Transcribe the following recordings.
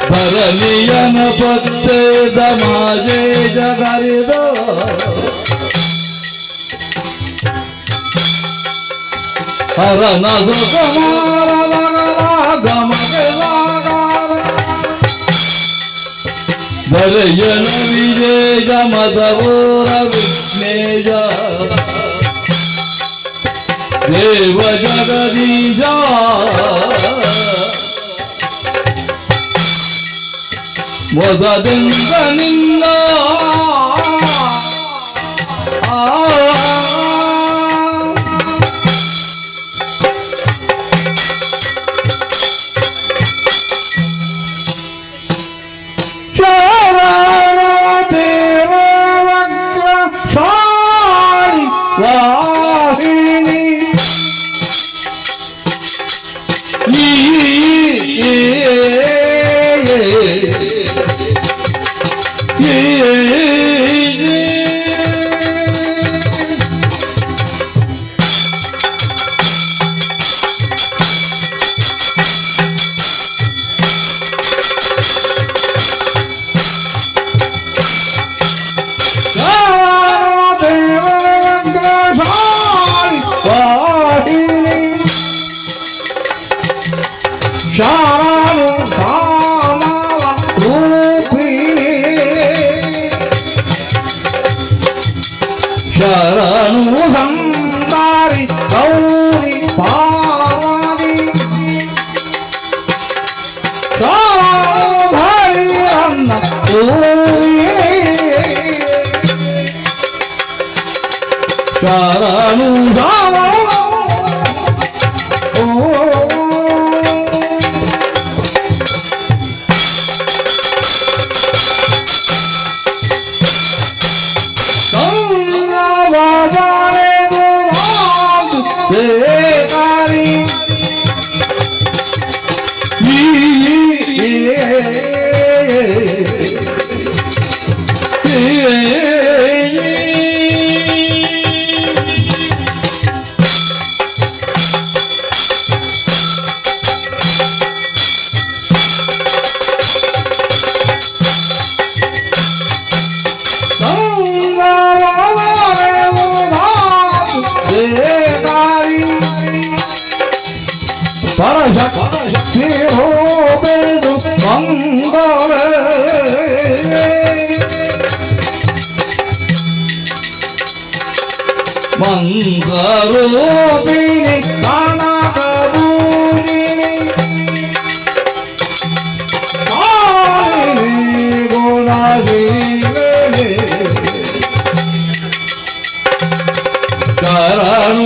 ಭರಣಿಯನ ಪತ್ತೆದ ಮಾಜೆ ಜಗರಿದ ಹರನ ದರೆಯನ ವಿಜಯ ಮದವೋರ ವಿಘ್ನೇಯ ದೇವ ಜಗದೀಶ ಮೊದದಿಂದ ನಿನ್ನ ಶರಣು ಸಂದಾರಿ ಗೌರಿ ಪಾರ್ವತಿ ಭರಿ ಅನ್ನ ಶರಣು ಪರಶಕ್ತಿ ಹೋಬೇದು ಮಂಗಳ ಮಂಗಳರೂಪಿಣಿ ಕನಕಭೂಮಿನಿ ಗುಣಶೀಲನೆ ಶರಣು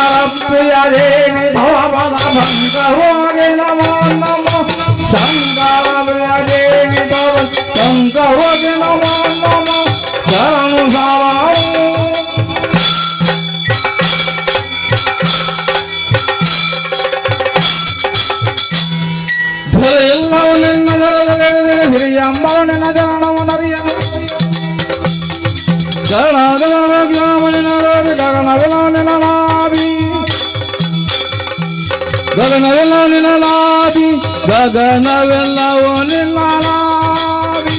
ಶಂಕರಪ್ರಿಯದೇವಿ ಭವಪದ ಶಂಕರೋಗೆ ನಮೋ ನಮೋ ಶಂಕರಪ್ರಿಯದೇವಿ ಭವ ಶಂಕರೋಗೆ ನಮೋ ನಮೋ ಶರಣು ಎಲ್ಲವೂ ನಿನ್ನ ಹಿರಿಯಂಬರು ನಿನ್ನ ಜನನವು ನರಿಯನು ಗಗನವೆಲ್ಲ ನಿನ್ನ ನಾಭಿ ಗಗನವೆಲ್ಲವೂ ನಿನ್ನ ನಾಭಿ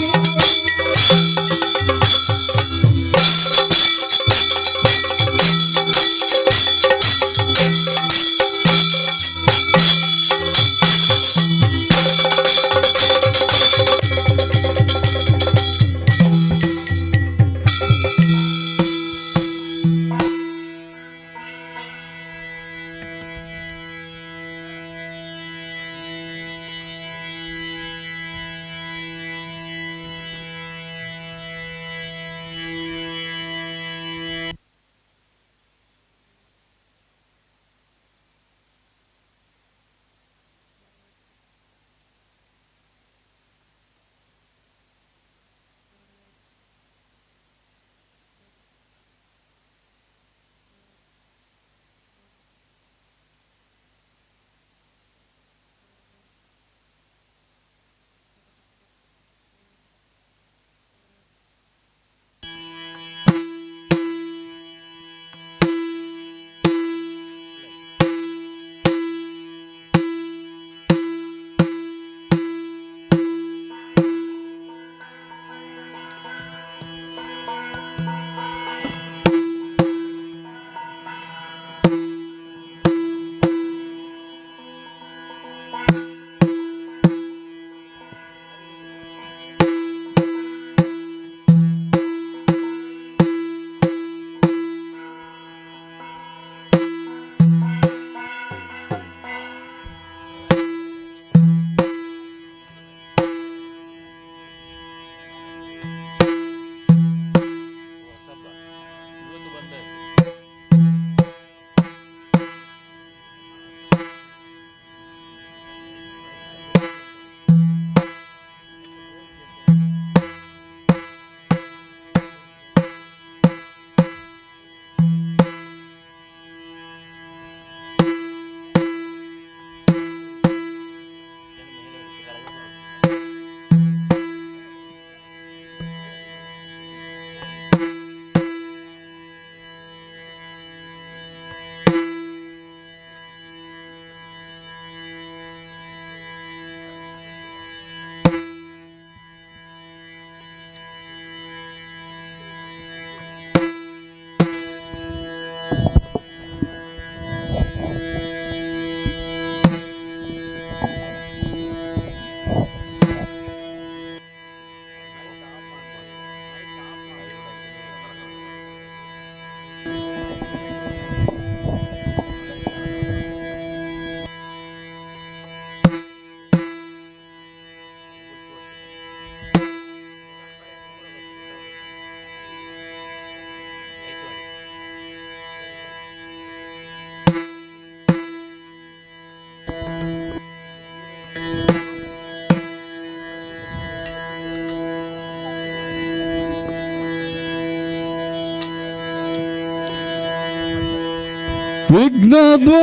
ವಿಘ್ನದ್ವಾಂತ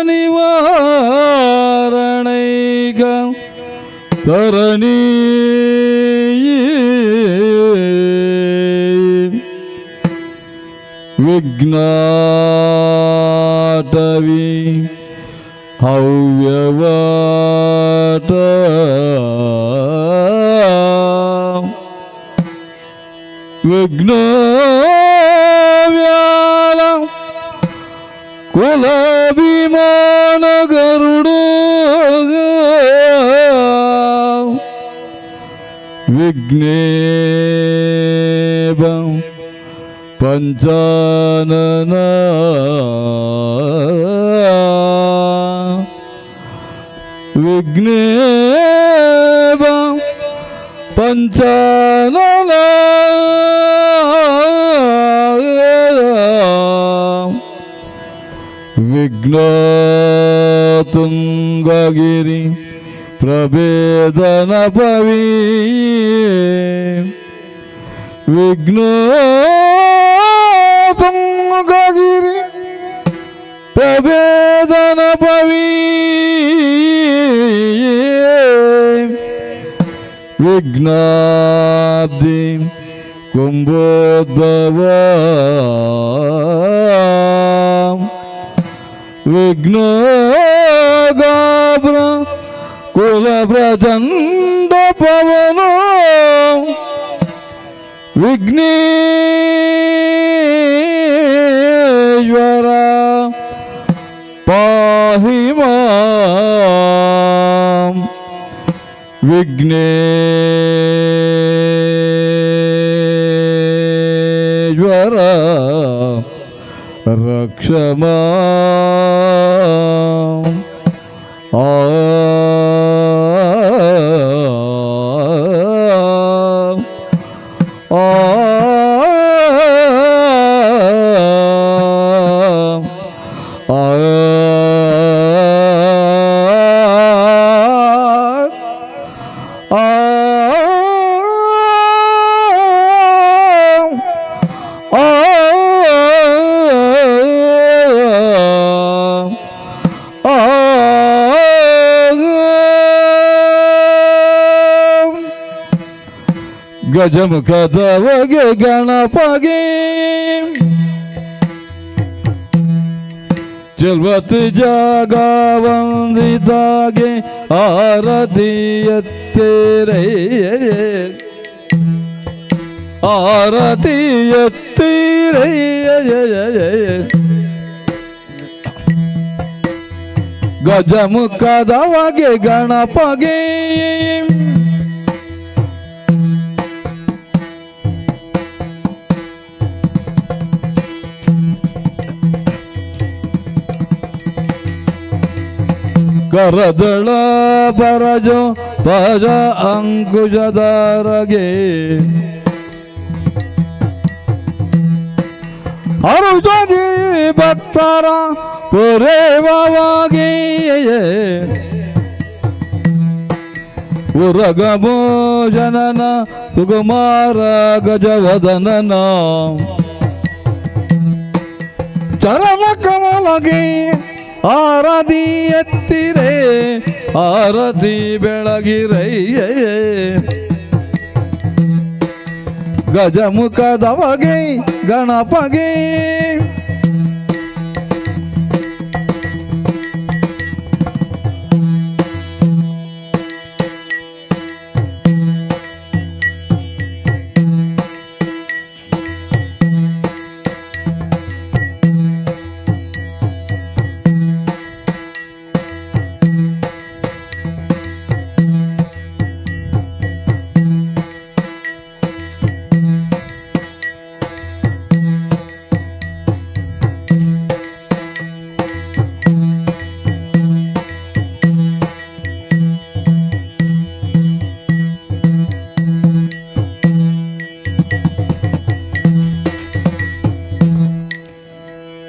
ನಿವಾರಣೈಕ ತರಣಿ ವಿಘ್ನಾಟವಿ ಹವ್ಯವಾಟ ವಿಘ್ನವ್ಯಾಲ ಕುಲಭಿಮಾನ ಗರುಡು ವಿಘ್ನೇಬ ಪಂಚಾನನ ವಿಘ್ನೇಬ ಪಂಚಾನನ ವಿಘ್ನತುಂಗಗಿರಿ ಪ್ರಭೇದನ ಪವಿ ವಿಘ್ನತುಂಗಗಿರಿ ಪ್ರಭೇದನ ಪವಿ ವಿಘ್ನಾಬ್ಧಿ ಕುಂಭೋದ್ಭವ ವಿಘ್ನಗಾಬ್ರ ಕುಲ ಪ್ರಚಂಡ ಪವನ ವಿಘ್ನೇಶ್ವರ ಪಾಹಿ ಮಾಂ ವಿಘ್ನೇಶ್ವರ ರಕ್ಷ ಮಾಂ ಆ ಗಜಮುಖದವಗೆ ಗಣಪಗೆ ಚೆಲ್ವತ್ತು ಜಾಗ ವಂದಿತಾಗೆ ಆರತಿ ಎತ್ತಿರೇ ಆರತಿ ಎತ್ತಿರೇ ಗಜಮುಖದವಗೆ ಗಣಪಗೆ ಕರದಳ ಪರಜೋ ಪಜ ಅಂಕುಶಧಾರಗೆ ಅರುಜದಿ ಭಕ್ತರ ಪುರೇವವಾಗಿ ಉರಗಭೂಷಣನ ಸುಕುಮಾರ ಗಜವದನನ ಚರಣ ಕಮಲಗೆ ಆರತಿ ಎತ್ತಿರೇ ಆರತಿ ಬೆಳಗಿರಯ್ಯ ಗಜಮುಖದವಗೆ ಗಣಪಗೆ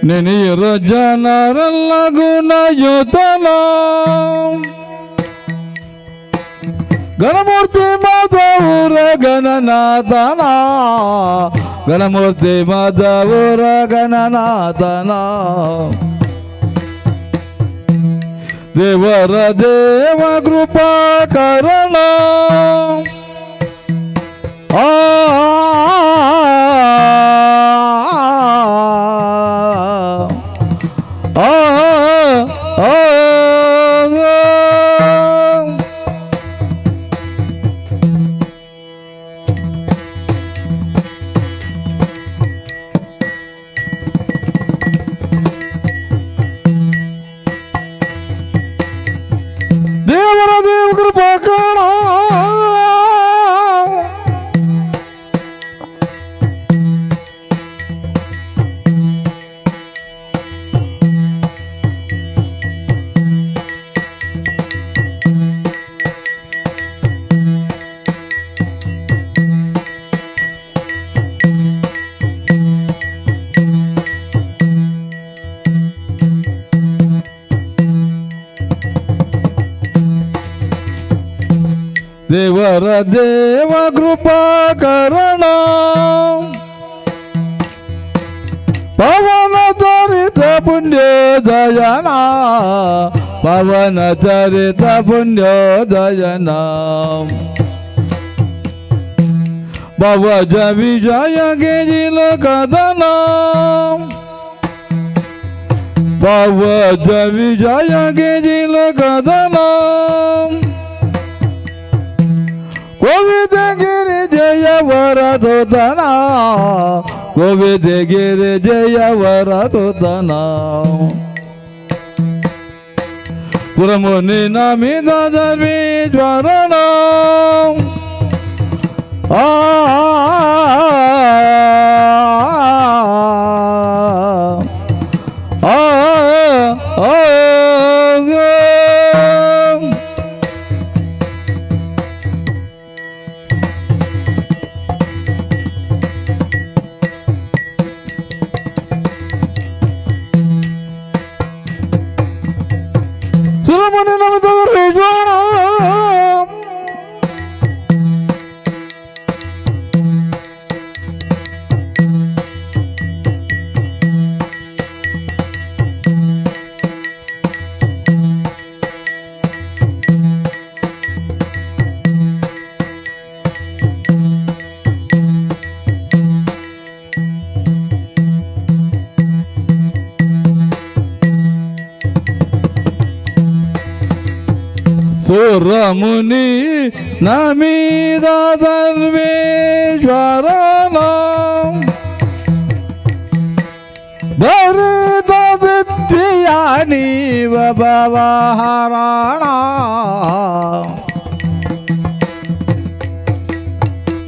ನೆನೆಯರ ಜನರೆಲ್ಲ ಗುಣಯುತನ ಗಣಮೂರ್ತಿ ಮಾಧವರ ಗಣನಾಥನ ಗಣಮೂರ್ತಿ ಮಾಧವರ ಗಣನಾಥನ ದೇವರ ದೇವ ಕೃಪಾ ಕರಣ ಆ ದೇವರ ದೇವ ಕೃಪಾ ಕರಣ ದೇವರ ದೇವ ಕೃಪಾ ಕರಣ ಪವನ ಚರಿತ ಪುಣ್ಯೋದಯನ ಪವನ ಚರಿತ ಪುಣ್ಯೋದಯನ ಭವಜ ವಿಜಯ ಗಿರಿಲ ಕದನ ಭವಜ ವಿಜಯ ಗಿರಿಲ ಕದನ ಗೋವಿಂದಗಿರಿ ಜಯ ವರದೋತನ ಗೋವಿಂದಗಿರಿ ಜಯ ವರದೋತನ ಸುರಮುನಿ ನಮಿತ ಸರ್ವೇಶ್ವರನ ಆ ಸುರಮುನಿ ನಮಿತ ಸರ್ವೇಶ್ವರ ಸುರಮುನಿ ನಮಿತ ಸರ್ವೇಶ್ವರನ ಭರಿತ ವಿದ್ಯೆಯ ನೀವ ಭವಹರಣ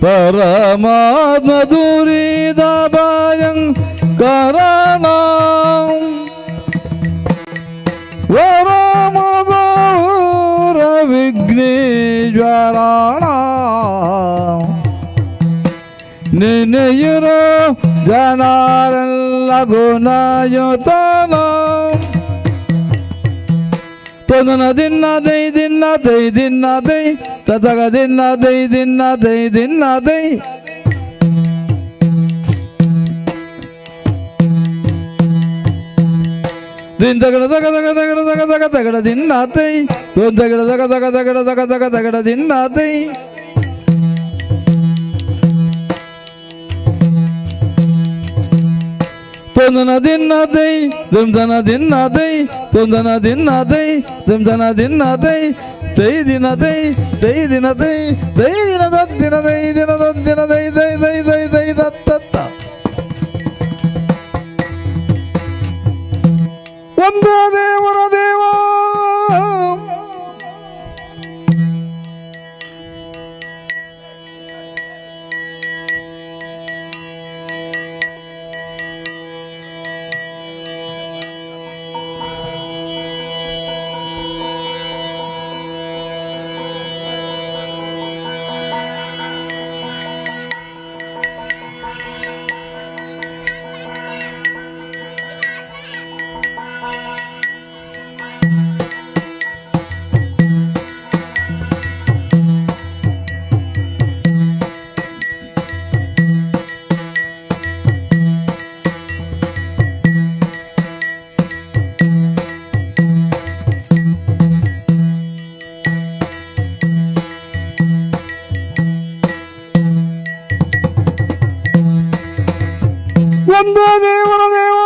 ಪರಮಾತ್ಮ ದುರಿತ ಭಯಂಕರಣ ವಿಘ್ನೇಶ್ವರಣ ನೆನೆಯಿರೋ ಜನರೆಲ್ಲ ಗುಣಯುತನ ತೊದನ ದಿನ ದೈ ದಿನ ದೈ ದಿನ ದೈ ತದಗ ದಿನ ದೈ ದಿನ ದೈ ದಿನ ದೈ ದಿನ ತಗಡ ತಗ ತಗ ತಗಡ ತಗ ತಗ ತಗಡ ದಿನ ತೈ ತಗಡ ತಗ ತಗ ತಗಡ ತಗ ತಗ ತಗಡ ದಿನ ತೈ ತೊಂದನ ದಿನ ದೈ ದುಮ್ದನ ದಿನ ದೈ ತೊಂದನ ದಿನ ದೈ ದುಮ್ದನ ದಿನ ದೈ ದೈ ದಿನ ದೈ ದೈ ದಿನ ದೈ ದೈ ದಿನ ದಿನ ದೈ ದಿನ ದಿನ ದೈ ದೈ ದೈ ದೈ ದೈ ದತ್ತ ಒಂದೇ ದೇವರ ದೇವ ಬಂದ ದೇವರ ದೇವ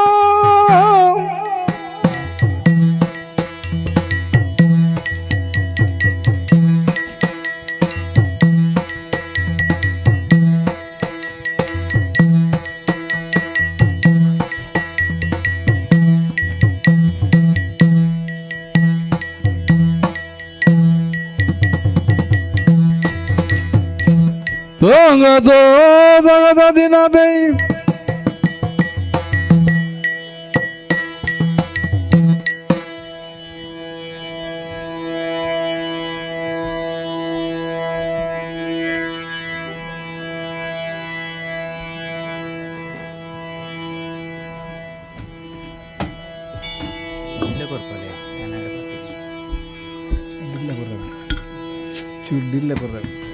Tongado dagada dinadei Dille berra.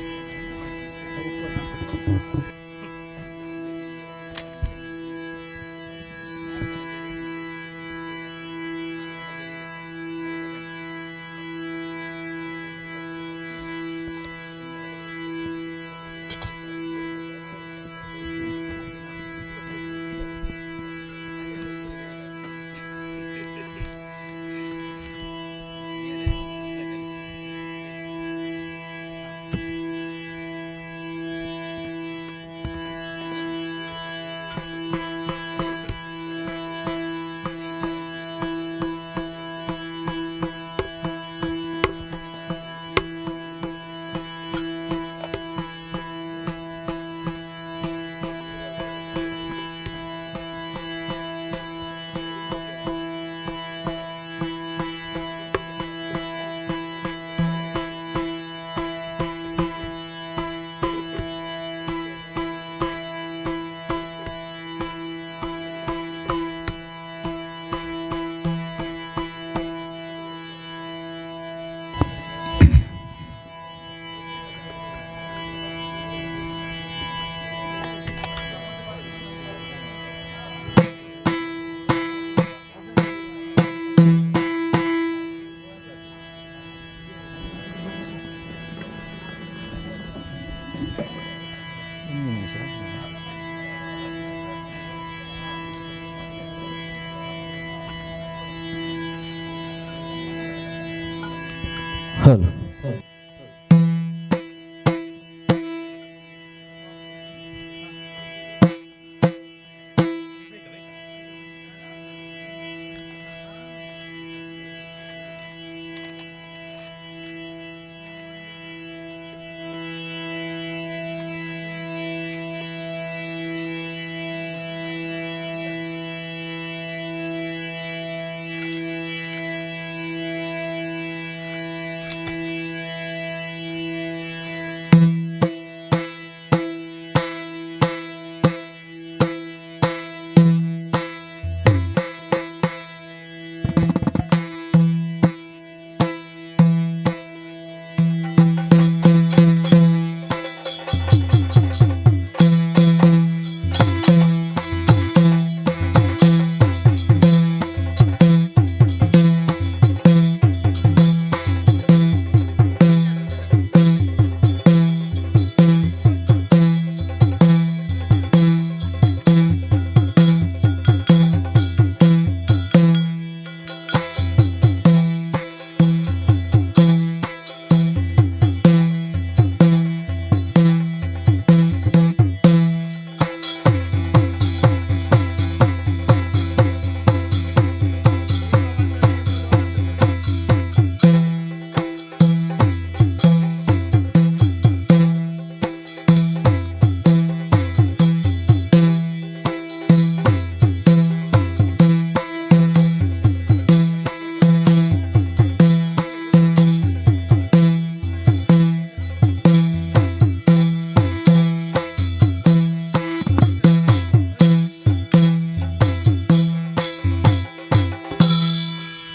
Hello.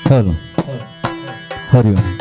Hello. Hari Om.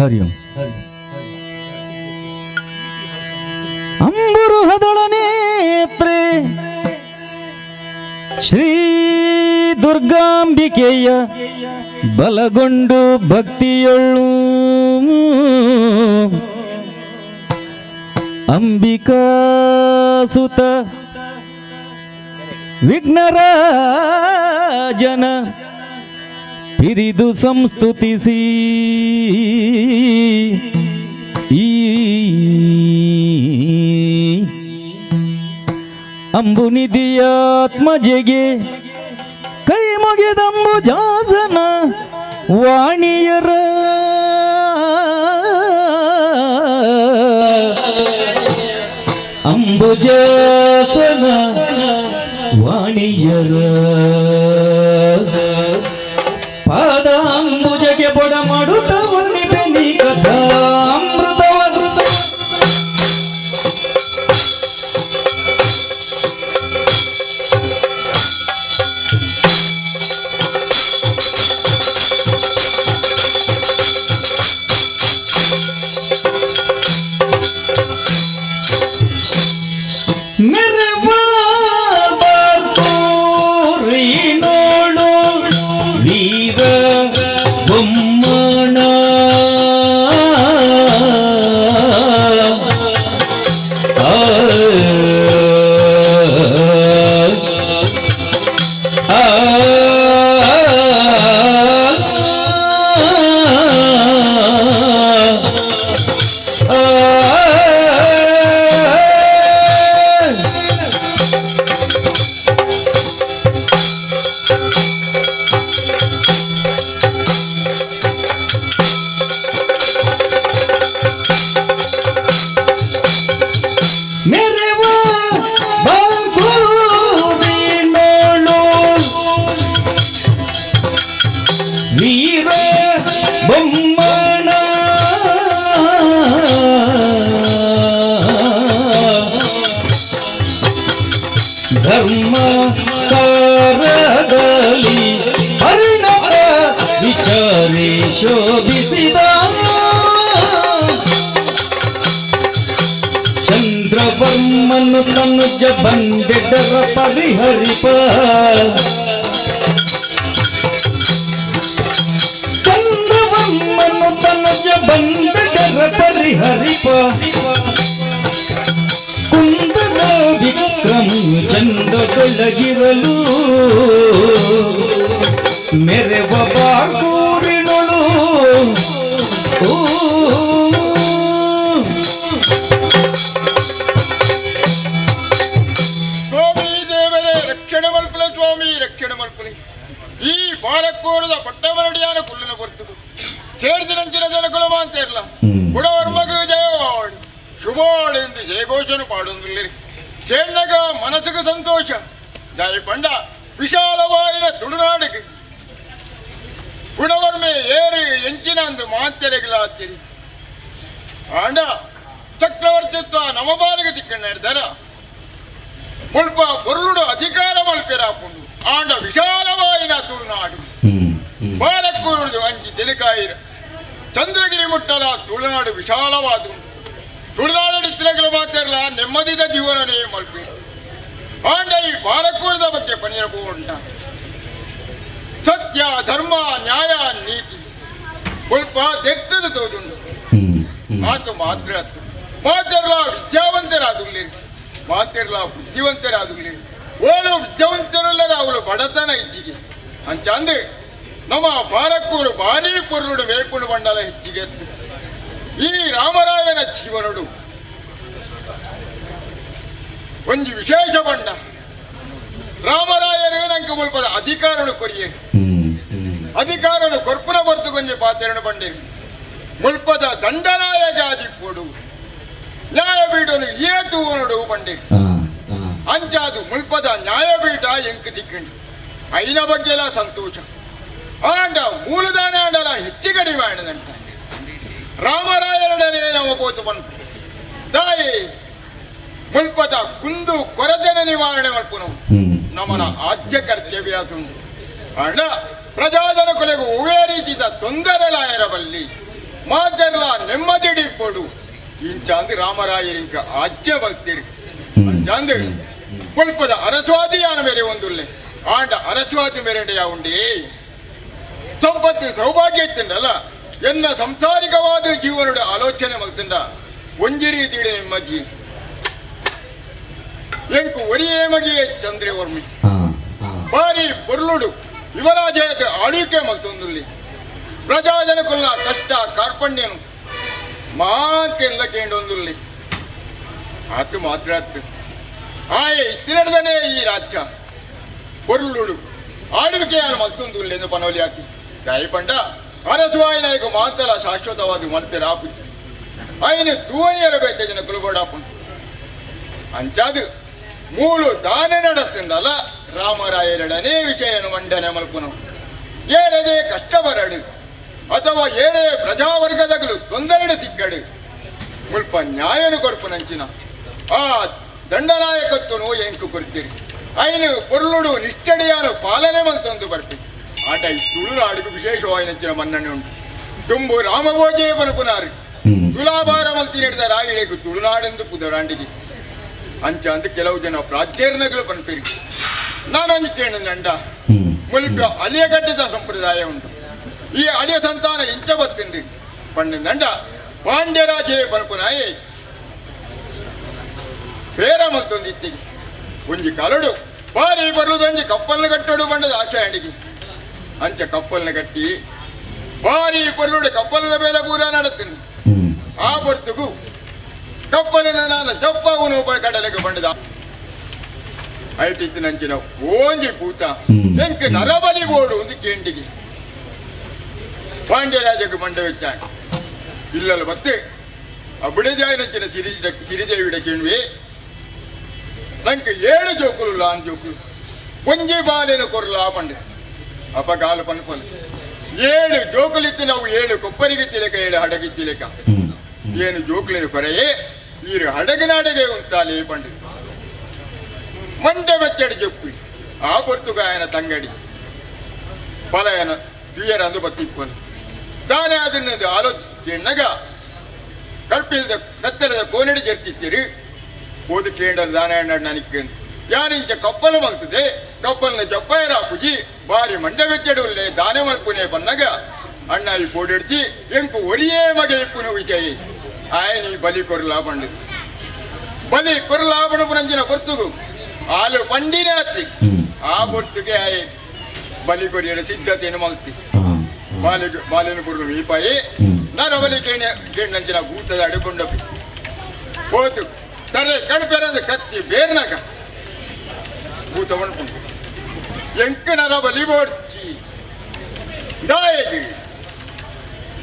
ಹರಿ ಓಂ. ಅಂಬುರುಹದೊಳನೇತ್ರೆ ಶ್ರೀ ದುರ್ಗಾಂಬಿಕೆಯ ಬಲಗೊಂಡು ಭಕ್ತಿಯೊಳ್ಳು ಅಂಬಿಕಾ ಸುತ ವಿಘ್ನರಾಜನ ಪಿರಿದು ಸಂಸ್ತುತಿಸಿ ಈ ಅಂಬುನಿಧಿಯಾತ್ಮಜೆಗೆ ಕೈ ಮುಗಿದಂಬು ಜಾಸನ ವಾಣಿಯರ ಅಂಬುಜಾಸನ ವಾಣಿಯರ ಪಾದ ಅಂಬುಜಗೆ ಬೊಡ ಮಾಡುತ್ತ ವರ್ಣಿಪೆ ನೀ ಕಥಾ ಅಮೃತವ ಧರ್ಮ ಸಾರದಲ್ಲಿ ಹರಿಣದ ವಿಚಾರಿ ಶೋಭಿಸಿದ ಚಂದ್ರವರ್ಮನು ತನುಜ ಬಂದೆಡರ ಪರಿಹರಿಪ ಚಂದ್ರವರ್ಮನು ತನುಜ ಬಂದೆಡರ ಪರಿಹರಿಪ ಕುಂದನ ವಿಕ್ರಮ ಚಂದದೊಳಗಿರಲು ಮೆರೆವ ಬಾಗೂರಿನೊಳು ಸ್ವಾಮಿ ದೇವರೇ ರಕ್ಷಣೆ ಮಲ್ಪಲೆ ಸ್ವಾಮಿ ರಕ್ಷಣೆ ಮಲ್ಪಲೆ ಈ ಬಾರಕ್ಕೋರದ ಪಟ್ಟವರಡಿಯಾನ ಕುಲ್ಲಿನ ಕೊರ್ತದು ಸೇರಿದಂಚಿನ ಜನಕುಲಮ ಅಂತ ಇರಲ್ಲ ಬುಡವರ ಮಗ ಜಯವಾಡು ಶುಭೋಡು ಎಂದು ಜಯಘೋಷನು ಪಾಡೊಂದಿಲ್ಲರಿ ಕೇಂಡಗ ಮನಸ್ಸಿಗೆ ಸಂತೋಷ ದಯ ಪಂಡ ವಿಶಾಲವಾಯಿನ ತುಳುನಾಡಿಗೆ ಗುಣವರ್ಮೆ ಏರು ಎಂಚಿನ ಅಂದು ಮಾತೆರೆಗಳಾತಿರಿ ಆಂಡ ಚಕ್ರವರ್ತಿತ್ವ ನಮಬಾರಿಗೆ ತಿಕ್ಕಣ್ಣ ಹಿಡ್ದಾರ ಮುಲ್ಪ ಬೊರುಳುಡು ಅಧಿಕಾರ ಮಲ್ಪೆರಾಪುಂಡು ಆಂಡ ವಿಶಾಲವಾಯಿನ ತುಳುನಾಡು ಬಾರಕ್ಕೂರುಡು ಅಂಚಿ ತೆಲುಕಾಯಿರ ಚಂದ್ರಗಿರಿ ಮುಟ್ಟಲ ತುಳುನಾಡು ವಿಶಾಲವಾದು ತುಳುನಾಡು ತಿರಗಲು ಮಾತಾಡಲ ನೆಮ್ಮದಿದ ಜೀವನನೇ ಮಲ್ಪೆ ಆಂಡ ಈ ಬಾರಕ್ಕೂರದ ಬಗ್ಗೆ ಪನಿರಪು ಉಂಟ ಸತ್ಯ ಧರ್ಮ ನ್ಯಾಯ ನೀತಿ ಸ್ವಲ್ಪ ತೆರ್ತದ ತೋಜುಂಡು ಮಾತು ಮಾತ್ರ ಅತ್ತು ಮಾತೆರ್ಲ ವಿದ್ಯಾವಂತರಾದುಳ್ಳೇರಿ ಮಾತೆರ್ಲ ಬುದ್ಧಿವಂತರಾದುಳ್ಳೇರಿ ಓಲು ವಿದ್ಯಾವಂತರಲ್ಲರ ಅವಳು ಬಡತನ ಹೆಚ್ಚಿಗೆ ಅಂಚಂದು ನಮ್ಮ ಬಾರಕ್ಕೂರು ಭಾರೀ ಪೊರ್ಲುಡು ಮೇಲ್ಕೊಂಡು ಬಂಡಲ ಹೆಚ್ಚಿಗೆ ಎತ್ತು ಈ ರಾಮರಾಯನ ಜೀವನಡು ಒಂದು ವಿಶೇಷ ಬಂಡ ರಾಮರಾಯರೇ ನಂಗೆ ಮುಲ್ಪದ ಅಧಿಕಾರನು ಕೊರಿಯೇರಿ ಅಧಿಕಾರನು ಕೊರ್ಪುನ ಬರ್ತು ಕೊಂಚ ಪಾತ್ರೆಯನ್ನು ಬಂಡೇರಿ ಮುಲ್ಪದ ದಂಡನಾಯಕ ಆದಿಪ್ಪೋಡು ನ್ಯಾಯಪೀಠನು ಏತುವನಡು ಬಂಡೇರಿ ಅಂಚಾದು ಮುಲ್ಪದ ನ್ಯಾಯಪೀಠ ಎಂಕ ದಿಕ್ಕಂಡು ಐನ ಬಗ್ಗೆಲ್ಲ ಸಂತೋಷ ಆಂಡ ಮೂಲದಾನ ಆಂಡಲ ಹೆಚ್ಚು ಕಡಿಮೆ ಆಡದಂಟ ರಾಮರಾಯರಡನೇ ನಾವು ಗೋತು ಬಂತು ತಾಯಿ ಮುಲ್ಪದ ಕುಂದು ಕೊರತೆನ ನಿವಾರಣೆ ಮಲ್ಪುನು ನಮ್ಮನ ಆದ್ಯ ಕರ್ತವ್ಯ ತುಂಡು ಅಂಡ ಪ್ರಜಾಜನ ಕೊಲೆಗೂ ಒವೇ ರೀತಿಯ ತೊಂದರೆಲಾಯಿರಬಲ್ಲಿ ಮಾತೆಲ್ಲ ನೆಮ್ಮದಿ ಕೊಡು ಇಂಚಾಂದು ರಾಮರಾಯರಿಂಕ ಆಜ್ಯ ಬಲ್ತೀರಿ ಅಂಚಾಂದು ಮುಲ್ಪದ ಅರಸ್ವಾದಿಯಾನ ಮೇರೆ ಒಂದುಲ್ಲೆ ಆಂಡ ಅರಸ್ವಾದಿ ಮೇರೆಡೆಯ ಉಂಡಿ ಸಂಪತ್ತು ಸೌಭಾಗ್ಯ ಇತ್ತಂಡಲ್ಲ ಎನ್ನ ಸಂಸಾರಿಕವಾದ ಜೀವನದ ಆಲೋಚನೆ ಮಲ್ತಂಡ ಒಂಜಿ ರೀತಿಯ ನೆಮ್ಮದಿ ಎಂಕು ಒರಿಯೇ ಮಗಿಯೇ ಚಂದ್ರೆ ವರ್ಮಿ ಬಾರಿ ಪೊರ್ಲುಡು ಯುವರಾಜದ ಆಳ್ವಿಕೆ ಮಲ್ತೊಂದುಲ್ಲಿ ಪ್ರಜಾಜನಕುಲ್ಲ ಕಷ್ಟ ಕಾರ್ಪಣ್ಯನು ಮಾತೆಲ್ಲ ಕೇಂಡೊಂದುಲ್ಲಿ ಆತು ಮಾತ್ರ ಆತು ಆಯೆ ಇತ್ತಿನಡ್ದನೇ ಈ ರಾಜ್ಯ ಪೊರ್ಲುಡು ಆಳ್ವಿಕೆಯನ್ನು ಮಲ್ತೊಂದುಲ್ಲಿ ಎಂದು ಪನವಲಿ ಹಾಕಿ ಗಾಯ ಪಂಡ ಅರಸುವಾಯಿ ನಾಯಕ ಮಾತಲ ಶಾಶ್ವತವಾದ ಮತ್ತೆ ರಾಪು ఆయన తూయర బెత్తజన కులగొడాపం అంచాదు మూలు దాని నడతుండల రామರಾಯರಡನೇ ವಿಷಯನು ಮಂಡನೆ ಮಲ್ಪುನು ಏರದೇ ಕಷ್ಟಪರಡು ಅಥವಾ ಏರೇ ಪ್ರಜಾವರ್ಗದಗಳು ತೊಂದರೆ ಸಿಕ್ಕಡು ಮುಲ್ಪ ನ್ಯಾಯನು ಕೊರ್ಪುನಂಚಿನ ಆ ದಂಡನಾಯಕತ್ವನು ಎಂಕು ಕೊಡ್ತೀರಿ ಐನು ಪೊರ್ಲುಡು ನಿಷ್ಠಡಿಯಾನು ಪಾಲನೆ ಮಲ್ತೊಂದು ಬರ್ತೀವಿ ಆಟ ಈ ತುಳು ಅಡುಗು ವಿಶೇಷವಾಯಿನಂಚಿನ ಮನ್ನಣೆ ಉಂಟು ತುಂಬು ರಾಮಭೋಜೆ ಪನುಪುನಾರು ತುಲಾಭಾರ ಮಲ್ತಿ ನಡೆದ ರಾಗಿಡೆಗೂ ತುಳುನಾಡೆಂದು ಪುದರಾಂಡಿಗೆ ಅಂಚ ಅಂತ ಕೆಲವು ಜನ ಪ್ರಾಚೀರ್ಣಗಳು ಪಂಪಿರಿ ನಾನು ಅಂಜೇಣ ನಂಡ ಮುಲ್ಪ ಅಲಿಯಗಟ್ಟದ ಸಂಪ್ರದಾಯ ಉಂಟು ಈ ಅಲಿಯ ಸಂತಾನ ಇಂಚ ಬತ್ತಿಂಡಿ ಪಂಡ ದಂಡ ಪಾಂಡ್ಯರಾಜೇ ಪನುಪುನಾಯೇ ಬೇರ ಮಲ್ತೊಂದಿತ್ತಿಗೆ ಒಂಜಿ ಕಲಡು ಬಾರಿ ಬರುವುದೊಂಜಿ ಕಪ್ಪಲ್ನ ಕಟ್ಟೋಡು ಬಂಡದ ಆಶೆ ಅಡಿಗೆ ಅಂಚ ಕಪ್ಪಲ್ನ ಕಟ್ಟಿ ಬಾರಿ ಬರುವುದು ಕಪ್ಪಲದ ಮೇಲೆ ಪೂರ ನಡುತ್ತೀನಿ ಆ ಬರ್ತುಗು ಕಪ್ಪಲಿನ ನಾನು ಜಪ್ಪವನು ಕಡಲೆಗೆ ಬಂಡದ ಐಟಿತ್ತಿನಂಚಿನ ಓಂಜಿ ಪೂತ ಎಂಕ್ ನರಬಲಿ ಬೋಡು ಒಂದು ಕೇಂಡಿಗೆ ಪಾಂಡ್ಯರಾಜಕ್ಕೆ ಮಂಡ ವೆಚ್ಚ ಇಲ್ಲಲ್ಲ ಮತ್ತೆ ಅಬುಡೆಜಾಯಿನಂಚಿನ ಸಿರಿದೇವಿಡ ಕೇಳುವೆ ನಂಗೆ 7 ಜೋಕುಲು ಲಾನ್ ಜೋಕುಲು ಒಂಜಿ ಬಾಲಿನ ಕೊರ್ಲಾ ಪಂಡೆ ಅಪಗಾಲು ಪನ್ಪಲ್ 7 ಜೋಕುಲಿತ್ತು ನಾವು 7 ಕೊಪ್ಪರಿಗೆ ತಿಲಕ 7 ಹಡಗಿ ತಿಲಕ ಏನು ಜೋಕುಲಿನ ಕೊರೆಯೇ ಈ ಹಡಗಿನಾಡೆಗೆ ಉಂಟಾಲೆ ಪಂಡೆ ಮಂಡೆ ಬೆಚ್ಚಡಿ ಜೊಪ್ಪಿ ಆ ಪೊರ್ತುಗಾಯನ ತಂಗಡಿ ಪಲಯನ ದ್ವಿಯರ ಅಂದು ಬತ್ತಿಪ್ಪನು ತಾನೇ ಅದನ್ನದು ಆಲೋಚಿಸಿನಗ ಕರ್ಪಿಲ್ದ ಕತ್ತರದ ಕೋನಡಿ ಜರ್ತಿತ್ತೀರಿ ಓದು ಕೇಂದ್ರ ದಾನ ನನಕ್ಕೆ ಯಾರಿಂಚ ಕಪ್ಪಲು ಮಲ್ತದೆ ಕಪ್ಪಲ್ನ ಜಪ್ಪಾಯರ ಪುಜಿ ಬಾರಿ ಮಂಡ ಬೆಚ್ಚಡುಲ್ಲೆ ದಾನೆ ಮಲ್ಪುನೆ ಬನ್ನಗ ಅಣ್ಣ ಈ ಕೋಡಿಡ್ತಿ ಎಂಕು ಒರಿಯೇ ಮಗೆ ಇಪ್ಪುನು ವಿಜಯ್ ಆಯನಿ ಬಲಿ ಕೊರ್ಲಾ ಬಂಡು ಬಲಿ ಕೊರ್ಲಾ ಬಣ ಪುರಂಜಿನ ಕೊರ್ತುಗು ಆಲು ಪಂಡಿನೇ ಹತ್ತಿ ಆ ಕೊರ್ತುಗೆ ಆಯೆ ಬಲಿ ಕೊರಿಯರ ಸಿದ್ಧತೆಯನ್ನು ಮಲ್ತಿ ಬಾಲಿನ ಪುರ್ಲು ಮೀಪಾಯಿ ನರಬಲಿ ಕೇಂದ್ರಂಚಿನ ಭೂತದ ಅಡುಕೊಂಡಪ್ಪಿ ಹೋತು ತರೆ ಕಡುಪೆರಂದು ಕತ್ತಿ ಬೇರ್ನಾಗ ಭೂತ ಒಣ್ಕೊಂಡು ಎಂಕ ನರಬಲಿ ಬೋಡ್ಚಿ ದಾಯಗಿ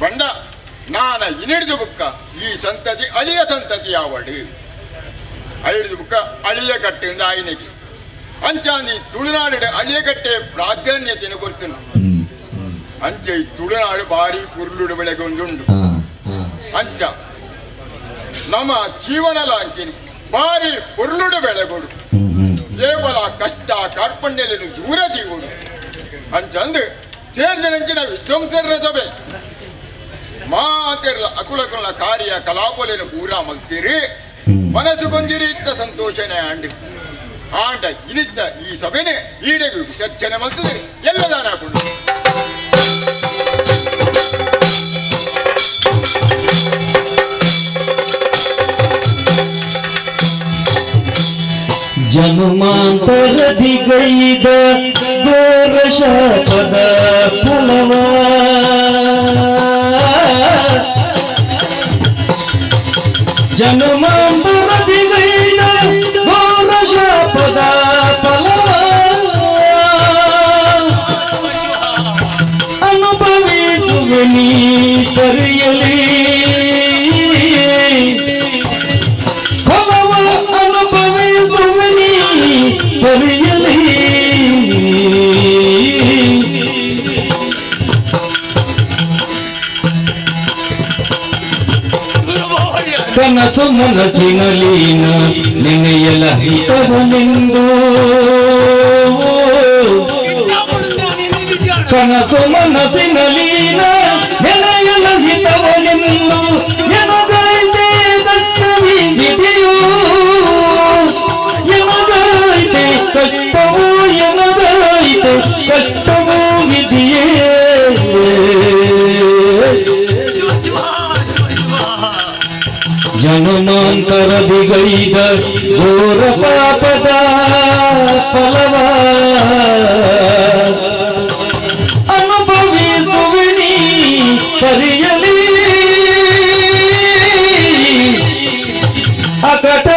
ಬಂಡ ನಾನ ಇನಿಡಿದು ಬುಕ್ಕ ಈ ಸಂತತಿ ಅಳಿಯ ಸಂತತಿ ಯಾವಡು ಐಡಿದು ಬುಕ್ಕ ಅಳಿಯ ಕಟ್ಟೆಯಿಂದ ಆಯ್ನೆಕ್ಸ್ ಅಂಚಾಂದಿ ತುಳುನಾಡಿನ ಅಳಿಯ ಕಟ್ಟೆ ಪ್ರಾಧಾನ್ಯತೆಯನ್ನು ಕೊಡ್ತೀನಿ ಅಂಚೆ ಈ ತುಳುನಾಡು ಬಾರಿ ಪುರ್ಲುಡು ಬೆಳೆಗೊಂದುಂಡು ಅಂಚ ನಮ್ಮ ಜೀವನ ಲಾಂಚಿನಿ ಬಾರಿ ಪುರ್ಲುಡು ಬೆಳೆಗೋಡು ಕೇವಲ ಕಷ್ಟ ಕಾರ್ಪಣ್ಯలను ದೂರ ಜೀವೋಡು ಅಂಚಂದು ಸೇರ್ದನಂಚಿನ ವಿಧ್ವಂಸರ ಸಭೆ ಮಾತೆರ್ಲ ಅಕುಲಕುಲ ಕಾರ್ಯ ಕಲಾಪలను ಪೂರ ಮಲ್ತೀರಿ ಮನಸ್ಸು ಗೊಂಜಿರಿ ಇತ್ತ ಸಂತೋಷನೆ ಆಂಡಿ ಆಂಡ ಇನಿದ್ದ ಈ ಸಭೆನೆ ಈಡೆಗೂ ವಿಸರ್ಜನೆ ಮಲ್ತದೆ ಎಲ್ಲ ದಾನ ಹಾಕೊಂಡು ಜನುಮಾಂತರದಿ ಗೈದ ಘೋರ ಶಾಪದ ಫಲವ ಜನುಮಾಂತರದಿ ಗೈದ ಘೋರ ಶಾಪದ ಫಲವ ಅನುಭವಿಸುವೆ ನೀ ಕರೆಯಲಿ ಕನಸು ಮನಸ್ಸಿನಲೀನ ನೆನೆಯಲ ಹಿತವನೆಂದು ಕನಸು ಮನಸ್ಸಿನಲೀನ ನೆನೆಯಲ ಹಿತವನೆಂದು ಕಷ್ಟವೂ ವಿಧಿಯೇ ಜನುಮಾಂತರದಿಗೈದ ಘೋರ ಪಾಪದ ಫಲವ ಅನುಭವಿಸುವಿನಿ ಸರಿಯಲಿ ಅಕಟ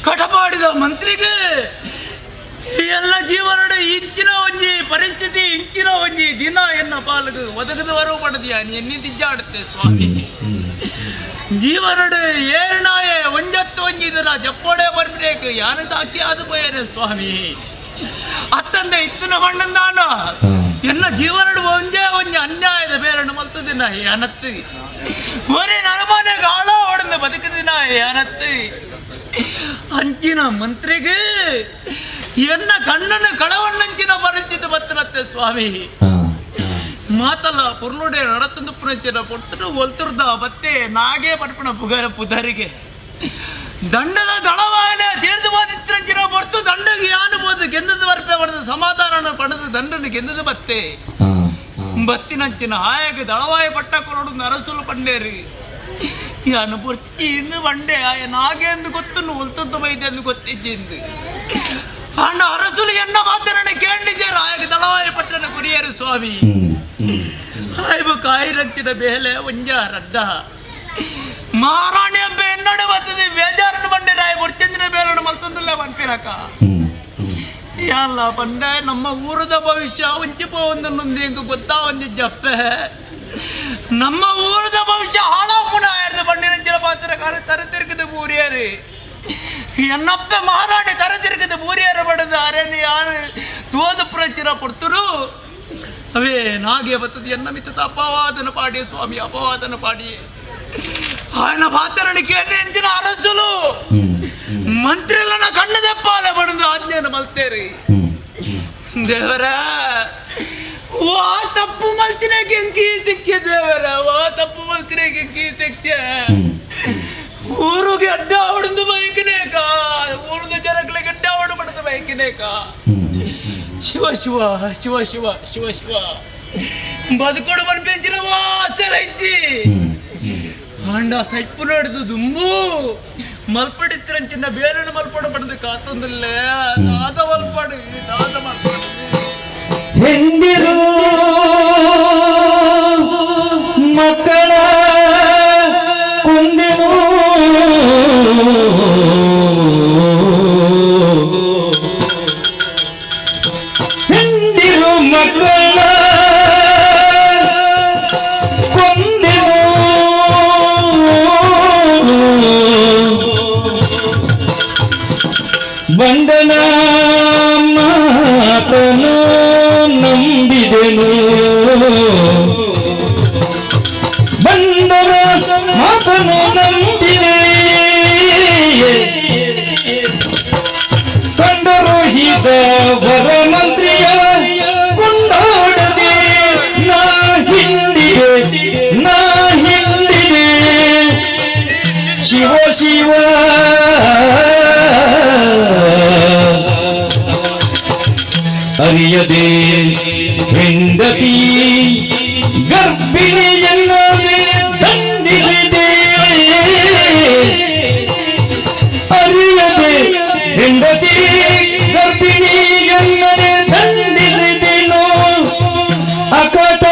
ಕಟಪಾಡಿದ ಮಂತ್ರಿಗೆ ಎಲ್ಲ ಜೀವನದ ಇಂಚಿನ ಒಂಜಿ ಪರಿಸ್ಥಿತಿ ಇಂಚಿನ ಒಂಜಿ ದಿನ ಎನ್ನ ಪಾಲಕ ಒದಗದವರು ಪಡೆದಿಯ ಎನ್ನಿ ತಿಜ್ಜಾಡುತ್ತೆ ಸ್ವಾಮಿ ಜೀವನದ ಏನಾಯ ಒಂಜತ್ತು ಒಂಜಿ ದಿನ ಜಪ್ಪೋಡೆ ಬರ್ಬೇಕು ಯಾನ ಸಾಕಿ ಆದ ಪೋಯರೆ ಸ್ವಾಮಿ ಅತ್ತಂದ ಇತ್ತನ ಮಣ್ಣಂದಾನ ಎನ್ನ ಜೀವನದ ಒಂಜೇ ಒಂಜಿ ಅನ್ಯಾಯದ ಬೇರನ್ನು ಮಲ್ತದಿನ ಅನತ್ತು ಒರೇ ನರಮನೆಗೆ ಆಳ ಹೊಡೆದ ಬದುಕದಿನ ಅನತ್ತು ಅಂಚಿನ ಮಂತ್ರಿಗೆ ಎನ್ನ ಕಣ್ಣನ ಕಳವಣ್ಣಂಚಿನ ಪರಿಸ್ಥಿತಿ ಬತ್ತನತ್ತೆ ಸ್ವಾಮಿ ಮಾತಲ್ಲ ಪುರ್ಲುಡೆ ನಡತಂದು ಪುರಂಚಿನ ಪೊಟ್ಟರು ಒಲ್ತುರ್ದ ಬತ್ತೆ ನಾಗೇ ಪಟ್ಪಣ ಪುಗರ ಪುದರಿಗೆ ದಂಡದ ದಳವಾಯನೆ ತೀರ್ದು ಬಾದಿತ್ರಂಚಿನ ಹೊರ್ತು ದಂಡಗೆ ಯಾನುಬೋದು ಗೆಂದದ ವರ್ಪೆ ಹೊಡೆದು ಸಮಾಧಾನ ಪಡೆದು ದಂಡನ ಗೆಂದದ ಬತ್ತೆ ಬತ್ತಿನಂಚಿನ ಆಯಗೆ ದಳವಾಯ ಪಟ್ಟ ಕೊರಡು ನರಸುಲು ಪಂಡೇರಿ ಯಾನು ಬೊಚ್ಚಿ ಇಂದು ಬಂಡೆ ನಾಗೆ ಎಂದು ಗೊತ್ತನ್ನು ಒಲ್ತದ್ದು ಬೈದೆ ಎಂದು ಗೊತ್ತಿಜ್ಜಿಂದು ಅಣ್ಣ ಅರಸುಲು ಎನ್ನ ಮಾತರನೆ ಕೇಳಿದ್ದೇರು ಆಯಗೆ ದಳವಾಯ ಪಟ್ಟಣ ಕುರಿಯರು ಸ್ವಾಮಿ ಆಯ್ಬು ಕಾಯಿರಂಚಿನ ಬೇಲೆ ಒಂಜ ರಡ್ಡ ಮಾರಾಣಿ ಹಬ್ಬ ಎನ್ನಡೆ ಬರ್ತದೆ ಬೇಜಾರನ್ನು ಬಂಡೆ ರಾಯ ಬೊಚ್ಚಂದಿನ ಬೇಲನ್ನು ಮಲ್ತಂದಿಲ್ಲ ಬಂಪಿನಕ ಎಲ್ಲ ಬಂಡೆ ನಮ್ಮ ಊರದ ಭವಿಷ್ಯ ಒಂಚಿಪ ಒಂದೊಂದು ಹೆಂಗ ಗೊತ್ತಾ ಒಂದಿ ಜಪ್ಪೆ ನಮ್ಮ ಊರದ ಭವಿಷ್ಯ ಹಾಳಾಪುಣ ಆಯ್ತು ಬಂಡಿನ ಪಾತ್ರ ಕರೆ ತರತಿರ್ಕದ ಬೂರಿಯರು ಎನ್ನಪ್ಪ ಮಾರಾಡಿ ಕರೆತಿರ್ಕದ ಬೂರಿಯರು ಬಡದ ಅರೇನು ಯಾರು ತೋದು ಪ್ರಚಿರ ಪಡ್ತರು ಅವೇ ನಾಗೆ ಬರ್ತದೆ ಎನ್ನ ಮಿತ್ತ ಅಪವಾದನ ಪಾಡಿಯ ಸ್ವಾಮಿ ಅಪವಾದನ ಪಾಡಿಯೇ ఆయన పాత్రనికి ఎంచిన అరసులు మంత్రులన కన్ను తెప్పాలి పడింది ఆజ్ఞను మల్తేరి దేవరా ఓ తప్పు మల్తినకి ఎంకీ తెచ్చే దేవరా ఓ తప్పు మల్తినకి ఎంకీ తెచ్చే ಊರಿಗೆ ಅಡ್ಡ ಹೊಡೆದು ಬೈಕಿನೇಕ ಊರದ ಜನಗಳಿಗೆ ಅಡ್ಡ ಹೊಡೆದು ಬಡದು ಬೈಕಿನೇಕ ಶಿವ ಶಿವ ಶಿವ ಶಿವ ಶಿವ ಶಿವ ಬದುಕೋಡು ಮನ್ಪೆಂಚಿನ ವಾಸಲೈತಿ ಅಂಡ ಸೈಪು ನಡೆದು ದುಂಬು ಮಲ್ಪಡಿತ್ತಿರಂಚಿನ ಬೇರೆನ ಮಲ್ಪಡ ಪಡೆದು ಕಾತೊಂದಿಲ್ಲ ನಾದ ಮಲ್ಪಡು ನಾದ ಮಲ್ಪಡು ಹೆಂಡಿರು ಮಕ್ಕಳ ಕೊಂದೆನು ಹೆಂಡಿರು ಮಕ್ಕಳ ಕೊಂದೆನು ಬಂಧನ ಮಾತನು ನಂಬಿದೆನು ಬಂಧನ ಮಾತನು ನಂಬಿದೆ ಕಂಡರೋಹಿತ ವರ ಮಂತ್ರಿಯ ಕೊಂಡಾಡದೆ ನಾ ಹಿಂದಿದೆ ಶಿವ ಶಿವ ಅರಿಯದೆ ಹೆಂಡತಿ ಗರ್ಭಿಣಿಯನ್ನದೆ ದಂಡಿಸಿದೆ ಅರಿಯದೆ ಹೆಂಡತಿ ಗರ್ಭಿಣಿಯನ್ನದೆ ದಂಡಿಸಿದೆನು ಅಕಟ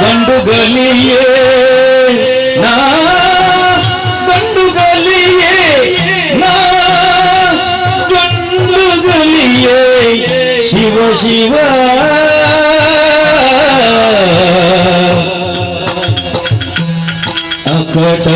ಗಂಡುಗಲಿಯೇ ನಾ ಗಂಡುಗಲಿಯೇ ನಾ ಗಂಡುಗಲಿಯೇ ಶಿವ ಶಿವ ಅಕ್ಕಟ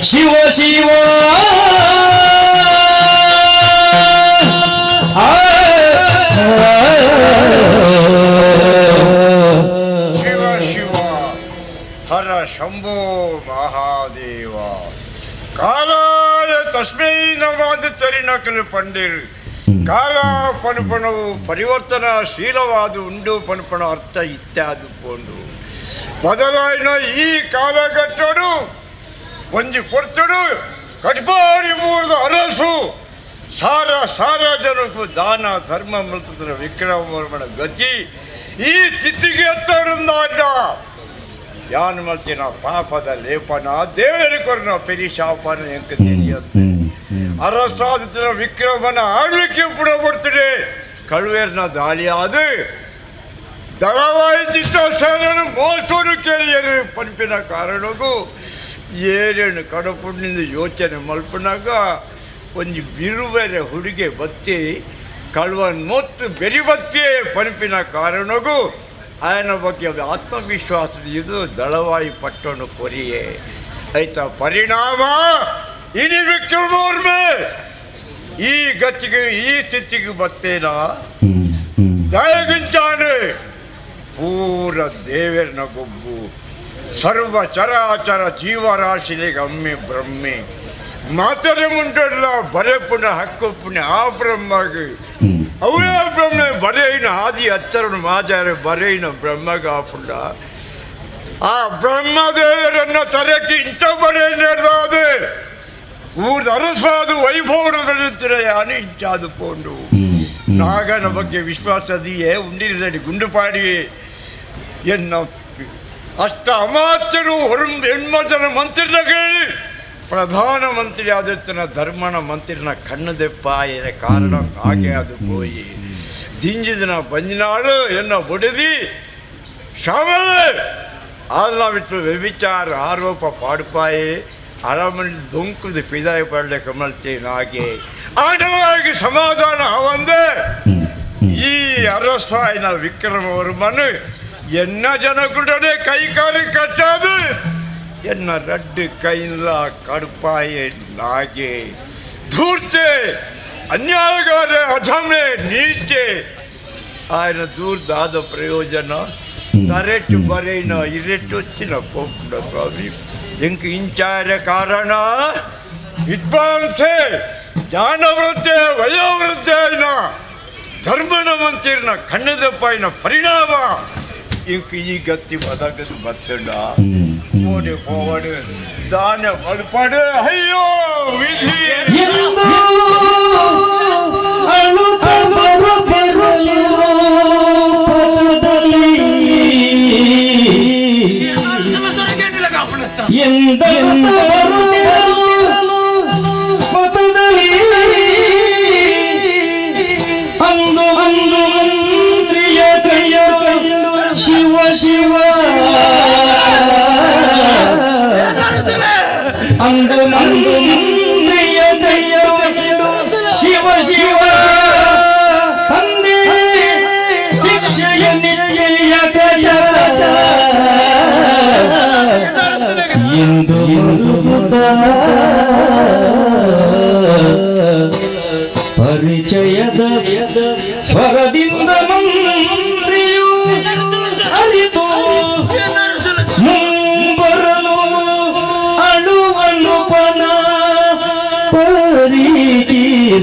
ಶಿವ ಶಿವ ಶಿವ ಶಿವ ಹರ ಶಂಭೋ ಮಹಾದೇವ ಕಾಲಾಯ ತಸ್ಮೈ ನಮಾದ ತರಿನಕಲು ಪಂಡಿರ್ ಕಾಲ ಪಣಪಣವು ಪರಿವರ್ತನಶೀಲವಾದ ಉಂಡು ಪಣಪಣ ಅರ್ಥ ಇತ್ಯಾದಿ ಪೋಂಡು ಮೊದಲಾಯಿನ ಈ ಕಾಲಘಟ್ಟಡು ಒಂಜಿ ಕೊಡ್ತಡು ಕಟ್ಪಾಡಿ ಮೂರ್ದ ಅರಸು ಸಾರ ಜನಕ್ಕೂ ದಾನ ಧರ್ಮ ಮೃತದ ವಿಕ್ರಮಣ ಗತಿ ಈ ತಿಥಿಗೆ ಎತ್ತಡಂದಾಡ ಯಾನ್ ಮಲ್ತಿನ ಪಾಪದ ಲೇಪನ ದೇವರ ಕೊರನ ಪೆರಿಶಾಪನ ಎಂಕ ತಿಳಿಯುತ್ತೆ ಅರಸಾದಿನ ವಿಕ್ರಮನ ಆಳ್ವಿಕೆ ಬಿಡಬರ್ತದೆ ಕಳುವೇರ್ನ ದಾಳಿಯಾದ ದಳವಾಯಿ ಚಿತ್ತಾಸನನ್ನು ಮೋಸೋಡು ಕೇಳಿಯರು ಪಂಪಿನ ಕಾರಣಗೂ ಏರೇನು ಕಡಪುಣ್ಣಿಂದ ಯೋಚನೆ ಮಲ್ಪನಾಗ ಒಂದು ಬಿರುವೆರೆ ಹುಡುಗೆ ಬತ್ತಿ ಕಳುವನ್ ಮೊತ್ತು ಬೆರಿ ಬತ್ತಿ ಪಂಪಿನ ಕಾರಣಗೂ ಆಯನ ಬಗ್ಗೆ ಆತ್ಮವಿಶ್ವಾಸದ ಇದು ದಳವಾಯಿ ಪಟ್ಟಣ ಕೊರಿಯೇ ಆಯ್ತಾ ಪರಿಣಾಮ ಇನಿ ವಿಕ್ರಮೋರ್ಮೆ ಈ ಗತಿಗೆ ಈ ಸ್ಥಿತಿಗೆ ಬತ್ತೇನಾ ದಯಗಿಂಚಾನೆ ಪೂರ ದೇವರನ ಗೊಬ್ಬು ಸರ್ವ ಚರಾಚರ ಜೀವರಾಶಿಗೆ ಅಮ್ಮೆ ಬ್ರಹ್ಮೆ ಮಾತರೆ ಮುಂಟಲ್ಲ ಬರೆ ಪುಣ್ಯ ಹಕ್ಕು ಪುಣ್ಯ ಆ ಬ್ರಹ್ಮಗೆ ಅವೇ ಬ್ರಹ್ಮ ಬರೆಯಿನ ಆದಿ ಅಚ್ಚರನು ಮಾಜಾರೆ ಬರೆಯಿನ ಬ್ರಹ್ಮಗ ಪುಂಡ ಆ ಬ್ರಹ್ಮದೇವರನ್ನ ತರಕ್ಕೆ ಇಂಥ ಬರೆ ನಡೆದಾದೆ ಊರ್ದ ಅರಸಾದ ವೈಭವನ ಬೆಳೆಯುತ್ತಿರ ಯಾನೇ ಇಂಚಾದು ಪೋಂಡು ನಾಗನ ಬಗ್ಗೆ ವಿಶ್ವಾಸದಿಯೇ ಉಂಡಿರಲಿ ಗುಂಡುಪಾಡಿ ಎನ್ನ ಅಷ್ಟ ಅಮಾತ್ಯರು ಹೆಣ್ಮಜನ ಮಂತ್ರಿನ ಕೇಳಿ ಪ್ರಧಾನಮಂತ್ರಿ ಆದಿತ್ಯನ ಧರ್ಮನ ಮಂತ್ರಿನ ಕಣ್ಣದೆಪ್ಪಾಯನ ಕಾರಣ ಹಾಗೆ ಅದು ಹೋಯಿ ದಿಂಜಿದಿನ ಬಂಜಿನಾಳು ಎನ್ನ ಬುಡದಿ ಶಾಮಲೆ ಆಲ್ನಾವಿತ್ತು ವ್ಯಭಿಚಾರ ಆರೋಪ ಪಾಡುಪಾಯೆ ಅರಮನೆ ದೊಂಕುದು ಪಿದಾಯ ಪಡಲೆ ಕಮಲ್ತೇನಾಗೆ ಆಡವಾಗಿ ಸಮಾಧಾನ ಒಂದೇ ಈ ಅರಸಾಯನ ವಿಕ್ರಮವರ್ಮನು ಎನ್ನ ಜನಗುಡನೆ ಕೈ ಕಾಲಿ ಕಚ್ಚಾದು ಎನ್ನ ರಡ್ಡು ಕೈಲ ಕಡುಪಾಯೆ ನಾಗೆ ಧೂರ್ತೆ ಅನ್ಯಾಯಗಾರ ಅಧಮೆ ನೀಚೆ ఆయన ದೂರದಾದ ಪ್ರಯೋಜನ ತರೆಟ್ಟು ಬರೆಯಿನ ಇರೆಟ್ಟು వచ్చిನ ಪೋಪುಡ ಸ್ವಾಮಿ ಎಂಕ ಇಂಚಾರ ಕಾರಣ ವಿದ್ವಾಂಸೆ ಜ್ಞಾನವೃದ್ಧೆ ವಯೋವೃದ್ಧೆನ ಧರ್ಮನ ಮಂತ್ರಿನ ಕಣ್ಣದಪ್ಪಾಯಿನ ಪರಿಣಾಮ ಇಂಕ ಈ ಗತಿ ಬದಗದು ಬತ್ತಡ ಓಡೆ ಹೋವಡು ದಾನ ಮಲ್ಪಡು ಅಯ್ಯೋ ವಿಧಿ ಅಂದು ಅಂದು ಮಂತ್ರಿಯ ಕೈಯ ಶಿವ ಶಿವ ಅಂದು ಅಂದು ಮಂತ್ರಿಯ ಕೈಯ ಶಿವ ಶಿವ ತಂದೆ ಶಿಕ್ಷೆಯ ನಿತ್ಯ ಕಯ ಎಂದು ಪರಿಚಯದ ಸ್ವರದಿಂದ ಮಂತ್ರಿಯು ಅರಿತು ಮುಂಬರಲು ಅಳುವನುಪನ ಪರಿಕಿಸುತ್ತ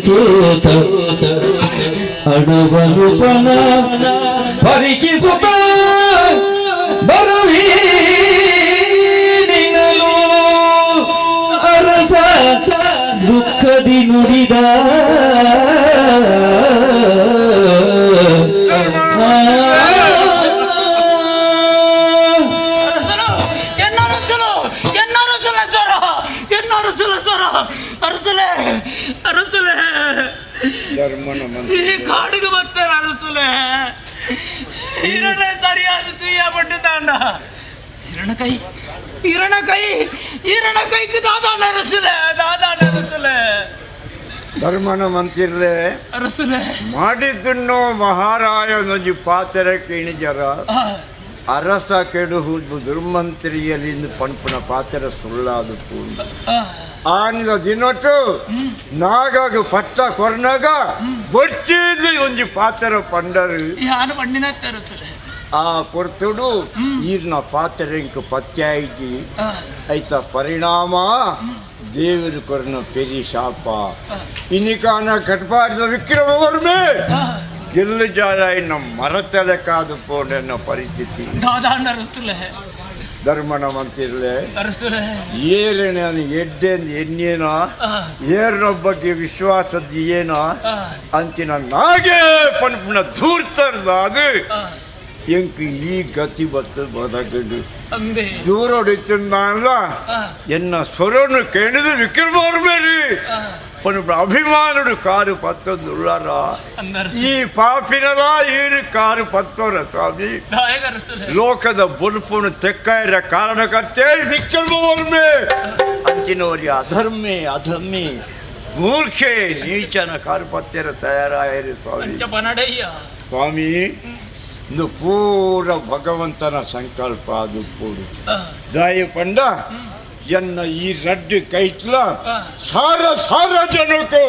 ಅಳುವನುಪನ ಪರಿಕಿಸುತ್ತ ಬರುವೀ ಅರಸ ದುಃಖದಿ ನುಡಿದ ಈ ಕಾಡಿಗೆ ಬರ್ತೇನೆ ಅರಸಲೆ ಇರಣ ಸರಿಯಾದ ತುಯ್ಯ ಪಟ್ಟುತ್ತಾಂಡ ಇರಣ ಕೈಗೆ ದಾದಾ ನರಸುಲೆ ಧರ್ಮನ ಮಂತಿರ್ಲೆ ಅರಸುಲೆ ಮಾಡಿದ್ದನ್ನು ಮಹಾರಾಯನೊಂದು ಪಾತ್ರ ಕೇಳಿಜರ ಅರಸ ಕೆಡುಹುದು ದುರ್ಮಂತ್ರಿಯಲ್ಲಿಂದ ಪಂಪನ ಪಾತ್ರ ಸುಳ್ಳಾದ ಪೂರ್ಣ ಆನಿದ ದಿನೊಟ್ಟು ನಾಗಾಗ ಪಟ್ಟ ಕೊರ್ನಾಗ ಬೊಚ್ಚಿದ್ದು ಒಂಜಿ ಪಾತ್ರ ಪಂಡರು ಯಾನು ಪಂಡಿನ ಅರಸುಲೆ ಆ ಕೊರ್ತುಡು ಈರ್ನ ಪಾತ್ರ ಇಂಕ ಪತ್ಯಾಯಿಜಿ ಐತ ಪರಿಣಾಮ ದೇವರು ಕೊರನ ಪೆರಿ ಶಾಪ ಇನ್ನಿಕಾನ ಕಟ್ಪಾಡಿದ ವಿಕ್ರಮವರ್ಮೆ ಗೆಲ್ಲು ಜಾರಾಯಿ ನಮ್ಮ ಮರತಲೆ ಕಾದು ಪೋಣ ಪರಿಸ್ಥಿತಿ ಧರ್ಮನ ಮಂತಿರ್ಲೆ ಏರೇನ ಎಡ್ಡೆಂದು ಎನ್ನೇನೋ ಏರ್ನ ಬಗ್ಗೆ ವಿಶ್ವಾಸದ್ದು ಏನೋ ಅಂಚಿನ ನಾಗೇ ಪನ್ಪುನ ಧೂರ್ತರ್ದ ಅದು ಎಂಕ್ ಈ ಗತಿ ಬರ್ತದ ಬದಗಡು ದೂರ ಹೊಡಿತಲ್ಲ ಎನ್ನ ಸ್ವರನ್ನು ಕೇಳಿದ್ರೆ ವಿಕ್ರಮರ್ಬೇಡಿ ಅಭಿಮಾನುಡು ಕಾರು ಪತ್ತೊಂದುಳ್ಳಾರ ಈ ಪಾಪಿನರ ಈರು ಕಾರು ಪತ್ತೋರ ಸ್ವಾಮಿ ಲೋಕದ ಬುಲ್ಪುನು ತೆಕ್ಕಾಯಿರ ಕಾರಣಕರ್ತೇ ವಿಕ್ರಮರ್ಮೆ ಅಂಚಿನವರಿಗೆ ಅಧರ್ಮೆ ಮೂರ್ಖೆ ನೀಚನ ಕಾರು ಪತ್ತೆರ ತಯಾರಾಯಿರಿ ಸ್ವಾಮಿ ಸ್ವಾಮಿ ಇದು ಪೂರ ಭಗವಂತನ ಸಂಕಲ್ಪ ಅದು ಪೂರ ದಾಯ ಪಂಡ ಎನ್ನ ಈ ರಡ್ಡು ಕೈಟ್ಲ ಸಾರ ಜನಕ್ಕೂ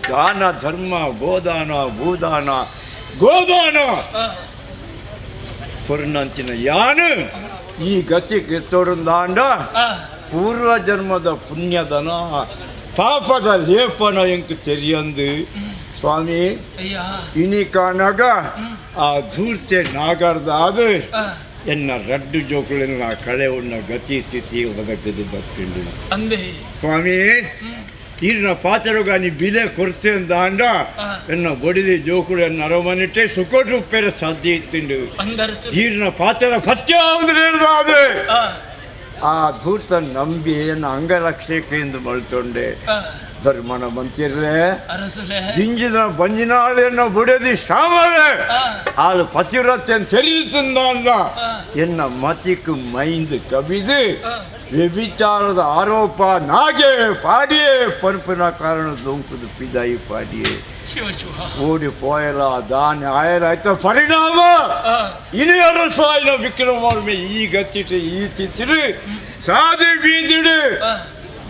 ದಾನ ಧರ್ಮ ಗೋದಾನ ಭೂದಾನ ಗೋದಾನ ಪುರ್ನಂಚಿನ ಯಾನು ಈ ಗತಿಗೆ ತೋಡಂದಾಂಡ ಪೂರ್ವ ಜನ್ಮದ ಪುಣ್ಯದನ ಪಾಪದ ಲೇಪನ ಎಂಕ್ ತೆರಿಯಂದು ಸ್ವಾಮಿ ಇನಿಕಾನಾಗ ಆ ಧೂರ್ತೆ ನಾಗರ್ದ ಅದು ಎನ್ನ ರಡ್ಡು ಜೋಕುಳಿನ ಕಳೆ ಉಣ್ಣ ಗತಿ ಸ್ಥಿತಿ ಒದಗದು ಬರ್ತಿಂಡು ಸ್ವಾಮಿ ಈರಿನ ಪಾತ್ರಗ ನೀ ಬಿಲೆ ಕೊಡ್ತೆ ಅಂದ ಎನ್ನ ಬಡಿದಿ ಜೋಕುಳು ಎನ್ನ ಅರಮನಿಟ್ಟೆ ಸುಕೋಟು ಉಪ್ಪೇರ ಸಾಧ್ಯ ಇತ್ತಿಂಡು ಈರಿನ ಪಾತ್ರ ಪತ್ಯ ಅದು ಆ ಧೂರ್ತ ನಂಬಿ ಎನ್ನ ಅಂಗರಕ್ಷಕೆಯಿಂದ ಬಳ್ತೊಂಡೆ ಧರ್ಮನ ಮಂತಿರ್ಲೆ ದಿಂಜಿದ ಬಂಜಿನಾಳೆಯನ್ನು ಬುಡದಿ ಶಾಮಲೆ ಆಳು ಪತಿವ್ರತ್ಯನ್ ತೆರೀತಂದ ಅಂದ ಎನ್ನ ಮತಿಕ್ ಮೈಂದು ಕಬಿದು ವ್ಯಭಿಚಾರದ ಆರೋಪ ನಾಗೆ ಪಾಡಿಯೇ ಪಂಪಿನ ಕಾರಣ ದೊಂಕುದು ಪಿದಾಯಿ ಪಾಡಿಯೇ ಓಡಿ ಪೋಯಲ ದಾನ ಆಯರಾಯ್ತ ಪರಿಣಾಮ ಇನಿ ಅರಸಾಯಿನ ವಿಕ್ರಮರ್ಮೆ ಈ ಗತ್ತಿಟ್ಟು ಈ ತಿತ್ತಿರು ಸಾದಿ ಬೀದಿಡು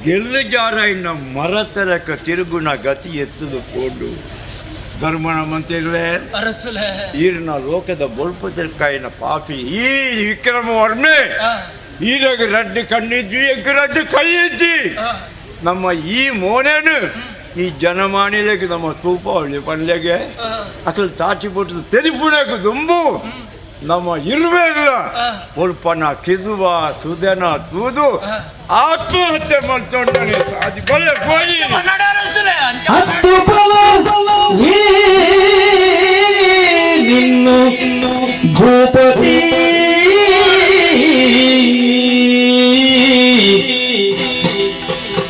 ಗೆಲ್ಲು ಜಾರಾಯಿನ ಮರತರಕ ತಿರುಗುಣ ಗತಿ ಎತ್ತದು ಕೊಂಡು ಧರ್ಮನ ಮಂತ್ರಿಗಳೇ ಈರಿನ ಲೋಕದ ಬೊಲ್ಪದರ್ಕಾಯಿನ ಪಾಪಿ ಈ ವಿಕ್ರಮವರ್ಮೆ ಈರಾಗ ರಡ್ಡು ಕಣ್ಣಿದ್ವಿ ಎಂಕ ರಡ್ಡು ಕೈ ಇದ್ದಿ ನಮ್ಮ ಈ ಮೋನೇನು ಈ ಜನಮಾನಿಲೆಗೆ ನಮ್ಮ ತೂಪಾವಳಿ ಪಂಡ್ಲೆಗೆ ಅಸಲು ತಾಚಿಬಿಟ್ಟು ತೆರಿಪುಣಕ್ಕೆ ದುಂಬು ನಮ್ಮ ಇರುವೆ ಇಲ್ಲ ಉಲ್ಪನ ಕಿದುವ ಸುದನ ತೂದು ಆತ್ಮಹತ್ಯೆ ಮಾಡ್ಕೊಂಡಾನೆ ಸಾಧಿ ಬಲೆ ಹೋಯಿ ಹತ್ತು ನಿನ್ನು ಭೂಪತಿ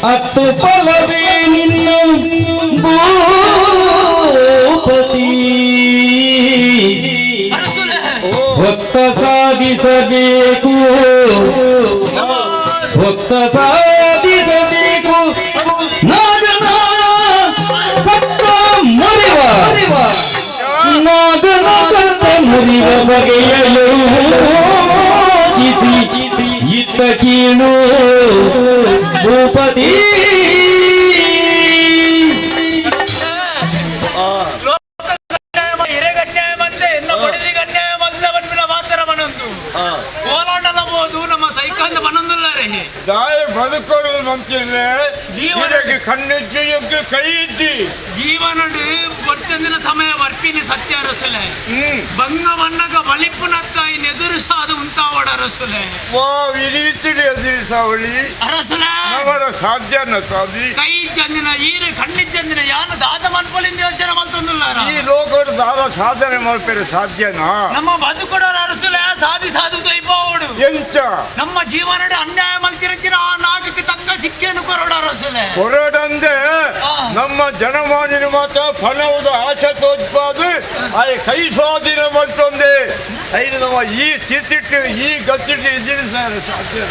ಹತ್ತು ಫಲವೇ ನಿನ್ನು ಭೂಪತಿ ಭಕ್ತ ಸಾಧಿಸಬೇಕು ನಾಗನ ಕತ್ತ ಮುರಿವ ಬಗೆಯ ಯೋಚಿಸಿ ಇತ್ತ ಕೀಳು ಭೂಪತಿ ದಾಯ ಬದುಕೋಡು ಮಂತಿರ್ಲೆ ಜೀವನಕ್ಕೆ ಕಣ್ಣಿಜ್ಜಿ ಎಗ್ಗು ಕೈ ಇದ್ದಿ ಜೀವನಡು ಒಟ್ಟಂದಿನ ಸಮಯ ವರ್ಪಿನಿ ಸತ್ಯ ರಸುಲೆ ಬಂಗ ಬಣ್ಣಗ ಬಲಿಪ್ಪುನತ್ತ ಎದುರು ಸಾದು ಉಂಟಾವಡ ರಸುಲೆ ಓ ವಿರೀತಿಡಿ ಎದುರು ಸಾವಳಿ ಅರಸುಲೆ ಅವರ ಸಾಧ್ಯನ ಸಾಧಿ ಕೈ ಜಂದಿನ ಈರು ಕಣ್ಣಿಜ್ಜಂದಿನ ಯಾನು ದಾದ ಮನ್ಪೊಲಿಂದ ಯೋಚನೆ ಮಾಡ್ತಂದಿಲ್ಲ ಈ ಲೋಕದ ದಾದ ಸಾಧನೆ ಮಾಡ್ತಾರೆ ಸಾಧ್ಯನಾ ನಮ್ಮ ಬದುಕೊಡೋರು ಅರಸುಲೆ ಸಾಧಿ ಸಾಧು ದೈಪೋಡು ಎಂತ ನಮ್ಮ ಜೀವನಡು ಅನ್ಯಾಯ ಮಲ್ತಿರಚಿನ ಆ ನಾಗಕ್ಕೆ ತಕ್ಕ ಪಕ್ಕ ಶಿಕ್ಷೆಯನ್ನು ಕೊರಡ ರಸಲೆ ಹೊರಡಂದೆ ಆ. ನಮ್ಮ ಜನಮಾನಿನ ಮಾತ ಫಲವದ ಆಶೆ ತೋಜ್ಪಾದು ಆಯ ಕೈ ಸ್ವಾಧೀನ ಬಂತೊಂದೆ ಐದು ನಮ್ಮ ಈ ಸ್ಥಿತಿಟ್ಟು ಈ ಗತ್ತಿಟ್ಟು ಇದ್ದೀನಿ ಸರ್ ಸಾಧ್ಯ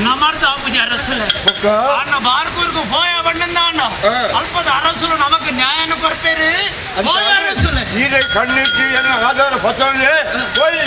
ನಮರ್ದ ಆಪುಜ ರಸಲೆ ಪಕ್ಕ ಅಣ್ಣ ಬಾರ್ಕೂರ್ಗು ಹೋಯ ಬಣ್ಣದ ಅಣ್ಣ ಆ. ಅಲ್ಪದ ಅರಸುಲು ನಮಕ್ ನ್ಯಾಯನ ಕೊರ್ಪೇರಿ ಹೋಯ ರಸಲೆ ಈಗ ಕಣ್ಣಿಟ್ಟು ಏನು ಆಧಾರ ಪತ್ರನೇ ಹೋಯ್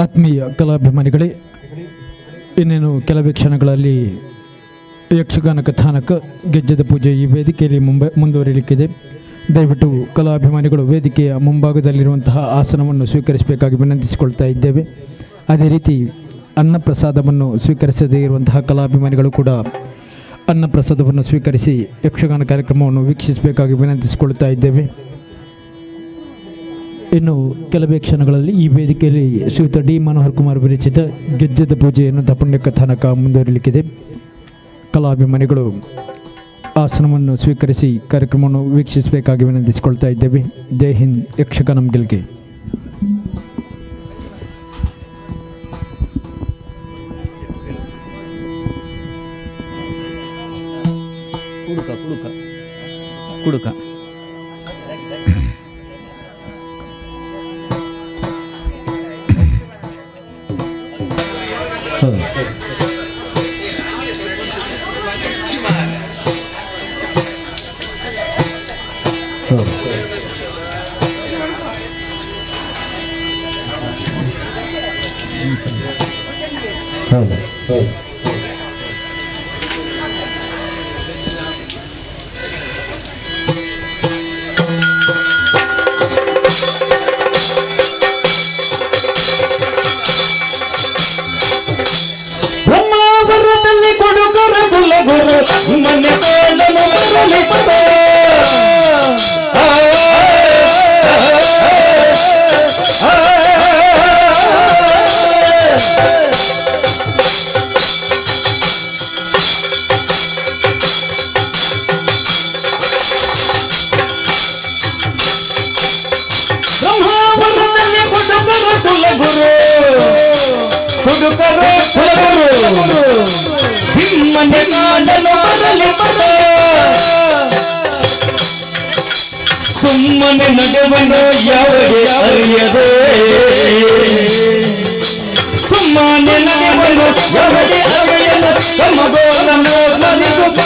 ಆತ್ಮೀಯ ಕಲಾಭಿಮಾನಿಗಳೇ, ಇನ್ನೇನು ಕೆಲವೇ ಕ್ಷಣಗಳಲ್ಲಿ ಯಕ್ಷಗಾನ ಕಥಾನಕ ಗೆಜ್ಜೆದ ಪೂಜೆ ಈ ವೇದಿಕೆಯಲ್ಲಿ ಮುಂದುವರಿಯಲಿಕ್ಕಿದೆ. ದಯವಿಟ್ಟು ಕಲಾಭಿಮಾನಿಗಳು ವೇದಿಕೆಯ ಮುಂಭಾಗದಲ್ಲಿರುವಂತಹ ಆಸನವನ್ನು ಸ್ವೀಕರಿಸಬೇಕಾಗಿ ವಿನಂತಿಸಿಕೊಳ್ತಾ ಇದ್ದೇವೆ. ಅದೇ ರೀತಿ ಅನ್ನಪ್ರಸಾದವನ್ನು ಸ್ವೀಕರಿಸದೇ ಇರುವಂತಹ ಕಲಾಭಿಮಾನಿಗಳು ಕೂಡ ಅನ್ನಪ್ರಸಾದವನ್ನು ಸ್ವೀಕರಿಸಿ ಯಕ್ಷಗಾನ ಕಾರ್ಯಕ್ರಮವನ್ನು ವೀಕ್ಷಿಸಬೇಕಾಗಿ ವಿನಂತಿಸಿಕೊಳ್ತಾ ಇದ್ದೇವೆ. ಇನ್ನು ಕೆಲವೇ ಕ್ಷಣಗಳಲ್ಲಿ ಈ ವೇದಿಕೆಯಲ್ಲಿ ಶ್ರೀಯುತ ಡಿ ಮನೋಹರ್ ಕುಮಾರ್ ವಿರಚಿತ ಗೆಜ್ಜೆದ ಪೂಜೆ ಎನ್ನುವಂಥ ಪುಣ್ಯ ಕಥಾನಕ ಮುಂದುವರಿಯಲಿಕ್ಕಿದೆ. ಕಲಾಭಿಮಾನಿಗಳು ಆಸನವನ್ನು ಸ್ವೀಕರಿಸಿ ಕಾರ್ಯಕ್ರಮವನ್ನು ವೀಕ್ಷಿಸಬೇಕಾಗಿ ವಿನಂತಿಸಿಕೊಳ್ತಾ ಇದ್ದೇವೆ. ಜೈ ಹಿಂದ್, ಯಕ್ಷಗಾನಂ ಗೆಲ್ಗೆ. ಕುಡುಕ ಬ್ರಹ್ಮಾವರದಲ್ಲಿ ಕೊಡುಗರ ಗುಲಗುರು ಮನೆ ಕಾಲನು ಬರಲಿಪ್ಪ ಬ್ರಹ್ಮಾವರದಲ್ಲಿ ಕೊಡುಗರ ಕುಲಗುರು ಹುಡುಕರು ಹುಡುಗರು ಹಿಮ್ಮನೆ ಕಾಡಲು ಬರಲಿಪ್ಪ ಸುಮ್ಮನೆ ನಡೆವನು ಯಾವುದೇ ಅರಿಯದೆ ಸುಮ್ಮನೆ ನಡೆವನು ಯಾವುದೇ ಅರಿಯದ ಸಮಗೋಲನು ಮನಿಸುತ್ತ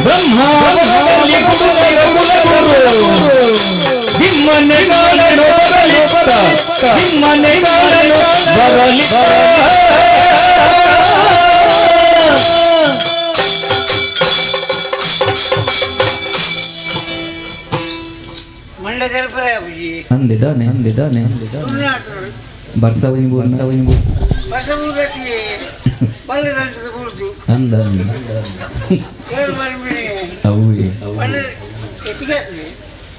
ಬ್ರಹ್ಮಾವರದಲ್ಲಿ ಹುಡುಗರ ಕುಲಗುರು ಹಿಮ್ಮನೆ ಕಾಡಲು ಬರಲಿಪ್ಪ ಹಿಮ್ಮನೆ ಕಾಡಲು ಬರಲಿಪ್ಪ ಅಂದಿದ್ದಾನೆ ಬರ್ಸವನಿ ಅಂದ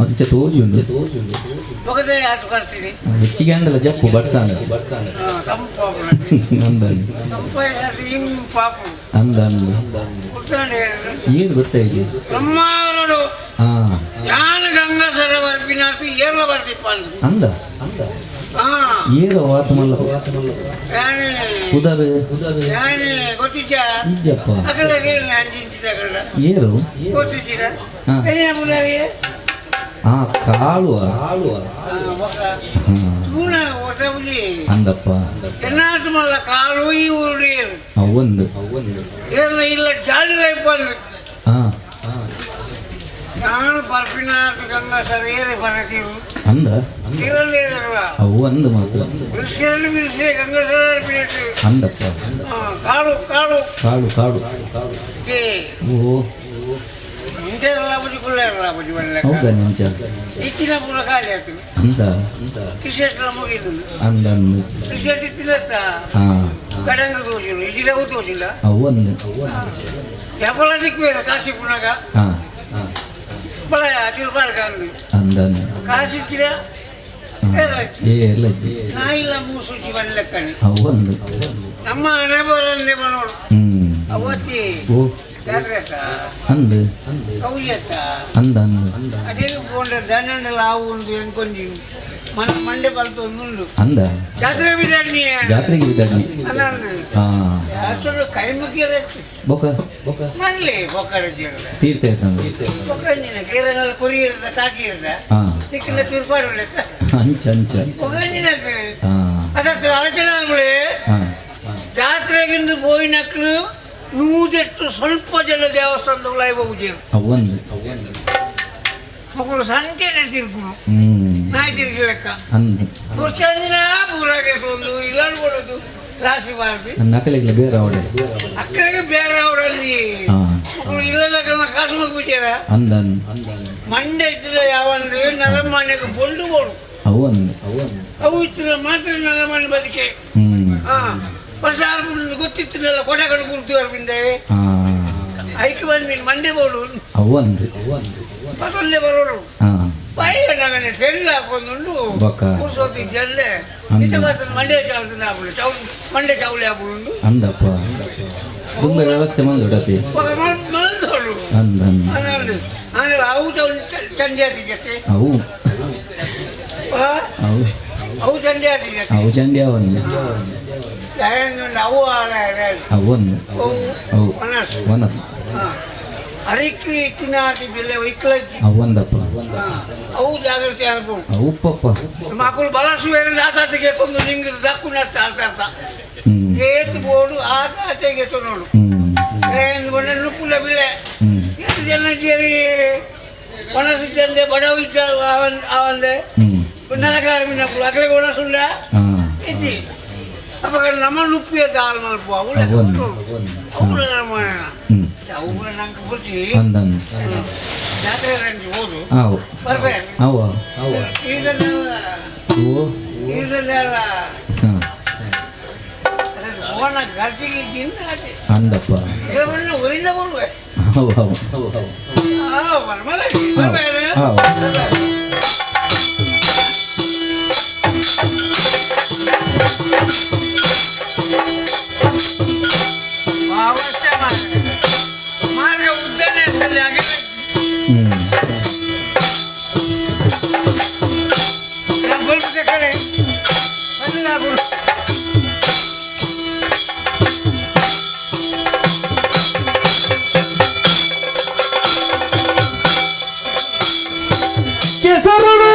ಅದಕ್ಕೆ ತೋಜಿ ಒಂದು ಹೆಚ್ಚಿಗೆ ಅಂಡಲ್ಲ ಜಪ್ಪು ಬರ್ಸಾನ ಅಂದ ಏನು ಗೊತ್ತಾಯ್ತು ಅಂದ ಏರ ವಾತ ಮಲ್ಲ ಉದವೆ ಇಜ್ಜಪ್ಪ ಏರು ಹಾ ಕಾಳುವ ಅಂದಪ್ಪ ಕಾಳು ಒಂದು ಇಲ್ಲ ಜಾಡಿ ಹಾ ನಾನು ಬರ್ಪಿನ ಗಂಗಾ ಸರ್ ಏರಿ ಬರ್ತೀವಿ ಅಂದ ಅವು ಒಂದು ಮಾತ್ರ ಬಿಡಿಸಿ ಗಂಗಾ ಸರ್ ಅಂದಪ್ಪ ಕಾಳು ಕಾಳು ಕಾಡು ಕಾಡು ಓ ಇಂತೆಲ್ಲ ಬುಜಿಕೊಳ್ಳಲ್ಲ ಬುಜಿ ಹೌದಾ ನಿಂಚ ಇತ್ತಿನ ಪೂರ ಖಾಲಿ ಆಗ್ತದೆ ಅಂತ ಟಿಶರ್ಟ್ ಎಲ್ಲ ಮುಗಿದು ಅಂದ ಟಿಶರ್ಟ್ ಇತ್ತಿನತ್ತ ಹಾ ಕಡಂಗ ತೋಜಿಲ್ಲ ಇಜಿಲ ತೋಜಿಲ್ಲ ಅವು ಒಂದು ಯಾಪಲ ದಿಕ್ಕು ಕಾಶಿ ಪುನಗ ಹಾ ಬಳ ಅಚೂರು ಪಾಡ್ಕಂದು ಅಂದ ಕಾಸಿಚ್ಚಿರ ಎಲ್ಲ ನಾ ಇಲ್ಲ ಮೂಸುಚಿ ಬಂದ್ಲೆಕ್ಕಣಿ ಅವು ಒಂದು ನಮ್ಮ ಹಣೆ ಬರಲ್ಲೇ ನೋಡು ಅವತ್ತಿ ಓ ಅಂದು ಅಂದ అదే పోండి దాని లావు ఉంది ఇంకొంచెం మన మండే పలుతూ ఉండు ಅಂದ జాతర బిడ్డని ಜಾತ್ರೆಗೆ ಬಿದ್ದಾಡ್ನಿ అన్నాను ಹಾ అసలు కైముకి ಬೊಕ మళ్ళీ ఒక్కడే ತೀರ್ಥ ಆಯ್ತಂದ್ರೆ ఒక్క నేను కేరళ కొరియర్ తాకిరద ಹಾ తిక్కిన తిరుపాడు లెక్క ಅಂಚ ಅಂಚ ఒక నినకు ಹಾ అదొక ఆలోచనలు ಹಾ ಜಾತ್ರೆಗಿಂದು పోయినట్లు నువ్వు తెట్టు స్వల్ప జన దేవస్థానంలో లైవ్ అవుతారు ಅವಂದು ఒకరు సంఖ్య తిరుగును నాయ తిరిగి లెక్క ಅಂದು కూర్చొని పూరాకేస్తుంది ఇలాంటి కూడా రాసి వారికి ನಕಲಿಗೆ ಬೇರೆ ಅವಳೆ అక్కడికి ಬೇರೆ ಅವರಲ್ಲಿ ಹಾ ఒకరు ఇళ్ళ కాసులు కూర్చారా ಅಂದನ್ మండే ఇద్దరు యావండి నల్లమ్మకి బొండు పోడు ಅವಂದು అవు ఇచ్చిన మాత్రం నల్లమ్మని బతికే ప్రసారం ಗೊತ್ತಿತ್ತಿನ ಕೊಡಗಡ ಕುರ್ತು ಅರ್ಬಿಂದೆ ಹಾ ಐಕೆ ಬಂದು ನೀನು ಮಂಡೆ ಬೋಡು ಅವಂದು ಪಸೊಲ್ಲೆ ಬರೋಡು ಹಾ ಪೈಗಣ್ಣಗನೆ ತೆಳ್ಳು ಹಾಕೊಂಡುಂಡು ಬೊಕ್ಕ ಕೂಸೋತಿ ಜಲ್ಲೆ ಇದು ಮಾತ್ರ ಮಂಡೆ ಚಾಲ್ತದೆ ಹಾಕೊಂಡು ಮಂಡೆ ಚೌಳಿ ಹಾಕೊಂಡು ಅಂದಪ್ಪ ತುಂಬ ವ್ಯವಸ್ಥೆ ಮಂದೊಡತಿ ಮಲ್ದೋಳು ಅಂದನ್ ಅನ್ನೋದು ಆಮೇಲೆ ಅವು ಚೌಳಿ ಚಂಡೆ ಆತಿಗತ್ತೆ ಅವು ಅವು ಅವು ಚಂಡೆ ಆತಿಗತ್ತೆ ಅವು ಚಂಡಿ ಅವನ್ನು ಅವು ಅವನ್ನು ಅವು ಮನಸ್ಸು ವನಸ್ ಅರಿಕ್ಕಿ ತಿನ್ನಾತಿ ಬೆಲೆ ಒಯ್ಕಲಜ್ಜಿ ಅವಂದಪ್ಪ ಅವು ಜಾಗ್ರತೆ ಅನ್ಕೊಂಡು ಅವು ಪಪ್ಪ ಮಕ್ಕಳು ಬಲಸು ಬೇರೆ ಆತಾತಿಗೆ ಕೊಂದು ನಿಂಗೆ ದಕ್ಕುನತ್ತ ಆಡ್ತಾ ಏತು ಬೋಡು ಆತಾತೆಗೆ ನೋಡು ಏನು ಬಣ್ಣ ನುಪ್ಪುಲ ಬಿಳೆ ಎಷ್ಟು ಜನ ಸೇರಿ ಮನಸ್ಸು ಚಂದೆ ಬಡವ ಇದ್ದ ಅವಂದೆ ನನಗಾರ ನಕ್ಕಳು ಅಕಲೆ ಒಣಸುಂಡ ಇದ್ದಿ ಅವಾಗ ನಮ್ಮ ನುಪ್ಪಿಯ ದಾಲ್ ಮಲ್ಪ ಅವಳ ಅವಳ ನಂಗೆ ಬಿಟ್ಟು ಅಂದನ್ ಜಾತ್ರೆ ರಂಜಿ ಹೋದು ಅವು ಬರ್ಬೇಕು ಅವ ಇದನ್ನೆಲ್ಲ ಓ ಇದನ್ನೆಲ್ಲ ಹಾಂ ಹೋಣ ಗರ್ಜಿಗೆ ತಿಂದಾಟೆ ಅಂದಪ್ಪ ಇವನ್ನ ಊರಿಂದ ಬರುವೆ ಅವು ಅವು ಬರ್ಬೇಕು ಅವು ಮಾರ್ಗ ಉದ್ದನೆ ಸ್ವಲ್ಪ ಕಡೆ ಕೆಸರುಳು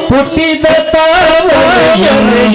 ಹುಟ್ಟಿದ ತಾವರೆಯನ್ನದಿ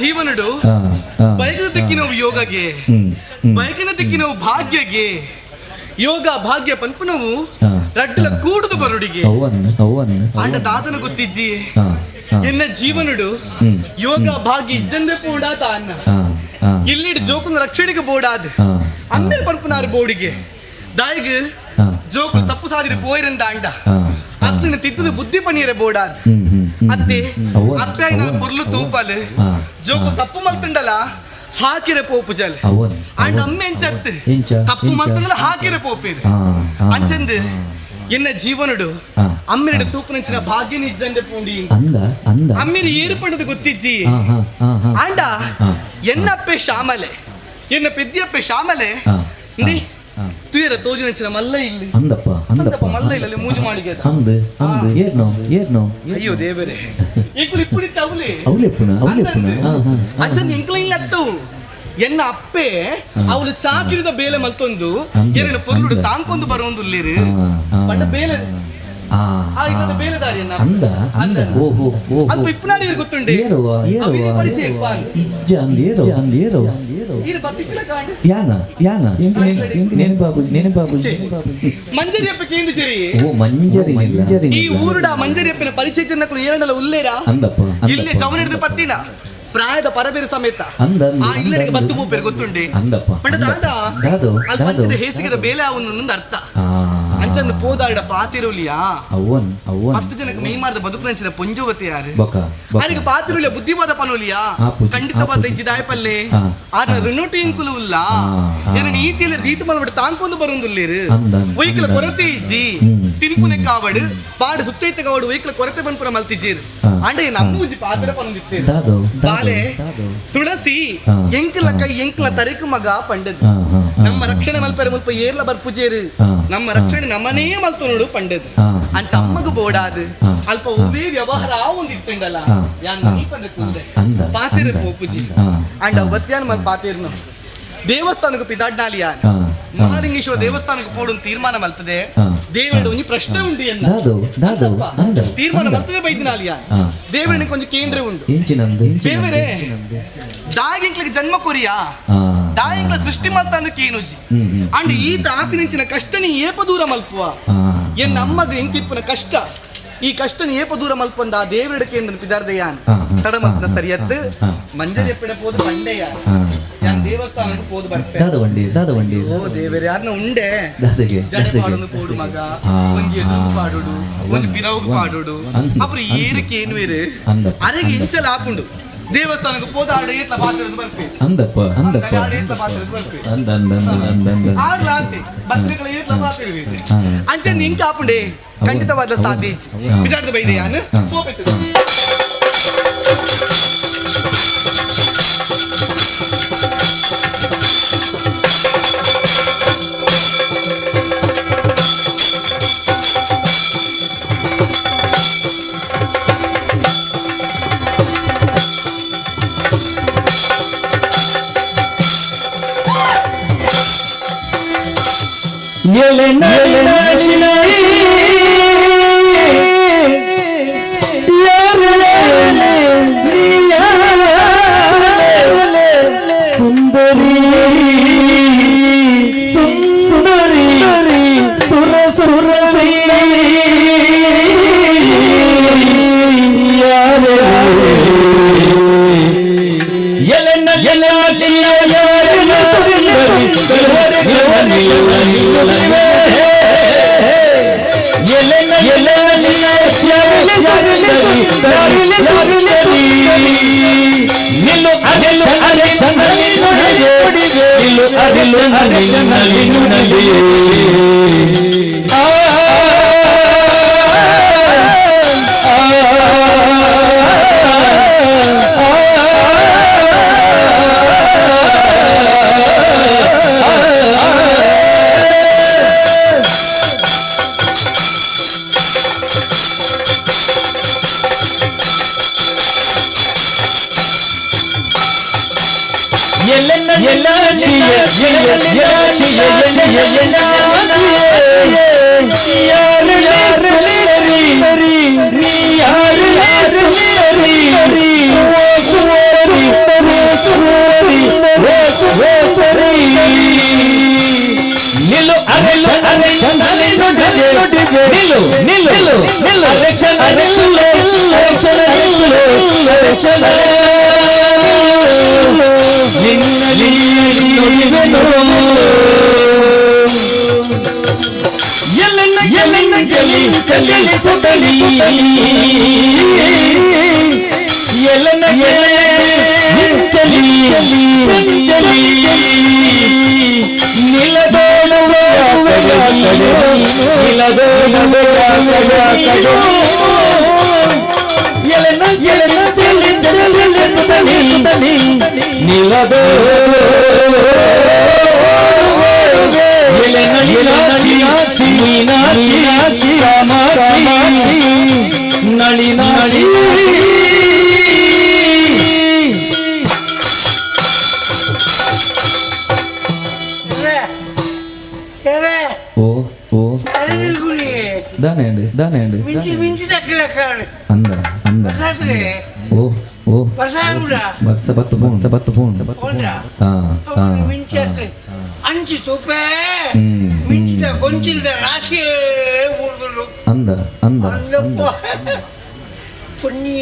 ಜೀವನಡು ಬಯಕದ ದಿಕ್ಕಿನವು ಯೋಗಗೆ ಬಯಕನ ದಿಕ್ಕಿನವು ಭಾಗ್ಯಗೆ ಯೋಗ ಭಾಗ್ಯ ಪನ್ಪುನವು ರಡ್ಡಲ ಕೂಡುದು ಬರುಡಿಗೆ ಅಂಡ ದಾದನ ಗೊತ್ತಿಜ್ಜಿ ಎನ್ನ ಜೀವನಡು ಯೋಗ ಭಾಗ್ಯ ಇಜ್ಜಂದೆ ಪೋಡಾತ ಅನ್ನ ಇಲ್ಲಿಡ್ ಜೋಕುನ ರಕ್ಷಣೆಗೆ ಬೋಡಾದ ಅಂದೇ ಪನ್ಪುನಾರು ಬೋಡಿಗೆ ದಾಯಿಗೆ ಜೋಕು ತಪ್ಪು ಸಾದಿರಿ ಪೋಯಿರಂದ ಅಂಡ ಅತ್ಲಿನ ತಿದ್ದದ ಬುದ್ಧಿ ಪನಿಯರೆ ಬೋಡಾದ್ ಅತ್ತೆ ಅಪ್ಪಾಯಿನ ಪುರ್ಲು ತೂಪಲ್ ಜೋಕು ತಪ್ಪು ಮಲ್ತುಂಡಲ ಹಾಕಿರೆ ಪೋಪು ಜಲ್ ಅಂಡ್ ಅಮ್ಮೆ ಎಂಚತ್ ತಪ್ಪು ಮಲ್ತುಂಡಲ ಹಾಕಿರೆ ಪೋಪಿರ್ ಅಂಚಂದ್ ಎನ್ನ ಜೀವನಡು ಅಮ್ಮಿರಡು ತೂಪುನಂಚಿನ ಭಾಗ್ಯ ನಿಜ್ಜಂಡೆ ಪೂಂಡಿ ಅಮ್ಮಿರಿ ಏರ್ಪಣದ ಗೊತ್ತಿಜ್ಜಿ ಅಂಡ ಎನ್ನಪ್ಪೆ ಶಾಮಲೆ ಎನ್ನ ಪೆದ್ದಿಯಪ್ಪೆ ಶಾಮಲೆ ಇಂದಿ ತುಯರ ತೋಜಿನಂಚಿನ ಮಲ್ಲ ಇಲ್ಲಿ ಅಂದಪ್ಪ ಮಲ್ಲ ಇಲ್ಲಿ ಮೂಜು ಮಾಡಿಗೆ ಅಯ್ಯೋ ದೇವರೇ ಇಕ್ಕಳು ಇಪ್ಪುಡಿ ತವಲಿ ಅಜ್ಜನ್ ಇಂಕ್ಲ ಇಲ್ಲ ಅತ್ತವು ಎನ್ನ ಅಪ್ಪೆ ಅವಳು ಚಾಕಿರಿದ ಬೇಲೆ ಮಲ್ತೊಂದು ಎರಡು ಪೊರ್ಲುಡು ತಾಂಕೊಂದು ಬರೋಂದು ಇಲ್ಲಿರು ಬಟ್ ಬೇಲೆ ಇಲ್ಲದ ಬೇಲೆ ದಾರಿಯನ್ನ ಅದು ಇಪ್ಪನಾಡಿ ಗೊತ್ತುಂಡೆ ಪರಿಚಯ ಮಂಜರಿಯಪ್ಪ ಕೇಂದ್ರಿ ಈ ಊರುಡ ಮಂಜರಿಯಪ್ಪನ ಪರಿಚಯ ಜನಕ್ಕಳು ಏರಡಲ ಉಲ್ಲೇರ ಇಲ್ಲೇ ಚವನಿಡಿದ ಪತ್ತಿನ ಪ್ರಾಯದ ಪರಬೇರೆ ಸಮೇತ ಆ ಇಲ್ಲರಿಗೆ ಬತ್ತು ಮೂಪೇರು ಗೊತ್ತುಂಡೆ ಪಂಚದ ಹೇಸಿಗೆದ ಬೇಲೆ ಅವನು ಅರ್ಥ ಅಂಚಂದು ಪೋದಾಡ ಪಾತಿರುಲಿಯಾ 10 ಜನಕ್ಕೆ ಮೈ ಮಾಡಿದ ಬದುಕುನಂಚಿನ ಪೊಂಜುವತಿ ಯಾರು ಅವರಿಗೆ ಪಾತಿರುಲಿಯ ಬುದ್ಧಿವಾದ ಪನೋಲಿಯಾ ಖಂಡಿತವಾದ ಇಜ್ಜಿದಾಯ ಪಲ್ಲೆ ಆದ ರಿನೋಟಿ ಇಂಕುಲು ಇಲ್ಲ ಏನ ನೀತಿಯಲ್ಲಿ ರೀತಿ ಮಲ್ಬಿಟ್ಟು ತಾಂಕೊಂದು ಬರೋಂದುಲ್ಲೇರು ವೈಕಲ ಕೊರತೆ ಇಜ್ಜಿ ತಿನ್ಕುನೆ ಕಾವಡು ಪಾಡು ಸುತ್ತೈತೆ ಕಾವಡು ವೈಕಲ ಕೊರತೆ ಬಂದ್ಪುರ ಮಲ್ತಿಜ್ಜೀರು ಅಂಡ ನಮ್ಮ ಉಜ್ಜಿ ಪಾತ್ರ ಪನೊಂದಿತ್ತೇರು ಬಾಲೆ ತುಳಸಿ ಎಂಕಲ ಕೈ ಎಂಕಲ ತರಿಕು ಮಗ ಪಂಡದ್ ನಮ್ಮ ರಕ್ಷಣೆ ಮಲ್ಪೆರೆ ಮುಲ್ಪ ಏರ್ಲ ಬರ್ಪುಜೇರು ನಮ್ಮ ರಕ್ಷಣೆ ನಮ್ಮನೇ ಮಲ್ತು ನೋಡು ಪಂಡದ್ ಅಂಚ ಅಮ್ಮಗ ಬೋಡಾದು ಅಲ್ಪ ಒವ್ವೇ ವ್ಯವಹಾರ ಒಂದಿತ್ತುಂಡಲ್ಲ ಯಾನ್ ನೀಪದ ಕುಂದೆ ಪಾತಿರ ಪೋಪುಜಿ ಅಂಡ ಅವತ್ಯಾನ್ ಮಲ್ ಪಾತಿರ್ನು ದೇವಸ್ಥಾನಕ್ಕೆ ಪಿದಾಡ್ನಾಲಿಯ ಮಹಾಲಿಂಗೇಶ್ವರ ದೇವಸ್ಥಾನಕ್ಕೆ ಪೋಡು ತೀರ್ಮಾನ ಮಲ್ತದೆ ದೇವರಡು ಒಂಜಿ ಪ್ರಶ್ನೆ ಉಂಡು ಎನ್ನ ತೀರ್ಮಾನ ಮಲ್ತದೆ ಬೈದಿನಾಲಿಯ ದೇವರನಿಗೆ ಕೊಂಚ ಕೇಂದ್ರ ಉಂಡು ದೇವರೇ ದಾಗಿಂಕ್ಲಿಗೆ ಜನ್ಮ ಕೊರಿಯಾ ದಾಯಿಂಕ್ಲ ಸೃಷ್ಟಿ ಮಲ್ತಾಂದಕ್ಕೆ ಏನುಜಿ ಅಂಡ್ ಈ ತಾಪಿನಂಚಿನ ಕಷ್ಟ ನೀ ಏಪ ದೂರ ಮಲ್ಪುವ ಎನ್ನ ಅಮ್ಮಗ ಎಂಕಿಪ್ಪನ ಕಷ್ಟ ಈ ಕಷ್ಟ ಏಪ ದೂರ ಮಲ್ಪಂದ ದೇವರಡಕ್ಕೆ ನೆನಪಿದಾರ್ದೆಯಾನ್ ಹಾ, ಹಾ, ತಡಮತ್ನ ಹಾ, ಸರಿಯತ್ತು ಹಾ, ಮಂಜರಿ ಎಪ್ಪಡೆ ಪೋದು ಬಂಡೆಯ ಯಾನ್ ದೇವಸ್ಥಾನಕ್ಕೆ ಪೋದು ಬರ್ಪೆ ದಾದ ವಂಡಿ ಓ ದೇವರ ಯಾರನ್ನ ಉಂಡೆ ದಾದಗೆ ಜಡೆ ಪಾಡೊಂದು ಪೋಡು ಮಗ ಒಂಜಿ ಎದುರು ಪಾಡುಡು ಒಂದು ಪಿರವುಗ್ ಪಾಡುಡು ಅಪ್ರ ಏರಕ್ಕೆ ಏನು ಬೇರೆ ಅರೆಗೆ ಇಂಚಲ ಹಾಕೊಂಡು ದೇವಸ್ಥಾನಕ್ಕೆ ಪೋದ ಆಡ ಏತ್ಲ ಪಾತ್ರದ ಬರ್ಪೆ ಅಂದಪ್ಪ ಆಡ ಏತ್ಲ ಪಾತ್ರದ ಬರ್ಪೆ ಅಂದ ಆಗ್ಲಾಂತೆ ಭಕ್ತರುಗಳ ಏತ್ಲ ಪಾತ್ರದ ಅಂಚೆ ನಿಂಕ ಹಾಪುಂಡೆ ಖಂಡಿತವಾದ ಸಾಧ್ಯ ವಿಚಾರದ ಬೈದೆ ಯಾನು ಹೋಗ್ಬೇಕು దానండి మించి దగ్గర అంద ఓ వర్ష బత్తు పూన్ ಅಂಚಿ ತುಪ್ಪೆ ಮಿಂಚಿದ ಗೊಂಚಿಲ್ದ ರಾಶಿ ಊರ್ದುಂಡು ಅಂದಪ್ಪ ಪುಣ್ಯ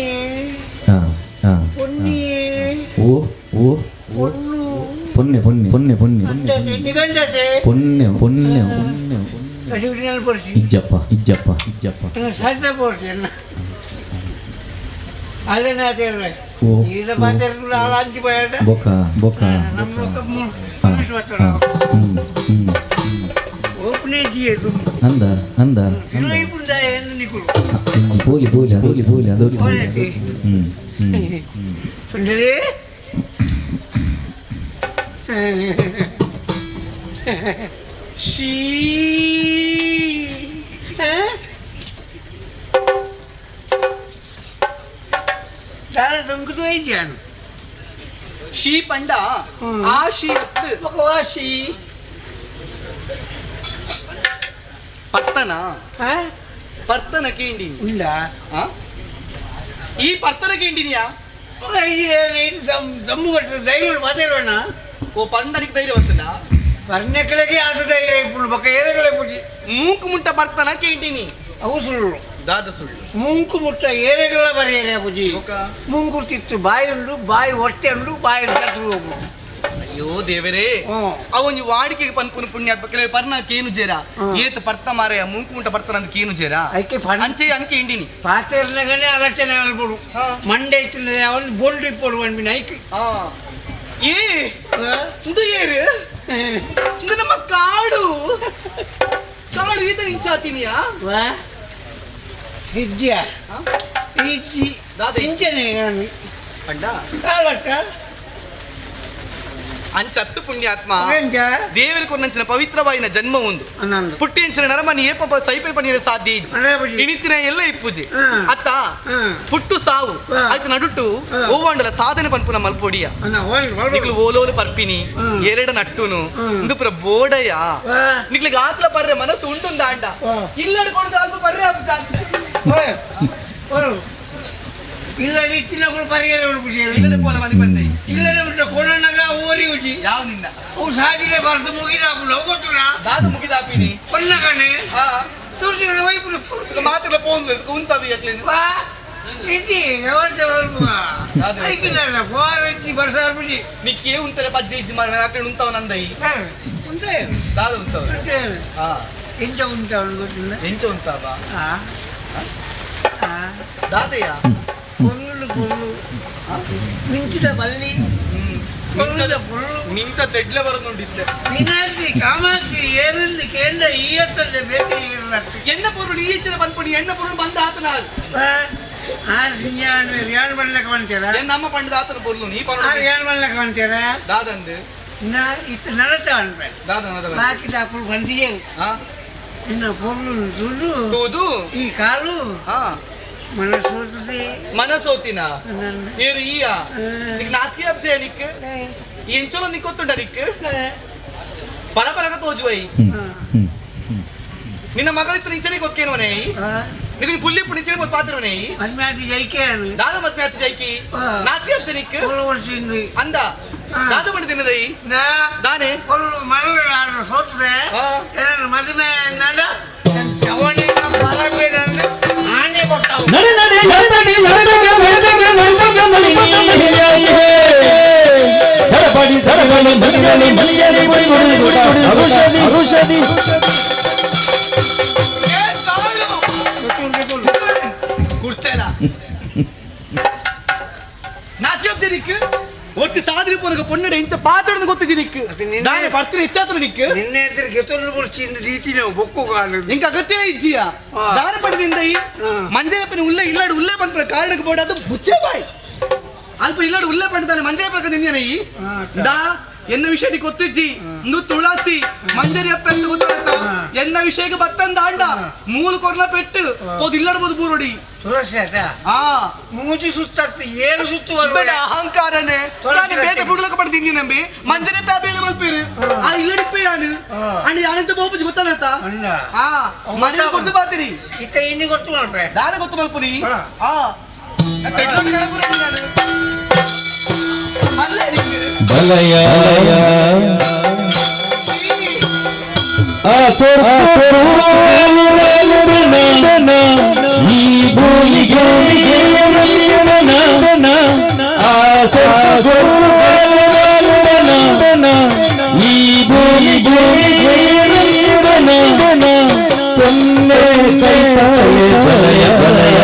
ಇಜ್ಜಪ್ಪ ಸಾಧ್ಯ ಪಡ್ತಿ ಎಲ್ಲ ಅಲ್ಲೇನೇ ಅದೇ ಈಗ ಮಾತಾಡಿದ್ರು ಅಲ್ಲ ಅಂಚಿ ಬಯಟ ಬೊಕ್ಕ ನಮ್ಮ ಓಪನೇ ಜಿಯದು ಅಂದ ಇಪ್ಪುಂದ ಎಂದು ನಿಕುಳು ಪೋಲಿ ಅದೋಲಿ ಸುಂದರಿ ಶೀ ತಾರ ಸಂಕುತ ಇದೆಯಾನು ಶೀ ಪಂಡ ಆ ಶೀ ಮಗವಾಶಿ ಪರ್ತನ ಕೇಂಡಿನಿ ಉಂಡ ಈ ಪರ್ತನ ಕೇಂಡಿನಿಯಾ ದಮ್ಮು ಕಟ್ಟ ಧೈರ್ಯ ಮಾತಾಡೋಣ ಓ ಪಂಡನಿಗೆ ಧೈರ್ಯ ಬರ್ತದ ಪರ್ಣೆಗಳಿಗೆ ಆದ ಧೈರ್ಯ ఇప్పుడు పక్క ఏరగలే పుట్టి ಮೂಕು ಮುಂಟ ಪರ್ತನ ಕೇಂಡಿನಿ అవు సుళ్ళు ದಾದ ಸುಳ್ಳು ಮುಂಕು ಮುಟ್ಟ ಏರೆಗಳ ಬರೆಯರೆ ಬುಜಿ ಮುಂಗುರ್ತಿತ್ತು ಬಾಯಿ ಉಂಡು ಬಾಯಿ ಹೊಟ್ಟೆ ಉಂಡು ಬಾಯಿ ಕಟ್ಟು ಹೋಗು ಅಯ್ಯೋ ದೇವರೇ ಅವನ್ ವಾಡಿಕೆಗೆ ಪನ್ಪುನ ಪುಣ್ಯಾತ್ಮ ಕೆಲವು ಪರ್ನಕೇನು ಜೇರ ಏತ್ ಪರ್ತ ಮಾರೆಯ ಮುಂಕು ಮುಂಟ ಬರ್ತಾನ ಅಂತ ಕೇನು ಜೇರ ಅದಕ್ಕೆ ಅಂಚೆ ಅಂಕೆ ಇಂಡಿನಿ ಪಾತೆರ್ನಗನೆ ಆಲೋಚನೆ ಹೇಳ್ಬಿಡು ಮಂಡೆ ಇತ್ತು ಅವನು ಬೋಲ್ಡ್ ಇಪ್ಪಡು ಅನ್ಬಿನ ಐಕೆ ಏ ಇದು ಏರು ಇದು ನಮ್ಮ ಕಾಡು ಕಾಡು ಈತ ನಿಂಚಾತೀನಿಯಾ ವಿದ್ಯಾ ಇಜ್ಜಿ ಇಂಚನೆ ಅಡ್ಡ ಕಾಲಟ್ಟ ಅಂಚತ್ತು ಪುಣ್ಯಾತ್ಮ ಎಂಚ ದೇವರಿಗೆ ಕೊನ್ನಂಚಿನ ಪವಿತ್ರವಾಯಿನ ಜನ್ಮ ಒಂದು ಅನ್ನಂದು ಪುಟ್ಟಿಂಚಿನ ನರಮನಿ ಏ ಪಾಪ ಸೈಪೈ ಪನಿರ ಸಾಧ್ಯ ಇಜ್ಜಿ ಅದೇ ಬುಜಿ. ಇಣಿತಿನ ಎಲ್ಲ ಇಪ್ಪುಜಿ ಅತ್ತ ಹ್ಮ್. ಪುಟ್ಟು ಸಾವು ಆಯ್ತು ನಡುಟು ಓವಾಂಡಲ ಸಾಧನೆ ಪನ್ಪುನ ಮಲ್ಪೊಡಿಯ ನಿಕ್ಲು ಓಲೋಲು ಪರ್ಪಿನಿ ಎರಡ ನಟ್ಟುನು ಇಂದು ಪುರ ಬೋಡಯ ನಿಕ್ಲಿಗೆ ಆತ್ಲ ಪರ್ರೆ ಮನಸ್ಸು ಉಂಟುಂದ ಅಂಡ ಇಲ್ಲಡ್ಕೊಂಡು ಅಲ್ಪ ಪರ್ರೆ ಅಪ್ಪ ಜಾಸ್ತಿ ಇಲ್ಲ ರೀತಿನಗಳು ಪರಿಹಾರ ಹುಡುಕಿದ್ರು ಇಲ್ಲಡೆ ಪೋಲ ಮನೆ ಬಂದೆ ಇಲ್ಲದೆ ಬಿಟ್ಟು ಕೊನಗ ಓರಿ ಉಜಿ ಯಾವ ನಿನ್ನ ಅವು ಸಾಧಿಗೆ ಬರ್ದು ಮುಗಿದಾಪುಡು ಗೊತ್ತುನ ದಾದ ಮುಗಿದಾಪಿನಿ ಕೊನ್ನಗನೆ ಹಾ ತೋರಿಸಿಕೊಂಡು ವೈಪುಡು ಮಾತ್ರ ಪೋಂದು ಉಂತಾವಿ ಯಾಕ್ಲೇನು ವಾ ಇಜ್ಜಿ ವ್ಯವಸ್ಥೆ ಬರ್ಬುವ ಐಕಿಲ್ಲ ಫೋರ್ ಬರ್ಸಾರ ಬುಜಿ ನಿಕ್ಕೇ ಉಂತಾರೆ ಪಜ್ಜಿ ಇಜ್ಜಿ ಮಾಡಿ ಹಾಕೊಂಡು ಉಂತಾವ ನಂದೈ ಉಂಟೆ ದಾದ ಉಂತಾವ ಹಾ ಎಂಚ ಉಂಟ ಅವನು ಗೊತ್ತಿಲ್ಲ ಎಂಚ ಉಂತಾವ ದಾದಯ್ಯ ಕೊಲ್ಲು ಕೊಲ್ಲು ಮಿಂಚಿದ ಬಲ್ಲಿ ಕೊಲ್ಲುದ ಕೊಲ್ಲು ಮಿಂಚ ತೆಡ್ಲೆ ಬರೋದುಂಡಿದ್ದೆ ಮೀನಾಕ್ಷಿ ಕಾಮಾಕ್ಷಿ ಏರಲ್ಲಿ ಕೇಂದ್ರ ಈ ಹತ್ತಲ್ಲೇ ಬೇಕೆ ಇರಲಟ್ಟು ಎಣ್ಣ ಪೂರ್ವ ಈ ಹೆಚ್ಚಿನ ಬಂದ್ಪಡಿ ಎಣ್ಣ ಪೂರ್ವ ಬಂದ ಆತನ ರಿಯಾನ್ ಬಣ್ಣಕ್ಕೆ ಬಂತೀರಾ ನಮ್ಮ ಪಂಡದ ಆತನ ಪೊರ್ಲು ನೀ ಪರ ರಿಯಾನ್ ಬಣ್ಣಕ್ಕೆ ಬಂತೀರಾ ದಾದಂದು ಇತ್ತು ನಡತೆ ಅನ್ಬೇಡ ದಾದ ಬಾಕಿ ದಾಪುಳು ಬಂದಿಯೇ ಹಾ ಇನ್ನು ಪೊರ್ಲು ದುಡ್ಡು ತೂದು ಈ ಕಾಲು ಹಾ ಮನಸ್ಸೋತದೆ ಮನಸೋತಿನ ಏರು ಈಯ ನಿಕ್ ನಾಚಿಕೆ ಅಬ್ಜೆ ನಿಕ್ ಎಂಚೋಲ ನಿಕ್ಕೊತ್ತುಂಡ ನಿಕ್ ಪರ ಪರಗ ತೋಜುವೈ ನಿನ್ನ ಮಗಳಿತ್ತು ನಿಂಚನೆ ಗೊತ್ತೇನವನೇ ನಿನಗೆ ಪುಲ್ಲಿ ಪುಣಿಚನೆ ಗೊತ್ತು ಪಾತ್ರವನೇ ಮದ್ಮ್ಯಾತಿ ಜೈಕೆ ದಾದ ಮತ್ತೆ ಮ್ಯಾತಿ ಜೈಕಿ ನಾಚಿಕೆ ಅಬ್ಜೆ ನಿಕ್ ವರ್ಷಿಂದು ಅಂದ ದಾದ ಬಣ್ಣ ತಿನ್ನದೈ ದಾನೆ ಕೊಲ್ಲು ಮಗಳು ಸೋತದೆ ಮದುವೆ ನಡ ಅವನಿಗೆ ಬರಬೇಡ ಅಂದ್ರೆ ಆನೆ ಕೊಟ್ಟವು ನಡೆ ನಡೆ ನಡೆ ಝಡಪಡಿ ಝಡಗಲಿ ಮಲಿಯಲಿ ಮಲಿಯಲಿ ಗುಡಿ ಗುಡಿ ಗುಡ ಔಷಧಿ ಔಷಧಿ ಕುಡ್ತೇಲ ನಾಚಿ ಅಬ್ಜೆ ನಿಕ್ ಒಟ್ಟು ಸಾದ್ರಿ ಪೋನಗ ಪೊನ್ನಡೆ ಇಂಚ ಪಾತ್ರವನ್ನು ಗೊತ್ತಿಜಿ ನಿಕ್ ನಾನೇ ಬರ್ತೀನಿ ಹೆಚ್ಚಾತ್ರ ನಿಕ್ ನಿನ್ನೆ ಎದುರು ಗೆತೊಲ್ಲು ಬುರ್ಚಿಂದ ರೀತಿ ನಾವು ಬೊಕ್ಕು ಕಾಲು ನಿಂಗೆ ಅಗತ್ಯ ಇಜ್ಜಿಯ ದಾನ ಪಡೆದಿಂದ ಈ ಮಂಜನಪ್ಪನ ಉಳ್ಳೆ ಇಲ್ಲಾಡು ಉಳ್ಳೆ ಬಂದ ಕಾರಣಕ್ಕೆ ಬೋಡ ಅದು ಬುಚ್ಚೆ ಬಾಯ್ ಅಲ್ಪ ಇಲ್ಲಾಡು ಉಳ್ಳೆ ಪಂಡದಾನೆ ಮಂಜನಪ್ಪ ನಿಂದೇನ ಈ ದಾ ಎನ್ನ ವಿಷಯಕ್ಕೆ ಗೊತ್ತಿಜ್ಜಿ ಇಂದು ತುಳಸಿ ಮಂಜರಿ ಅಪ್ಪ ಅಂತ ಗೊತ್ತಾಗ್ತ ಎನ್ನ ವಿಷಯಕ್ಕೆ ಬತ್ತಂದ ಆಂಡ ಮೂಲ ಕೊರ್ಲ ಪೆಟ್ಟು ಪೋದು ಇಲ್ಲಾಡ್ಬೋದು ಬೂರೋಡಿ ತುಳಸಿ ಆಯ್ತಾ ಹಾ ಮೂಜಿ ಸುತ್ತಾಗ್ತು ಏನು ಸುತ್ತು ಬೇಡ ಅಹಂಕಾರನೇ ನಾನು ಬೇಗ ಬುಡ್ಲಕ ಪಡ್ತೀನಿ ನಂಬಿ ಮಂಜನೆ ಬೇಗ ಮಲ್ಪೇರು ಆ ಇಲ್ಲಡಿಪ್ಪೆ ಯಾನು ಅಂಡ್ ಯಾನಂತ ಬೋಪುಜಿ ಗೊತ್ತಾಗತ್ತ ಹಾ ಮನೆ ಕೊಟ್ಟು ಬಾತಿರಿ ಇತ್ತ ಇನ್ನು ಗೊತ್ತು ಮಾಡ್ಬೇ ದಾದ ಗೊತ್ತು ಮಲ್ಪುನಿ ಹಾ ಅಲ್ಲೇ ನಿಂಗೆ ಬಲಯ ಈ ಭೂಮಿಗೆ ಈ ಭೂಮಿಗೆ ಬಲಯ ಬಲಯ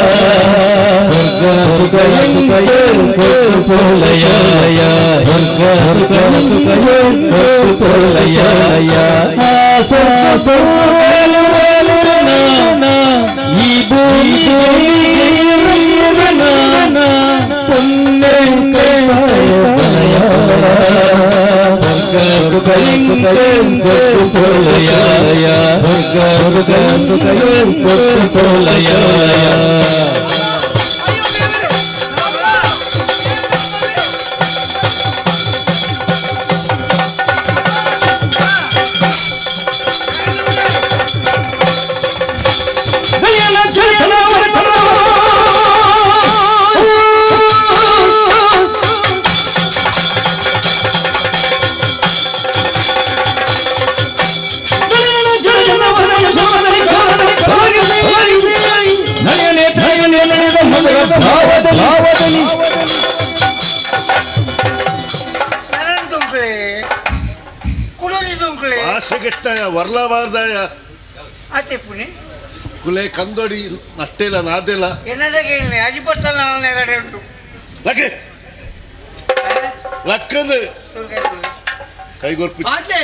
ಪೋಲಯ ಪೋಲಯ ಈ ಪೋಲಯ ಭಾಷೆಗೆಟ್ಟಾಯ ವರ್ಲಬಾರ್ದಾಯ ಆತೆ ಪುಣೆ ಕುಲೆ ಕಂದೊಡಿ ನಟ್ಟೆಲ್ಲ ನಾದೆಲ್ಲ ಎನ್ನಡಗೆ ಅಜಿಪತ್ತಲ್ಲ ನನ್ನ ಎರಡೆ ಉಂಟು ಲಕ್ಕೆ ಲಕ್ಕಂದು ಕೈಗೊರ್ಪಿ ಆಚೆ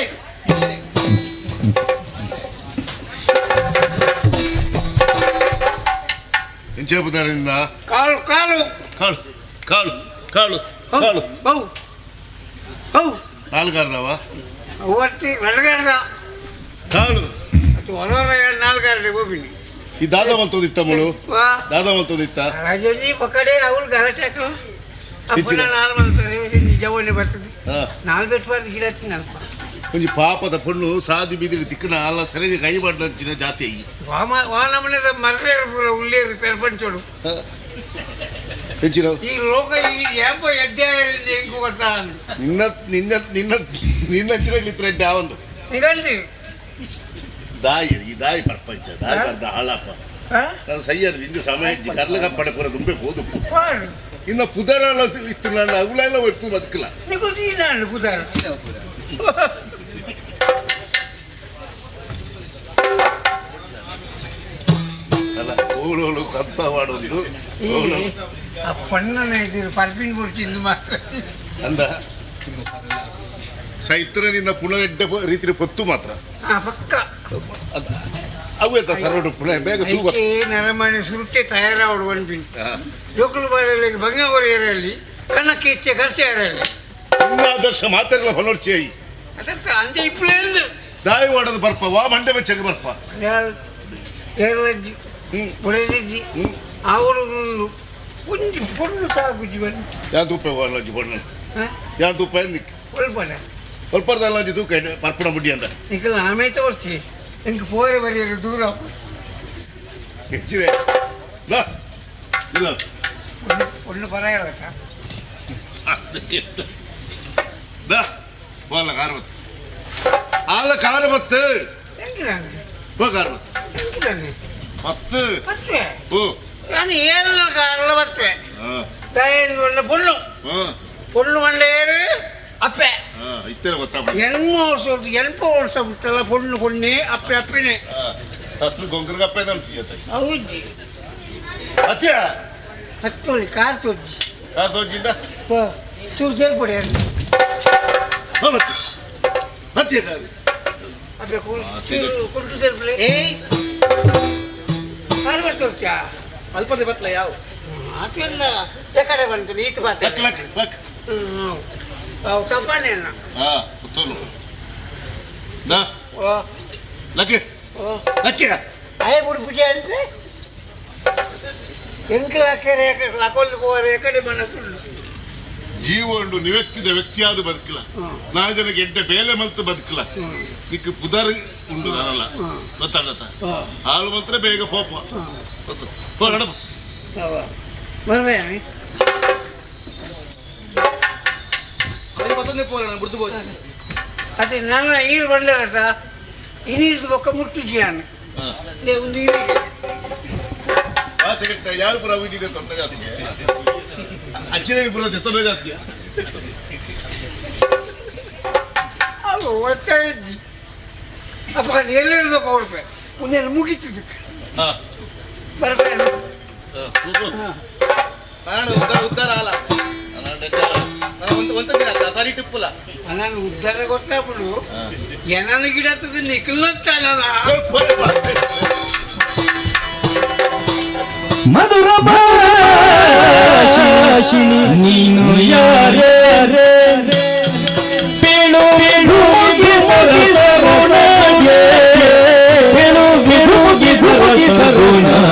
ಇಂಚೆ ಬುದಾರಿಂದ ಕಾಲು ಕಾಲು ಕಾಳು ಕಾಳು ಕಾಳು ಕಾಳು ಹೌ ಹೌ ನಾಲ್ಗಾರ್ದವ ಒತ್ತಿ ಬೆಳಗಾರ್ದ ಕಾಳು ಹೊರವರ ನಾಲ್ಗಾರ್ದೆ ಗೋಬಿನಿ ಈ ದಾದ ಮಲ್ತೋದಿತ್ತ ಮುಳು ವಾ ದಾದ ಮಲ್ತೋದಿತ್ತ ರಾಜೋಜಿ ಪಕಡೆ ಅವಳು ಗಲಾಟೆ ಅಪ್ಪನ ನಾಲ್ ಮಾಡ್ತಾರೆ ನಿಜವನ್ನೇ ಬರ್ತದೆ ಹಾ ನಾಲ್ ಬೆಟ್ಟಬಾರ್ದು ಗಿಡ ತಿನ್ನಲ್ಪ ಒಂಜಿ ಪಾಪದ ಪಣ್ಣು ಸಾದಿ ಬಿದಿರಿ ತಿಕ್ಕನ ಅಲ್ಲ ಸರಿಗೆ ಕೈ ಮಾಡ್ಲಂಚಿನ ಜಾತಿ ವಾ ನಮ್ಮನೆ ಮರಲೇರು ಪೂರ ಉಳ್ಳೇರು ಪೆರ್ಪಂಚೋಡು ಹೆಚ್ಚಿನ ಈ ಲೋಕ ಈ ಏಪ ಎಡ್ಡೆಯಿಂದ ಹೆಂಗು ಗೊತ್ತಾ ನಿನ್ನ ನಿನ್ನ ನಿನ್ನ ನಿನ್ನ ಚಿರಲಿತ್ರ ಯಾವೊಂದು ನಿಗಂಡಿ ದಾಯಿ ಈ ದಾಯಿ ಪ್ರಪಂಚ ದಾಯಿ ಬರ್ದ ಹಾಳಪ್ಪ ನಾನು ಸೈಯರ್ ಇಂದು ಸಮಯ ಕರ್ಲಗ ಪಡೆ ಪೂರ ತುಂಬೆ ಹೋದು ಇನ್ನು ಪುದರೆಲ್ಲ ಇತ್ತು ನಾನು ಅವುಲೆಲ್ಲ ಒಟ್ಟು ಬದುಕಲ್ಲ ನೀವು ನಾನು ಪುದಾರ ಅಲ್ಲ ಓಳೋಳು ಕಂತ ಮಾಡೋದು ಆ ಪಣ್ಣನ ಇದ್ದೀರಿ ಪರ್ಪಿನ್ ಕೊಡ್ತಿದ್ದು ಮಾತ್ರ ಅಂದ ಸೈತ್ರ ನಿನ್ನ ಪುನಃ ಎಡ್ಡೆ ರೀತಿ ಪೊತ್ತು ಮಾತ್ರ ಪಕ್ಕ ಅವೇ ಸರೋಡು ಪುನಃ ಬೇಗ ಸುಲಭ ನರಮಣಿ ಸುರುಟೆ ತಯಾರಾವಡು ಒಂದು ಜೋಕುಲು ಬಾಯಲ್ಲಿ ಬಂಗಾವರಿಯರಲ್ಲಿ ಕಣಕ್ಕೆ ಇಚ್ಛೆ ಖರ್ಚಾರಲ್ಲಿ ಇನ್ನ ಆದರ್ಶ ಮಾತಾಡಲ್ಲ ಹೊಲೋರ್ಚಿ ಅದಕ್ಕೆ ಅಂದೆ ಇಪ್ಪಳು ಹೇಳಿದ್ರು ದಾಯಿ ಓಡೋದು ಬರ್ಪ ವಾ ಮಂಡೆ ಬೆಚ್ಚಗೆ ಬರ್ಪ ಏರಲಜ್ಜಿ ಬುಡಲಿಜ್ಜಿ ಅವಳು ಒಂದು ಪೊಣ್ಣು ಸಾಕು ಜೀವನ ಯಾ ತೂಪ ಅಲ್ಲಜ್ಜಿ ಬಣ್ಣ ಯಾ ತೂಪ ಎಂದಿಕ್ಕೆ ಒಳ್ಪಡ ಸ್ವಲ್ಪದಲ್ಲ ಅಜ್ಜಿ ತೂಕ ಪರ್ಪಣ ಬುಡ್ಡಿ ಅಂದ ಈಗ ಆಮೇಲೆ ತೋರಿಸ್ತಿ ಎಂಗೆ ಪೋರೆ ಬರೆಯೋದು ದೂರ ಹೆಚ್ಚಿದೆ ಇಲ್ಲ ಒಳ್ಳೆ ಬರ ಹೇಳಕ್ಕ போல காரபத்து ஆள காரபத்து ಹೆಂಗಿದಾನೆ போ காரபத்து ಹೆಂಗಿದಾನೆ 10 ಬರ್ತವೆ ஓ ನಾನು ಏರಲ್ಲ ಕಾರಲ್ಲ ಬರ್ತವೆ ತಾಯಿಯಿಂದ ಒಳ್ಳೆ ಪೊಣ್ಣು ஆ ಪೊಣ್ಣು ಮಂಡೆ ಏರು ಅಪ್ಪೆ ಇತ್ತರ ಗೊತ್ತಾಗ ಎಲ್ಪ ವರ್ಷ ಬಿಟ್ಟಲ್ಲ ಪೊಣ್ಣು ಪೊಣ್ಣೆ ಅಪ್ಪೆ ಅಪ್ಪೆನೆ ಅಸಲು ಗೊಂಗರ ಗಪ್ಪೆ ಅಂತ ಹೌದು ಅತ್ಯ ಹತ್ತೋಳಿ ಕಾರ್ ತೋಜಿ ಕಾರ್ ತೋಜಿಂದ ಚೂರು ಸೇರ್ಪಡೆ ಮತ್ತೆ ಮತ್ತೆ ಕಾರು ಅಬ್ಬೆ ಕೊಟ್ಟು ಸೇರ್ಪಡೆ ಏಯ್ ಕಾರ್ ಬರ್ತೋರ್ಚಾ ಅಲ್ಪದೆ ಬತ್ಲ ಯಾವ ಅದೆಲ್ಲ ಕಡೆ ಬಂತು ನೀತು ಲಕ್ ಪಾತ್ರ ಲಕ್ ಲಕ್ ಅವು ತಪ್ಪಾನೆ ಅಲ್ಲ ಹಾ ಪುತ್ತೋಲು ದಾ ಓ ಲಕ್ಕೆ ಓ ಲಕ್ಕೆ ಅಯ್ಯ ಗುಡಿ ಪೂಜೆ ಅಂದ್ರೆ ಎಂಕೆ ಹಾಕ್ಯಾರೆ ಹಾಕೊಂಡು ಹೋಗೋರು ಕಡೆ ಮನ ಸುಳ್ಳು ಜೀವ ಉಂಡು ನಿವೆತ್ತಿದ ವ್ಯಕ್ತಿಯಾದ ಬದುಕಲ ನಾಳೆ ಜನಕ್ಕೆ ಎಡ್ಡೆ ಬೇಲೆ ಮಲ್ತು ಬದುಕಲ ನಿಕ್ಕೆ ಪುದರ್ ಉಂಡು ನಾನಲ್ಲ ಗೊತ್ತಾಗತ್ತ ಹಾಲು ಮಾತ್ರ ಬೇಗ ಪೋಪ ಪೋ ನಡ ಬರ್ಬೇ ಮತ್ತೊಂದೇ ಪೋಲ ನಾನು ಬಿಡ್ದು ಹೋಗಿ ಅದೇ ನಾನು ಈರು ಬಂದ ಇನ್ನೀರ್ದು ಬೊಕ್ಕ ಮುಟ್ಟಿಸಿ ನಾನು ಒಂದು ಈರಿಗೆ ಆಸೆಗೆಟ್ಟ ಯಾರು ಪುರ ವಿಡಿದೆ ತೊಂಡ ಜಾತಿಗೆ ಅಚ್ಚಿನ ಪುರ ತೊಂಡ ಜಾತಿಯ ಅದು ಒಟ್ಟಾರೆ ಅಪ್ಪ ಎಲ್ಲಿರೋದು ಕೊಡ್ಬೇ ಮುಂದೆ ಮುಗಿತಿದ್ದಕ್ಕೆ ಹಾ ಬರ್ಬೇ ನಾನು ಉದ್ದಾರ ಅಲ್ಲ ಒಂದು ದಿನ ಸರಿ ಟಿಪ್ಪುಲ ನಾನು ಉದ್ಧಾರ ಗೊತ್ತಾಗ್ಬಿಡು ಏನನ ಗಿಡ ತಗ ನಿಖಲ್ನಲ್ಲ ಮಧುರ ಭಾಷಿಣಿ ನೀನು ಯಾರೇ ಪೇಳು ಬಿಡುಗಿ ಸರುಣಗೆ ಪೇಳು ಬಿಡುಗಿ ಸರುಣಗೆ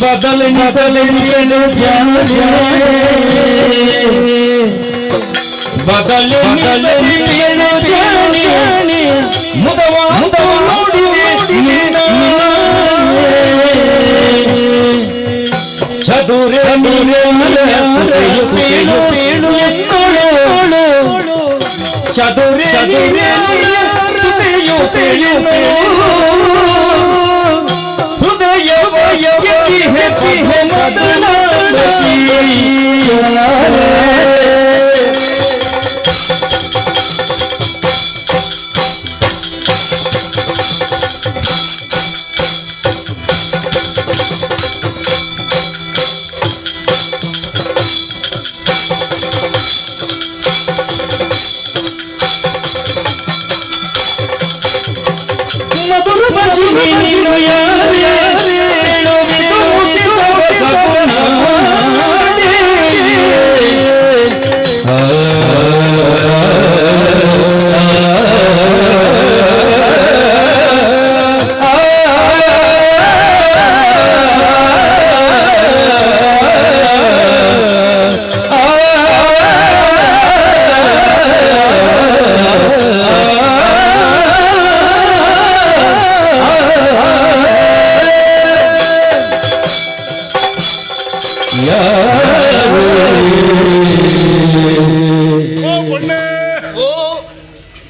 ಬದಲಿಸಲೇನು ಜಾನೆ ಬದಲಿಸಲೇನು ಜಾನೆ ಮುದವಾದ ನೋಡಿದೆ ಚದುರೆ ಪೇಳು ಪೇಳು ಎನ್ನೋಳು ಚದುರೆ ಹೃದಯ ಪೇಳು ಹೃದಯ ಹೆಕ್ಕಿ ಮಧುರ ಭಾಷೆ ನೀನು ಯಾರೇ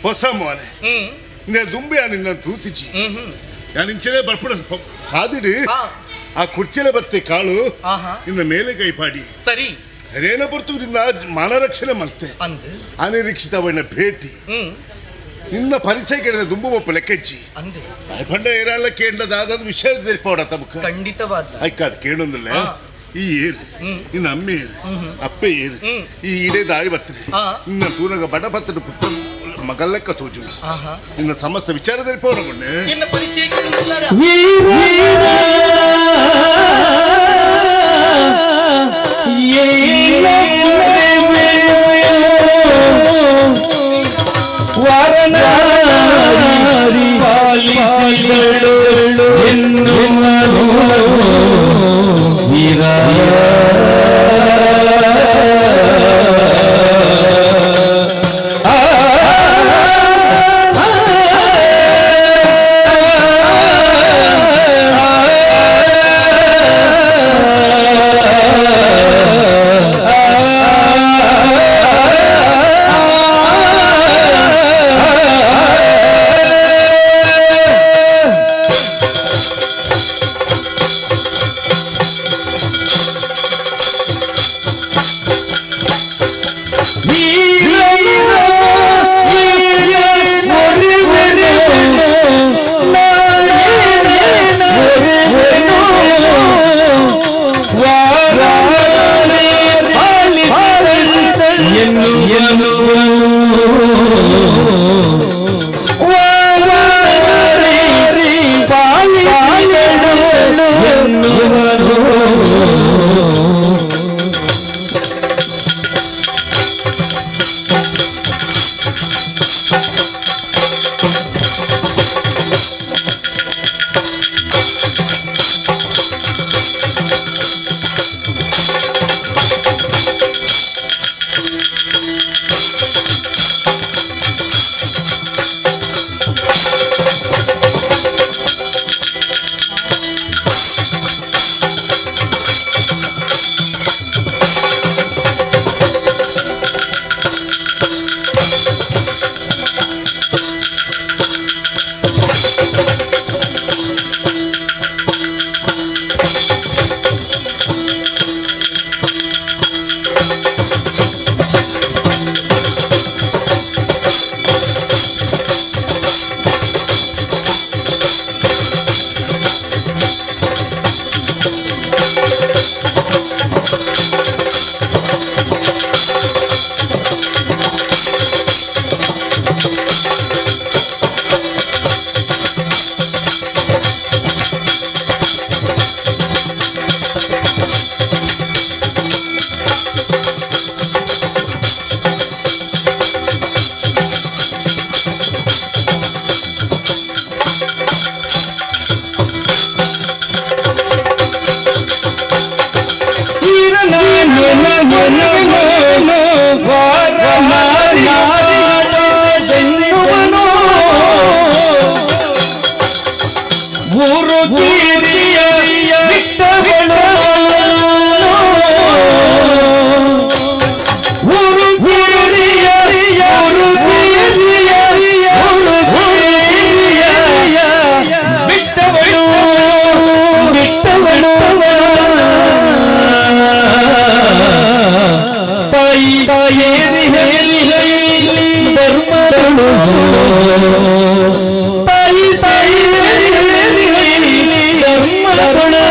ಹೊಸ ಮೋನೆ ದುಂಬೆ ನಿನ್ನ ತೂತಿಚಿ ನಾನು ಇಂಚನೆ ಬರ್ಪಡ ಸಾದಿಡು ಆ ಕುರ್ಚಿಲೆ ಬತ್ತೆ ಕಾಳು ನಿನ್ನ ಮೇಲೆ ಕೈ ಪಾಡಿ ಸರಿ ಸರಿಯೇನ ಬರ್ತು ನಿನ್ನ ಮಾನರಕ್ಷಣೆ ಮಲ್ತೆ ಅನಿರೀಕ್ಷಿತವನ್ನ ಭೇಟಿ ನಿನ್ನ ಪರಿಚಯ ಕೇಳಿದ ದುಂಬು ಒಪ್ಪ ಲೆಕ್ಕಚ್ಚಿ ಭಯಪಂಡ ಏರಾಳ ಕೇಂದ್ರದ ವಿಷಯ ತೆರಿಪೋಡ ತಮಕ ಖಂಡಿತವಾದ ಅಯ್ಕಾದ ಕೇಳೊಂದಿಲ್ಲ ಈ ಏರು ನಿನ್ನ ಅಮ್ಮೆ ಏರು ಅಪ್ಪೆ ಏರು ಈ ಇಡೇ ದಾಯಿ ಬತ್ತನೆ ನಿನ್ನ ತೂನಗ ಬಡ ಬತ್ತದ ಪುಟ್ಟ ಮಗಲ್ಲೆಕ್ಕ ತೋಜು ನಿನ್ನ ಸಮಸ್ತ ವಿಚಾರದಲ್ಲಿ ಪೋಣಗೊಂಡೆ ನಿನ್ನ ಪರಿಚಯ ಕೇಳಿದ್ದಾರ ವಾರಣಾರಿ ಪಾಲಿಗಳು ಎನ್ನುವರು ವೀರ ಊರು ಗಿರಿಯ ಬಿಟ್ಟವಳು ಊರು ಗಿರಿಯ ಊರು ಗಿರಿಯ ಬಿಟ್ಟವಳು ತಾಯಿ ತಾಯೇರಿ ಹೇರಿ ಹೇಳಿ ಧರ್ಮದಳು ತಾಯಿ ತಾಯಿ ಹೇರಿ ಹೇಳಿ ಧರ್ಮದಳು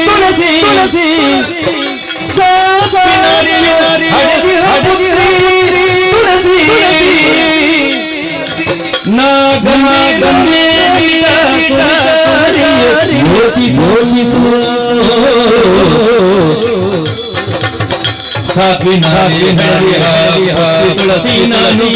ತುಳಸಿ ತುಳಸಿ ನಾನು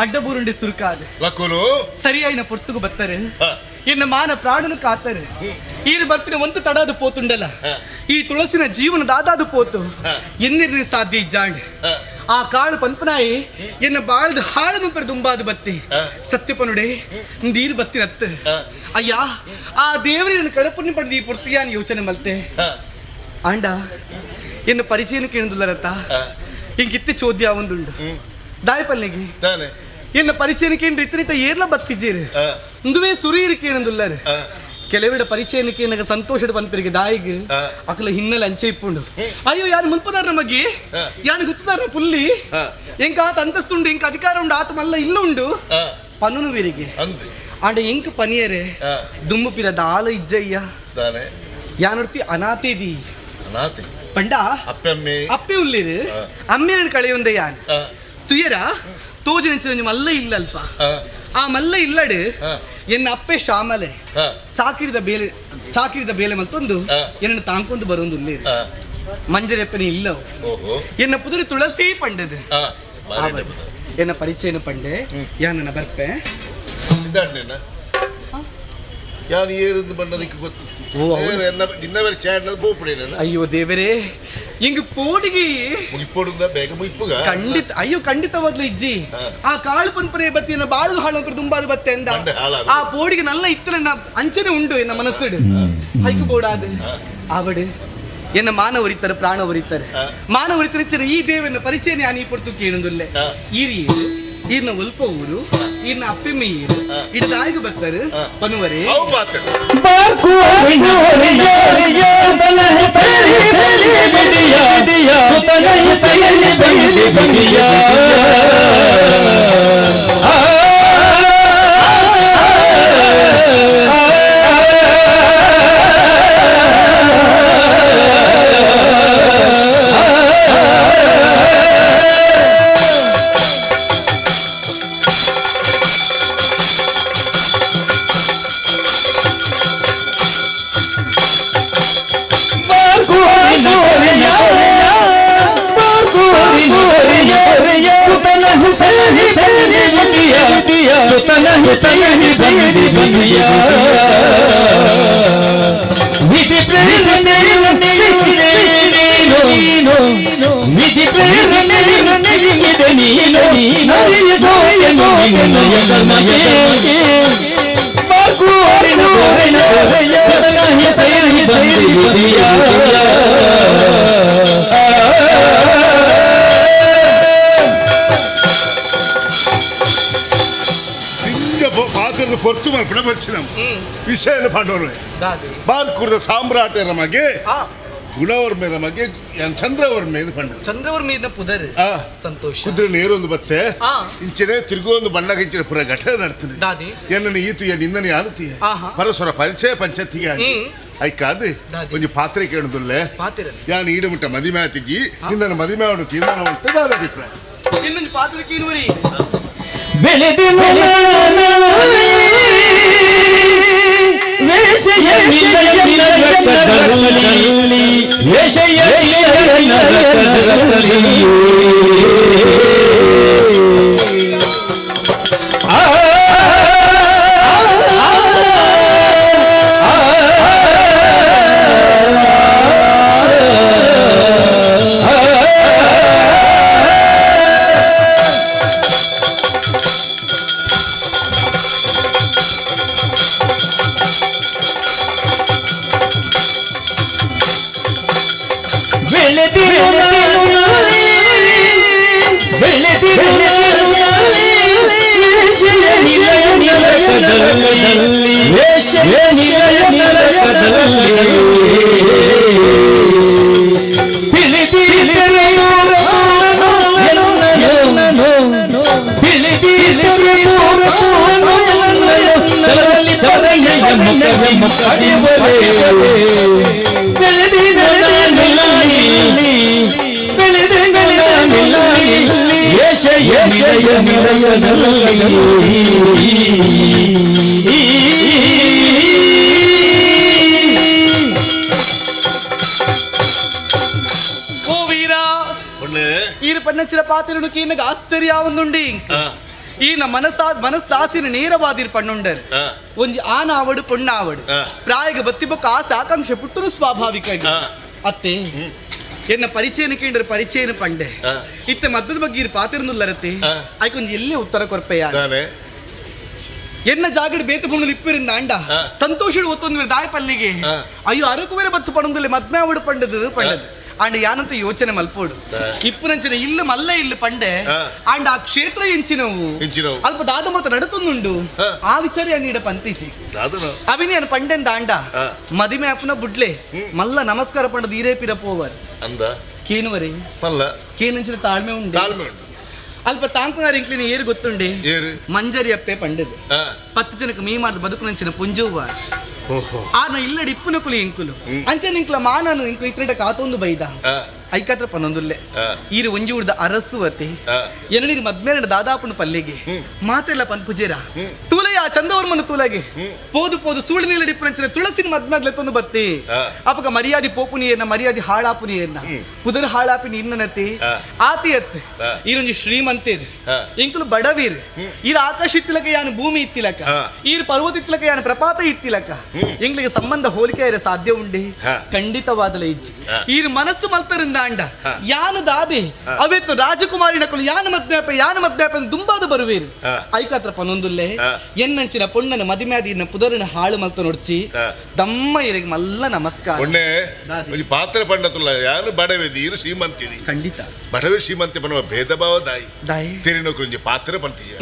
ಅಡ್ಡಬೂರುಂಡೆ ಸುರುಕಾದ ಲಕ್ಕುಲು ಸರಿಯಾಯಿನ ಪೊರ್ತುಗು ಬತ್ತಾರೆ ಎನ್ನ ಮಾನ ಪ್ರಾಣನು ಕಾತಾರೆ ಈರು ಬರ್ತಿನ ಒಂದು ತಡಾದು ಪೋತುಂಡಲ್ಲ ಈ ತುಳಸಿನ ಜೀವನ ದಾದಾದು ಪೋತು ಎನ್ನಿರ್ನೆ ಸಾಧ್ಯ ಇಜ್ಜಾಂಡ್ ಆ ಕಾಳು ಪಂಪನಾಯಿ ಎನ್ನ ಬಾಳ್ದು ಹಾಳನು ಪೆರ ದುಂಬಾದು ಬತ್ತಿ ಸತ್ಯಪನುಡೆ ನೀರು ಬತ್ತಿನತ್ತ ಅಯ್ಯ ಆ ದೇವರಿನ ಕಡಪುಣ್ಯ ಪಡೆದು ಈ ಪುರ್ತಿಯಾನ ಯೋಚನೆ ಮಲ್ತೆ ಆಂಡ ಎನ್ನ ಪರಿಚಯನ ಕೇಳಿದುಲ್ಲರತ್ತ ಹಿಂಗಿತ್ತೆ ಚೋದ್ಯ ಒಂದುಂಡು ದಾಯಪಲ್ನೆಗೆ ಎನ್ನ ಪರಿಚಯನಕ್ಕೆ ಇತ್ತನಿಟ್ಟ ಏರ್ಲ ಬತ್ತಿಜೀರಿ ಇಂದುವೇ ಸುರೀರಿಕೆ ಏನಂದುಲ್ಲಾರೆ ಕೆಲವಿಡ ಪರಿಚಯನಕ್ಕೆ ನನಗೆ ಸಂತೋಷದ ಪಂಪರಿಗೆ ದಾಯಿಗೆ ಅಕಲ ಹಿನ್ನೆಲೆ ಅಂಚೆ ಇಪ್ಪುಂಡು ಅಯ್ಯೋ ಯಾರು ಮುನ್ಪದಾರ ಮಗ್ಗಿ ಯಾನು ಗುತ್ತದಾರ ಪುಲ್ಲಿ ಎಂಕ ಆತ ಅಂತಸ್ತುಂಡು ಎಂಕ ಅಧಿಕಾರ ಉಂಡು ಆತ ಮಲ್ಲ ಇಲ್ಲ ಉಂಡು ಪನ್ನುನು ವೀರಿಗೆ ಆಂಡ ಎಂಕ ಪನಿಯರೆ ದುಮ್ಮು ಪಿರದ ಆಲ ಇಜ್ಜಯ್ಯ ಯಾನೊಡ್ತಿ ಅನಾಥೇದಿ ಪಂಡ ಅಪ್ಪೆ ಉಲ್ಲಿರು ಅಮ್ಮೆಯನ್ನು ಕಳೆಯೊಂದ ಯಾನ್ ತುಯರ ತೋಜನ ಮಲ್ಲ ಇಲ್ಲ ಅಲ್ಪ ಆ ಮಲ್ಲ ಇಲ್ಲಡು ಎನ್ನ ಅಪ್ಪೆ ಶಾಮಲೆ ಚಾಕಿರಿದ ಬೇಲೆ ಮತ್ತೊಂದು ಎನ್ನ ತಾಂಕೊಂದು ಬರೋದು ಉಳ್ಳೇರು ಮಂಜರೆಪ್ಪನೆ ಇಲ್ಲವು ಎನ್ನ ಪುದುರಿ ತುಳಸಿ ಪಂಡದು ಎನ್ನ ಪರಿಚಯನ ಪಂಡೆ ಯಾ ನನ್ನ ಬರ್ಪೆ ಅಯ್ಯೋ ದೇವರೇ ಹಿಂಗ ಪೋಡಿಗೆ ಖಂಡಿತ ಅಯ್ಯೋ ಖಂಡಿತವಾಗ್ಲೂ ಇಜ್ಜಿ ಆ ಕಾಳು ಪಂಪರೆ ಬತ್ತಿನ ಬಾಳು ಹಾಳು ದುಂಬಾದು ಬತ್ತೆ ಅಂದ ಆ ಪೋಡಿಗೆ ನಲ್ಲ ಇತ್ತನ ಅಂಚನೆ ಉಂಡು ಎನ್ನ ಮನಸ್ಸುಡು ಹೈಕು ಬೋಡಾದು ಆವಡು ಎನ್ನ ಮಾನ ಉರಿತಾರೆ ಪ್ರಾಣ ಉರಿತಾರೆ ಮಾನ ಉರಿತಾರೆ ಈ ದೇವನ ಪರಿಚಯ ನಾನು ಈ ಪೊರ್ತು ಕೇಳುದಿಲ್ಲ ಈರಿ ಈರ್ನ ಒಲ್ಪ ಊರು ಈರ್ನ ಅಪ್ಪೆ ಮೀರು ಇಡದಾಯ್ದು ಬರ್ತಾರೆ ಪನುವರೆ ಸಹಿ ಬಂದಿಯ ವಿಧಿ ಪ್ರೇರಣೆ ನೀನು ವಿಧಿ ಪ್ರೇರಣೆ ನೀನು ಪಾತ್ರದ ಪೊರ್ತು ಮಲ್ಪಣ ಬರ್ಚಿನಮ್ ವಿಷಯ ಪಾಂಡವರು ಬಾರ್ಕೂರದ ಸಾಮ್ರಾಟರ ಮಗೆ ಗುಣವರ್ಮೆರ ಮಗೆ ಚಂದ್ರವರ್ಮೆ ಇದು ಪಂಡ ಚಂದ್ರವರ್ಮೀನ ಪುದರ್ ಸಂತೋಷ ಕುದ್ರೆ ನೇರೊಂದು ಬತ್ತೆ ಇಂಚನೆ ತಿರುಗೊಂದು ಬಣ್ಣಗ ಇಂಚಿನ ಪುರ ಘಟನೆ ನಡ್ತೀನಿ ದಾದಿ ಎನ್ನ ಈತು ನಿನ್ನ ಆನುತ್ತೀಯ ಪರಸ್ಪರ ಪರಿಚಯ ಪಂಚಾಯತಿಗೆ ಐಕಾದು ಒಂದು ಪಾತ್ರೆ ಕೇಳುದಿಲ್ಲ ಯಾನ್ ಈಡಮುಟ್ಟ ಮದಿಮೆ ಆತಿಜಿ ನಿನ್ನ ಮದಿಮೆ ಅವನು ತೀರ್ಮಾನ ಮಾಡ್ತದೆ ಅದ ಅಭಿಪ್ರಾಯ ಇನ್ನೊಂದು ಪಾತ್ರೆ ಕೀನುವರಿ ಬೆಳೆದಿನ ವೇಷಯ ನಿಲಯದಲ್ಲಿ ವೇಷಯ ನಿಲಯದಲ್ಲಿ పన్నచ్చిన పాత్రను కీనగా ఆశ్చర్య ఉందుండి ఈయన మనస్దాసిన ನೇರವಾದಿರ್ ಪಣ್ಣುಂಡರ್ ಒಂಜಿ ಆನ ಆವಡು ಪೊಣ್ಣ ಆವಡು ಪ್ರಾಯಗ ಬತ್ತಿಬೊಕ್ಕ ಆಸೆ ಆಕಾಂಕ್ಷೆ ಪುಟ್ಟರು ಸ್ವಾಭಾವಿಕ ಅತ್ತೆ ಎನ್ನ ಪರಿಚಯನ ಕೇಂದ್ರ ಪರಿಚಯನ ಪಂಡೆ ಇತ್ತೆ ಮದ್ದದ ಬಗ್ಗೆ ಇರ್ ಪಾತಿರನುಲ್ಲರತ್ತೆ ಆಯ್ಕೊಂದು ಎಲ್ಲೇ ಉತ್ತರ ಕೊರ್ಪೆಯ ಎನ್ನ ಜಾಗಡ್ ಬೇತು ಭೂಮಿಲಿ ಇಪ್ಪಿರಿಂದ ಅಂಡ ಸಂತೋಷ ಒತ್ತೊಂದು ದಾಯ ಪಲ್ಲಿಗೆ ಅಯ್ಯೋ ಅರಕು ಬೇರೆ ಬತ್ತು ಪಣಂದಲ್ಲಿ ಮದ್ಮೆ ಆವಡು ಪಂಡದು ಅಂಡ್ ಯಾನಂತ ಯೋಚನೆ ಮಲ್ಪೋಡು ಇಪ್ಪುನಂಚಿನ ಇಲ್ಲು ಮಲ್ಲ ಇಲ್ಲು ಪಂಡೆ ಅಂಡ್ ಆ ಕ್ಷೇತ್ರ ಎಂಚಿನವು ಅಲ್ಪ ದಾದ ಮತ ನಡತೊಂದುಂಡು ಆ ವಿಚಾರ ನೀಡ ಪಂತಿಚಿ ಅಭಿನಯನ ಪಂಡೆಂದ ಅಂಡ ಮದಿಮೆ ಅಪ್ಪನ ಬುಡ್ಲೆ ಮಲ್ಲ ನಮಸ್ಕಾರ ಪಂಡದ ಈರೇಪಿರ ಪೋವರ್ ಅಂದ ಕೇನುವರಿ ಮಲ್ಲ ಕೇನಂಚಿನ ತಾಳ್ಮೆ ಉಂಡು ಅಲ್ಪ ತಾಂಕುನಾರ ಇಂಕ್ಲಿನ ಏರು ಗೊತ್ತುಂಡೆ ಮಂಜರಿ ಅಪ್ಪೆ ಪಂಡದು 10 ಜನಕ್ಕೆ ಮೀ ಮಾಡಿದ ಬದುಕು ನಂಚಿನ ಪುಂಜುವ ಆನ ಇಲ್ಲಡಿ ಇಪ್ಪುನ ಕುಲಿ ಇಂಕುಲು ಅಂಚೆ ನಿಂಕ್ಲ ಮಾನನು ಇಂಕು ಇತ್ರ ಕಾತೊಂದು ಬೈದ ಐಕಾತ್ರ ಪನ್ನೊಂದುಲ್ಲೆ ಈರು ಒಂಜಿ ಉಡ್ದ ಅರಸುವತಿ ಎನನಿಗೆ ಮದ್ಮೇರಡ ದಾದಾಪುನ ಪಲ್ಲಿಗೆ ಮಾತೆಲ್ಲ ಪನ್ಪುಜೇರ ತೂಲಯ ಚಂದವರ್ಮನ ತೂಲಗೆ ಪೋದು ಪೋದು ಸೂಳು ನೀಲಡಿ ಇಪ್ಪುನಂಚಿನ ತುಳಸಿನ ಮದ್ಮಗ್ಲೆ ತೊಂದು ಬತ್ತಿ ಅಪಗ ಮರ್ಯಾದಿ ಪೋಪುನಿಯನ್ನ ಮರ್ಯಾದಿ ಹಾಳಾಪುನಿಯನ್ನ ಪುದರ್ ಹಾಳಾಪಿನಿ ಇನ್ನನತಿ ಆತಿಯತ್ ಈರೊಂಜಿ ಶ್ರೀಮಂತಿರ್ ಇಂಕುಲು ಬಡವೀರ್ ಈರ ಆಕಾಶ ಇತ್ತಿಲಕ ಯಾನು ಭೂಮಿ ಇತ್ತಿಲಕ ಈರ್ ಪರ್ವತ ಇತ್ತಿಲಕ ಯಾನು ಪ್ರಪಾತ ಇತ್ತಿಲಕ ಇಂಗ್ಲಿಗೆ ಸಂಬಂಧ ಹೋಲಿಕೆ ಇರ ಸಾಧ್ಯ ಉಂಡೆ ಖಂಡಿತವಾದಲ ಇಜ್ಜಿ ಈರ್ ಮನಸ್ಸು ಮಲ್ತರಿಂದ ಅಂಡ ಯಾನು ದಾದೆ ಅವೆತ್ತು ರಾಜಕುಮಾರಿನಕಲು ಯಾನ ಮದ್ಮ್ಯಾಪ ದುಂಬಾದ ಬರುವೇರು ಐಕಾತ್ರ ಪನೊಂದುಲ್ಲೆ ಎನ್ನಂಚಿನ ಪೊಣ್ಣನ ಮದಿಮ್ಯಾದಿನ ಪುದರಿನ ಹಾಳು ಮಲ್ತ ನೋಡ್ಚಿ ದಮ್ಮ ಇರಿಗೆ ಮಲ್ಲ ನಮಸ್ಕಾರ ಪಾತ್ರ ಪಂಡತುಲ್ಲ ಯಾರು ಬಡವೇದಿ ಇರು ಶ್ರೀಮಂತಿದಿ ಖಂಡಿತ ಬಡವೆ ಶ್ರೀಮಂತಿ ಬನ್ನುವ ಭೇದ ಭಾವ ದಾಯಿ ತೆರಿನೊಂಜಿ ಪಾತ್ರ ಪಂತಿಜ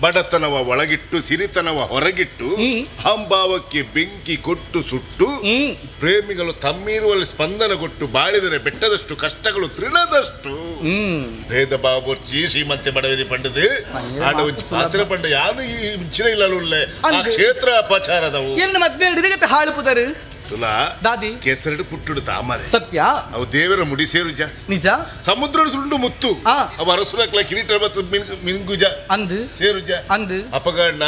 ಬಡತನವ ಒಳಗಿಟ್ಟು ಸಿರಿತನವ ಹೊರಗಿಟ್ಟು ಹಂಭಾವಕ್ಕೆ ಬೆಂಕಿ ಕೊಟ್ಟು ಸುಟ್ಟು ಪ್ರೇಮಿಗಳು ತಮ್ಮೀರುವಲ್ಲಿ ಸ್ಪಂದನ ಕೊಟ್ಟು ಬಾಳಿದರೆ ಬೆಟ್ಟದಷ್ಟು ಕಷ್ಟಗಳು ತೃಣದಷ್ಟು ಭೇದ ಭಾವ ಬೊರ್ಚಿ ಶ್ರೀಮಂತೆ ಬಡವೇದಿ ಪಂಡದು ಆಡ ಒಂಜಿ ಪಾತ್ರ ಪಂಡ ಯಾನು ಈ ಚಿನ ಇಲ್ಲ ಕ್ಷೇತ್ರ ಅಪಚಾರದವು ಎನ್ನ ಮದ್ವೆ ಹಿಡಿದಗತ್ತೆ ಹಾಳು ಪುದರು ತುಲಾ ದಾದಿ ಕೆಸರಡು ಪುಟ್ಟುಡು ತಾಮರೆ ಸತ್ಯ ಅವು ದೇವರ ಮುಡಿ ಸೇರುಜ ನಿಜ ಸಮುದ್ರ ಸುಂಡು ಮುತ್ತು ಆ. ಅವು ಅರಸುರಕ್ಲ ಕಿರೀಟ ಮತ್ತು ಮಿನ್ಗುಜ ಅಂದು ಸೇರುಜ ಅಂದು ಅಪಗಣ್ಣ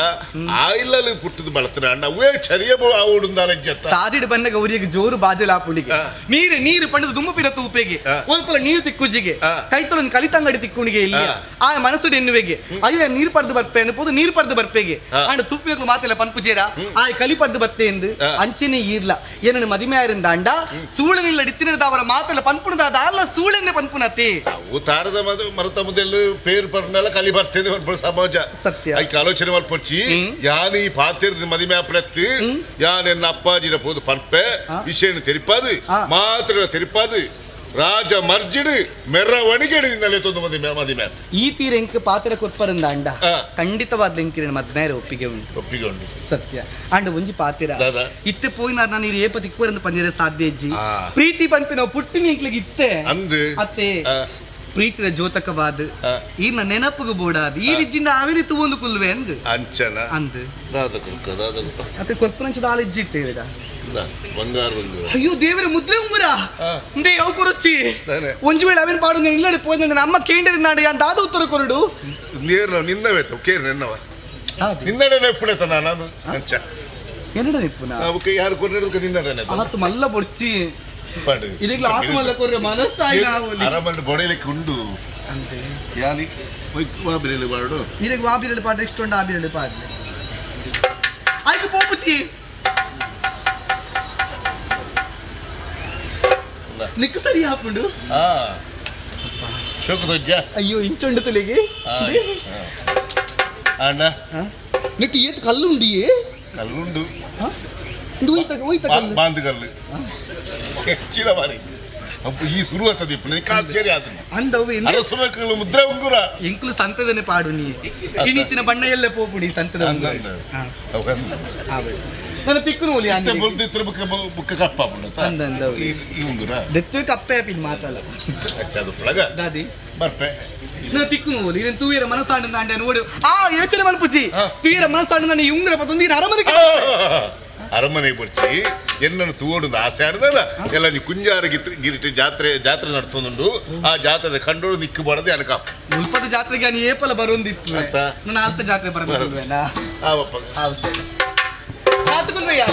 ಆಯಿಲಲ್ಲಿ ಪುಟ್ಟದು ಬಳಸ್ತಾರ ಅಣ್ಣ ಅವೇ ಚರಿಯ ಆವುಡುಂದಾಲಜ್ಜತ್ತ ಸಾದಿಡು ಬಂದಾಗ ಅವರಿಗೆ ಜೋರು ಬಾಜಲ ಪುಳಿಗೆ ಆ. ನೀರು ಪಂಡದ ದುಮ್ಮಪಿನ ತೂಪೆಗೆ ಆ. ಒಲ್ಪಲ ನೀರು ತಿಕ್ಕುಜಿಗೆ ಆ. ಕೈತೊಳೊಂದು ಕಲಿತಂಗಡಿ ತಿಕ್ಕುಣಿಗೆ ಇಲ್ಲಿ ಆ. ಆ ಮನಸ್ಸುಡು ಎನ್ನುವೆಗೆ ಅಯ್ಯೋ ನೀರು ಪಡೆದು ಬರ್ಪೆ ಅನ್ಬೋದು ನೀರು ಪಡೆದು ಬರ್ಪೆಗೆ ಆ. ಅಂಡ್ ತುಪ್ಪಿನಕ್ಲು ಮಾತೆಲ್ಲ ಪನ್ಪುಜೇರ ಆ ಕಲಿ ಪಡೆದು ಬತ್ತೆ ಎಂದು ಆ. ಅಂಚೆನೆ ಈರ್ಲ ಏನನ್ನು ಮದಿಮೆ ಆರಿಂದ ಅಂಡ ಸೂಳನಿಲ್ಲ ಇತ್ತಿನದ ಅವರ ಮಾತೆಲ್ಲ ಪನ್ಪುಣದ ಅಲ್ಲ ಸೂಳೆನ್ನೆ ಪನ್ಪುನತೆ ಅವು ತಾರದ ಮರತ ಮುದೆಲ್ಲು ಪೇರು ಪರ್ನೆಲ್ಲ ಕಲಿ ಬರ್ತದೆ ಸಮಾಜ ಸತ್ಯ. ಐಕ್ ಆಲೋಚನೆ ಮಲ್ಪೊಚ್ಚಿ ಯಾನ್ ಈ ಪಾತಿರ್ದ ಮದಿಮೆ ಅಪ್ರತ್ತಿ ಯಾನ್ ಎನ್ನ ಅಪ್ಪಾಜಿನ ಪೋದು ಪನ್ಪೆ ವಿಷಯನ ತೆರಿಪಾದು ಆ. ಮಾತ್ರ ತೆರಿಪಾದು ರಾಜ ಮರ್ಜಿಡು ಮೆರವಣಿಗೆ ತೊಂದು ಮದಿಮೆ ಈ ತೀರ ಎಂಕ್ ಪಾತ್ರ ಕೊರ್ಪರಿಂದ ಅಂಡ ಆ. ಖಂಡಿತವಾದ ಎಂಕಿನ ಮದ್ನೇರ ಒಪ್ಪಿಗೆ ಉಂಟು ಒಪ್ಪಿಕೊಂಡು ಸತ್ಯ ಅಂಡ್ ಒಂಜಿ ಪಾತಿರ ದಾದಾ. ಇತ್ತೆ ಪೋಯಿನ ನಾನು ಇದು ಏಪ ತಿಕ್ಕುವರೆಂದು ಪಂದಿರ ಸಾಧ್ಯ ಇಜ್ಜಿ ಆ. ಪ್ರೀತಿ ಪಂಪಿನ ಪುಟ್ಟಿನ ಇಂಕ್ಲಿಗೆ ಇತ್ತೆ ಅಂದು ಅತ್ತೆ ಆ. ಪ್ರೀತಿದ ಜೋತಕವಾದ ಆ. ಈನ ನೆನಪುಗು ಬೋಡಾದ ಈ ವಿಜ್ಜಿಂದ ಆವಿರಿ ತೂವೊಂದು ಕುಲ್ವೆ ಅಂದ್ ಅಂಚನ ಅಂದ್ ದಾದ ಕುಕ್ಕ ಅತ್ತೆ ಕೊರ್ಪನಂಚದ ಆಲ ಇಜ್ಜಿತ್ತೇವೆ ಬಂಗಾರ ಬಂದು ಅಯ್ಯೋ ದೇವರ ಮುದ್ರೆ ಉಂಗುರ ಆ. ಇಂದೇ ಯಾವ ಕೊರೊಚ್ಚಿ ತಾನೆ. ಒಂಜು ವೇಳೆ ಅವೇನು ಪಾಡು ನಾನು ಇಲ್ಲಡೆ ಪೋಯ್ ನನ್ನ ಅಮ್ಮ ಕೇಂದ್ರದ ನಾಡು ಯಾನ್ ದಾದ ಉತ್ತರ ಕೊರಡು ನೀರು ನಿನ್ನವೇತ ಕೇರ್ ನೆನ್ನವ ನಿನ್ನಡೆ ಎಪ್ಪುಡೆತ ನಾನು ಅಂಚ ಎರಡ ನಿಪ್ಪುನ ನಾವು ಯಾರು ಕೊರ್ನೆಡ್ಕ ನಿನ್ನಡೆ ಆತು ಮಲ್ಲ ಬೊಡ್ಚಿ ಇದಕ್ಕೆ ಆತು ಮಲ್ಲ ಕೊರ್ರೆ ಮನಸ್ಸಾಯಿ ನಾವು ಅರಮಂಡು ಬೊಡೆಲಿಕ್ಕೆ ಉಂಡು ಅಂತೆ ಯಾನಿ ವಾಬಿರಲಿ ಬಾಡು ಇದಕ್ಕೆ ವಾಬಿರಲು ಪಾಡ್ರೆ ಇಷ್ಟೊಂದು ಆಬಿರಲು ಪಾಡ್ರೆ ಆಯ್ತು ಪೋಪುಚಿ ನಿಕ್ಕು ಸರಿ ಹಾಕೊಂಡು ಹಾ ಶೋಕದೊಜ್ಜ ಅಯ್ಯೋ ಇಂಚೊಂಡು ತಲೆಗೆ ಅಣ್ಣ ನಿಟ್ಟು ಏತ್ ಕಲ್ಲುಂಡಿಯೇ ಕಲ್ಲುಂಡು ಇದು ಒಯ್ತ ಕಲ್ಲು ಬಾಂಧುಗಲ್ಲು ಹೆಚ್ಚಿನ ಬಾರಿ ಅಪ್ಪ ಈ ಶುರು ಆಗ್ತದೆ ಆಶ್ಚರ್ಯ ಆತದೆ ಅಂದವು ಅರಸುರಕಗಳು ಮುದ್ರೆ ಉಂಗುರ ಎಂಕುಲು ಸಂತದನೆ ಪಾಡು ನೀ ಇನಿತ್ತಿನ ಬಣ್ಣ ಎಲ್ಲ ಪೋಪುಡಿ ಸಂತದ ಉಂಗುರ. ಹಾ. ನನ್ನ ತಿಕ್ಕುನು ಒಲಿ ಅಂದೆ ಬುಕ್ಕ ಕಪ್ಪ ಅಂದಂದವು. ಈ ಉಂಗುರ ದೆತ್ತುವೆ ಕಪ್ಪೆ ಪಿನ್ ಮಾತಲ್ಲ ಹೆಚ್ಚದು ಪಳಗ ದಾದಿ ಬರ್ಪೆ ನನ್ನ ತಿಕ್ಕುನು ಒಲಿ ಇದನ್ನು ತೂಯರ ಮನಸ್ಸಾಂಡ ಅಂಡೆ ನೋಡು ಆ ಯೋಚನೆ ಮನ್ಪುಚ್ಚಿ ಹಾ. ತೂಯರ ಮನಸ್ಸಾಂಡ ನಾನು ಈ ಉಂಗುರ ಪತ್ತೊಂದು ಅರಮನೆ ಅರಮನೆ ಬರ್ಚಿ ಎನ್ನನ್ನು ತೂವೊಂದು ಆಸೆ ಆಡ್ದಲ್ಲ ಎಲ್ಲ ನೀ ಕುಂಜಾರ ಗಿರಿಟಿ ಜಾತ್ರೆ ನಡ್ತೊಂದುಂಡು ಆ ಜಾತ್ರೆ ಕಂಡೋಡು ನಿಕ್ಕು ಬಡದೆ ಅನಕ ಮುಲ್ಪದ ಜಾತ್ರೆಗೆ ನಾನು ಏಪಲ ಬರೋಂದಿತ್ತು ಆತ? ನಾನು ಆಲ್ತ ಜಾತ್ರೆ ಬರೋದಿಲ್ವೇನಾ ಆವಪ್ಪ ಕಾತುಕೊಂಡ್ರಯ್ಯ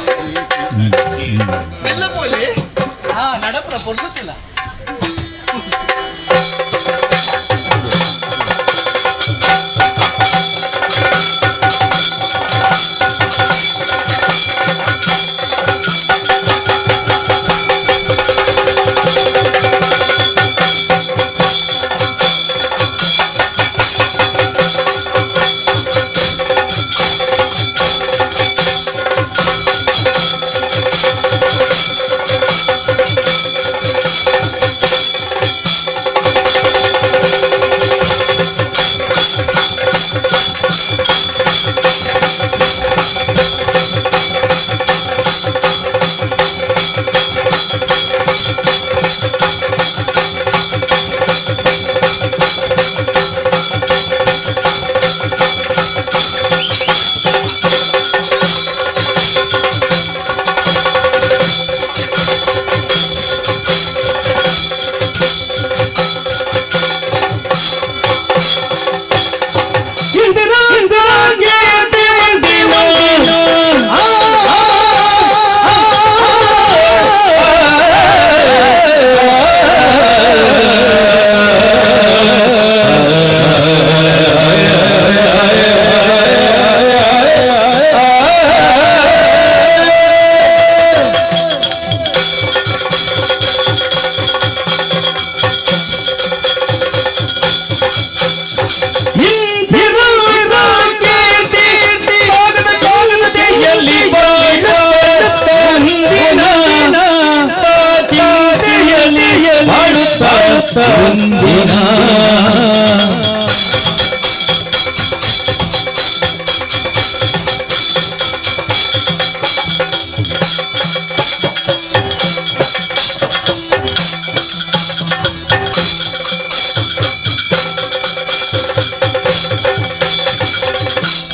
ಬೆಲ್ಲ ಪೋಲೆ ಹಾ ನಡಪುರ ಪೊರ್ದತ್ತಿಲ್ಲ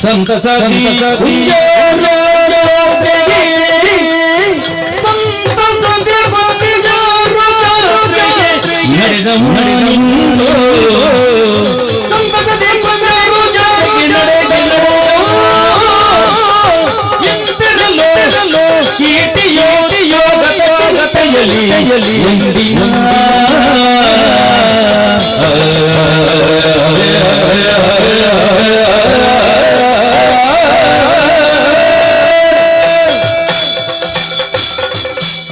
ಸಂತಸದಿ ಒಂದಿನ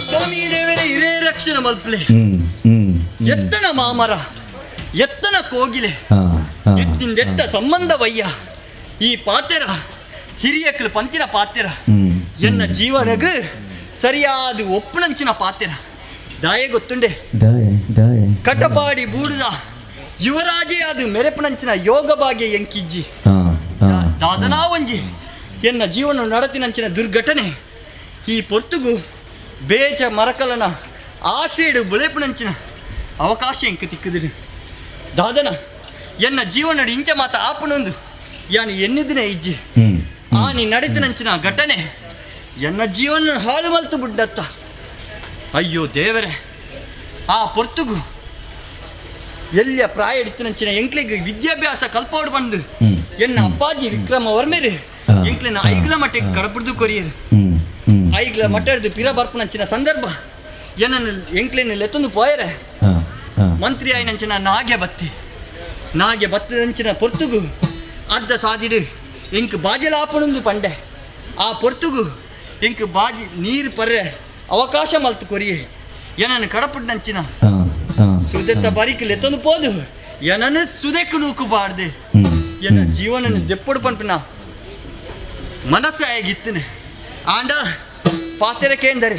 ಸ್ವಾಮಿ ದೇವರೇ ಹಿರೇ ರಕ್ಷಣ ಮಲ್ಪಲೆ ಎತ್ತನ ಮಾಮರ ಎತ್ತನ ಕೋಗಿಲೆ ಎತ್ತಿಂದೆತ್ತ ಸಂಬಂಧವಯ್ಯ ಈ ಪಾತೆರ ಹಿರಿಯಕ್ಕಲು ಪಂತಿನ ಪಾತೆರ ಎನ್ನ ಜೀವನಗ ಸರಿಯಾದ ಒಪ್ಪನಂಚಿನ ಪಾತೆರ ದಾಯ ಗೊತ್ತುಂಡೆ ಕಟಪಾಡಿ ಬೂಡುದ ಯುವರಾಜೇ ಅದು ಮೆರೆಪನಂಚಿನ ಯೋಗ ಭಾಗ್ಯ ಎಂಕಿಜ್ಜಿ ದಾದನಾ ಒಂಜಿ ಎನ್ನ ಜೀವನ ನಡತಿನಂಚಿನ ದುರ್ಘಟನೆ ಈ ಪೊರ್ತುಗು ಬೇಜ ಮರಕಲನ ಆಶೇಡು ಬೆಳೆಪನಂಚಿನ ಅವಕಾಶ ಎಂಕ ತಿಕ್ಕದಿರು ದಾದನ ಎನ್ನ ಜೀವನ ಇಂಚ ಮಾತ ಆಪನೊಂದು ಯಾನು ಎನ್ನಿದಿನ ಇಜ್ಜಿ ಆನಿ ನಡೆದಿನಂಚಿನ ಘಟನೆ ಎನ್ನ ಜೀವನ ಹಾಳು ಮಲ್ತು ಬಿಡ್ಡತ್ತ ಅಯ್ಯೋ ದೇವರೇ ಆ ಪೊರ್ತುಗು ಎಲ್ಲಿಯ ಪ್ರಾಯ ಇಡ್ತಿನಂಚಿನ ಎಂಕ್ಲಿಗೆ ವಿದ್ಯಾಭ್ಯಾಸ ಕಲ್ಪೋಡು ಬಂದು ಎನ್ನ ಅಪ್ಪಾಜಿ ವಿಕ್ರಮ ವರ್ಮೇರು ಎಂಕ್ಲಿನ ಐಗ್ಲ ಮಟ್ಟಕ್ಕೆ ಕಡಪುಡ್ದು ಕೊರಿಯರು ಐಗ್ಲ ಮಟ್ಟ ಹಿಡಿದು ಪಿರ ಬರ್ಪನಂಚಿನ ಸಂದರ್ಭ ಎನ್ನ ಎಂಕ್ಲಿನ ಲೆತ್ತೊಂದು ಪೋಯರೆ ಮಂತ್ರಿ ಆಯ್ನಂಚಿನ ನಾಗೆ ಬತ್ತದಂಚಿನ ಪೊರ್ತುಗು ಅರ್ಧ ಸಾದಿಡು ಎಂಕ್ ಬಾಜಲಾಪಣೊಂದು ಪಂಡೆ ಆ ಪೊರ್ತುಗು ಎಂಕ್ ಬಾಜಿ ನೀರು ಪರ್ರೆ ಅವಕಾಶ ಮಲ್ತು ಕೊರಿಯೆ ಏನನ್ನು ಕಡಪುಡ್ನಂಚಿನ ಸುದೆತ್ತ ಬರಿಕ್ ಲೆತ್ತೊಂದು ಪೋದು ಏನನ್ನು ಸುದೆಕ್ಕು ನೂಕು ಬಾಡ್ದೆ ಎನ್ನ ಜೀವನ ದೆಪ್ಪಡು ಪಂಪಿನ ಮನಸ್ಸಾಗಿತ್ತನೆ ಆಂಡ ಪಾತೆರ ಕೇಂದರೆ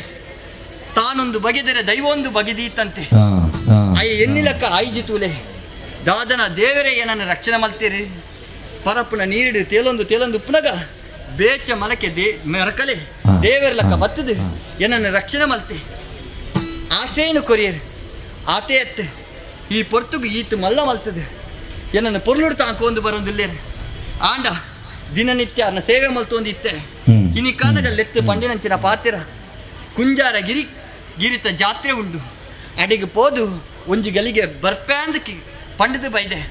ತಾನೊಂದು ಬಗೆದರೆ ದೈವೊಂದು ಬಗೆದೀತಂತೆ ಅಯ್ಯ ಎನ್ನಿಲಕ್ಕ ಆಯ್ಜಿ ತೂಲೆ ದಾದನ ದೇವರೇ ಏನನ್ನು ರಕ್ಷಣೆ ಮಲ್ತೀರಿ ಪರಪ್ಪನ ನೀರಿಡು ತೇಲೊಂದು ಉಪ್ಪನಗ ಬೇಚ ಮಲಕೆ ಮರಕಲೆ ದೇವರ ಲಕ್ಕ ಬತ್ತದು ಏನನ್ನು ರಕ್ಷಣೆ ಮಲ್ತೆ ಆಶೇನು ಕೊರಿಯರು ಆತೆ ಅತ್ತೆ ಈ ಪೊರ್ತುಗು ಈತು ಮಲ್ಲ ಮಲ್ತದೆ ಏನನ್ನು ಪೊರ್ಲುಡು ತಾಕೊಂದು ಬರೋದಿಲ್ಲೇರು ಆಂಡ ದಿನನಿತ್ಯ ಅನ್ನ ಸೇವೆ ಮಲ್ತೊಂದು ಇತ್ತೆ ಇನಿ ಕಾಲದಲ್ಲೆತ್ತು ಪಂಡಿನಂಚಿನ ಪಾತಿರ ಕುಂಜಾರ ಗಿರಿತ ಜಾತ್ರೆ ಉಂಡು ಅಡಿಗೆ ಪೋದು ಒಂಜಿ ಗಲಿಗೆ ಬರ್ಪೆ ಅಂದಕ್ಕೆ ಪಂಡಿತ ಬೈದೆ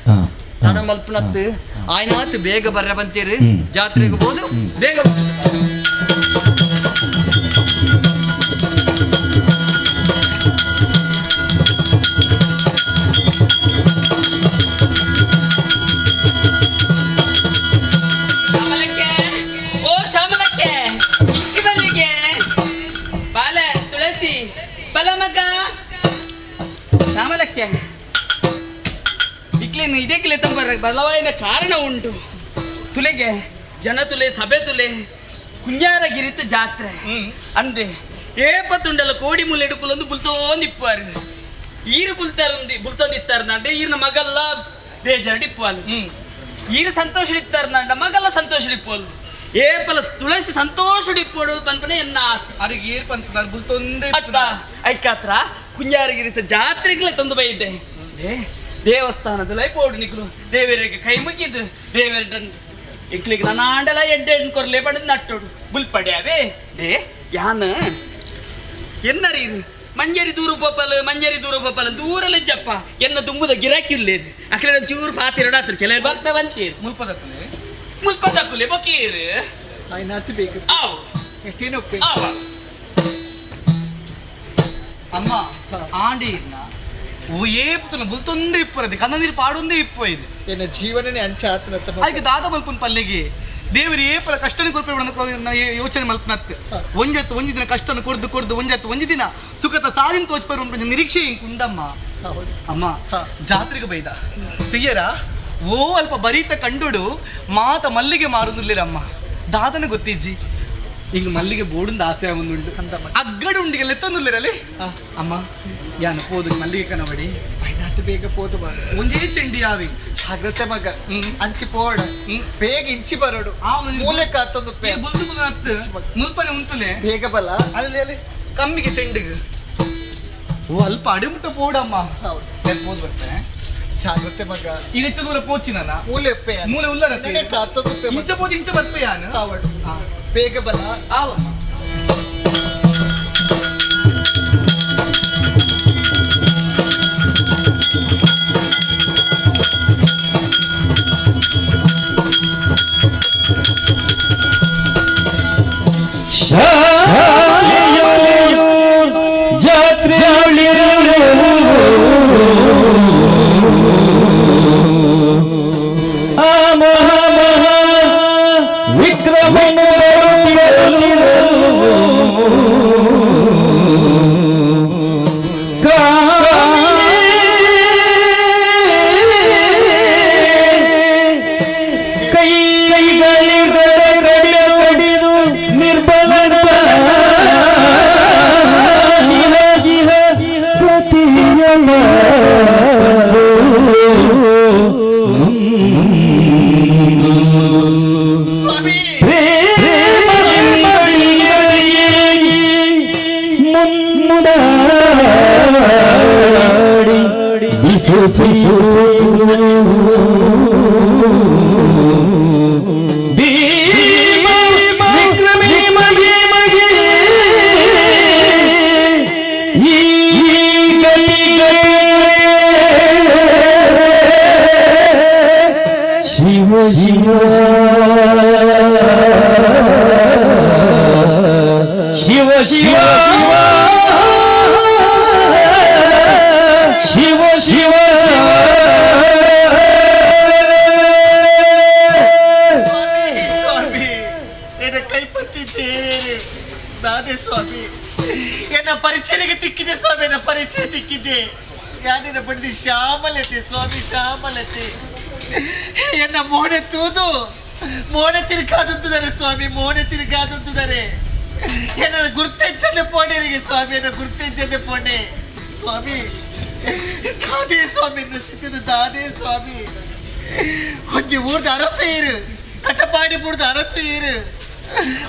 ತಡ ಮಲ್ಪನತ್ತು ಆಯ್ನಾತ್ ಬೇಗ ಬರ್ರ ಬಂತೀರಿ ಜಾತ್ರೆಗೆ ಹೋದು ಬೇಗ ಇದಕ್ಕೆ ಬಲವಾದ ಕಾರಣ ಉಂಟು ತುಲೆಗೆ ಜನ ತುಲೆ ಸಭೆ ತುಲೆ ಕುಂಜಾರ ಗಿರಿತ ಜಾತ್ರೆ ಅಂದೆ ಏಪತ್ತುಂಡಲ ಕೋಡಿ ಮುಲ್ಲೆಡು ಪುಲೊಂದು ಬುಲ್ತೋಂದಿಪ್ಪಾರು ಈರು ಬುಲ್ತೊಂದಿತ್ತಾರೆ ನಂಡೆ ಈರಿನ ಮಗಲ್ಲ ಬೇಜಾರಿಡಿಪ್ಪಾಲು ಈರು ಸಂತೋಷಡಿತ್ತಾರ ಮಗಲ್ಲ ಸಂತೋಷಡಿಪ್ಪೋಲು ಏಪಲ ತುಳಸಿ ಸಂತೋಷಡಿಪ್ಪೋಡು ಪಂಪನೆ ಎನ್ನ ಆಸೆ ಅವ್ರಿಗೆ ಏರ್ ಪಂಪ ಬುಲ್ತೊಂದೆ ಐಕಾತ್ರ ಕುಂಜಾರಗಿರಿತ ಜಾತ್ರೆಗಳೇ ತಂದು ಬೈದೆ ದೇವಸ್ಥಾನದಲ್ಲಿ ಪೋಡು ನಿಕ್ಲು ದೇವರಿಗೆ ಕೈ ಮುಗಿದು ದೇವರ ಇಕ್ಲಿಗೆ ನಾನು ಆಂಡಲ ಎಡ್ಡೆ ಕೊರ್ಲೆ ಪಡೆದು ನಟ್ಟೋಡು ಬುಲ್ಪಡ್ಯಾವೇ ಯಾನ ಎನ್ನರೀರು ಮಂಜರಿ ದೂರ ಪೋಪಲ್ ದೂರಲ್ಲ ಜಪ್ಪ ಎನ್ನ ತುಂಬುದ ಗಿರಾಕಿ ಇಲ್ಲೇರು ಅಕ್ಲೆ ಚೂರು ಪಾತಿರಡಾತ್ರ ಕೆಲ ಬರ್ತಾ ಬಂತೀರಿ ಮುಲ್ಪದಕ್ಕುಲೆ ಬೊಕೀರು ಅಮ್ಮ ಆಂಡೀರ್ನ ಏಪುತನ ಬುಲ್ತೊಂದೇ ಇಪ್ಪರದೆ ಕನ್ನಂದಿರಿ ಪಾಡೊಂದೇ ಇಪ್ಪ ಇದು ಎನ್ನ ಜೀವನನೇ ಅಂಚ ಆತನ ಹಾಗೆ ದಾದ ಮಲ್ಪನ ಪಲ್ಲೆಗೆ ದೇವರು ಏಪಲ ಕಷ್ಟನ ಕೊಡ್ಪೆ ಯೋಚನೆ ಮಲ್ಪನತ್ತು ಒಂಜಿ ದಿನ ಕಷ್ಟನ ಕೊಡ್ದು ಒಂಜಿ ದಿನ ಸುಖತ ಸಾಧಿನ ತೋಚ್ಪರು ನಿರೀಕ್ಷೆ ಉಂಡಮ್ಮ ಅಮ್ಮ ಜಾತ್ರೆಗೆ ಬೈದ ತೆಗಿಯರ ಓ ಅಲ್ಪ ಬರೀತ ಕಂಡುಡು ಮಾತ ಮಲ್ಲಿಗೆ ಮಾರುದಿಲ್ಲರಮ್ಮ ದಾದನ ಗೊತ್ತಿಜ್ಜಿ ಈಗ ಮಲ್ಲಿಗೆ ಬೋಡಿಂದ ಆಸೆ ಆಗುಂದುಂಡು ಅಗ್ಗಡು ಉಂಡಿಗೆ ಲೆತ್ತೊಂದುಲ್ಲರಲ್ಲಿ ಅಮ್ಮ ಯಾನ ಪೋದು ಮಲ್ಲಿಗೆ ಕನಬಡಿ ಬೇಗ ಪೋದು ಬಾರ ಒಂದೇ ಚೆಂಡಿ ಆವಿ ಜಾಗ್ರತೆ ಮಗ ಅಂಚಿ ಪೋಡ ಬೇಗ ಇಂಚಿ ಬರೋಡು ಮೂಲೆ ಕಾತೊಂದು ಮುಲ್ಪನೆ ಉಂಟುಲೆ ಬೇಗ ಬಲ ಅಲ್ಲಿ ಕಮ್ಮಿಗೆ ಚೆಂಡಿಗೆ ಓ ಅಲ್ಪ ಅಡಿಮುಟ್ಟ ಪೋಡಮ್ಮ ಪೋದು ಬರ್ತೇನೆ ಜಾಗ್ರತೆ ಮಗ ಇಳಿಚ ದೂರ ಪೋಚಿನ ಮೂಲೆ ಉಲ್ಲರ ಇಂಚ ಪೋದು ಇಂಚ ಬರ್ಪೆ ಯಾನು ಬೇಗ ಬಲ ಆವಮ್ಮ ಶಾಲೆಯೋ ಜಾತ್ರೆ ಸ್ವಾಮಿ ಎನ್ನ ಕೈಪತ್ತಿದ್ದೇನೆ ನಾನೇ ಸ್ವಾಮಿ ಎನ್ನ ಪರಿಚಯಕ್ಕೆ ತಿಕ್ಕಿದೆ ಸ್ವಾಮಿ ಎನ್ನ ಪರಿಚಯ ತಿಕ್ಕಿದೆ ಯಾನಿನ ಬಡಿದು ಶ್ಯಾಮಲತೆ ಸ್ವಾಮಿ ಶ್ಯಾಮಲತೆ ಎನ್ನ ಮೋನೆ ತೂದು ಮೋನೆ ತಿರುಗಾದುತ್ತಿದ್ದಾರೆ ಸ್ವಾಮಿ ಮೋನೆ ತಿರುಗಾದುತ್ತಿದ್ದಾರೆ ಎನ್ನ ಗುರುತೆಂಚದೆ ಪೋಣೆರಿಗೆ ಸ್ವಾಮಿ ಎನ್ನ ಗುರುತೆಂಚದೆ ಪೋಣೆ ಸ್ವಾಮಿ ದಾದೇ ಸ್ವಾಮಿ ನಸಿದ್ದು ದಾದೇ ಸ್ವಾಮಿ ಒಂಜಿ ಊರ್ದ ಅರಸು ಇರು ಕಟಪಾಡಿ ಬುಡ್ದ ಅರಸು ಇರು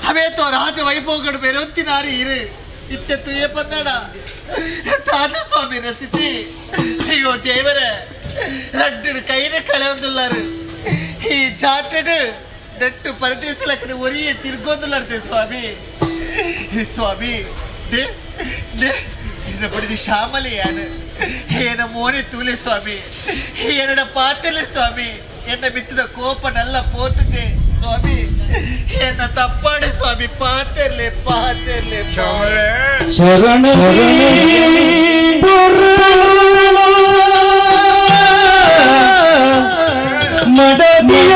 ಅವೇ ತೋ ರಾಜ ವೈಭವಗಳು ಬೆರೊತ್ತಿನಾರಿ ಇರು ಇತ್ತೆ ತುಯ್ಯ ಬಂದಡ ದಾದ ಸ್ವಾಮಿ ರಸಿತಿ ಅಯ್ಯೋ ದೇವರೇ ರಡ್ಡು ಕೈನ ಕಳೆಯೊಂದುಲ್ಲಾರು ಈ ಜಾತ್ರೆ ನೆಟ್ಟು ಪರದೇಶಲಕ್ಕನ ಒರಿಯೇ ತಿರ್ಗೊಂದುಲ್ಲಾರ್ದೆ ಸ್ವಾಮಿ ಸ್ವಾಮಿ ದೇ ದೇ ಎನ್ನ ಬಡಿದು ಶ್ಯಾಮಲೆಯಾನು ಏನ ಮೋನೆ ತೂಲೆ ಸ್ವಾಮಿ ಎರಡ ಪಾತೆಲೆ ಸ್ವಾಮಿ ಎನ್ನ ಬಿತ್ತಿದ ಕೋಪನೆಲ್ಲ ಪೋತುತ್ತೆ ಸ್ವಾಮಿ ಎನ್ನ ತಪ್ಪಾಡೆ ಸ್ವಾಮಿ ಪಾತೆರ್ಲೆ ಪಾತೆರ್ಲೆ ಶರಣ ಮಡದಿಯ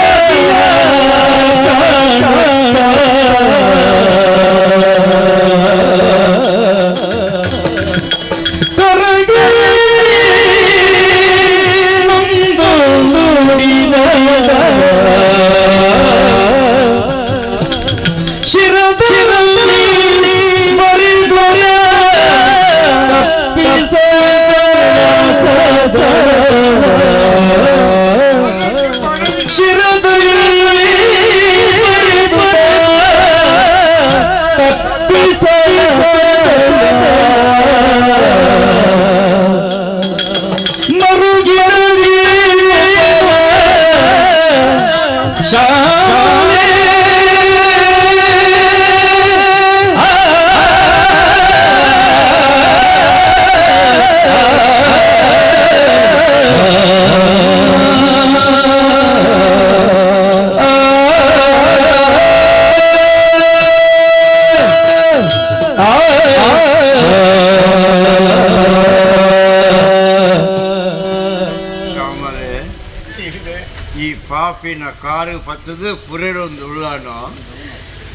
ಈ ಪಾಪಿನ ಕಾರು ಪತ್ತದು ಪುರೆಡೊಂದು ಉಳ್ಳಾನು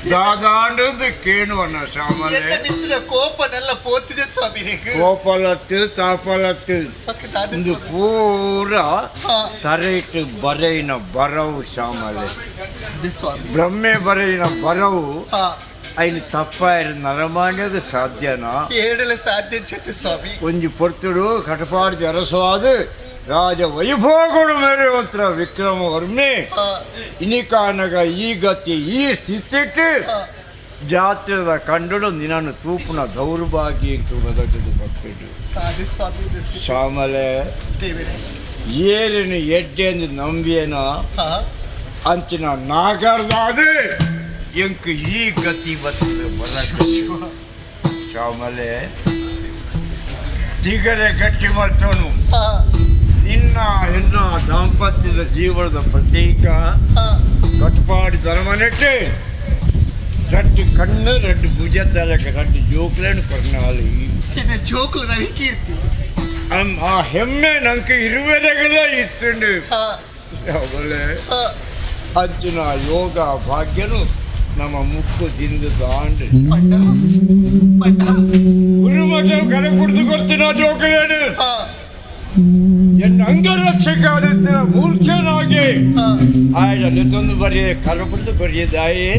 ದಾದಾಂಡು ಕೇಳುವಣ್ಣ ಶ್ಯಾಮಲೆ ಬಿತ್ತಿದ ಕೋಪನೆಲ್ಲ ಪೋತಿದೆ ಸ್ವಾಮಿ ಕೋಪಲತ್ತು ತಾಪಲತ್ತು ಇದು ಪೂರ ತರೇಟು ಬರೆಯಿನ ಬರವು ಶ್ಯಾಮಲೆ ಸ್ವಾಮಿ ಬ್ರಹ್ಮೆ ಬರೆಯಿನ ಬರವು ಐನು ತಪ್ಪಾಯಿರ ನರಮಾಣ್ಯದ ಸಾಧ್ಯನಾ ಹೇಳಲು ಸಾಧ್ಯ ಜೊತೆ ಸ್ವಾಮಿ ಒಂಜಿ ಪೊರ್ತುಡು ಕಟಪಾಡಿ ಅರಸವಾದ ರಾಜ ವೈಭವಗಳು ಮೆರೆಯುವಂತ ವಿಕ್ರಮವರ್ಮೆ ಇನಿಕಾನಗ ಈ ಗತಿ ಈ ಸ್ಥಿತಿಟ್ಟು ಜಾತ್ರೆದ ಕಂಡು ನಿನ್ನನ್ನು ತೂಪುನ ದೌರ್ಭಾಗ್ಯಕ್ಕೆ ಬದಕದು ಭಕ್ತರು ಶ್ಯಾಮಲೆ ಏರಿನ ಎಡ್ಡೆಂದು ನಂಬಿಯೇನ ಅಂಚಿನ ನಾಗರದಾದ ಎಂಕ್ ಈ ಗತಿ ಬರ್ತದೆ ಬದಕ ಶ್ಯಾಮಲೆ ತಿಗರೆ ಗಟ್ಟಿ ಮತ್ತನು ನಿನ್ನ ಹೆಣ್ಣ ದಾಂಪತ್ಯದ ಜೀವನದ ಪ್ರತೀಕ ಕಟ್ಪಾಡಿ ಧರ್ಮನೆಟ್ಟು ರಡ್ಡು ಕಣ್ಣು ರಡ್ಡು ಭುಜ ತಲಕ ರಡ್ಡು ಜೋಕ್ಲೇನು ಕರ್ನಾಲಿ ಜೋಕ್ಲು ರವಿ ಕೀರ್ತಿ ಆ ಹೆಮ್ಮೆ ನಂಗೆ ಇರುವೆರೆಗಳ ಇತ್ತುಂಡು ಅವಳೆ ಅರ್ಜುನ ಯೋಗ ಭಾಗ್ಯನು ನಮ್ಮ ಮುಕ್ಕು ತಿಂದು ದಾಂಡು ಗುರುಮಠ ಕರೆ ಕುಡಿದು ಕೊಡ್ತೀನ ಜೋಕ್ಲೇನು ಎನ್ನ ಅಂಗರಕ್ಷಕಾದಿತ್ತಿನ ಮೂರ್ಖನಾಗಿ ಆಯ್ಡಲ್ಲಿ ತಂದು ಬರೆಯ ಕರಬಿಡ್ದು ಬರೆಯದಾಯಿ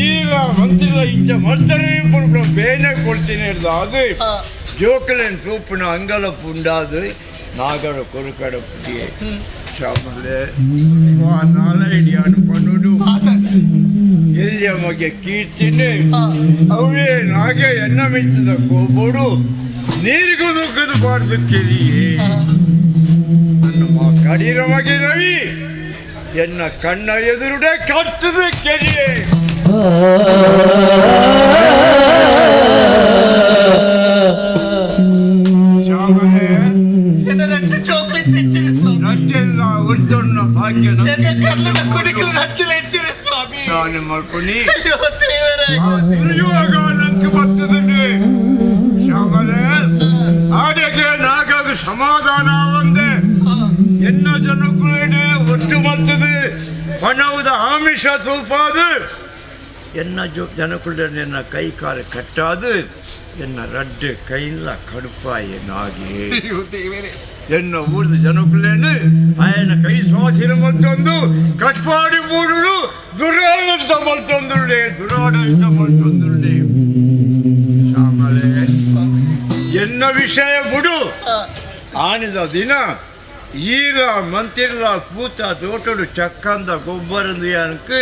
ಈಗ ಮಂತ್ರಿಗಳ ಇಂಚ ಮತ್ತರೇ ಬೇನೆ ಕೊಡ್ತೀನಿ ಅದು ಜೋಕಲೇನು ಸೂಪಿನ ಅಂಗಲಪ್ಪು ಉಂಡಾದು ನಾಗರ ಕೊರುಕಡ ಪುಟಿಯೇ ಶ್ಯಾಮಲೆ ನಾಲೈಡಿಯಾನು ಪನ್ನುಡು ಎಲ್ಲಿಯ ಮಗೆ ಕೀರ್ತಿನಿ ಅವೇ ನಾಗೆ ಎನ್ನ ಮೆಚ್ಚಿದ ಕೋಬೋಡು ನೀರಿಗೂ ದುಃಖದ ಪಾಡ್ದು ಕೆರಿಯೇ ಕಡಿರವಾಗಿ ರವಿ ಎನ್ನ ಕಣ್ಣ ಎದುರುಡೆ ಕಟ್ಟದ ಕೆರಿಯೇ ചോക്ലേറ്റ് ಹೆಚ್ಚಿರಿ ಸ್ವಾಮಿ ನನ್ನೆಲ್ಲ ಉದ್ದಣ್ಣ ಭಾಗ್ಯ ಎನ್ನ ಕಲ್ಲನ ಕುಡಿಕಲು ಹಚ್ಚಲ ಹೆಚ್ಚಿರಿ ಸ್ವಾಮಿ ನಾನು ಮಾಡ್ಕೊನಿ ಅಯ್ಯೋ ದೇವರೇ ತಿರುಗುವಾಗ ನಂಗೆ ಬರ್ತದೆ ಶ್ಯಾಮಲೆ ಆಡೆಗೆ ನಾಗಾಗ ಸಮಾಧಾನ ಒಂದೇ ಎನ್ನ ಜನಗಳೇ ಒಟ್ಟು ಬರ್ತದೆ ಹಣದ ಆಮಿಷ ಸ್ವಲ್ಪ ಅದು ಎನ್ನ ಜನಗಳ ಎನ್ನ ಕೈ ಕಾಲು ಕಟ್ಟಾದು ಎನ್ನ ರಡ್ಡೆ ಕೈಲ್ಲ ಕಡುಪಾಯ ನಾಗಿ ಎನ್ನ ಊರಿದ ಜನಗಳೇನು ಆಯನ ಕೈ ಸ್ವಾಧೀನ ಮತ್ತೊಂದು ಕಟ್ಪಾಡಿ ಮೂಡಲು ದುರಾಡಳಿತ ಮತ್ತೊಂದುಳ್ಳೆ ದುರಾಡಳಿತ ಮತ್ತೊಂದುಳ್ಳೆ ಆಮೇಲೆ ಎನ್ನ ವಿಷಯ ಬಿಡು ಆನಿದ ದಿನ ಈರ ಮಂತಿರ್ಲ ಪೂತ ತೋಟಡು ಚಕ್ಕಂದ ಗೊಬ್ಬರಂದು ಅನ್ಕು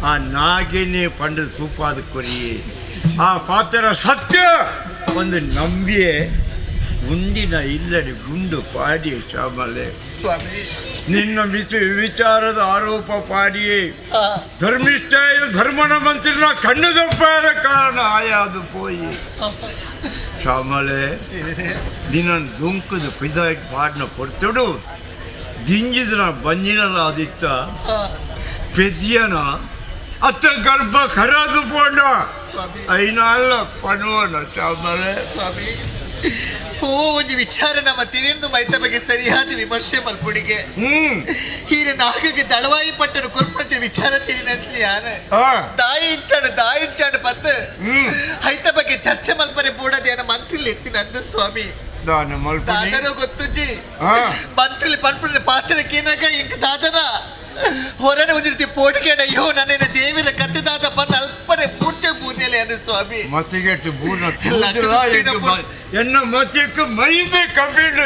ಆ ನಾಗಿನಿ ಪಂಡ ಸೂಪಾದ ಕೊರಿಯೇ ಆ ಪಾತ್ರ ಸತ್ಯ ಒಂದು ನಂಬಿಯೇ ಮುಂದಿನ ಇಲ್ಲಡಿ ಗುಂಡು ಪಾಡಿ ಶ್ಯಾಮಲೆ ಸ್ವಾಮಿ ನಿನ್ನ ವಿಚಾರದ ಆರೋಪ ಪಾಡಿಯೇ ಧರ್ಮಿಷ್ಠ ಧರ್ಮನ ಮಂತ್ರಿನ ಕಣ್ಣದಪ್ಪಾದ ಕಾರಣ ಆಯಾದು ಪೋಯಿ ಶ್ಯಾಮಲೆ ನಿನ್ನ ದುಂಕದ ಪಿದಾಯ್ತು ಪಾಡಿನ ಕೊಡ್ತಡು ದಿಂಜಿದ್ರ ಬಂಜಿನಲ್ಲ ಆದಿತ್ತ ಪೆದ್ಯನ ಅತ್ತ ಗರ್ಭ ಖರಾದು ಪೋಂಡ ಐನಾಳ ಪಣುವನ ಶ್ಯಾಮಲೆ ಸ್ವಾಮಿ ಓ ಒಂದು ವಿಚಾರ ನಮ್ಮ ತಿರಿಯಂದು ಮೈತ ಬಗ್ಗೆ ಸರಿಯಾದ ವಿಮರ್ಶೆ ಮಲ್ಪುಡಿಗೆ ಹೀರ ನಾಗಗೆ ದಳವಾಯಿ ಪಟ್ಟಣ ಕೊರ್ಪಣ ವಿಚಾರ ತಿರಿನಂತ ಯಾನ ದಾಯಿ ಇಂಚಾಡು ಬಂದು ಐತ ಬಗ್ಗೆ ಚರ್ಚೆ ಮಲ್ಪರೆ ಬೋಡದೇನ ಮಂತ್ರಿಲಿ ಎತ್ತಿ ನಂದ ಸ್ವಾಮಿ ದಾದನ ಗೊತ್ತುಜಿ ಮಂತ್ರಿಲಿ ಪನ್ಪುಡ ಪಾತ್ರಕ್ಕೇನಾಗ ಇಂಕ ದಾದನ ಹೊರನೆ ಒಂದು ರೀತಿ ಪೋಟಿಗೆ ಅಯ್ಯೋ ನನ್ನ ದೇವಿನ ಕತ್ತೆದಾದ ಬಂದು ಅಲ್ಪನೆ ಮೂರ್ಛೆ ಬೂರ್ನೆಲೆ ಅನ್ನ ಸ್ವಾಮಿ ಮತ್ತಿಗೆಟ್ಟು ಬೂರ್ನ ಎನ್ನ ಮತ್ತಕ್ಕೆ ಮೈದೆ ಕಬ್ಬಿಡು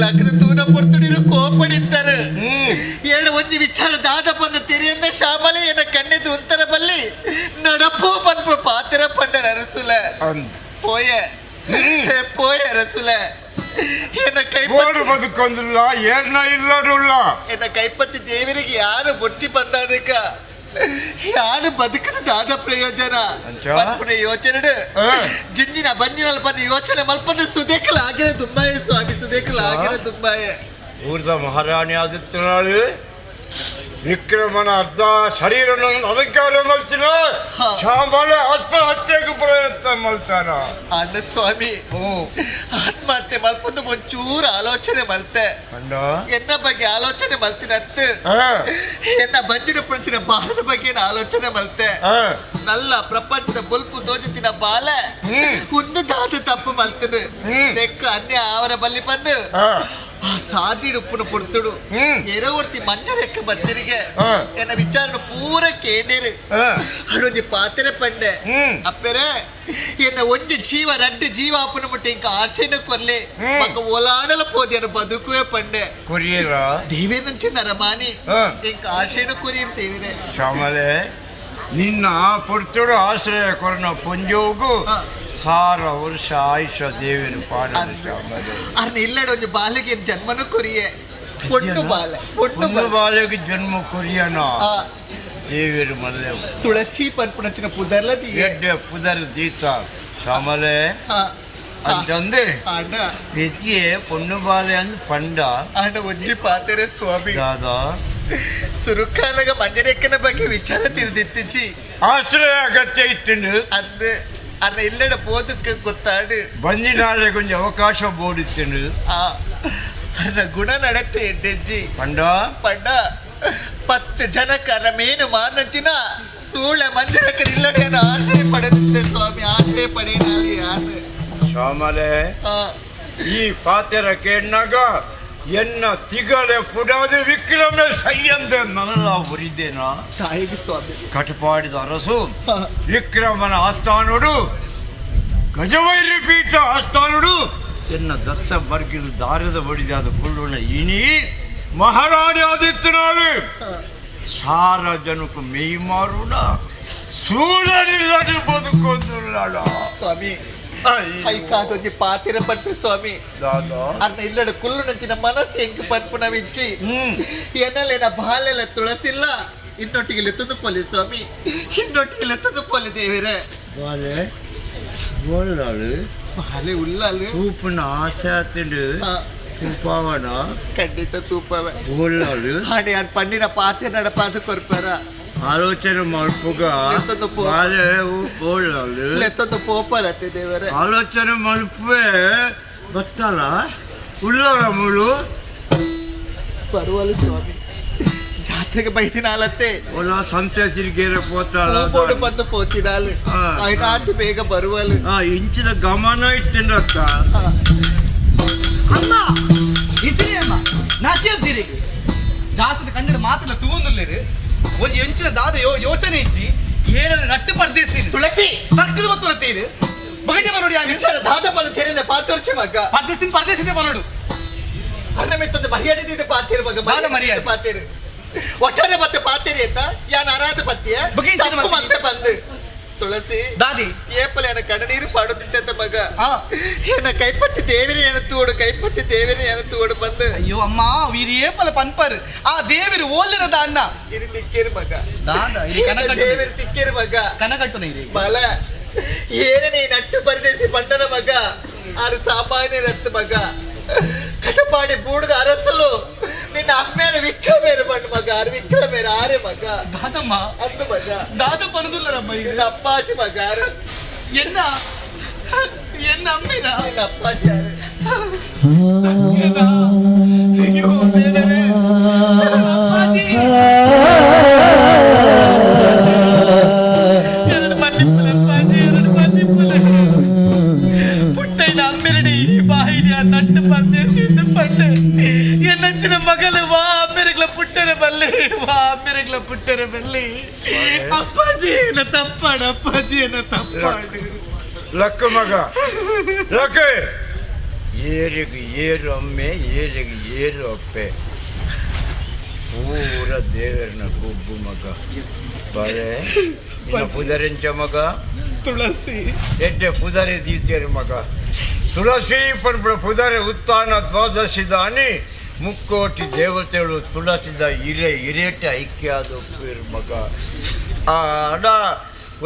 ಲಗ್ನ ತೂನ ಪೊರ್ತುಡಿರು ಕೋಪಡಿದ್ದಾರೆ ಎರಡು ಒಂಜಿ ವಿಚಾರ ದಾದ ಬಂದ ತೆರೆಯನ್ನ ಶ್ಯಾಮಲೆ ಎನ್ನ ಕಣ್ಣೆದು ಉಂತರ ಬಲ್ಲಿ ನಡಪೋ ಬಂದ್ಪು ಪಾತ್ರ ಪಂಡರ ಅರಸುಲ ಪೋಯ ಅರಸುಲ ಎನ್ನ ಬೋಡು ಬದುಕೊಂದಿಲ್ಲ ಏರ್ನ ಇಲ್ಲಡುಲ್ಲ ಎನ್ನ ಕೈಪತ್ತಿ ದೇವರಿಗೆ ಯಾರು ಬೊಚ್ಚಿ ಬಂದಾದಕ್ಕ ಯಾರು ಬದುಕದ ದಾದ ಪ್ರಯೋಜನ ಯೋಚನೆ ಜಿಂಜಿನ ಬಂಜಿನಲ್ಲಿ ಬಂದು ಯೋಚನೆ ಮಲ್ಪಂದ ಸುದೇಕಲ ಆಗಿರ ತುಂಬಾಯೇ ಸ್ವಾಮಿ ಸುದೇಕಲ ಆಗಿರ ತುಂಬಾಯೇ ಊರ್ದ ಮಹಾರಾಣಿ ಆದಿತ್ಯನಾಳು ವಿಕ್ರಮನ ಅರ್ಧ ಶರೀರ ಅಲಂಕಾರ ಮಲ್ತಿನ ಶ್ಯಾಮಲೆ ಆತ್ಮಹತ್ಯೆಗೆ ಪ್ರಯತ್ನ ಮಲ್ತಾನ ಅಣ್ಣ ಸ್ವಾಮಿ ಆತ್ಮಹತ್ಯೆ ಮಲ್ಪಂದು ಒಂಚೂರು ಆಲೋಚನೆ ಮಲ್ತೆ ಎನ್ನ ಬಗ್ಗೆ ಆಲೋಚನೆ ಮಲ್ತಿನತ್ತ ಎನ್ನ ಬಂಜಿನ ಪಂಚಿನ ಬಾಲದ ಬಗ್ಗೆ ಆಲೋಚನೆ ಮಲ್ತೆ ನಲ್ಲ ಪ್ರಪಂಚದ ಬುಲ್ಪು ದೋಜಿನ ಬಾಲ ಒಂದು ದಾದ ತಪ್ಪು ಮಲ್ತನು ನೆಕ್ಕ ಅನ್ಯ ಅವರ ಬಲ್ಲಿ ಬಂದು ಆ ಸಾದಿ ಉಪ್ಪುನ ಪುಡ್ತುಡು ಎರವರ್ತಿ ಮಂಜರೆಕ್ಕ ಬತ್ತರಿಗೆ ಎನ್ನ ವಿಚಾರನ ಪೂರ ಕೇಳೇರು ಅಡೊಂಜಿ ಪಾತ್ರೆ ಪಂಡೆ ಅಪ್ಪೆರೆ ಎನ್ನ ಒಂಜಿ ಜೀವ ರಡ್ಡು ಜೀವ ಅಪ್ಪನ ಮುಟ್ಟ ಇಂಕ ಆಶೆನ ಕೊರ್ಲೆ ಮಕ್ಕ ಒಲಾಡಲ ಪೋದಿ ಅನ್ನ ಬದುಕುವೆ ಪಂಡೆ ಕೊರಿಯರ ದೇವೇ ನಂಚಿ ನರಮಾನಿ ಇಂಕ ಆಶೆನ ಕೊರಿಯಿರ್ತೇವಿರೆ ಶ್ಯಾಮಲೆ ನಿನ್ನ ಪುಡ್ತುಡು ಆಶ್ರಯ ಕೊರನ ಪುಂಜೋಗು ಸಾರ ವರ್ಷ ಆಯುಷ ದೇವಿನ ಪಾಡ ಅರ್ನ ಇಲ್ಲಡ ಒಂದು ಬಾಲಿಗೆ ಜನ್ಮನು ಕೊರಿಯೆ ಪೊಣ್ಣು ಬಾಲೆಗೆ ಜನ್ಮ ಕೊರಿಯನ ದೇವಿರು ಮಲ್ಲೆ ತುಳಸಿ ಪನ್ಪುಣಚಿನ ಪುದರ್ಲ ಎಡ್ಡೆ ಪುದರ್ ದೀತ ಶ್ಯಾಮಲೆ ಅಂತಂದ್ರೆ ಬೆತ್ತಿಯೇ ಪೊಣ್ಣು ಬಾಲೆ ಅಂದ್ ಪಂಡ ಆಂಡ ಒಂಜಿ ಪಾತೆರೆ ಸ್ವಾಮಿ ದಾದಾ ಸುರುಕಾನಗ ಮಂಜರೆಕ್ಕನ ಬಗ್ಗೆ ವಿಚಾರ ತಿಳಿದಿತ್ತಿಚ್ಚಿ ಆಶ್ರಯ ಅಗತ್ಯ ಇತ್ತು ಅಂದ್ ಅನ್ನ ಇಲ್ಲಡ ಬೋದಕ್ಕೆ ಗೊತ್ತಾಡು ಬಂದಿನಾಳೆ ಕೊಂಚ ಅವಕಾಶ ಬೋಡಿತ್ತೇನು ಅನ್ನ ಗುಣ ನಡತೆ ಎಡ್ಡೆಜ್ಜಿ ಪಂಡ 10 ಜನಕ್ಕರ ಮೇನು ಮಾನಂಚಿನ ಸೂಳೆ ಮಂಜರಕ್ಕನ ಇಲ್ಲಡೇನ ಆಶ್ರಯ ಪಡೆದಿದ್ದೆ ಸ್ವಾಮಿ ಆಶ್ರಯ ಪಡೆಯಲಿ ಯಾರು ಶ್ಯಾಮಲೆ ಈ ಪಾತೆರ ಕೇಳಿನಾಗ ಎನ್ನ ತಿಗಳೆ ಪುಡಾದ ವಿಕ್ರಮ ಸೈಯಂದ ನನಲ ಉರಿದೇನ ತಾಯಿಗೆ ಸ್ವಾಮಿ ಕಟಪಾಡಿದ ಅರಸು ವಿಕ್ರಮನ ಆಸ್ಥಾನುಡು ಗಜವೈರಿ ಪೀಠ ಆಸ್ಥಾನುಡು ಎನ್ನ ದತ್ತ ಬರ್ಗಿಲು ದಾರದ ಬಡಿದಾದ ಕುಳ್ಳುಣ ಇನಿ ಮಹಾರಾಣಿ ಆದಿತ್ಯನಾಳು ಸಾರ ಜನಕ್ಕೂ ಮೇಯ್ ಮಾರುಡ ಸೂಳನಿಲ್ಲದೆ ಬದುಕೊಂದುಳ್ಳಾಳ ಸ್ವಾಮಿ ಐಕಾದೊಂಜಿ ಪಾತಿರ ಪನ್ಪೆ ಸ್ವಾಮಿ ದಾದಾ ಅರ್ನ ಇಲ್ಲಡು ಕುಲ್ಲು ನಂಚಿನ ಮನಸ್ಸು ಎಂಕ್ ಪನ್ಪುನ ವಿಚ್ಚಿ ಎನ್ನಲೇನ ಬಾಲೆಲ್ಲ ತುಳಸಿಲ್ಲ ಇನ್ನೊಟ್ಟಿಗೆ ಲೆತ್ತದು ಪೊಲಿ ಸ್ವಾಮಿ ಇನ್ನೊಟ್ಟಿಗೆ ಲೆತ್ತದು ಪೊಲಿ ದೇವಿರೆ ಬಾಲೆ ಒಳ್ಳಾಳು ಬಾಲೆ ಉಳ್ಳಾಲು ತೂಪನ ಆಶಾತಿಡು ತೂಪಾವನ ಖಂಡಿತ ತೂಪವೆ ಒಳ್ಳಾಳು ಹಾಡಿ ಅನ್ ಪಣ್ಣಿನ ಪಾತೆ ನಡಪಾದ ಕೊರ್ಪರ ಆಲೋಚನೆ ಮಾಡ್ಪುಗ ಬಾಲೆ ಒಳ್ಳಾಳು ಲೆತ್ತದು ಪೋಪರತ್ತೆ ದೇವರೇ ಆಲೋಚನೆ ಮಲ್ಪೆ ಗೊತ್ತಲ್ಲ ಉಳ್ಳಾಳ ಮುಳು ಬರುವಲು ಸ್ವಾಮಿ ಜಾತ್ರೆಗೆ ಬೈತಿನಾಲತ್ತೆ ಒಳ್ಳ ಸಂತೆ ಸಿರಿಗೇರೆ ಪೋತಾಳ ಬೋಡು ಬಂದು ಪೋತಿನಾಲು ಐನಾತಿ ಬೇಗ ಬರುವಲು ಇಂಚಿನ ಗಮನ ಇಟ್ಟಿಂಡಕ್ಕ ಅಮ್ಮ ಇಚ್ಚಿರಿ ಅಮ್ಮ ನಾಟ್ಯಂತೀರಿ ಜಾತ್ರೆ ಕನ್ನಡ ಮಾತ್ರ ತೂಂದುಲ್ಲೇರು ಒಂದು ಎಂಚಿನ ದಾದ ಯೋಚನೆ ಇಚ್ಚಿ ಏನಾದ್ರು ನಟ್ಟು ಪಡೆದಿರ್ತೀನಿ ತುಳಸಿ ತಕ್ಕದ ಮತ್ತು ನತ್ತೀರು ಬಗಜ ಬರೋಡಿ ವಿಚಾರ ದಾದ ಬಂದು ತೆರೆದ ಪಾತೋರ್ಚೆ ಮಗ ಪರ್ದೇಸಿನ ಬರೋಡು ಅನ್ನ ಮೆತ್ತೊಂದು ಮರ್ಯಾದೆ ಪಾತಿರು ಮಗ ಬಾದ ಮರ್ಯಾದೆ ಪಾತಿರು ಒಟ್ಟಾರೆ ಮತ್ತೆ ಪಾತಿರಿ ಅಂತ ಯಾನ್ ಅರಾಧ ಪತ್ಯ ಮತ್ತೆ ಬಂದು ತುಳಸಿ ದಾದಿ ಏಪಲ ಏನ ಕಣ್ಣನೀರು ಪಾಡುತ್ತಿದ್ದ ಮಗ ಏನ ಕೈಪತ್ತಿ ದೇವಿರಿ ಏನ ತೂಡು ಕೈಪತ್ತಿ ದೇವಿರಿ ಏನ ತೂಡು ಬಂದು ಅಯ್ಯೋ ಅಮ್ಮ ವೀರಿ ಏಪಲ ಪನ್ಪರ್ ಆ ದೇವಿರು ಓಲ್ದಿರದ ಅಣ್ಣ ಇದು ತಿಕ್ಕೇರು ಮಗ ದೇವಿರು ತಿಕ್ಕೇರು ಮಗ ಕನಕಟ್ಟು ನೀರಿ ಬಲ ಏನೇ ನಟ್ಟು ಪರದೇಸಿ ಪಂಡನ ಮಗ ಆರು ಸಾಮಾನ್ಯ ರತ್ತು ಮಗ ಕಟಪಾಡಿ ಬೂಡದ ಅರಸಲು ನಿನ್ನ ಅಮ್ಮೇರ ವಿಕ್ರಮೇರು ಬಣ್ಣ ಮಗ ಆರು ವಿಕ್ರಮೇರು ಆರೆ ಮಗ ದಾದಮ್ಮ ಅಂದು ಮಗ ದಾದ ಪನದುಲ್ಲರಮ್ಮ ನಿನ್ನ ಅಪ್ಪಾಜಿ ಮಗ ಆರು ಎನ್ನ ಅಮ್ಮಿನ ನಿನ್ನ ಅಪ್ಪಾಜಿ ಆರು ಅಯ್ಯೋ ದೇವರೇ ಅಪ್ಪಾಜಿ ಎರಡು ಮನ್ನಿಪ್ಪಲೆ ಪುಟ್ಟೈನ ಅಮ್ಮಿರಡಿ ಬಾಯಿಡಿಯ ನಟ್ಟು ಪಂದೇಸಿದ್ದು ಪಂಡು ಎನ್ನಚ್ಚಿನ ಮಗಲು ವಾ ಅಮ್ಮಿರಗ್ಲ ಪುಟ್ಟರ ಬಲ್ಲಿ ಅಪ್ಪಾಜಿ ಏನ ತಪ್ಪಾಡು ಅಪ್ಪಾಜಿ ಏನ ತಪ್ಪಾಡು ಲಕ್ಕ ಮಗ ಲಕ್ಕ ಏರಿಗೆ ಏರು ಅಮ್ಮೆ ಏರಿಗೆ ಏರು ಅಪ್ಪೆ ಪೂರ ದೇವರನ ಗುಬ್ಬು ಮಗ ಬಾಳೆ ಪುದರೆಂಚ ಮಗ ತುಳಸಿ ಎಡ್ಡೆ ಪುದರೆ ದೀತಿಯರು ಮಗ ತುಳಸಿ ಪುದರೆ ಉತ್ಥಾನ ದ್ವಾದಶಿದಾನಿ ಮುಕ್ಕೋಟಿ ದೇವತೆಗಳು ತುಳಸಿದ ಹಿರೇಟೆ ಐಕ್ಯ ಆದ ಮಗ ಆ ಅಡ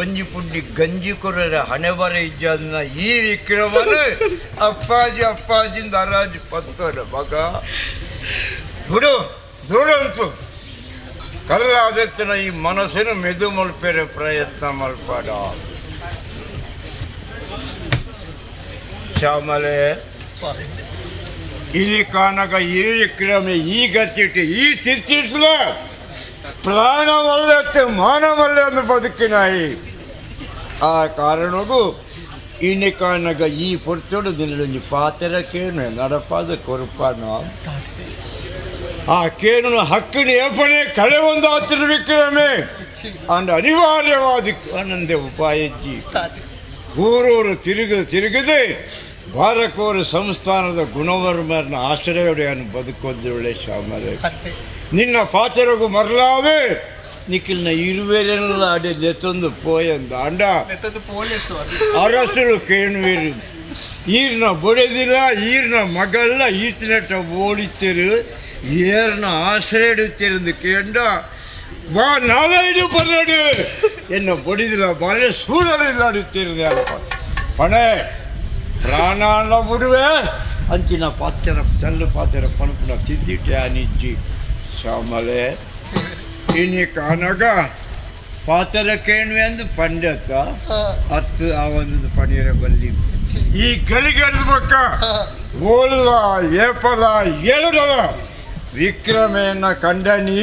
ಒಂಜಿ ಪುಂಡಿ ಗಂಜಿ ಕೊರರ ಹಣೆ ಬರ ಇಜ್ಜನ್ನ ಈ ವಿಕ್ರಮನು ಅಪ್ಪಾಜಿಂದ ಹರಾಜು ಪತ್ತೋರ ಮಗ ದುರಂತು ಕಲ್ಲಾದತ್ತಿನ ಈ ಮನಸ್ಸಿನ ಮೆದು ಮಲ್ಪೆರೆ ಪ್ರಯತ್ನ ಮಲ್ಪಾಡ ಶ್ಯಾಮಲೆ ಇಲ್ಲಿ ಕಾನಕ ಈ ವಿಕ್ರಮ ಈ ಗತ್ತಿಟ್ಟು ಈ ಚಿತ್ತಿಟ್ಲ ಪ್ರಾಣವಲ್ಲತ್ತೆ ಮಾನವಲ್ಲ ಎಂದು ಬದುಕಿನಾಯಿ ಆ ಕಾರಣಗೂ ಇನ್ನು ಕಾನಕ ಈ ಪುರ್ತೋಡು ದಿನದಲ್ಲಿ ಪಾತ್ರಕ್ಕೇನು ನಡಪಾದ ಕೊರಪಾನ ಆ ಕೇನು ಹಕ್ಕಿನ ಏಪನೆ ಕಳೆ ಒಂದು ಹತ್ತಿರ ವಿಕ್ರಮೆ ಅಂದ ಅನಿವಾರ್ಯವಾದ ಆನಂದ ಉಪಾಯಜ್ಜಿ ಊರೂರು ತಿರುಗದೆ ಬಾರಕೋರ ಸಂಸ್ಥಾನದ ಗುಣವರ್ಮರನ್ನ ಆಶ್ರಯವನ್ನು ಬದುಕೋದ್ರೊಳ್ಳೆ ಶ್ಯಾಮಲೆ ನಿನ್ನ ಪಾತ್ರಗೂ ಮರಲಾವೆ ನಿಖಿಲ್ನ ಇರುವೆಲ್ಲ ಅಡೆ ಲೆತ್ತೊಂದು ಪೋಯಂದ ಅಂಡ ಅರಸರು ಕೇಳುವೇರು ಈರ್ನ ಬೊಡೆದಿಲ್ಲ ಈರ್ನ ಮಗಲ್ಲ ಈತಿನಟ್ಟ ಓಡಿತಿರು ಏರ್ನ ಆಶ್ರಯ ಇಡುತ್ತಿருந்து ಕೇಂಡ வா நாளைடு பண்ணடு என்ன பொடிதில பாலே சூழலில் அடித்திருந்தார் பணே ಪ್ರಾಣಾನ ಬಿಡುವೆ ಅಂಚಿನ ಪಾತ್ರ ಚಲ್ಲು ಪಾತ್ರ ಪಣಪುನ ತಿದ್ದಿಟ್ಟೆ ಅನಿಜ್ಜಿ ಶ್ಯಾಮಲೆ ಇನಿ ಕಾನಾಗ ಪಾತ್ರಕ್ಕೇನು ಎಂದು ಪಂಡತ್ತ ಹತ್ತು ಆ ಒಂದು ಪಣೀರ ಬಲ್ಲಿ ಈ ಗಳಿಗೆದ ಪಕ್ಕ ಓಲ್ಲ ಏಪಲ ಏಳದಲ ವಿಕ್ರಮೆಯನ್ನ ಕಂಡನಿ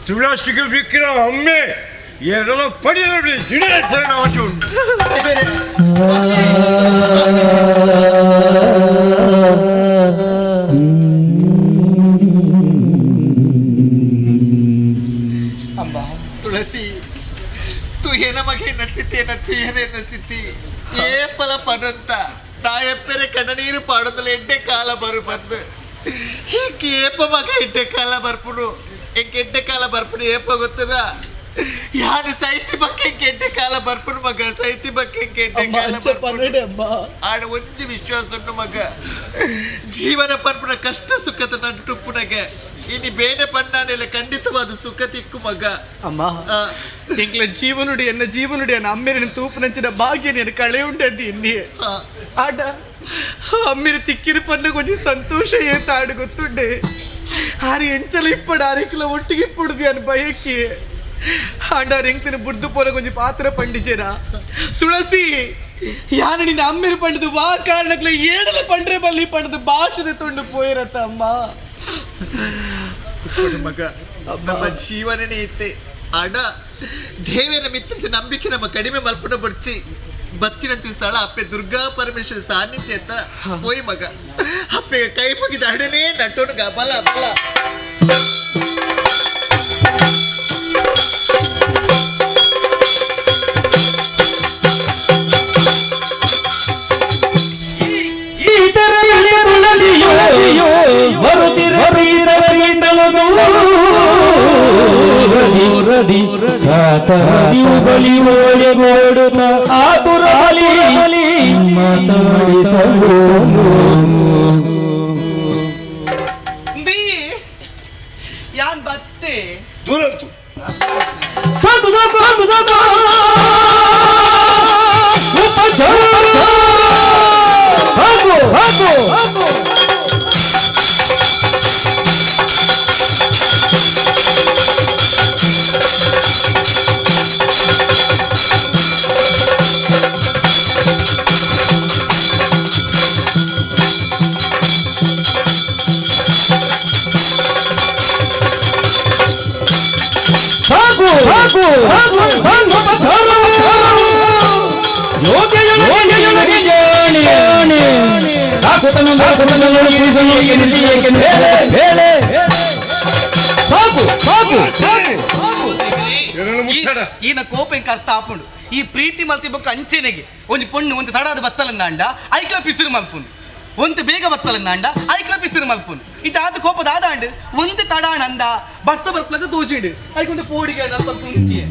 ತುಳಸಿಗೆ ವಿಕ್ರಮ ಅಮ್ಮೆ ಏರಲ ಪಡೆಯಲು ಜಿಡೇಶ್ವರನ ಉಂಟು ತುಳಸಿ ತು ನಮಗೆ ನಸ್ಥಿತಿ ನಸ್ಥಿತಿ ಏಪಲ ಪನಂತ ತಾಯಪ್ಪರೆ ಕಣ್ಣನೀರು ಪಾಡೋದಲ್ಲ ಎಡ್ಡೆ ಕಾಲ ಬರು ಬಂದು ಏಪ ಮಗ ಎಡ್ಡೆ ಕಾಲ ಬರ್ಪುನು ಎಂಕೆ ಎಡ್ಡೆ ಕಾಲ ಬರ್ಪುನು ಏಪ ಗೊತ್ತದ ಯಾರು ಸೈತಿ ಬಗ್ಗೆ ಕೆಟ್ಟ ಕಾಲ ಬರ್ಪುನ್ ಮಗ ಸೈತಿ ಬಗ್ಗೆ ಕೆಟ್ಟ ಕಾಲ ಆಡ ಒಂದು ವಿಶ್ವಾಸ ಉಂಟು ಮಗ ಜೀವನ ಪರ್ಪುನ ಕಷ್ಟ ಸುಖದ ನಂಟುಪ್ಪುನಗ ಇನಿ ಬೇನೆ ಪಣ್ಣಾನೆಲ್ಲ ಖಂಡಿತವಾದ ಸುಖ ತಿಕ್ಕು ಮಗ ಅಮ್ಮ ಎಂಕ್ಲ ಜೀವನುಡಿ ಎನ್ನ ಜೀವನುಡಿ ಅನ್ನ ಅಮ್ಮೇರಿನ ತೂಪು ನಂಚಿನ ಭಾಗ್ಯ ನೀನು ಕಳೆ ಉಂಟದಿ ಇನ್ನಿ ಆಡ ಅಮ್ಮೇರಿ ತಿಕ್ಕಿರು ಪನ್ನ ಕೊಂಚ ಸಂತೋಷ ಏತ ಆಡು ಗೊತ್ತುಂಡೆ ಆರು ಎಂಚಲ ಇಪ್ಪಡು ಆರಿಕ್ಲ ಒಟ್ಟಿಗೆ ಇಪ್ಪುಡುದು ಅನ್ ಬಯಕಿ ಆಂಡಾರು ಎಂಕ್ಲಿನ ಬುಡ್ದು ಪೋರ ಕೊಂಚ ಪಾತ್ರ ಪಂಡಿಜೇರ ತುಳಸಿ ಯಾರು ನಿನ್ನ ಅಮ್ಮೇರು ಪಂಡದು ವಾ ಕಾರಣಕ್ಲ ಏಡಲ ಪಂಡ್ರೆ ಬಲ್ಲಿ ಪಂಡದು ಬಾಟದ ತೊಂಡು ಪೋಯಿರತ್ತ ಅಮ್ಮ ಮಗ ನಮ್ಮ ಜೀವನನೇ ಇತ್ತೆ ಆಡ ದೇವೇನ ಮಿತ್ತಂಚ ನಂಬಿಕೆ ನಮ್ಮ ಕಡಿಮೆ ಮಲ್ಪನ ಬಡ್ಚಿ ಬತ್ತಿನಂತ ಸ್ಥಳ ಅಪ್ಪೆ ದುರ್ಗಾ ಪರಮೇಶ್ವರ ಸಾನ್ನಿಧ್ಯ ಅಂತ ಹೋಯ್ ಮಗ ಅಪ್ಪೆಗೆ ಕೈ ಮುಗಿದ ಅಡನೆ ನಟೋನುಗ ಬಲ ಬಲ ಯಾನ್ ಬತ್ತೆ ದೂರ ಸಾಕು ಸಾಕು ಸಾಕು ಸಾಕು ಹಾಕು ಹಾಕು ಹಾಕು ಈನ ಕೋಪ ಇಂಕ ಅರ್ಥ ಆಪುಂಡು ಈ ಪ್ರೀತಿ ಮಲ್ತಿ ಬೊಕ್ಕ ಅಂಚೆನೆಗೆ ಒಂದು ಪೊಣ್ಣು ಒಂದು ತಡಾದ ಬತ್ತಲಂದಾಂಡ ಐಕ್ಲ ಪಿಸಿರು ಮಲ್ಪುಂಡು ಒಂದು ಬೇಗ ಬತ್ತಲಂದಾಂಡ ಐಕ್ಲ ಪಿಸಿರು ಮಲ್ಪುಂಡು ಇದಾದ ಕೋಪದ ಆದಾಂಡು ಒಂದು ತಡಾಣ ಅಂದ ಬಸ್ಸ ಬರ್ಪಲಕ ತೋಜಿಂಡು ಐಕೊಂದು ಪೋಡಿಗೆ ಅಲ್ಪ ಕುಂತಿಯೇ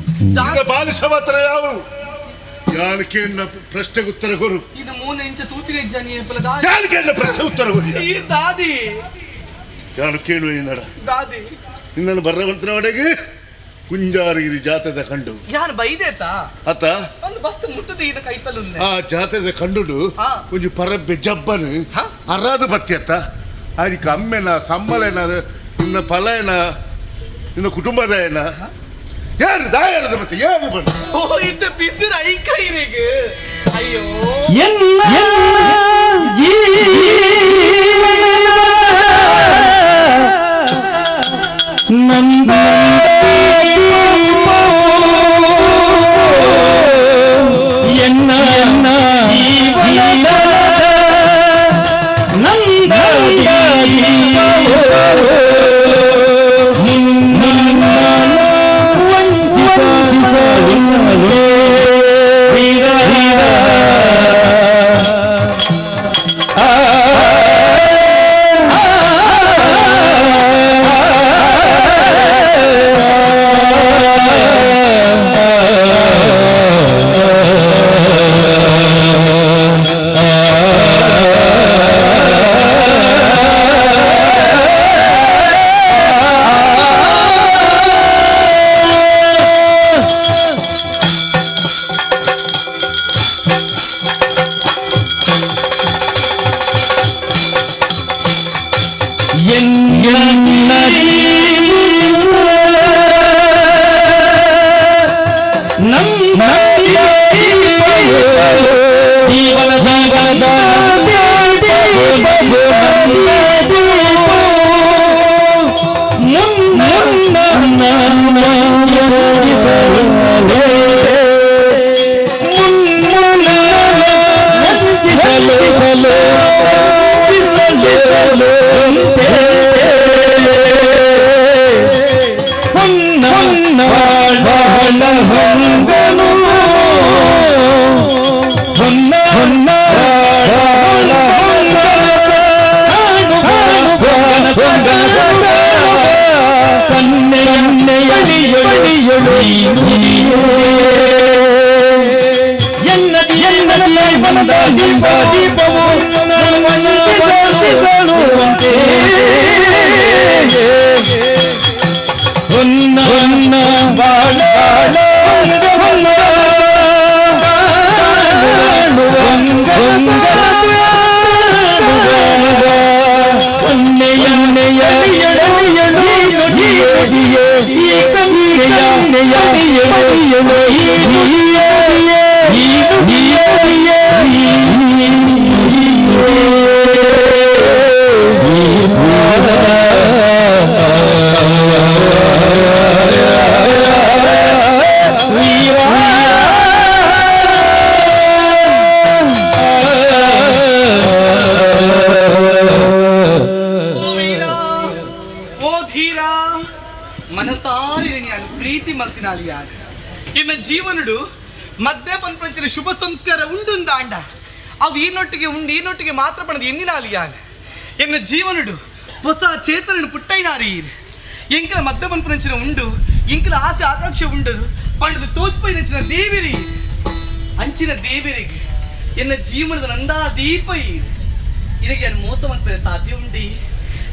ಬಾಲಿಶ ಮಾತ್ರ ಯಾವ ಯಾನಕ್ಕೆ ಪ್ರಶ್ನೆಗೆ ಉತ್ತರ ಕೊರು ಇದು 3 ಇಂಚ ತೂತಿನ ಜನಿ ಪಲದ ಯಾನಕ್ಕೆ ಪ್ರಶ್ನೆ ಉತ್ತರ ಕೊರು ಈ ದಾದಿ ಯಾನು ಕೇಳುವ ನಡ ದಾದಿ ನಿನ್ನನ್ನು ಬರ್ರವಂತನ ಒಡೆಗೆ ಕುಂಜಾರಗಿರಿ ಜಾತದ ಕಂಡು ಯಾರು ಬೈದೇತಾ ಆತ ಒಂದು ಬತ್ತ ಮುಟ್ಟದೆ ಇದ ಕೈತಲು ಆ ಜಾತದ ಕಂಡುಡು ಒಂದು ಪರಬ್ಬೆ ಜಬ್ಬನು ಅರಾದು ಬತ್ತಿಯತ್ತ ಅದಕ್ಕೆ ಅಮ್ಮೆನ ಸಂಬಳನ ನಿನ್ನ ಫಲನ ನಿನ್ನ ಕುಟುಂಬದ ಏನ ಯಾರು ದಾಯರದ ಮತ್ತೆ ಯಾರು ಬಂದು ಓ ಇದ್ದ ಪಿಸಿರ ಐಕೈರೆಗೆ ಅಯ್ಯೋ ನಂದ ಎನ್ನ ಎನ್ನ ಜೀವನದ ನಂದ ಕನ್ನೆಯೊಳಿಯೊಳಿಯೊಳಿ ನಿಂಬ ದೀಪವು ಬೆಳಗಿಸುವಂತೆ ಹೊನ್ನ ಹೊನ್ನ ಬಾಳ ಹೊನ್ನ ಪ್ರೀತಿ ಮಲ್ತಿನಾಲಿ ಇನ್ನ ಜೀವನುಡು ಮದ್ಯ ಪಂಪಂಚಿನ ಶುಭ ಸಂಸ್ಕಾರ ಉಂಡುಂದ ಅಂಡ ಅವು ಈನೊಟ್ಟಿಗೆ ಮಾತ್ರ ಪಣದ ಎನ್ನಿನಾಲಿ ಎನ್ನ ಜೀವನುಡು ಹೊಸ ಚೇತನ ಪುಟ್ಟೈನಾರಿ ಎಂಕಲ ಮದ್ಯ ಪಂಪಂಚಿನ ಉಂಡು ಎಂಕಲ ಆಸೆ ಆಕಾಂಕ್ಷೆ ಉಂಡು ಪಂಡದ ತೋಚ್ಪೈ ನಂಚಿನ ದೇವಿರಿ ಅಂಚಿನ ದೇವಿರಿಗೆ ಎನ್ನ ಜೀವನದ ನಂದಾ ದೀಪ ಇದಕ್ಕೆ ಮೋಸ ಮಲ್ಪರೆ ಸಾಧ್ಯ ಉಂಡಿ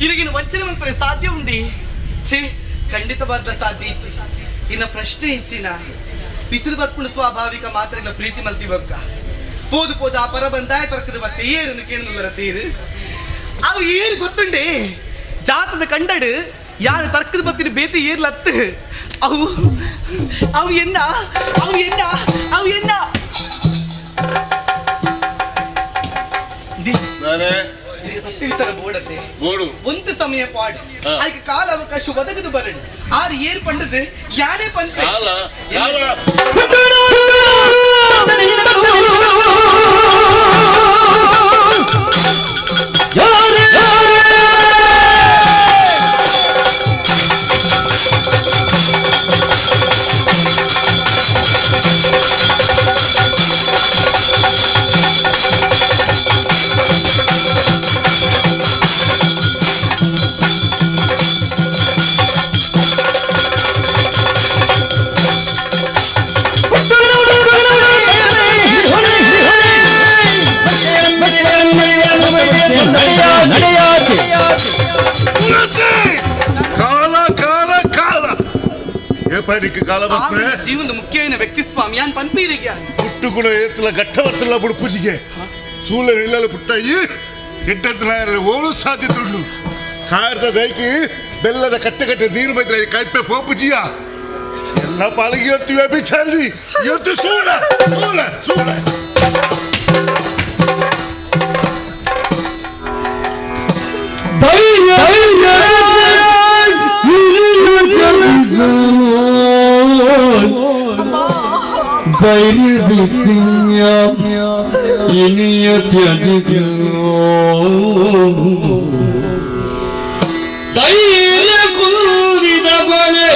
ಇದಕ್ಕೆ ವಂಚನೆ ಮಲ್ಪರೆ ಸಾಧ್ಯ ಉಂಡಿ ಛೇ ಖಂಡಿತವಾದ ಸಾಧ್ಯ ಇಚ್ಚಿ ಇನ್ನ ಪ್ರಶ್ನೆ ಇಂಚಿನ ಬಿಸಿಲು ಬರ್ಪುಣ ಸ್ವಾಭಾವಿಕ ಮಾತ್ರ ಇಲ್ಲ ಪ್ರೀತಿ ಮಲ್ತಿವಕ್ಕ ಪೋದು ಆ ಪರ ಬಂದಾಯ ತರ್ಕದ ಮತ್ತೆ ಏರನ್ನು ಕೇಳುವುದರ ತೀರು ಅವು ಏರು ಗೊತ್ತುಂಡೆ ಜಾತದ ಕಂಡಡು ಯಾರು ತರ್ಕದ ಬತ್ತಿನ ಬೇತೆ ಏರ್ಲತ್ತು ಅವು ಎನ್ನ ಒಂದು ಸಮಯ ಪಾಡು ಅದಕ್ಕೆ ಕಾಲ ಅವಕಾಶ ಒದಗದು ಬರಡು ಆರು ಏರು ಪಂಡದು ಯಾರೇ ಪಂಡ ಜೀವನ ಮುಖ್ಯమైన వ్యక్తి స్వామి అని పనిపీరిగా పుట్టుకున్న ఏతుల గట్టవర్తల బుడుపుజిగే సూల నీళ్ళలు పుట్టాయి గిడ్డద్దుల ఓಳು ಸಾಧ್ಯತೆಗಳು ಕಾರದ ದೈಕಿ ಬೆಲ್ಲದ ಕಟ್ಟೆ ನೀರು ಮೈತ್ರ ಕೈಪೆ ಪೋಪುಜಿಯ ಎಲ್ಲ ಪಾಲಿಗೆ ಇವತ್ತು ವ್ಯಭಿಚಾರಿ ಇವತ್ತು ಸೂಳ ಇನಿಯ ತ್ಯಜಿಸು ಧೈರ್ಯ ಕುಂದಿದ ಬಲೆ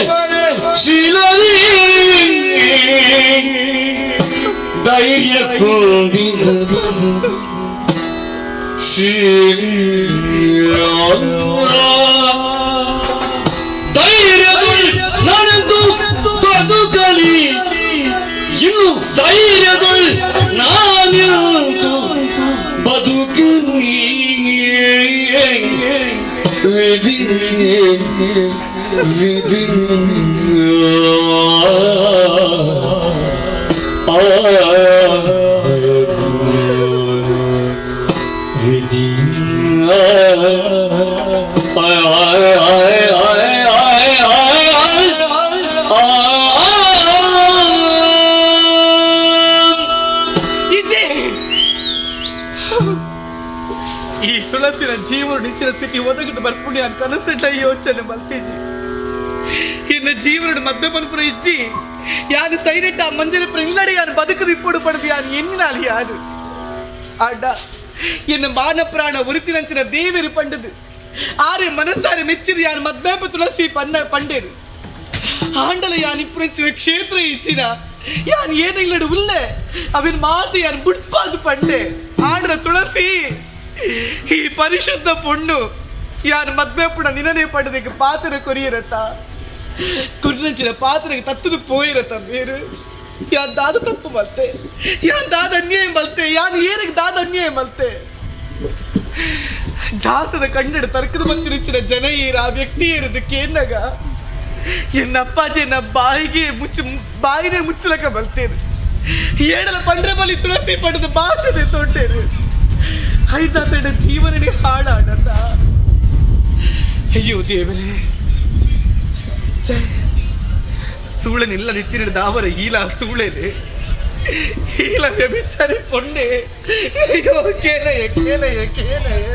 ಶಿಲಲಿ ಧೈರ್ಯ ಕುಂದಿದ ಧೈರ್ಯಗಳು ನನಗೂ ಬದುಕಲಿ ಇನ್ನು ಧೈರ್ಯಗಳು ನಾನಿಂತು ಬದುಕಲಿ ವಿಧಿ ಈ ತುಳಸಿನ ಜೀವನ ನಿಚ್ಚಿನ ಸ್ಥಿತಿ ಒದಗದ ಬರ್ಪುಣಿ ಅಂತ ಕನಸಿಟ್ಟ ಯೋಚನೆ ಮಲ್ತಿಜಿ ಇನ್ನು ಜೀವನ ಮಧ್ಯ ಪನ್ಪುರ ಇಜ್ಜಿ ಯಾರು ಸೈನೆಟ್ಟ ಮಂಜನಪುರ ಇಲ್ಲಡೆ ಯಾರು ಬದುಕದು ಇಪ್ಪಡು ಪಡೆದು ಯಾರು ಎನ್ನಿನಾಲಿ ಯಾರು ಆಡ ಇನ್ನು ಮಾನ ಪ್ರಾಣ ಉರಿತಿನಂಚಿನ ದೇವಿರು ಪಂಡದು ಆರೆ ಮನಸ್ಸಾರೆ ಮೆಚ್ಚಿದ ಯಾರು ಮದ್ಮೇಪ ತುಳಸಿ ಪಂಡೇರು ಆಂಡಲ ಯಾನ್ ಇಪ್ಪುನಂಚಿನ ಕ್ಷೇತ್ರ ಇಚ್ಚಿನ ಯಾನ್ ಏನಿಲ್ಲಡು ಉಲ್ಲೆ ಅವಿನ ಮಾತು ಯಾನ್ ಬುಟ್ಪಾದು ಪಂಡೆ ಆಂಡ್ರ ತುಳಸಿ ಈ ಪರಿಶುದ್ಧ ಪೊಣ್ಣು ಯಾರು ಮದ್ಮೇಪುಡ ನಿನನೇ ಪಡೆದಕ್ಕೆ ಪಾತ್ರ ಕೊರಿಯರತ್ತ ಕುರ್ನಂಚಿನ ಪಾತ್ರೆಗೆ ತತ್ತದು ಪೋಯಿರತ್ತ ಬೇರು ಯಾನ್ ದಾದ ತಪ್ಪು ಮಲ್ತೆ ಯಾನ್ ದಾದ ಅನ್ಯಾಯ ಮಲ್ತೆ ಯಾನ್ ಏನಕ್ಕೆ ದಾದ ಮಲ್ತೆ ಜಾತದ ಕನ್ನಡ ತರ್ಕದ ಮಂತಿರಿಚಿನ ಜನ ಏರ ಆ ವ್ಯಕ್ತಿ ಇರೋದಕ್ಕೆ ಏನಾಗ ಎನ್ನ ಅಪ್ಪಾಜಿ ಎನ್ನ ಬಾಯಿನೇ ಮುಚ್ಚಲಕ ಮಲ್ತೇನೆ ಏಡಲ ಪಂಡ್ರೆ ಬಲಿ ತುಳಸಿ ಪಡೆದು ಭಾಷೆ ತೊಟ್ಟೇನೆ ಐದಾತ ಜೀವನನೇ ಹಾಳಾಡಂತ. ಅಯ್ಯೋ ದೇವರೇ, ಸೂಳನಿಲ್ಲ ನಿತ್ತಿನ ಅವರ ಈಲ ಸೂಳೆನೆ ಈಲ ವ್ಯಭಿಚಾರಿ ಪೊಣ್ಣೆ. ಅಯ್ಯೋ ಕೇನಯ ಕೇನಯ ಕೇನಯ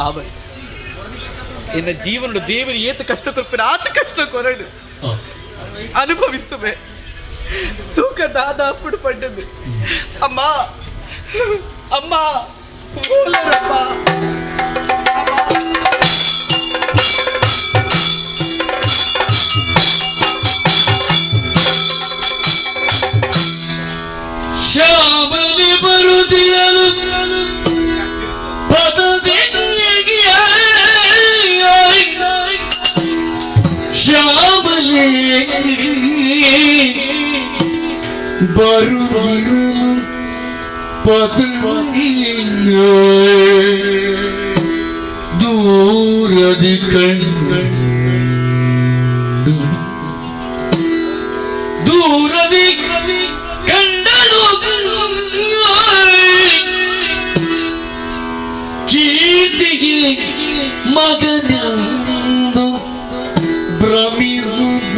ಅವನ್ ಎನ್ನ ಜೀವನದ ದೇವರು ಏತ ಕಷ್ಟ ಕೊರ್ಪಿನ ಆತ ಕಷ್ಟ ಕೊರಡು ಅನುಭವಿಸುವೆ ತೂಕ ದಾದ ಅಪ್ಪಡು ಪಡ್ಡದು. ಅಮ್ಮ ಅಮ್ಮ ಓಲರಪ್ಪ ಶ್ಯಾಮಲಿ ಬರುದಿರಲು ಪದದೆಂದಿಗೆ ಶ್ಯಾಮಲಿ ಬರುದಿರಲು ಪದದಿಂದ ದೂರದಿ ಕಂಡು ದೂರದಿ ಕಂಡಳು ಕೀರ್ತಿಗೆ ಮಗನಂದು ಭ್ರಮಿಸುವ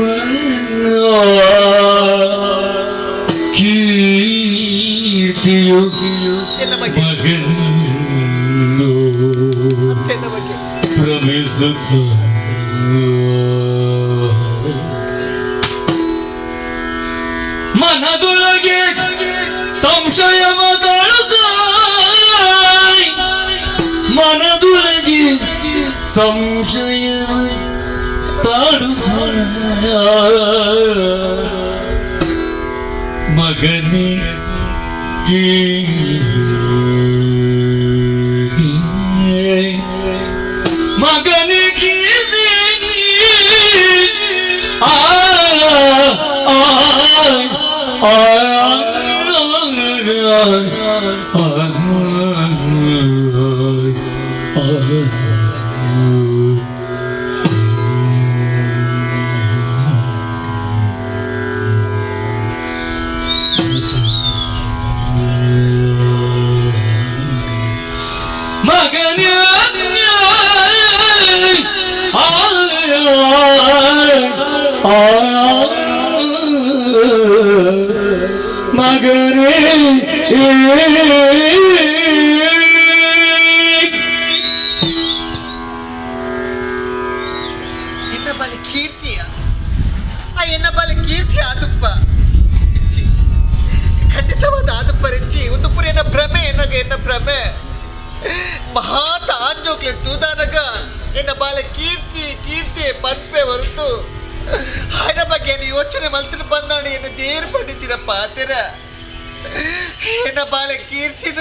ಕೀರ್ತಿಯು ಮಗನು ಭ್ರಮಿಸುತ್ತ ಮನದೊಳಗೆ ಸಂಶಯ ಮಾತಾಡುತ್ತ ಮನದೊಳಗೆ ಸಂಶಯ ತಾಡುತ್ತ ಮಗನೇ ಮಗನೇ ಕೀರ್ತಿ ಮಗನೇ ಎನ್ನ ಬಲಿ ಕೀರ್ತಿಯ ಎನ್ನ ಬಲಿ ಕೀರ್ತಿ ಆದುಪ್ಪ ಖಂಡಿತವಾದ ಆದುಪ್ಪ ರೆಚ್ಚಿ ಒಂದು ಪುರಿ ಎನ್ನ ಭ್ರಮೆ ಎನ್ನ ಭ್ರಮೆ ಮಹಾತ ಆಂಜೋಕ್ಲೆ ತೂದಾನಗ ಎನ್ನ ಬಾಲ ಕೀರ್ತಿ ಪನ್ಪೆ ಹೊರತು ಹಣ ಬಗ್ಗೆ ಯೋಚನೆ ಮಲ್ತಿನ ಬಂದಾಣ ಎನ್ನ ದೇರ್ ಪಡಿಚಿರಪ್ಪ ಆತಿರ ಎನ್ನ ಬಾಲ ಕೀರ್ತಿನ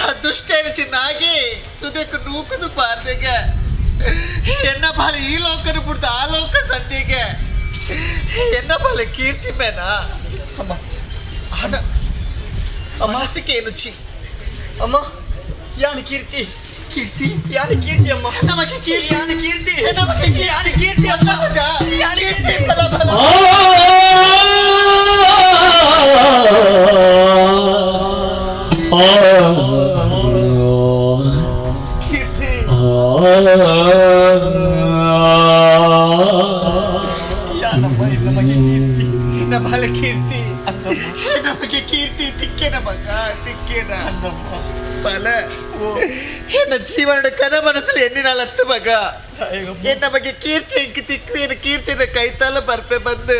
ಆ ದುಷ್ಟ ಚಿನ್ನಾಗಿ ಸುದಕ್ಕೆ ನೂಕುದು ಪಾರ್ತೆಗ ಎನ್ನ ಬಾಲ ಈ ಲೋಕನ ಬಿಡ್ದು ಆ ಲೋಕ ಸಂಧಿಗೆ ಎನ್ನ ಬಾಲ ಕೀರ್ತಿ ಮೇನ ಅಮ್ಮ ಹಣ ಮಾಸಿಕೆ ಏನು ಚಿ ಅಮ್ಮ ಯಾನು ಕೀರ್ತಿ ಕೀರ್ತಿ ಯಾನು ಕೀರ್ತಿ ಅಮ್ಮ ನಮಗೆ ಕೀರ್ತಿ ಯಾನು ಕೀರ್ತಿ ನಮಗೆ ಯಾನು ಕೀರ್ತಿ ಅಮ್ಮ ಯಾನು ಕೀರ್ತಿ ಬಲ ಬಲ ಕೀರ್ತಿ ಯಾನಮ್ಮ ನಮಗೆ ಕೀರ್ತಿ ನಮಗೆ ಕೀರ್ತಿ ನಮಗೆ ಕೀರ್ತಿ ತಿಕ್ಕೇನ ಮಗ ತಿಕ್ಕೇನ ಬಲ ಎನ್ನ ಜೀವನ ಕನ ಮನಸ್ಸಲ್ಲಿ ಎನ್ನಿನಾಳ ಹತ್ತು ಮಗ ಎನ್ನ ಬಗ್ಗೆ ಕೀರ್ತಿ ಎಂಕಿ ತಿಕ್ವೇನು ಕೀರ್ತಿನ ಕೈತಾಲ ಬರ್ಪೆ ಬಂದು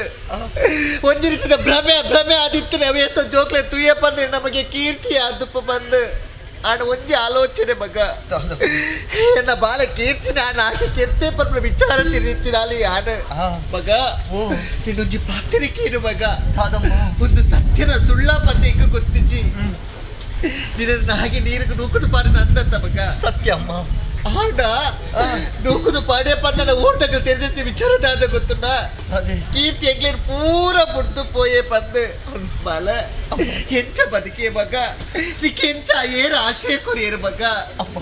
ಒಂಜಿ ರೀತಿಯ ಭ್ರಮೆ ಆದಿತ್ತನೆ ಅವೇತೋ ಜೋಕ್ಲೆ ತುಯ್ಯ ಬಂದ್ರೆ ನಮಗೆ ಕೀರ್ತಿ ಆದಪ್ಪ ಬಂದು ಆಡ ಒಂಜಿ ಆಲೋಚನೆ ಮಗ ಎನ್ನ ಬಾಲ ಕೀರ್ತಿ ನಾನು ಆಕೆ ಕೆರ್ತೆ ಪರ್ಪ ವಿಚಾರ ತಿರುತ್ತಿನಾಲಿ ಆಡ ಮಗ ಇನ್ನೊಂಜಿ ಪಾತ್ರಿಕೇನು ಮಗ ಒಂದು ಸತ್ಯನ ಸುಳ್ಳ ಪತ್ತೆ ಇಂಕ ಗೊತ್ತಿಜಿ ನಿನ್ನ ಹಾಗೆ ನೀರಿಗೆ ನೂಕುದು ಪಾಡಿನ ಅಂದಂತ ಮಗ ಸತ್ಯ ಅಮ್ಮ ಆಡ ನೂಕುದು ಪಾಡೆ ಪಂದನ ಊಟಕ್ಕೆ ತೆರೆದ ವಿಚಾರದ ಗೊತ್ತುಂಡ ಕೀರ್ತಿ ಎಂಗ್ಲೇನು ಪೂರ ಮುಡ್ದು ಪೋಯೇ ಪಂದು ಬಾಲ ಹೆಂಚ ಬದುಕಿ ಮಗ ನಿಕ್ಕೆ ಹೆಂಚ ಏರು ಆಶಯ ಕೊರಿಯರು ಮಗ ಅಮ್ಮ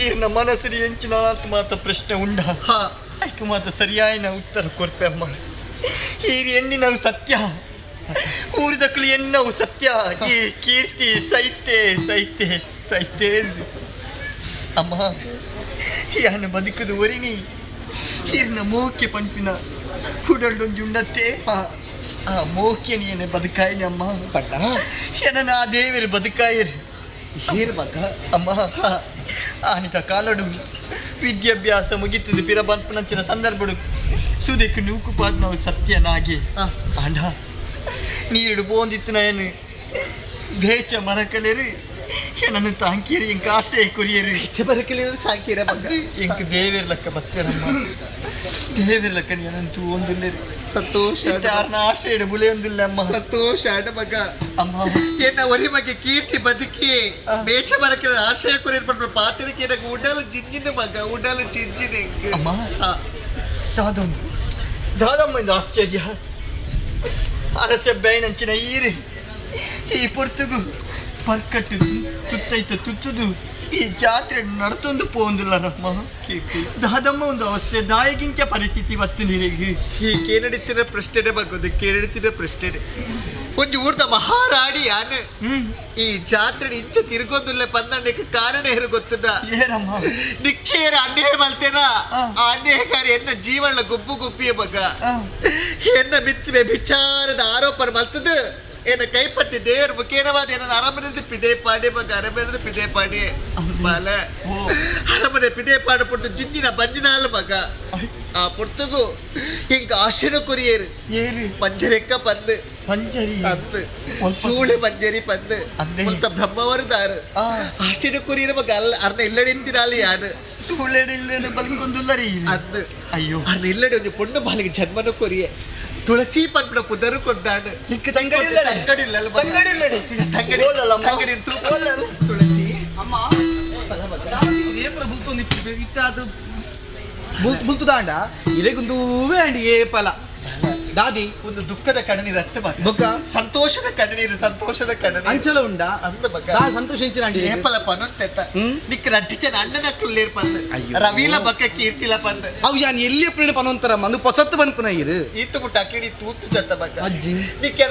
ಈರ್ನ ಮನಸ್ಸಿನ ಹೆಂಚಿನ ಮಾತ ಪ್ರಶ್ನೆ ಉಂಡ ಆಯ್ಕೆ ಮಾತ ಸರಿಯಾಯಿನ ಉತ್ತರ ಕೊರ್ಪೆ ಅಮ್ಮ ಈರಿ ಎಣ್ಣಿನವು ಸತ್ಯ ಊರಿದಕ್ಕಳು ಎನ್ನವು ಸತ್ಯ ಈ ಕೀರ್ತಿ ಸೈತೆ ಸೈತೆ ಸೈತೆ ಅಮ್ಮ ಯಾನ ಬದುಕದು ಒರಿನಿ ಈರ್ನ ಮೋಕೆ ಪಂಪಿನ ಹುಡಲ್ಡೊಂದು ಉಂಡತ್ತೆ ಆ ಮೋಕೆ ನೀನೆ ಬದುಕಾಯಿನಿ ಅಮ್ಮ ಪಟ್ಟ ಏನನ ಆ ದೇವರು ಬದುಕಾಯಿರು ಹೀರ್ ಮಗ ಅಮ್ಮ ಆನಿತ ಕಾಲಡು ವಿದ್ಯಾಭ್ಯಾಸ ಮುಗಿತದೆ ಪಿರ ಬಂಪನಂಚಿನ ಸಂದರ್ಭಡು ಸುದಕ್ಕೆ ನೂಕು ಪಾಟ್ ನಾವು ಸತ್ಯನಾಗಿ ಆಂಡ ನೀರು ಬೋಂದಿತ್ತು ಏನು ಬೇಚ ಮರಕಲೇರು ನನ್ನ ತಾಂಕೀರಿ ಇಂಕ ಆಶ್ರಯ ಕೊರಿಯರು ಬೇಚ ಮರಕಲೇರು ಸಾಕೀರ ಮಗ ಇಂಕ ದೇವೇರ್ ಲಕ್ಕ ಬಸ್ತಾರಮ್ಮ ದೇವೇರ್ ಲಕ್ಕ ಏನಂತೂ ಒಂದಿಲ್ಲೇರು ಸಂತೋಷ ಆಶ್ರಯ ಬುಲೆ ಒಂದಿಲ್ಲ ಅಮ್ಮ ಸಂತೋಷ ಆಡ ಮಗ ಅಮ್ಮ ಏನ ಒರಿ ಬಗ್ಗೆ ಕೀರ್ತಿ ಬದುಕಿ ಬೇಚ ಮರಕ್ಕೆ ಆಶ್ರಯ ಕೊರಿಯರ್ ಪಡ್ಬ ಪಾತ್ರಕ್ಕೆ ಏನಾಗ ಉಡಲು ಜಿಂಜಿನ ಮಗ ಉಡಲು ಜಿಂಜಿನ ಅಮ್ಮ ದಾದಮ್ಮ ಆಶ್ಚರ್ಯ ಅರಸೆ ಬೇನಂಚಿನ ಈರಿ ಈ ಪುರ್ತುಗು ಪರ್ಕಟ್ಟು ತುತ್ತೈತ ತುತ್ತದು ಈ ಜಾತ್ರೆ ನಡ್ತೊಂದು ಪೋಂದಿಲ್ಲ ನಮ್ಮ ದಾದಮ್ಮ ಒಂದು ಅವಸ್ಥೆ ದಾಯಿಗಿಂಚ ಪರಿಸ್ಥಿತಿ ಒತ್ತು ನೀರಿಗೆ ಈ ಕೇನಡಿತಿರ ಪ್ರಶ್ನೆ ಬಗ್ಗೋದು ಕೇನಡಿತಿರ ಪ್ರಶ್ನೆ ಒಂದು ಊರ್ದ ಮಹಾರಾಣಿ ಯಾನು ಈ ಜಾತ್ರೆ ಇಂಚ ತಿರ್ಗೊಂದಿಲ್ಲ ಪಂದಣ್ಣಕ್ಕೆ ಕಾರಣ ಹೇರು ಗೊತ್ತುಂಡ ಏನಮ್ಮ ನಿಕ್ಕೇರ ಅನ್ಯಾಯ ಮಲ್ತೇನ ಆ ಅನ್ಯಾಯಕಾರ ಎನ್ನ ಜೀವನ ಗುಬ್ಬು ಗುಬ್ಬಿಯ ಮಗ ಎನ್ನ ಮಿತ್ವೆ ವಿಚಾರದ ಆರೋಪ ಮಲ್ತದ ಏನ ಕೈಪತ್ತಿ ದೇವರ ಮುಖೇನವಾದ ಏನ ಅರಮನೆದ ಪಿದೆ ಪಾಡಿ ಮಗ ಅರಮನೆದ ಪಿದೆ ಪಾಡಿ ಬಾಲ ಅರಮನೆ ಪಿದೆ ಪಾಡ ಪುರ್ತು ಜಿಂಜಿನ ಬಂದಿನ ಅಲ್ಲ ಮಗ ಆ ಪುರ್ತಗು ಹಿಂಗ ಆಶೆನ ಕೊರಿಯರು ಏರು ಪಂಜರೆಕ್ಕ ಪಂದು ಪಂಜರಿ ಅಂದು ಸೂಳೆ ಪಂಜರಿ ಪಂದು ಅಂತ ಬ್ರಹ್ಮವರದಾರು ಆಶೆನ ಕೊರಿಯರ ಮಗ ಅಲ್ಲ ಅರ್ನ ಇಲ್ಲಡಿಂತಿನ ಅಲ್ಲಿ ಯಾರು ಸೂಳೆಡ ಇಲ್ಲಡೆ ಬಲ್ಕೊಂದಿಲ್ಲ ರೀ ಅಂದು ಅಯ್ಯೋ ಅರ್ನ ಇಲ್ಲಡೆ ಒಂದು ಪುಣ್ಣ ಬಾಲಿಗೆ ಜನ್ಮನ ಕೊರಿಯೆ ತುಳಸಿ ಪಂಪನ ಪುದರು ಕೊಡ್ದಾಡು ಇಂಕ ತಂಗಡಿಲ್ಲ ತುಳಸಿ ಅಮ್ಮ ಬುಲ್ತುದಾಂಡ ಇರೆಗುಂದೂವೇ ಅಂಡಿ ಏ ಫಲ ದಾದಿ ಒಂದು ದುಃಖದ ಕಣ್ಣೀರು ರಕ್ತ ಮಗ ಬೊಕ್ಕ ಸಂತೋಷದ ಕಣ್ಣೀರು ಸಂತೋಷದ ಕಣ್ಣೀರು ಅಂಚಲ ಉಂಡ ಅಂದ ಮಗ ಸಂತೋಷಿಂಚಿನ ಏಪಲ ಪನೊಂತೆತ್ತ ನಿಕ್ಕ ರಟ್ಟಿಚನ ಅಣ್ಣನ ಕುಲ್ಲೇರ್ ಪಂದ ರವೀಲ ಬಕ್ಕ ಕೀರ್ತಿಲ ಪಂದ ಅವು ಯಾನ್ ಎಲ್ಲಿ ಎಪ್ಪಿನ ಪನೊಂತರ ಮಂದು ಪೊಸತ್ತು ಬನ್ಪುನ ಇರು ಈತು ಮುಟ್ಟ ಅಕ್ಕಿಡಿ ತೂತು ಜತ್ತ ಮಗ ನಿಕ್ಕ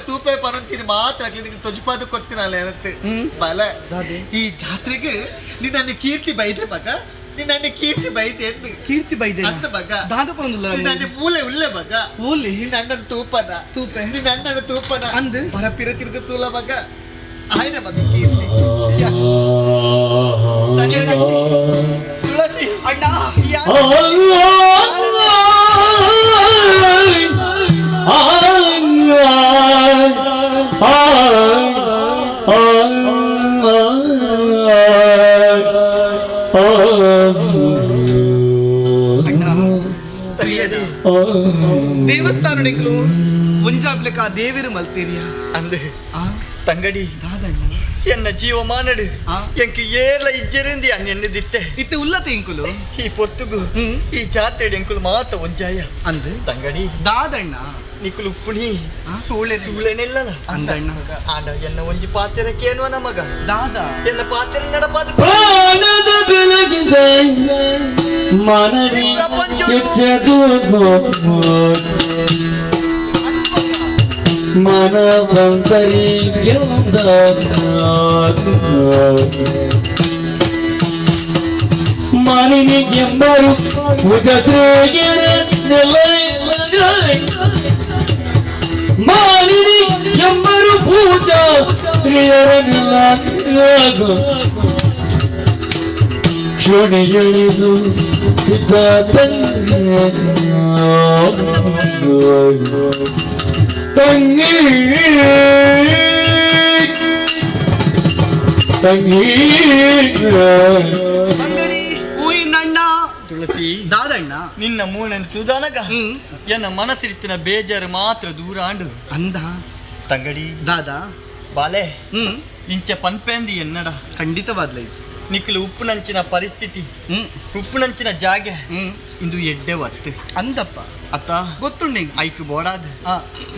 ತೂಪೆ ಪನೊಂತೀನಿ ಮಾತ್ರ ಅಕ್ಲಿ ನಿಕ್ಕೆ ತೊಜಪಾದ ಕೊಡ್ತೀನಲ್ಲ ಏನಂತೆ ಬಲ ಈ ಜಾತ್ರೆಗೆ ನಿನ್ನ ಕೀರ್ತಿ ಬೈದೆ ಮಗ ನಿನ್ನ ಕೀರ್ತಿ ಬೈದೆ ಎಂದು ಕೀರ್ತಿ ಬೈದೆ ಅಂತ ಮಗ ದಾದಪನೊಂದಿಲ್ಲ ನಿನ್ನ ಮೂಲೆ ಉಳ್ಳೆ ಮಗ ಓಲಿ ನಿನ್ನ ಅಣ್ಣನ ತೂಪೆ ನಿನ್ನ ಅಣ್ಣನ ತೂಪನ ಅಂದು ಬರಪಿರ ತಿರುಗುತ್ತೂಲ ಮಗ ಆಯ್ನ ಮಗ ಕೀರ್ತಿ ತುಳಸಿ ಅಣ್ಣ ದೇವಸ್ಥಾನ ಒಂಜಾಬ್ಲೆಕ್ಕ ದೇವಿರು ಮಲ್ತೀರಿಯ ಅಂದೆ ತಂಗಡಿ ಎನ್ನ ಜೀವ ಮಾನಡು ಎಂಕ ಏರ್ಲ ಇಜ್ಜರಿಂದಿ ಅನ್ನೆನ್ನದಿತ್ತೆ ಇತ್ತೆ ಉಲ್ಲತೆ ಇಂಕುಲು ಈ ಪೊರ್ತುಗು ಈ ಜಾತ್ರೆ ಎಂಕುಲು ಮಾತ ಒಂಜಾಯ ಅಂದೆ ತಂಗಡಿ ದಾದಣ್ಣ ನಿಕುಲು ಉಪ್ಪುಣಿ ಸೂಳೆನೆಲ್ಲನ ಅಂದಣ್ಣ ಆಂಡ ಎನ್ನ ಒಂಜಿ ಪಾತ್ರೆ ಕೇಳುವ ನಮಗ ದಾದ ಎನ್ನ ಪಾತ್ರೆ ನಡಪಾದ ಪ್ರಾಣದ ಬೆಳಗಿದ ಮನವಿ ಕೆಚ್ಚದು ಮನ ಬಂತರಿ ಗೆಲ್ದ ಮನಿಗೆಂಬರು ಉಜತ್ರೆಗೆ ಮಾಲಿನಿ ಎಂಬರು ಪೂಜಾ ಪ್ರಿಯರನ್ನೆಲ್ಲ ಕ್ಷಣಿಗಳಿದು ಸಿದ್ಧ ತಂಗಿ ತಂಗಿ ಹೂಯಿನಣ್ಣ ತುಳಸಿ ದಾದಣ್ಣ ನಿನ್ನ ಮೂಣನ್ ತುದನಗ ಎನ್ನ ಮನಸ್ಸಿರಿತ್ತಿನ ಬೇಜಾರು ಮಾತ್ರ ದೂರ ಆಂಡು ಅಂದ ತಂಗಡಿ ದಾದ ಬಾಲೆ ಇಂಚ ಪನ್ಪೆಂದಿ ಎನ್ನಡ ಖಂಡಿತವಾದ್ಲೈತು ನಿಕ್ಲು ಉಪ್ಪುನಂಚಿನ ಪರಿಸ್ಥಿತಿ ಉಪ್ಪುನಂಚಿನ ಜಾಗೆ ಇಂದು ಎಡ್ಡೆ ಒತ್ತು ಅಂದಪ್ಪ ಅತ್ತ ಗೊತ್ತುಂಡಿ ಐಕ್ ಬೋಡಾದ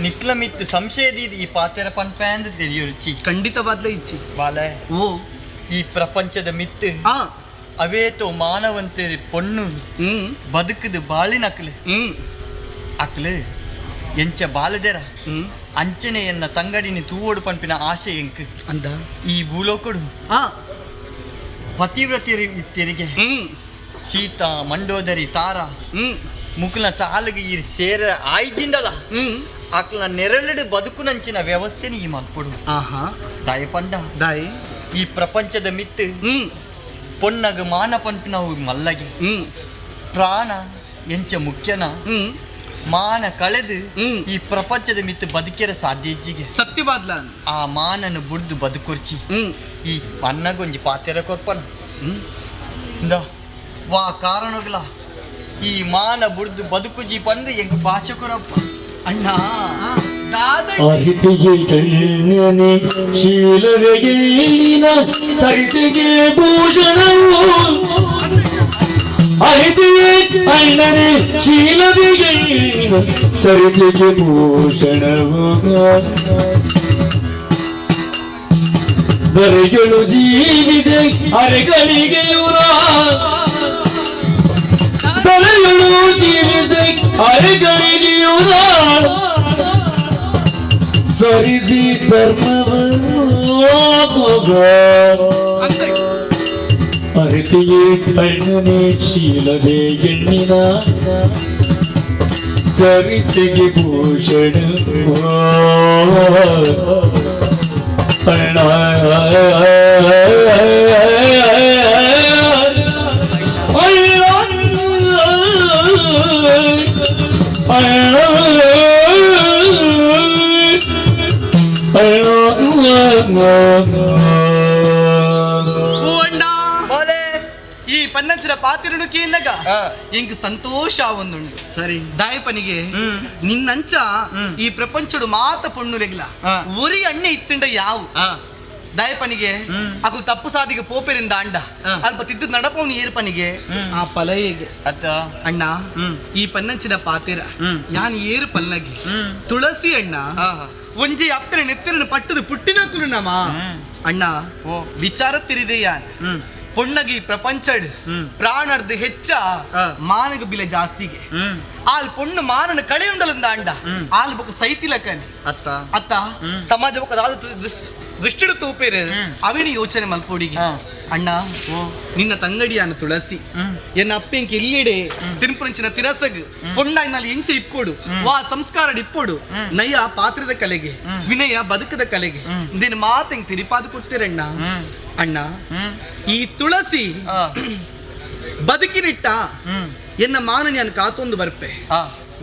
ನಿಕ್ಲ ಮಿತ್ ಸಂಶಯದ ಈ ಪಾತೆರ ಪನ್ಪಂದು ತೆರಿಯೋ ರುಚಿ ಖಂಡಿತವಾದ್ಲೇ ಇಚ್ಚಿ ಬಾಲೆ ಓ ಈ ಪ್ರಪಂಚದ ಮಿತ್ ಆ ಅವೇತೋ ಮಾನವಂತೇರಿ ಪೊಣ್ಣು ಬದುಕದು ಬಾಳಿನಕ್ಲು ಅಕ್ಲು ಎಂಚ ಬಾಲದೆರ ಅಂಚನೆಯನ್ನ ತಂಗಡಿನಿ ತೂವೋಡು ಪಂಪಿನ ಆಶೆ ಎಂಕ್ ಅಂದ ಈ ಭೂಲೋಕಡು ಆ ಪತಿವ್ರತಿಯರಿ ತೆರಿಗೆ ಸೀತಾ ಮಂಡೋದರಿ ತಾರ ಮುಕ್ಲ ಸಾಲಿಗೆ ಈ ಸೇರ ಆಯ್ಜಿಂದಲ್ಲ ಆಕ್ಲ ನೆರಳಿಡು ಬದುಕುನಂಚಿನ ವ್ಯವಸ್ಥೆನಿ ಈ ಮಲ್ಪಡು ಆಹಾ ದಯಪಂಡ ದಾಯಿ ಈ ಪ್ರಪಂಚದ ಮಿತ್ತು ಪೊನ್ನಗ ಮಾನ ಪಂಪಿನವು ಮಲ್ಲಗೆ ಪ್ರಾಣ ಎಂಚ ಮುಖ್ಯನ ಮಾನ ಕಳೆದು ಈ ಪ್ರಪಂಚದ ಮಿತ್ತು ಬದುಕಿರ ಸಾಧ್ಯ ಇಜ್ಜಿಗೆ ಸತ್ಯವಾದ್ಲ ಆ ಮಾನನ್ನು ಬುಡ್ದು ಬದುಕೊರ್ಚಿ ಈ ಪನ್ನಗೊಂಜಿ ಪಾತೆರ ಕೊರ್ಪನ ವಾ ಕಾರಣಗಳ ಈ ಮಾನ ಬುಡ್ದು ಬದುಕುಜಿ ಪಂದು ಎಂಗ್ ಭಾಷೆ ಕೊರಪ್ಪ ಅಣ್ಣ ದಾದ ಅರಿತಿಗೆ ಕಣ್ಯನೆ ಶೀಲವೆಗೆಳಿನ ಚರಿತೆಗೆ ಭೂಷಣವು ಅರಿತಿಗೆ ಅಣ್ಣನೆ ಶೀಲವೆಗೆಳಿನ ಚರಿತೆಗೆ ಭೂಷಣವು ದರೆಗಳು ಜೀವಿದೆ ಅರೆಗಳಿಗೆ ದರೆಗಳು ಜೀವಿದೆ ಅರೆಗಳಿಗೆ ಸರಿಸಿ ಧರ್ಮವನ್ನು ಅರಿತಿಯೇ ಕಣ್ಣನೆ ಶೀಲವೇ ಎಣ್ಣಿನ ಚರಿತೆಗೆ ಭೂಷಣ ಈ ಪನ್ನಂಚಿನ ಪಾತಿರನು ಕೀನಗ ಇಂಗ್ ಸಂತೋಷ ಒಂದುಂಡು ಸರಿ ದಾಯಪನಿಗೆ ನಿನ್ನಂಚ ಈ ಪ್ರಪಂಚಡು ಮಾತ ಪೊಣ್ಣುಲೆಗ್ಲ ಒರಿ ಅಣ್ಣೆ ಇತ್ತಿಂಡ ಯಾವು ದಾಯಪನಿಗೆ ಅಕು ತಪ್ಪು ಸಾದಿಗೆ ಪೋಪೆರಿಂದ ಅಂಡ ಅಲ್ಪ ತಿದ್ದು ನಡಪವನು ಏರ್ಪನಿಗೆ ಆ ಪಲಯಗೆ ಅತ್ತ ಅಣ್ಣ ಈ ಪನ್ನಂಚಿನ ಪಾತಿರ ಯಾನ್ ಏರು ಪಲ್ಲಗೆ ತುಳಸಿ ಅಣ್ಣ ಒಂಜಿ ಅಪ್ಪನ ನೆತ್ತಿನ ಪಟ್ಟದು ಪುಟ್ಟಿನ ತುರುನಮ ಅಣ್ಣ ವಿಚಾರ ತಿರಿದೆ ಯಾನ್ ಪೊಣ್ಣಗಿ ಪ್ರಪಂಚಡ್ ಪ್ರಾಣರ್ದು ಹೆಚ್ಚ ಮಾನಗ ಬಿಲೆ ಜಾಸ್ತಿಗೆ ಆಲ್ ಪೊಣ್ಣು ಮಾನನ ಕಳೆ ಉಂಡಲಂದ ಅಂಡ ಆಲ್ ಬೊಕ ಸೈತಿಲಕನೆ ಅತ್ತ ಅತ್ತ ಸಮಾಜ ಬೊಕ ದೃಷ್ಟಿಡು ತೂಪೇರು ಅವಿನಿ ಯೋಚನೆ ಮಲ್ಪೋಡಿಗೆ ಅಣ್ಣ ನಿನ್ನ ತಂಗಡಿಯಾನ ತುಳಸಿ ಎನ್ನ ಅಪ್ಪೆಂಕಿ ಇಲ್ಲಿಡೆ ತಿರುಪುರಂಚಿನ ತಿರಸಗ್ ಪೊಣ್ಣಾಯಿನಲ್ಲಿ ಎಂಚೆ ಇಪ್ಪೋಡು ವಾ ಸಂಸ್ಕಾರ ಇಪ್ಪೋಡು ನಯ್ಯ ಪಾತ್ರದ ಕಲೆಗೆ ವಿನಯ ಬದುಕದ ಕಲೆಗೆ ದಿನ ಮಾತೆಂಗ್ ತಿರಿಪಾದು ಕೊಡ್ತೀರಣ್ಣ ಅಣ್ಣ ಈ ತುಳಸಿ ಬದುಕಿನಿಟ್ಟ ಎನ್ನ ಮಾನ ನಾನು ಕಾತೊಂದು ಬರ್ಪೆ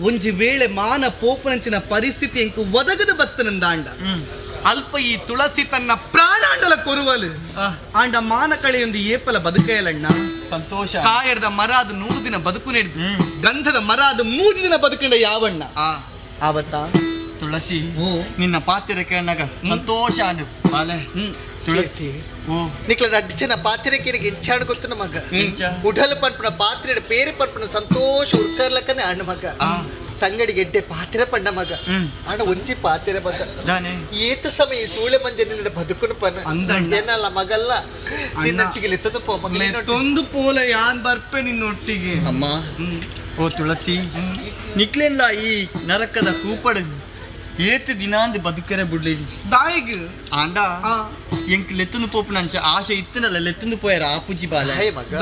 ಒಂಜಿ ವೇಳೆ ಮಾನ ಪೋಪನಂಚಿನ ಪರಿಸ್ಥಿತಿ ಎಂಕು ಒದಗದ ಬತ್ತನಂದ ಅಂಡ ಅಲ್ಪ ಈ ತುಳಸಿ ತನ್ನ ಪ್ರಾಣಾಂಡಲ ಕೊರುವಲು ಆಂಡ ಮಾನ ಕಳೆಯೊಂದು ಏಪಲ ಬದುಕೇಲಣ್ಣ ಸಂತೋಷ ಕಾಯಡ್ದ ಮರ ಅದು 100 ದಿನ ಬದುಕು ನೆಡ್ದು ಗಂಧದ ಮರ ಅದು 3 ದಿನ ಬದುಕಂಡ ಯಾವಣ್ಣ ಆವತ್ತ ತುಳಸಿ ನಿನ್ನ ಪಾತಿರ ಕೇಳನಾಗ ಸಂತೋಷ ಅಂಡು ಬಾಲೆ ತುಳಸಿ ನಿಕ್ಲ ರಡ್ಡು ಜನ ಪಾತ್ರೆಕೆರಿಗೆ ಎಂಚಾಣ ಗೊತ್ತ ಮಗ ಉಡಲ ಪನ್ಪನ ಪಾತ್ರೆ ಪೇರೆ ಪನ್ಪನ ಸಂತೋಷ ಉರ್ಕರ್ಲಕ್ಕನೆ ಅಣ್ಣ ಮಗ ಸಂಗಡಿ ಗೆಡ್ಡೆ ಪಾತ್ರೆ ಪಂಡ ಮಗ ಅಣ್ಣ ಒಂಜಿ ಪಾತ್ರೆ ಮಗ ಏತ ಸಮಯ ಸೂಳೆ ಮಂಜೆ ನಿನ್ನ ಬದುಕುನು ಪನ ಏನಲ್ಲ ಮಗಲ್ಲ ನಿನ್ನೊಟ್ಟಿಗೆ ಲೆತ್ತದ ಪೋ ಮಗ ತೊಂದು ಪೋಲ ಯಾನ್ ಬರ್ಪೆ ನಿನ್ನೊಟ್ಟಿಗೆ ಅಮ್ಮ ಓ ತುಳಸಿ ನಿಕ್ಲೆಲ್ಲ ಈ ನರಕದ ಕೂಪಡು ಏತ್ ದಿನಾಂದ್ ಬದುಕರೆ ಬಿಡ್ಲಿ ದಾಯಿಗ್ ಆಂಡ ಎಂಕ್ ಲೆತ್ತುಂದು ಪೋಪು ನಂಚ ಆಶೆ ಇತ್ತನಲ್ಲ ಲೆತ್ತುಂದು ಪೋಯರ ಆಪುಜಿ ಬಾಲ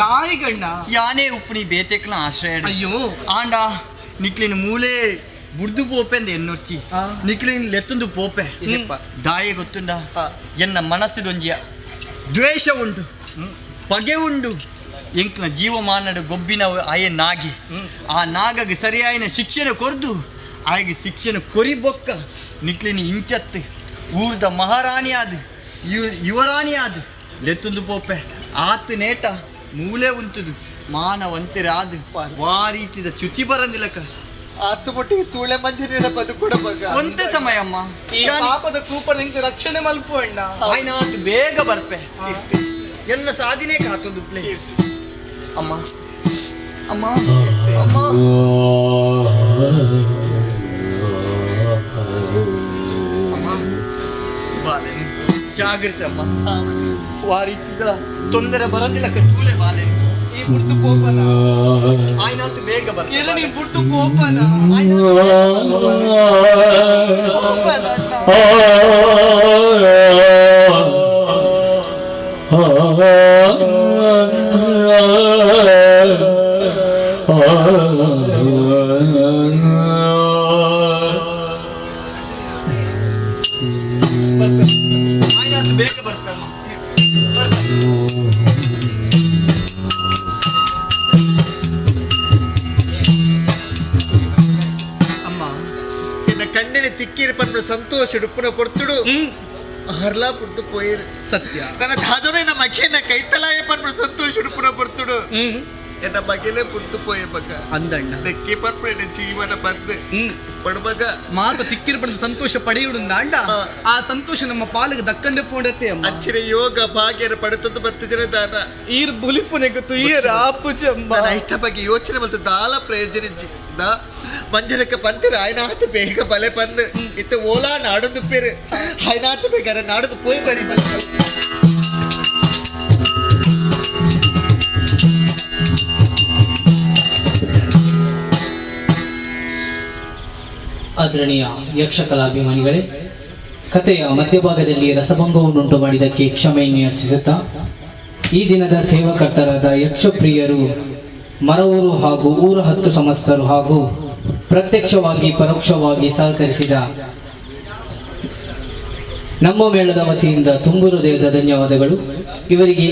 ದಾಯಿಗಣ್ಣ ಯಾನೇ ಉಪ್ಪುನಿ ಬೇತೆಕ್ಲ ಆಶ್ರಯ ಅಯ್ಯೋ ಆಂಡ ನಿಕ್ಲಿನ ಮೂಲೆ ಬುಡ್ದು ಪೋಪೆ ಅಂದ ಎನ್ನೊಚ್ಚಿ ನಿಕ್ಲಿನ ಲೆತ್ತುಂದು ಪೋಪೆ ದಾಯೆ ಗೊತ್ತುಂಡ ಎನ್ನ ಮನಸ್ಸಿಡೊಂಜಿಯ ದ್ವೇಷ ಉಂಟು ಪಗೆ ಉಂಡು ಎಂಕ್ನ ಜೀವಮಾನದ ಗೊಬ್ಬಿನ ಆಯೆ ನಾಗಿ ಆ ನಾಗಗೆ ಸರಿಯಾಯಿನ ಶಿಕ್ಷಣ ಕೊರ್ದು ಆಯ್ಗೆ ಶಿಕ್ಷಣ ಕೊರಿಬೊಕ್ಕ ನಿಕ್ಲಿನ ಇಂಚತ್ತು ಊರ್ದ ಮಹಾರಾಣಿ ಆದ ಯುವರಾಣಿ ಆದ ಲೆತ್ತುಂದು ಪೋಪೆ ಆತ ನೇಟ ಮೂಲೆ ಉಂಟುದು ಮಾನವಂತಿರ ಆದ ವಾ ರೀತಿದ ಚ್ಯುತಿ ಬರಂದಿಲ್ಲಕ ಆತು ಮುಟ್ಟಿಗೆ ಸೂಳೆ ಮಂಜರಿನ ಬದುಕೂಡ ಮಗ ಒಂದೇ ಸಮಯ ಅಮ್ಮ ಈ ಪಾಪದ ಕೂಪ ನಿಂಗೆ ರಕ್ಷಣೆ ಮಲ್ಪು ಅಣ್ಣ ಆಯ್ನಾತ್ ಬೇಗ ಬರ್ಪೆ ಎನ್ನ ಸಾಧಿನೇ ಕಾತೊಂದು ಪ್ಲೇ ಅಮ್ಮ ಅಮ್ಮ ಅಮ್ಮ ಅಮ್ಮ ಬಾಲೆ ಜಾಗ್ರತೆ ಅಮ್ಮ ವಾರಿತಿದ್ರ ತೊಂದರೆ ಬರೋದಿಲ್ಲ ಕತ್ತೂಲೆ ಬಾಲೆ ಈ ಬುಡ್ತು ಕೋಪನ ಆಯ್ನಂತ ಬೇಗ ಬರ್ತೀನಿ ಎಲ್ಲ ನೀ ಬುಡ್ತು ಕೋಪನ ಆಯ್ನಂತ ಬೇಗ ಬರ್ತಾನ ಕಣ್ಣಿನ ತಿಕ್ಕಿರಿ ಪನ್ಪಡ ಸಂತೋಷ ಉಪ್ಪುನ ಕೊಡ್ತುಡು ಹರ್ಲಾ ಪುಟ್ಟು ಪೋಯಿರು ಸತ್ಯ ನನ್ನ ದಾದೋನೆ ನಮ್ಮ ಮಗೇನ ಕೈತಲಾಯ ಪನ್ಪಡ ಸಂತೋಷ ಉಪ್ಪುನ ಕೊಡ್ತುಡು ಎನ್ನ ಮಗಲೇ ಪುಟ್ಟು ಪೋಯ ಮಗ ಅಂದಣ್ಣ ನೆಕ್ಕಿ ಪನ್ಪಡ ಎನ್ನ ಜೀವನ ಬಂದು ಪಡ್ಮಗ ಮಾರ್ಗ ತಿಕ್ಕಿರಿ ಪಡೆದ ಸಂತೋಷ ಪಡೆಯುಡು ಅಂಡ ಆ ಸಂತೋಷ ನಮ್ಮ ಪಾಲಿಗೆ ದಕ್ಕಂದೆ ಪೋಡತ್ತೆ ಅಮ್ಮ ಅಚ್ಚಿನ ಯೋಗ ಭಾಗ್ಯನ ಪಡೆತದ್ದು ಬತ್ತು ಜನ ದಾನ ಈರ್ ಬುಲಿಪುನೆ ಗೊತ್ತು ಈರ್ ಆಪುಜಂಬ ನನ್ನ ಐತ ಬಗ್ಗೆ ಯೋಚನೆ ಮತ್ತು ದಾಲ ಪ್ರಯೋಜನ ದಾ ಮಂಜನಕ್ಕೆ ಪಂತಿರ ಆಯ್ನಾಥ ಬೇಗ ಬಲೆ ಬಂದು ಇತ್ತು ಓಲಾ ನಾಡೊಂದು ಪೇರು ಆಯ್ನಾಥ ಬೇಗ ನಾಡದು ಪೋಯ್ ಬರಿ ಆದರಣೀಯ ಯಕ್ಷಕಲಾಭಿಮಾನಿಗಳೇ, ಕಥೆಯ ಮಧ್ಯಭಾಗದಲ್ಲಿ ರಸಭಂಗವನ್ನುಂಟು ಮಾಡಿದ್ದಕ್ಕೆ ಕ್ಷಮೆಯನ್ನು ಯಾಚಿಸುತ್ತಾ ಈ ದಿನದ ಸೇವಾಕರ್ತರಾದ ಯಕ್ಷಪ್ರಿಯರು ಮರವೂರು ಹಾಗೂ ಊರ 10 ಸಮಸ್ತರು ಹಾಗೂ ಪ್ರತ್ಯಕ್ಷವಾಗಿ ಪರೋಕ್ಷವಾಗಿ ಸಹಕರಿಸಿದ ನಮ್ಮ ಮೇಳದ ವತಿಯಿಂದ ತುಂಬು ಹೃದಯದ ಧನ್ಯವಾದಗಳು. ಇವರಿಗೆ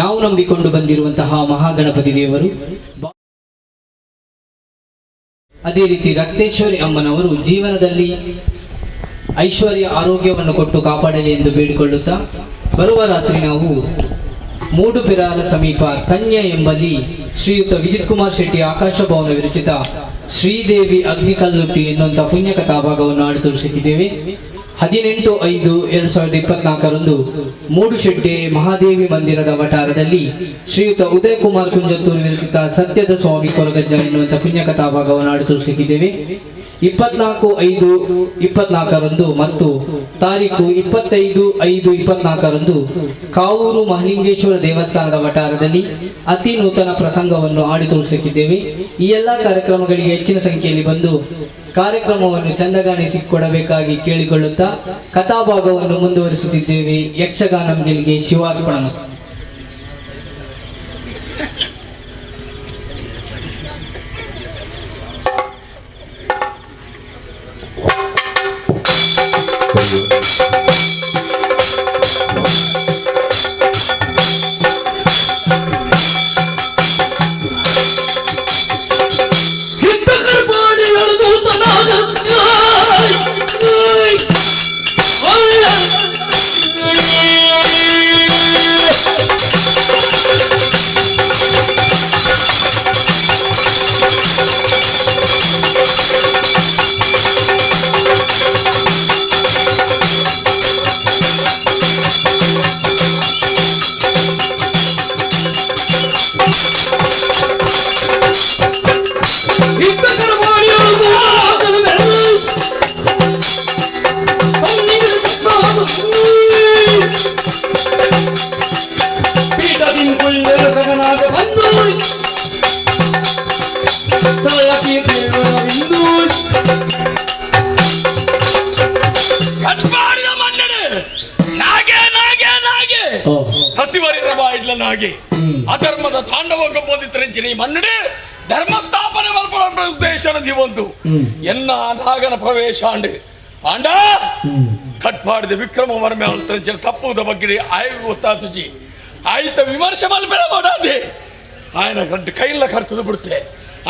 ನಾವು ನಂಬಿಕೊಂಡು ಬಂದಿರುವಂತಹ ಮಹಾಗಣಪತಿ ದೇವರು, ಅದೇ ರೀತಿ ರಕ್ತೇಶ್ವರಿ ಅಮ್ಮನವರು ಜೀವನದಲ್ಲಿ ಐಶ್ವರ್ಯ ಆರೋಗ್ಯವನ್ನು ಕೊಟ್ಟು ಕಾಪಾಡಲಿ ಎಂದು ಬೇಡಿಕೊಳ್ಳುತ್ತಾ ಬರುವ ರಾತ್ರಿ ನಾವು ಮೂಡುಪೆರಾರ ಸಮೀಪ ತನ್ಯ ಎಂಬಲ್ಲಿ ಶ್ರೀಯುತ ವಿಜಿತ್ ಕುಮಾರ್ ಶೆಟ್ಟಿ ಆಕಾಶ ಭವನ ವಿರಚಿತ ಶ್ರೀದೇವಿ ಅಗ್ನಿಕಲ್ಲುಟ್ಟಿ ಎನ್ನುವಂಥ ಪುಣ್ಯಕಥಾ ಭಾಗವನ್ನು ಆಡಿ ತೋರಿಸಿದ್ದೇವೆ. 18/5/2024 ಮೂಡುಶೆಡ್ಡೆ ಮಹಾದೇವಿ ಮಂದಿರದ ವಠಾರದಲ್ಲಿ ಶ್ರೀಯುತ ಉದಯ್ ಕುಮಾರ್ ಕುಂಜತ್ತೂರು ವಿರಚಿತ ಸತ್ಯದ ಸ್ವಾಮಿ ಕೊರಗಜ್ಜ ಎನ್ನುವಂಥ ಪುಣ್ಯಕಥಾ ಭಾಗವನ್ನು ಆಡಿ ತೋರಿಸಿದ್ದೇವೆ. 24/5/24 ಮತ್ತು ತಾರೀಕು 25/5/24 ಕಾವೂರು ಮಹಲಿಂಗೇಶ್ವರ ದೇವಸ್ಥಾನದ ವಠಾರದಲ್ಲಿ ಅತಿ ನೂತನ ಪ್ರಸಂಗವನ್ನು ಆಡಿ ತೋರಿಸಿದ್ದೇವೆ. ಈ ಎಲ್ಲ ಕಾರ್ಯಕ್ರಮಗಳಿಗೆ ಹೆಚ್ಚಿನ ಸಂಖ್ಯೆಯಲ್ಲಿ ಬಂದು ಕಾರ್ಯಕ್ರಮವನ್ನು ಚಂದಗಾಣಿಸಿಕೊಡಬೇಕಾಗಿ ಕೇಳಿಕೊಳ್ಳುತ್ತಾ ಕಥಾಭಾಗವನ್ನು ಮುಂದುವರಿಸುತ್ತಿದ್ದೇವೆ. ಯಕ್ಷಗಾನಂ ಗೆಲ್ಗೆ ಶಿವಾರ್ಪಣಮಸ್ತು. ಅಧರ್ಮದ ತಾಂಡವ ಬೋಧಿತರಂಚಿನ ಮನ್ನಡೆ ಧರ್ಮ ಸ್ಥಾಪನೆ ಮಲ್ಪಡ ಉದ್ದೇಶನ ದಿವಂತು ಎನ್ನ ನಾಗನ ಪ್ರವೇಶ ಆಂಡ ಕಟ್ಪಾಡಿದ ವಿಕ್ರಮ ವರ್ಮ ಅಂತಂಚಿನ ತಪ್ಪುದ ಬಗ್ಗೆ ಆಯ್ಕೆ ಗೊತ್ತಾತುಜಿ ಆಯ್ತ ವಿಮರ್ಶೆ ಮಲ್ಪೆಡ ಮಾಡಾದೆ ಆಯನ ಕೈಲ ಕರ್ತದು ಬಿಡುತ್ತೆ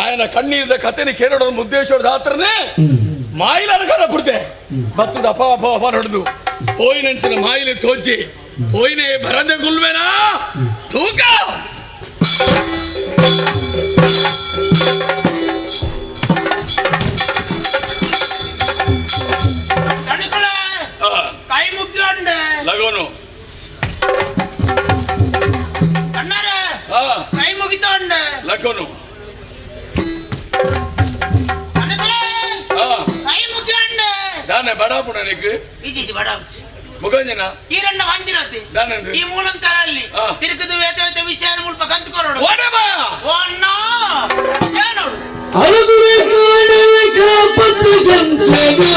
ಆಯನ ಕಣ್ಣೀರಿದ ಕಥೆನ ಕೇರಳ ಮುದ್ದೇಶ್ವರ ದಾತ್ರನೇ ಮಾಯಿಲನ ಕರ ಬಿಡುತ್ತೆ ಬತ್ತದ ಅಪ ಅಪ ಅಪ ನಡೆದು ಹೋಯಿನಂಚಿನ ಮಾಯಿಲೆ ತೋಜಿ ಹೋಯಿನೇ ಬರಂದೆ ಗುಲ್ವೇನಾ ತೂಕ ಕೈ ಮುಗ್ಗಂಡೆ ಲಗೋನು నీకు ఇది బడా ముఖంజన ఈ రెండు మందిరతి దానందు ఈ మూలం తరల్లి ఆ. తిరుకుదు వేత విషయాన్ని ముల్ప కంతుకోరడు ఓడమా ఓ అన్నా చేనోడు అరుగురే కాడల కాపత్తు జంత్రగు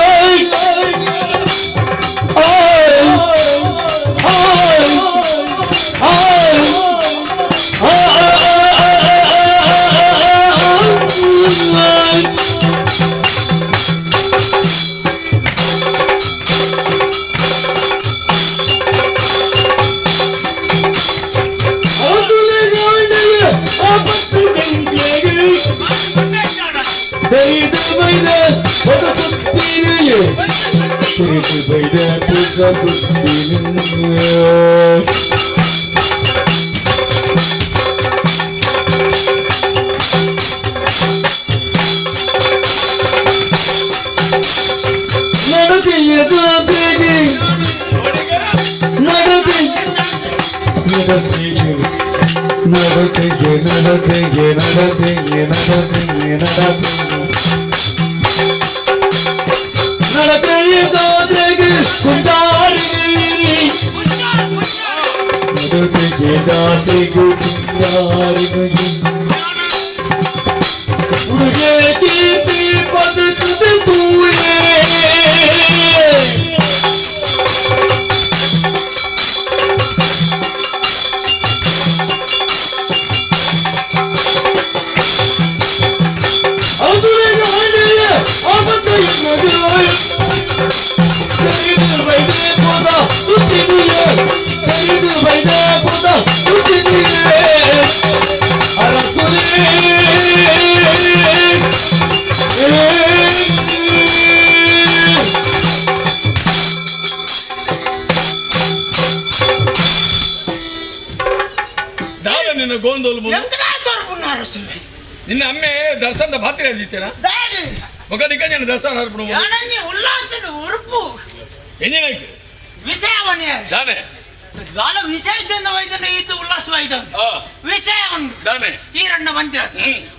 ನಿನ್ನ ಗೋಂದೋಲು ಎಂಕದ ತೋರ್ಪುన్నారు ಸುಮ್ಮನೆ ನಿನ್ನ ಅಮ್ಮೆ ದರ್ಶನದ ಭಾತ್ರೆ ಅದಿತ್ತೇನಾ ದಾಡಿ ಮುಖ ನಿಕಂಜನ ದರ್ಶನ ಹರ್ಪಣ ಯಾನಂಜಿ ಉಲ್ಲಾಸಡು ಉರುಪು ಎಂಜಿನಕ್ಕೆ ವಿಷಯವನ್ನೇ ದಾನೆ ಗಾಲ ವಿಷಯದಿಂದ ವೈದ್ಯನ ಇದು ಉಲ್ಲಾಸವಾಯ್ತು ವಿಷಯವನ್ನು ದಾನೆ ಈ ರಣ್ಣ ಬಂದಿರ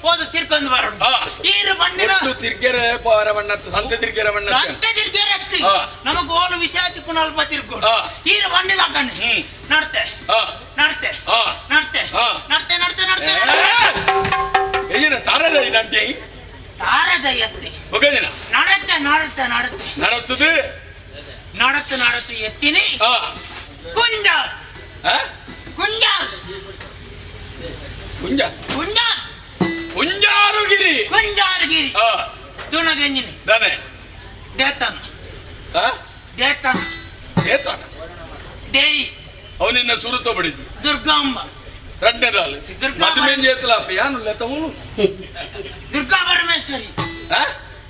ಹೋದ ತಿರ್ಕೊಂಡು ಬರೋಣ ಈರು ಬಂದಿರ ತಿರ್ಗೆರೆ ಪಾರವಣ್ಣ ಸಂತೆ ತಿರ್ಗೆರೆ ಬಣ್ಣ ಸಂತೆ ತಿರ್ಗೆರೆ ಹತ್ತಿ ನಮಗೆ ಓಲು ವಿಷಯ ತಿಕ್ಕೊಂಡು ಅಲ್ಪ ತಿರ್ಕೊಂಡು ಈರು ಬಂದಿಲ್ಲ ಕಣ್ಣಿ ನಡ್ತೆ ನಡ್ತೆ ನಡ್ತೆ ನಡ್ತೆ ನಡ್ತೆ ನಡ್ತೆ ಏನ ತಾರದ ನಡ್ತೆ ತಾರದ ಎತ್ತಿ ಮುಖದಿನ ನಡತ್ತೆ ನಡತ್ತೆ ನಡತ್ತೆ ನಡತ್ತದೆ ನಡತ್ತೆ ನಡತ್ತೆ ಎತ್ತಿನಿ ಕುಂಜ ಕುಂಜ ಕುಂಜ ಕುಂಜ ಕುಂಜಾರುಗಿರಿ ಕುಂಜಾರುಗಿರಿ ತುಣಗಂಜಿನಿ ದಾನೆ ದೇತಾನ ದೇತಾನ ದೇತಾನ ದೇಯಿ ಅವನಿನ್ನ ಸುರುತ ಬಡಿದ್ದು ದುರ್ಗಾಂಬ ರಡ್ನೆದಾಲು ಮದುವೆಂಜಿ ಎತ್ತಲಪ್ಪ ಯಾನು ಲೆತ್ತವನು ದುರ್ಗಾ ಪರಮೇಶ್ವರಿ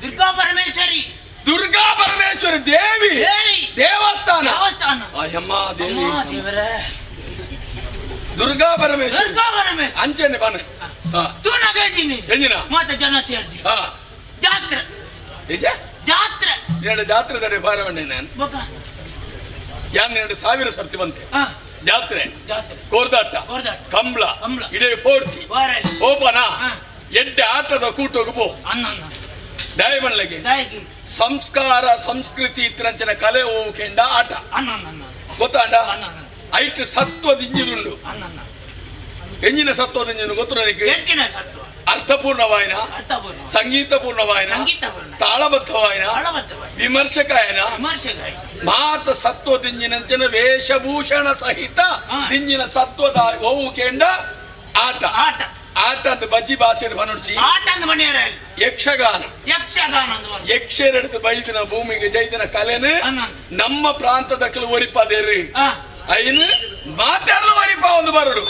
ದುರ್ಗಾ ಪರಮೇಶ್ವರಿ ದುರ್ಗಾ ಪರಮೇಶ್ವರಿ ದೇವಿ ದೇವಸ್ಥಾನ ದೇವಸ್ಥಾನ ಅಯ್ಯಮ್ಮ ದೇವಿ ದೇವರೇ ದುರ್ಗಾ ಪರಮೇಶ್ವರಿ ದುರ್ಗಾ ಪರಮೇಶ್ವರಿ ಅಂಚೆನೆ ಬಾನೆ ತುಣಗಂಜಿನಿ ಎಂಜಿನ ಮತ್ತೆ ಜನ ಸೇರ್ತಿ ಜಾತ್ರೆ ನಿಜ ಜಾತ್ರೆ ಎರಡು ಜಾತ್ರೆ ದಡೆ ಬಾರವಣ್ಣೆ ನಾನು ಯಾನ್ 2000 ಸರ್ತಿ ಬಂತೆ ಜಾತ್ರೆ ಕೋರ್ದಾಟ ಕಂಬಳ ಇಡೇ ಪೋರ್ಚಿ ಓಪನ ಎಡ್ಡೆ ಆಟದ ಕೂಟೋಗು ಪೋ ದಯಮಲ್ಲಗೆ ಸಂಸ್ಕಾರ ಸಂಸ್ಕೃತಿ ಇತ್ತರಂಚನ ಕಲೆ ಹೋವು ಕೆಂಡ ಆಟ ಗೊತ್ತಾಂಡ ಐಟ್ ಸತ್ವದ ಇಂಜಿನುಂಡು ಎಂಜಿನ ಸತ್ವದ ಇಂಜಿನು ಗೊತ್ತು ನನಗೆ ಅರ್ಥಪೂರ್ಣವಾಯಿನ ಸಂಗೀತಪೂರ್ಣವಾಯಿನ ತಾಳಬದ್ಧವಾಯಿನ ವಿಮರ್ಶಕಾಯನ ಮಾತ ಸತ್ವದಿಂಜಿನಂಚಿನ ವೇಷಭೂಷಣ ಸಹಿತ ದಿಂಜಿನ ಸತ್ವದ ಹೋವು ಕೆಂಡ ಆಟ ಆಟ ಆಟದ ಬಜ್ಜಿ ಭಾಷೆ ಬನೋಡ್ಸಿ ಯಕ್ಷಗಾನ ಯಕ್ಷರಡ್ದು ಬೈದಿನ ಭೂಮಿಗೆ ಜೈದಿನ ಕಲೆನು ನಮ್ಮ ಪ್ರಾಂತದ ಒರಿಪದೇರಿ ಐನು ಮಾತಾಡಲು ಒರಿಪ ಒಂದು ಬರಡು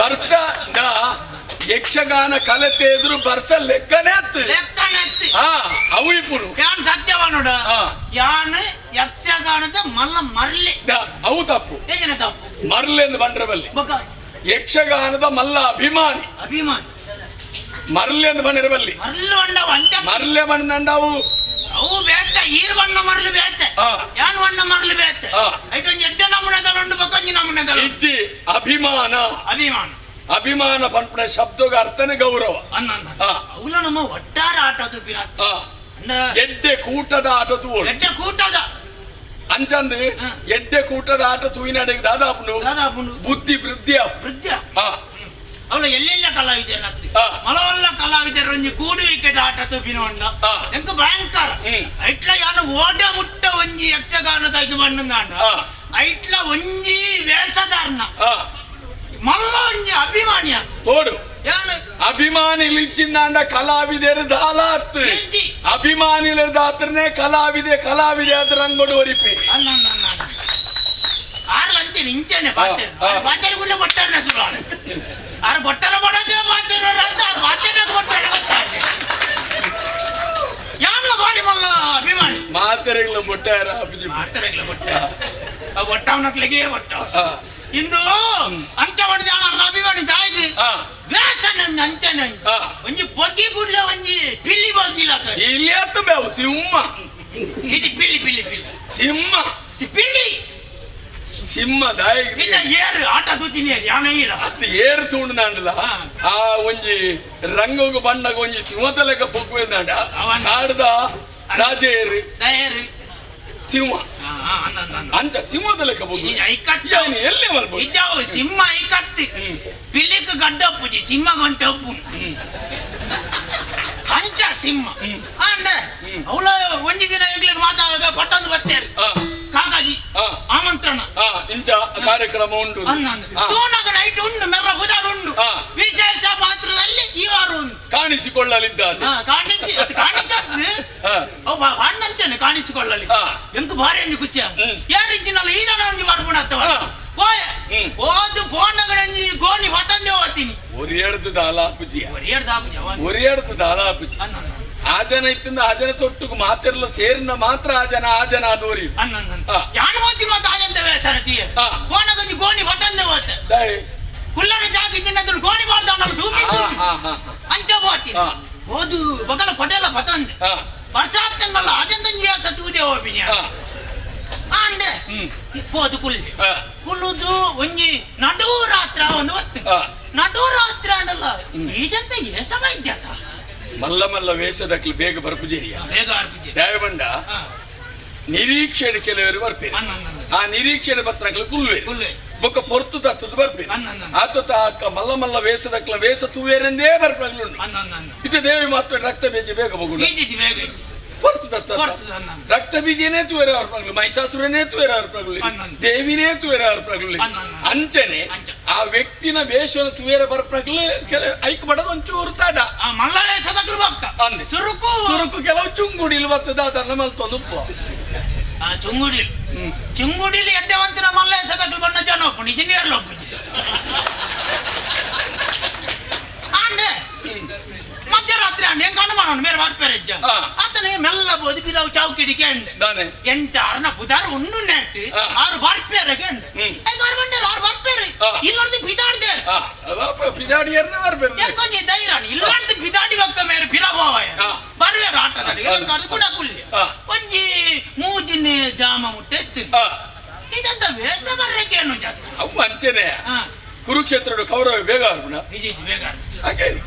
ಬರ್ಸ ಯಕ್ಷಗಾನ ಕಲೆ ತೇದ್ರು ಬರ್ಸ ಲೆಕ್ಕನೇ ಅವು ಇಪ್ಪುರು ಸತ್ಯವನ್ನೋಡ ಯಾನ್ ಯಕ್ಷಗಾನದ ಮಲ್ಲ ಮರ್ಲೆ ಅವು ತಪ್ಪು ಮರ್ಲೆ ಎಂದು ಬಂದ್ರೆ ಬಲ್ಲಿ ಯಕ್ಷಗಾನದ ಮಲ್ಲ ಅಭಿಮಾನಿ ಅಭಿಮಾನಿ ಮರ್ಲೆ ಎಂದು ಬಂದ್ರೆ ಬಲ್ಲಿ ಮರ್ಲೆ ಬಂದವು ಅವು ಬೇತ ಈರ್ ಬಣ್ಣ ಮರಳು ಬೇತೆ ಯಾನ್ ಬಣ್ಣ ಮರಳು ಬೇತೆ ಐಟೊಂದು ಎಡ್ಡೆ ನಮೂನೆದಲ್ಲುಂಡು ಬಕೊಂಜಿ ನಮೂನೆದಲ್ಲ ಇಜ್ಜಿ ಅಭಿಮಾನ ಅಭಿಮಾನ ಅಭಿಮಾನ ಪಂಪನ ಶಬ್ದಗ ಅರ್ಥನೇ ಗೌರವ ಅನ್ನ ಅವಳ ನಮ್ಮ ಒಟ್ಟಾರೆ ಆಟದ ಎಡ್ಡೆ ಕೂಟದ ಆಟ ತೂಡು ಎಡ್ಡೆ ಕೂಟದ ಅಂಚಂದು ಎಡ್ಡೆ ಕೂಟದ ಆಟ ತೂಯಿನಡೆಗೆ ದಾದಾಪುನು ಬುದ್ಧಿ ವೃದ್ಧಿ ಅವಳ ಎಲ್ಲೆಲ್ಲ ಕಲಾವಿದರು ಮಲವಲ್ಲ ಕಲಾವಿದರು ಒಂಜಿ ಕೂಡುವಿಕೆದ ಆಟ ತೂಪಿನೊಂಡ ಎಂಕ ಭಯಂಕರ ಐಟ್ಲ ಯಾನು ಓಡ ಮುಟ್ಟ ಒಂಜಿ ಯಕ್ಷಗಾನದ ಇದು ಬಣ್ಣಂದಾಂಡ ಐಟ್ಲ ಒಂಜಿ ವೇಷಧಾರಣ ಮಲ್ಲ ಒಂಜಿ ಅಭಿಮಾನಿಯ ತೋಡು ಯಾನು ಅಭಿಮಾನಿಲಿಚ್ಚಿಂದಾಂಡ ಕಲಾವಿದರು ದಾಲಾತ್ ಅಭಿಮಾನಿಲರ ದಾತ್ರನೇ ಕಲಾವಿದೆ ಅದ್ರ ರಂಗೋಡು ಒರಿಪಿ ಆರ್ಲಂತೆ ನಿಂಚನೆ ಬಾತೇರು ಗುಡ್ಡ ಬೊಟ್ಟನ್ನ ಸುಳ್ಳು ಆರು ಬೊಟ್ಟರ ಬಡದೆ ಬಾತೇರು ಬಾತೇರ ಬೊಟ್ಟರ ಗೊತ್ತಾಗ್ತದೆ ಯಾನ್ಲ ಬಾಡಿ ಮಲ್ಲ ಅಭಿಮಾನಿ ಮಾತೆರೆಗಳ ಬೊಟ್ಟಾರ ಮಾತೆರೆಗಳ ಬೊಟ್ಟ ಬೊಟ್ಟವನಕ್ಲಿಗೆ ಬೊಟ್ಟ ಇಂದು ಅಂಚ ಹೊಡೆದ ಅಭಿಮಾನಿ ತಾಯ್ದು ವ್ಯಾಸನ ಅಂಚನ ಒಂಜಿ ಬಗ್ಗಿ ಗುಡ್ಲ ಒಂಜಿ ಪಿಲ್ಲಿ ಬಗ್ಗಿಲ್ಲ ಇಲ್ಲಿ ಹತ್ತು ಬೇವು ಸಿಂಹ ಇದು ಪಿಲ್ಲಿ ಪಿಲ್ಲಿ ಪಿಲ್ಲಿ ಸಿಂಹ ಪಿಲ್ಲಿ ಸಿಂಹ ದಾಯಿ ಏರು ಆಟ ತೂಚಿನಿ ಯಾನ ಅತ್ತು ಏರು ತೂಂಡ್ನಾಂಡಲ ಆ ಒಂಜಿ ರಂಗೋಗ ಬಣ್ಣಗ ಒಂಜಿ ಸಿಂಹದ ಲೆಕ್ಕ ಪೊಗ್ಗುಂದಾಂಡ ಆಡ್ದ ರಾಜ ಏರು ಸಿಂಹ ಅಂಚ ಸಿಂಹದ ಲೆಕ್ಕ ಪೊಗ್ಗು ಎಲ್ಲಿ ಇದ್ದಾವು ಸಿಂಹ ಐಕತ್ತಿ ಪಿಲ್ಲಿಕ್ ಗಡ್ಡಪ್ಪುಜಿ ಸಿಂಹ ಗಂಟೆ ಅಪ್ಪು ಅಂಚ ಸಿಂಹ ಅಂಡ ಅವಳ ಒಂಜಿ ದಿನ ಈಗ್ಲಿಗೆ ಮಾತಾಡುವಾಗ ಪಟ್ಟೊಂದು ಬರ್ತೇರು ಕಾಕಾಜಿ ಆಮಂತ್ರಣ ಇಂಚ ಕಾರ್ಯಕ್ರಮ ಉಂಟು ತೂನಗ ನೈಟ್ ಉಂಡು ಮೆರ್ರ ಬುಧಾರು ಉಂಡು ವಿಶೇಷ ಪಾತ್ರದಲ್ಲಿ ಇವರು ಉಂಟು ಕಾಣಿಸಿಕೊಳ್ಳಲಿದ್ದಾರೆ ಕಾಣಿಸದ್ದು ಹಣ್ಣಂತೇನೆ ಕಾಣಿಸಿಕೊಳ್ಳಲಿ ಎಂತ ಭಾರಿ ಖುಷಿ ಯಾರಿಜ್ಜಿನಲ್ಲ ಈ ಜನ ಒಂಜಿ ಬರ್ಕೊಂಡತ್ತವ ಓದು ಪೋಂಡಗಡಂಜಿ ಗೋಣಿ ಹೊತ್ತಂದೆ ಹೋಗ್ತೀನಿ ಒರಿಯಡ್ದು ದಾಲಾಪುಜಿ ಒರಿಯಡ್ದು ದಾಲಾಪುಜಿ ಆಜನ ಇತ್ತಿಂದ ಆಜನ ತೊಟ್ಟುಗು ಮಾತೆಲ್ಲ ಸೇರಿನ ಮಾತ್ರ ಆಜನ ಆದೋರಿ ಯಾನು ಹೋಗ್ತೀನಿ ಮತ್ತೆ ಆಜಂತ ವೇಷನ ತೀಯ ಪೋಂಡಗಂಜಿ ಗೋಣಿ ಹೊತ್ತಂದೆ ಹೋಗ್ತೆ ಕುಲ್ಲರ ಜಾಗಿದ್ದಿನ ಗೋಣಿ ಮಾಡ್ದ ಧೂಮಿ ಅಂಚ ಹೋಗ್ತೀನಿ ಓದು ಬಗಲ ಕೊಟ್ಟೆಲ್ಲ ಹೊತ್ತಂದೆ ವರ್ಷಾತ್ತನ್ನಲ್ಲ ಆಜಂತಂಜಿ ಸತ್ತುವುದೇ ಹೋಗ್ಬಿನಿ ಅಂಡೆ ಇಪ್ಪೋದು ಕುಲ್ಲುದು ಒಂಜಿ ನಡು ರಾತ್ರ ಒಂದು ಹೊತ್ತು ನಡು ರಾತ್ರ ಅಂಡಲ್ಲ ಇದಂತ ಏಸವ ಇದ್ಯಾತ ಮಲ್ಲ ಮಲ್ಲ ವೇಷದಕ್ಲು ಬೇಗ ಬರ್ಪುಜೇರಿಯ ಬೇಗ ಆರ್ಪುಜೆ ದಯವಂಡ ನಿರೀಕ್ಷಣೆ ಕೆಲವರು ಬರ್ಪೇರು ಆ ನಿರೀಕ್ಷಣೆ ಪತ್ರಗಳು ಕುಲ್ವೆ ಬೊಕ್ಕ ಪೊರ್ತು ತತ್ತದ ಬರ್ಪೇರು ಆತ ಅಕ್ಕ ಮಲ್ಲ ಮಲ್ಲ ವೇಷದಕ್ಲ ವೇಷ ತೂವೇರೆಂದೇ ಬರ್ಪಗಳು ಇದು ದೇವಿ ಮಾತ್ರ ರಕ್ತ ಬೇಜಿ ಬೇಗ ಹೋಗುದು ಪೊರ್ತು ತತ್ತ ರಕ್ತ ಬೀಜನೇ ತೂವೇರ ಅವ್ರ ಮಹಿಷಾಸುರನೇ ತೂವೇರ ಅವ್ರ ದೇವಿನೇ ತೂವೇರ ಅವ್ರ ಅಂಚನೆ ಆ ವ್ಯಕ್ತಿನ ವೇಷನ ತೂವೇರ ಬರ್ಪಗಳು ಕೆಲ ಐಕ್ ಮಾಡೋದು ಒಂಚೂರು ತಾಡ ಮಲ್ಲ ವೇಷದಕ್ಲು ಬಕ್ಕ ಅಂದೆ ಸುರುಕು ಕೆಲವು ಚುಂಗುಡಿಲ್ ಬರ್ತದ ಅದನ್ನ ಮಲ್ತೊಂದು ಉಪ್ಪು ಚುಂಗುಡಿಲಿ ಎಡ್ಡೆವಂತಿನ ಮಲ್ಲ ವೇಷದಕ್ಲು ಬಣ್ಣ ಜನ ಒಪ್ಪು ಇಂಜಿನಿಯರ್ ಒಪ್ಪುಜಿ ಅಂಡೆ ಮಧ್ಯರಾತ್ರಿ ಅಂಡೆ ಹೆಂಗ್ ಕಣ್ಣು ಮಾಡೋಣ ಮೇರೆ ಬರ್ಪೇರಜ್ಜ ಆತನ ಮೆಲ್ಲ ಬೋದು ಬಿರಾವು ಚೌಕಿಡಿಕೆ ಅಂಡೆ ಎಂಚ ಅರ್ನ ಪುದಾರು ಉಂಡು ನೆಟ್ಟು ಆರು ಬರ್ಪೇರಗೆ ಅಂಡೆ ಆರು ಬರ್ಪೇರು ಇಲ್ಲೊಂದು ಬಿದಾಡ್ದೆ ಪಿದಾಡಿಯರ್ನೇ ಬರ್ಬೇಕು ಕೊಂಚ ಧೈರ್ಯ ಇಲ್ಲೊಂದು ಬಿದಾಡಿ ಒಕ್ಕ ಮೇರೆ ಪಿರಬೋವ ಬರ್ವೇರು ಆಟದಲ್ಲಿ ಕಡ್ದು ಕೂಡ ಕುಲ್ಲಿ ಒಂಜಿ ಮೂಜಿನ ಜಾಮ ಮುಟ್ಟೆತ್ತು ಇದಂತ ವೇಷ ಬರ್ರೇಕೆ ಏನು ಜಾತ ಅವು ಅಂಚನೆ ಕುರುಕ್ಷೇತ್ರ ಕೌರವ ಬೇಗ ಆರ್ಬಿಡ ವಿಜಯ್ ಬೇಗ ಹಾಗೇರಿ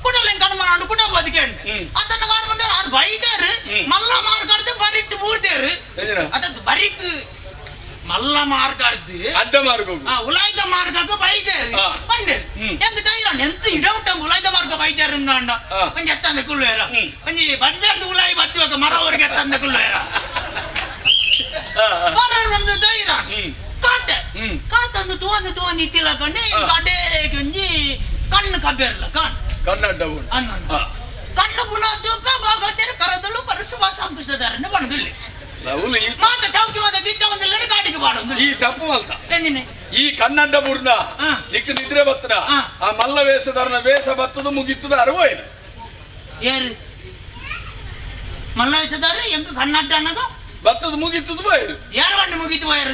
ಕುಡಲೆ ಕಣ್ಮನಾಡು ಕುಡ ಬದುಕಂಡು ಅದನ್ನ ಕಾರ್ಬಂಡ ಆರು ಬೈದೇರು ಮಲ್ಲ ಮಾರ್ಗಡ್ದು ಬರಿಟ್ಟು ಮೂರ್ದೇರು ಅದದ್ದು ಬರಿಕ್ ಮಲ್ಲ ಮಾರ್ಗಡ್ದು ಅಡ್ಡ ಮಾರ್ಗ ಉಲಾಯ್ದ ಮಾರ್ಗಕ್ಕೆ ಬೈದೇರು ಬಂಡೇರು ಎಂತ ಧೈರ್ಯ ಎಂತ ಇಡೌಟ ಉಲಾಯ್ದ ಮಾರ್ಗ ಬೈದೇರು ಅಂಡ ಒಂಜಿ ಎತ್ತಂದ ಕುಳ್ಳುವೇರ ಒಂಜಿ ಬಜ್ಬೇರ್ದು ಉಲಾಯಿ ಬತ್ತುವಾಗ ಮರವರೆಗೆ ಎತ್ತಂದ ಕುಳ್ಳುವೇರ ಬರೋರು ಧೈರ್ಯ ಕಾಟೆ ಕಾತಂದು ತೂಂದು ಇತ್ತಿಲಕಂಡು ಕಡೆಗೆ ಒಂಜಿ ಕಣ್ಣು ಕಬ್ಬೇರಲ್ಲ ಕನ್ನಡ ಕಣ್ಣು ಬುಲಾದು ಭಾಗವತರು ಕರದಳು ಪರಶು ಭಾಷಾಂಕುಶದಾರನ್ನು ಬಣದಲ್ಲಿ ಮಾತ ಚೌಕಿ ಮಾತ ಗಿಚ್ಚ ಒಂದೆಲ್ಲರೂ ಕಾಡಿಗೆ ಬಾಡೋದು ಈ ತಪ್ಪು ಮಲ್ತ ಎಂದಿನಿ ಈ ಕನ್ನಡ ಬುರ್ನ ನಿಕ್ಕ ನಿದ್ರೆ ಬತ್ತದ ಆ ಮಲ್ಲ ವೇಷದಾರನ ವೇಷ ಬತ್ತದ ಮುಗಿತದ ಅರವೈನು ಏರು ಮಲ್ಲ ವೇಷದಾರ ಎಂಕ ಕನ್ನಡ ಅನ್ನದ ಬತ್ತದ ಮುಗಿತದ ಬೈರು ಯಾರು ಬಣ್ಣ ಮುಗಿತು ಬೈರು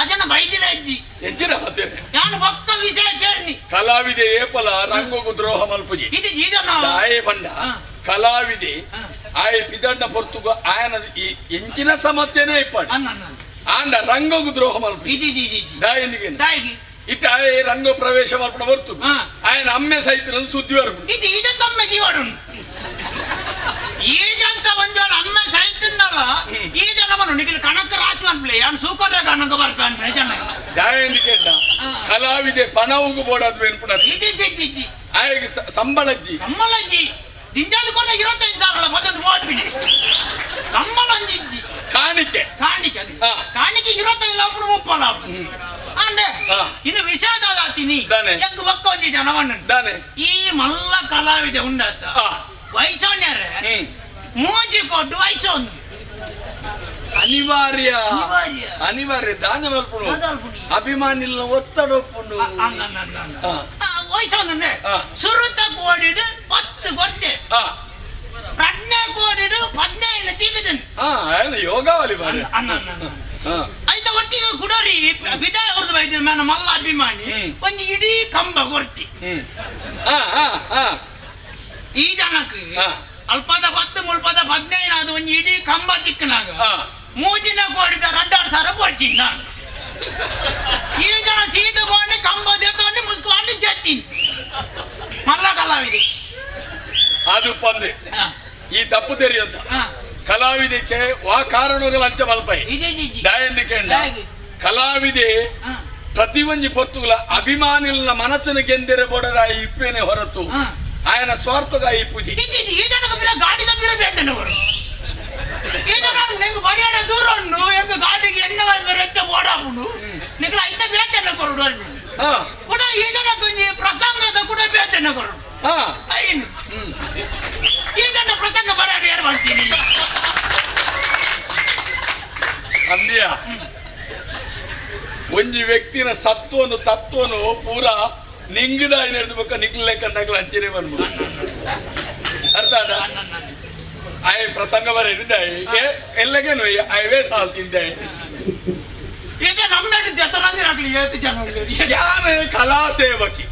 ಅಜನ ಬೈದಿನ ಅಜ್ಜಿ ಹೆಚ್ಚಿನ ಮತ್ತೆ ನಾನು ಪಕ್ಕ ವಿಷಯ ಕೇಳಿ ಕಲಾವಿದೆ ಏಪಲ ರಂಗೋಗು ದ್ರೋಹ ಮಲ್ಪುಜಿ ಇದು ಜೀಜನ ಆಯೆ ಬಂಡ ಕಲಾವಿದೆ ಆಯೆ ಪಿದಣ್ಣ ಪೊರ್ತುಗು ಆಯನ ಈ ಎಂಚಿನ ಸಮಸ್ಯೆನೇ ಇಪ್ಪಣ್ಣ ಆಂಡ ರಂಗೋಗು ದ್ರೋಹ ಮಲ್ಪುಜಿ ಇದು ದಾಯಿಗೆ ದಾಯಿಗೆ ಇತ್ತ ರಂಗ ಪ್ರವೇಶ ಮಾಡ್ಕೊಂಡು ಬರ್ತು ఆయన ಅಮ್ಮೆ ಸಹಿತ ಸುದ್ದಿ ಬರ್ಬೋದು ಇದು ಈಜಂತ ಅಮ್ಮ ಜೀವನ ಈಜಂತ ಒಂಜೋಳ ಅಮ್ಮ ಸಹಿತನ್ನಲ್ಲ ಈ ಜನ ಬರು ನಿಖಿಲ್ ಕಣಕ ರಾಶಿ ಅನ್ಪ್ಲೆ ಯಾನ್ ಸೂಕರ ಕಣಕ ಬರ್ಪೆ ಅನ್ಪ್ಲೆ ಜನ ದಾಯಂದಿಕೆಂಡ ಕಲಾವಿದೆ ಪಣವುಗು ಬೋಡಾದ್ ಬೇನ್ಪುಡ ಇಜ್ಜಿ ಆಯ್ಗೆ ಸಂಬಳಜ್ಜಿ ದಿಂಜಾದ ಕೊನೆ 25,000 ಪದದ ಮೋಡ್ಬಿಡಿ ಸಂಬಳ ಅಂಜಿಜ್ಜಿ ಕಾಣಿಕೆ 25 ಲಕ್ಷ 30 ಲಕ್ಷ ಅಂಡೆ ಇದು ವಿಷಾದ ಆತೀನಿ ಎಂಗ್ ಬಕ್ಕ ಒಂಜಿ ಜನವನ್ನ ಈ ಮಲ್ಲ ಕಲಾವಿದೆ ಉಂಡಾತ ವಯಸ್ಸೋನ್ಯಾರೆ ಮೂಜಿ ಕೊಟ್ಟು ವಯಸ್ಸೊಂದು ಅನಿವಾರ್ಯ ದಾನ ಮಲ್ಪುಡು ಅಭಿಮಾನಿಲ್ಲ ಒತ್ತಡ ಒಪ್ಪುಂಡು ವಯಸ್ಸೊಂದು ಸುರುತ ಕೋಡಿಡು 10 ಗೊತ್ತೆ ಪ್ರಜ್ಞೆ ಕೋಡಿಡು 15 ತೆಗೆದನು ಯೋಗಾವಲಿ ಮಾಡಿ ಐದ ಒಟ್ಟಿಗೆ ಕುಡೋರಿ ವಿದಾಯ ಹೊರದು ಬೈದ ನನ್ನ ಮಲ್ಲ ಅಭಿಮಾನಿ ಒಂದು ಇಡೀ ಕಂಬ ಕೊರ್ತಿ ಈ ಜನಕ್ಕೆ ಅಲ್ಪದ 10 ಮುಲ್ಪದ 15 ಅದು ಒಂದು ಇಡೀ ಕಂಬ ತಿಕ್ಕನಾಗ ಮೂಜಿನ ಕೋಡಿದ 2,000 ಕೊಡ್ತೀನಿ ನಾನು ಈ ಜನ ಸೀದಗೊಂಡು ಕಂಬ ದೇತವನ್ನೇ ಮುಸ್ಕೊಂಡು ಜತ್ತೀನಿ ಮಲ್ಲ ಕಲಾವಿದೆ ಅದು ಪಂದೆ ಈ ತಪ್ಪು ತೆರೆಯಂತ ಕಲಾವಿದಕ್ಕೆ ವಾ ಕಾರಣಗಳು ಅಂಚ ಮಲ್ಪೈ ದಾಯಂದಿಕೆ ಕಲಾವಿದೆ ಪ್ರತಿ ಒಂಜಿ ಪೊರ್ತುಗಳ ಅಭಿಮಾನಿಗಳ ಮನಸ್ಸನ್ನು ಗೆಂದೆರೆ ಬೋಡದ ಇಪ್ಪೇನೆ ಹೊರತು ఆయన ಸ್ವಾರ್ಥಗ ಈ ಪೂಜೆ ಈ ಜನಕ್ಕೆ ಗಾಡಿ ತಪ್ಪಿರ ಬೇತನವರು ಈ ಜನ ನಿಂಗೆ ಬರಿಯಾಡ ದೂರ ಉಂಡು ಎಂಗ ಗಾಡಿಗೆ ಎಣ್ಣೆ ಬೆರೆತ್ತ ಬೋಡಾಪುಂಡು ನಿಂಗೆ ಐತ ಬೇತನ ಕೊರಡು ಕೂಡ ಈ ಜನಕ್ಕೆ ಪ್ರಸಂಗದ ಕೂಡ ಬೇತನ ಕೊರಡು ಐನು ಈ ಜನ ಪ್ರಸಂಗ ಬರಾಗ ಯಾರು ಮಾಡ್ತೀನಿ ಅಂದ್ಯ ಒಂಜಿ ವ್ಯಕ್ತಿನ ಸತ್ವನು ತತ್ವನು ಪೂರ ನಿಂಗಿದ ಹಿಡಿದ್ಬೇಕ ನಿಗ್ಲೆಕ್ಕ ಹಂಚಿನೇ ಬಂದ್ಬಿಡು ಅರ್ಥ ಆಯ ಪ್ರಸಂಗ ಬರ ಹಿಡಿದಾಯಿ ಎಲ್ಲಗೇನು ಅವೇ ಸಾಲ್ ತಿಂದೆ ಈಗ ನಮ್ಮ ಯಾರ ಕಲಾ ಸೇವಕಿ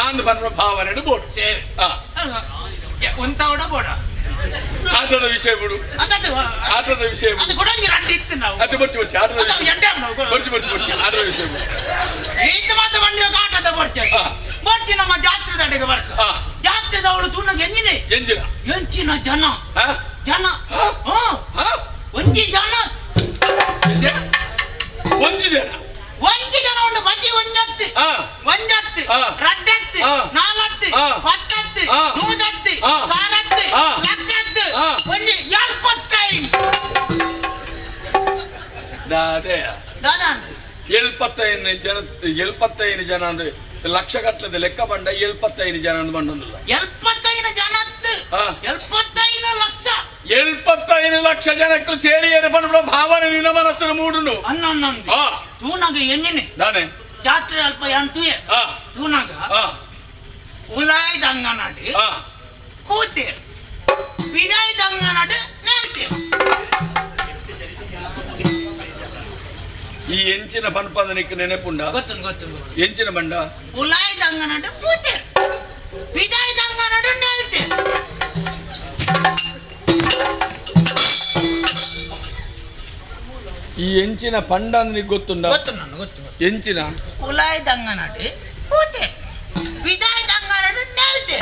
ಆಂದ್ ಬನ್ರ ಭಾವನೆ ಬೋಡು ಒಂತಾವಡ ಬೋಡ ಆಟದ ವಿಷಯ ಬಿಡು ಆಟದ ವಿಷಯ ಅದು ಕೂಡ ಇತ್ತು ನಾವು ಅದು ಬರ್ಚಿ ಆಟದ ಬರ್ಚಿ ಆಟದ ವಿಷಯ ಬಿಡು ಈತ ಮಾತ್ರ ಬಂಡಿ ಆಟದ ಬರ್ಚಿ ನಮ್ಮ ಜಾತ್ರೆ ದಡೆಗೆ ಬರ್ತ ಜಾತ್ರೆದವಳು ತುಣ್ಣಗೆ ಎಂಚಿನ ಜನ ಒಂಜಿ ಜನ ಉಂಡು ಬಜ್ಜಿ ಒಂಜತ್ತು ರಡ್ಡತ್ತು ನಾಲ್ಕು 10 100 ಸಾರತ್ತು ಲಕ್ಷತ್ತು ಒಂಜಿ 75 ಜನ ಅಂದ್ರೆ ಲಕ್ಷ ಗಟ್ಟಲೆ ಲೆಕ್ಕ ಬಂಡ 75 ಜನ ಅಂತ ಬಂಡಲ್ಲ 75 ಲಕ್ಷ 75 ಲಕ್ಷ ಜನಕ್ಕೆ ಸೇರಿ ಬಂದ್ಬಿಡೋ ಭಾವನೆ ನಿನ್ನ ಮನಸ್ಸನ್ನು ಮೂಡುನು ತೂನಾಗ ಎಂಜಿನಿ ನಾನೇ ಜಾತ್ರೆ ಅಲ್ಪ ಎಂತುಯೆ ತೂನಾಗ ಉಲಾಯ್ದ ಅಂಗನಾಡಿ ಕೂತೆ ವಿದಾಯ್ದ ಅಂಗನಾಡಿ ನೇಳ್ತೆ ಈ ಎಂಚಿನ ಪನ್ಪದನಿಕ್ಕೆ ನೆನಪುಂಡ ಗೊತ್ತು ಎಂಚಿನ ಬಂಡ ಉಲಾಯ್ದ ಅಂಗನಾಡಿ ಕೂತೆ ವಿದಾಯ್ದ ಅಂಗನಾಡಿ ನೇಳ್ತೆ ಈ ಎಂಚಿನ ಪಂಡ ನಿನಗೆ ಗೊತ್ತುಂಡ ಗೊತ್ತು ಎಂಚಿನ ಉಲಾಯ್ದ ಅಂಗನಾಡಿ ಕೂತೆ ವಿದಾಯ್ದ ಅಂಗನಾಡಿ ನೇಳ್ತೆ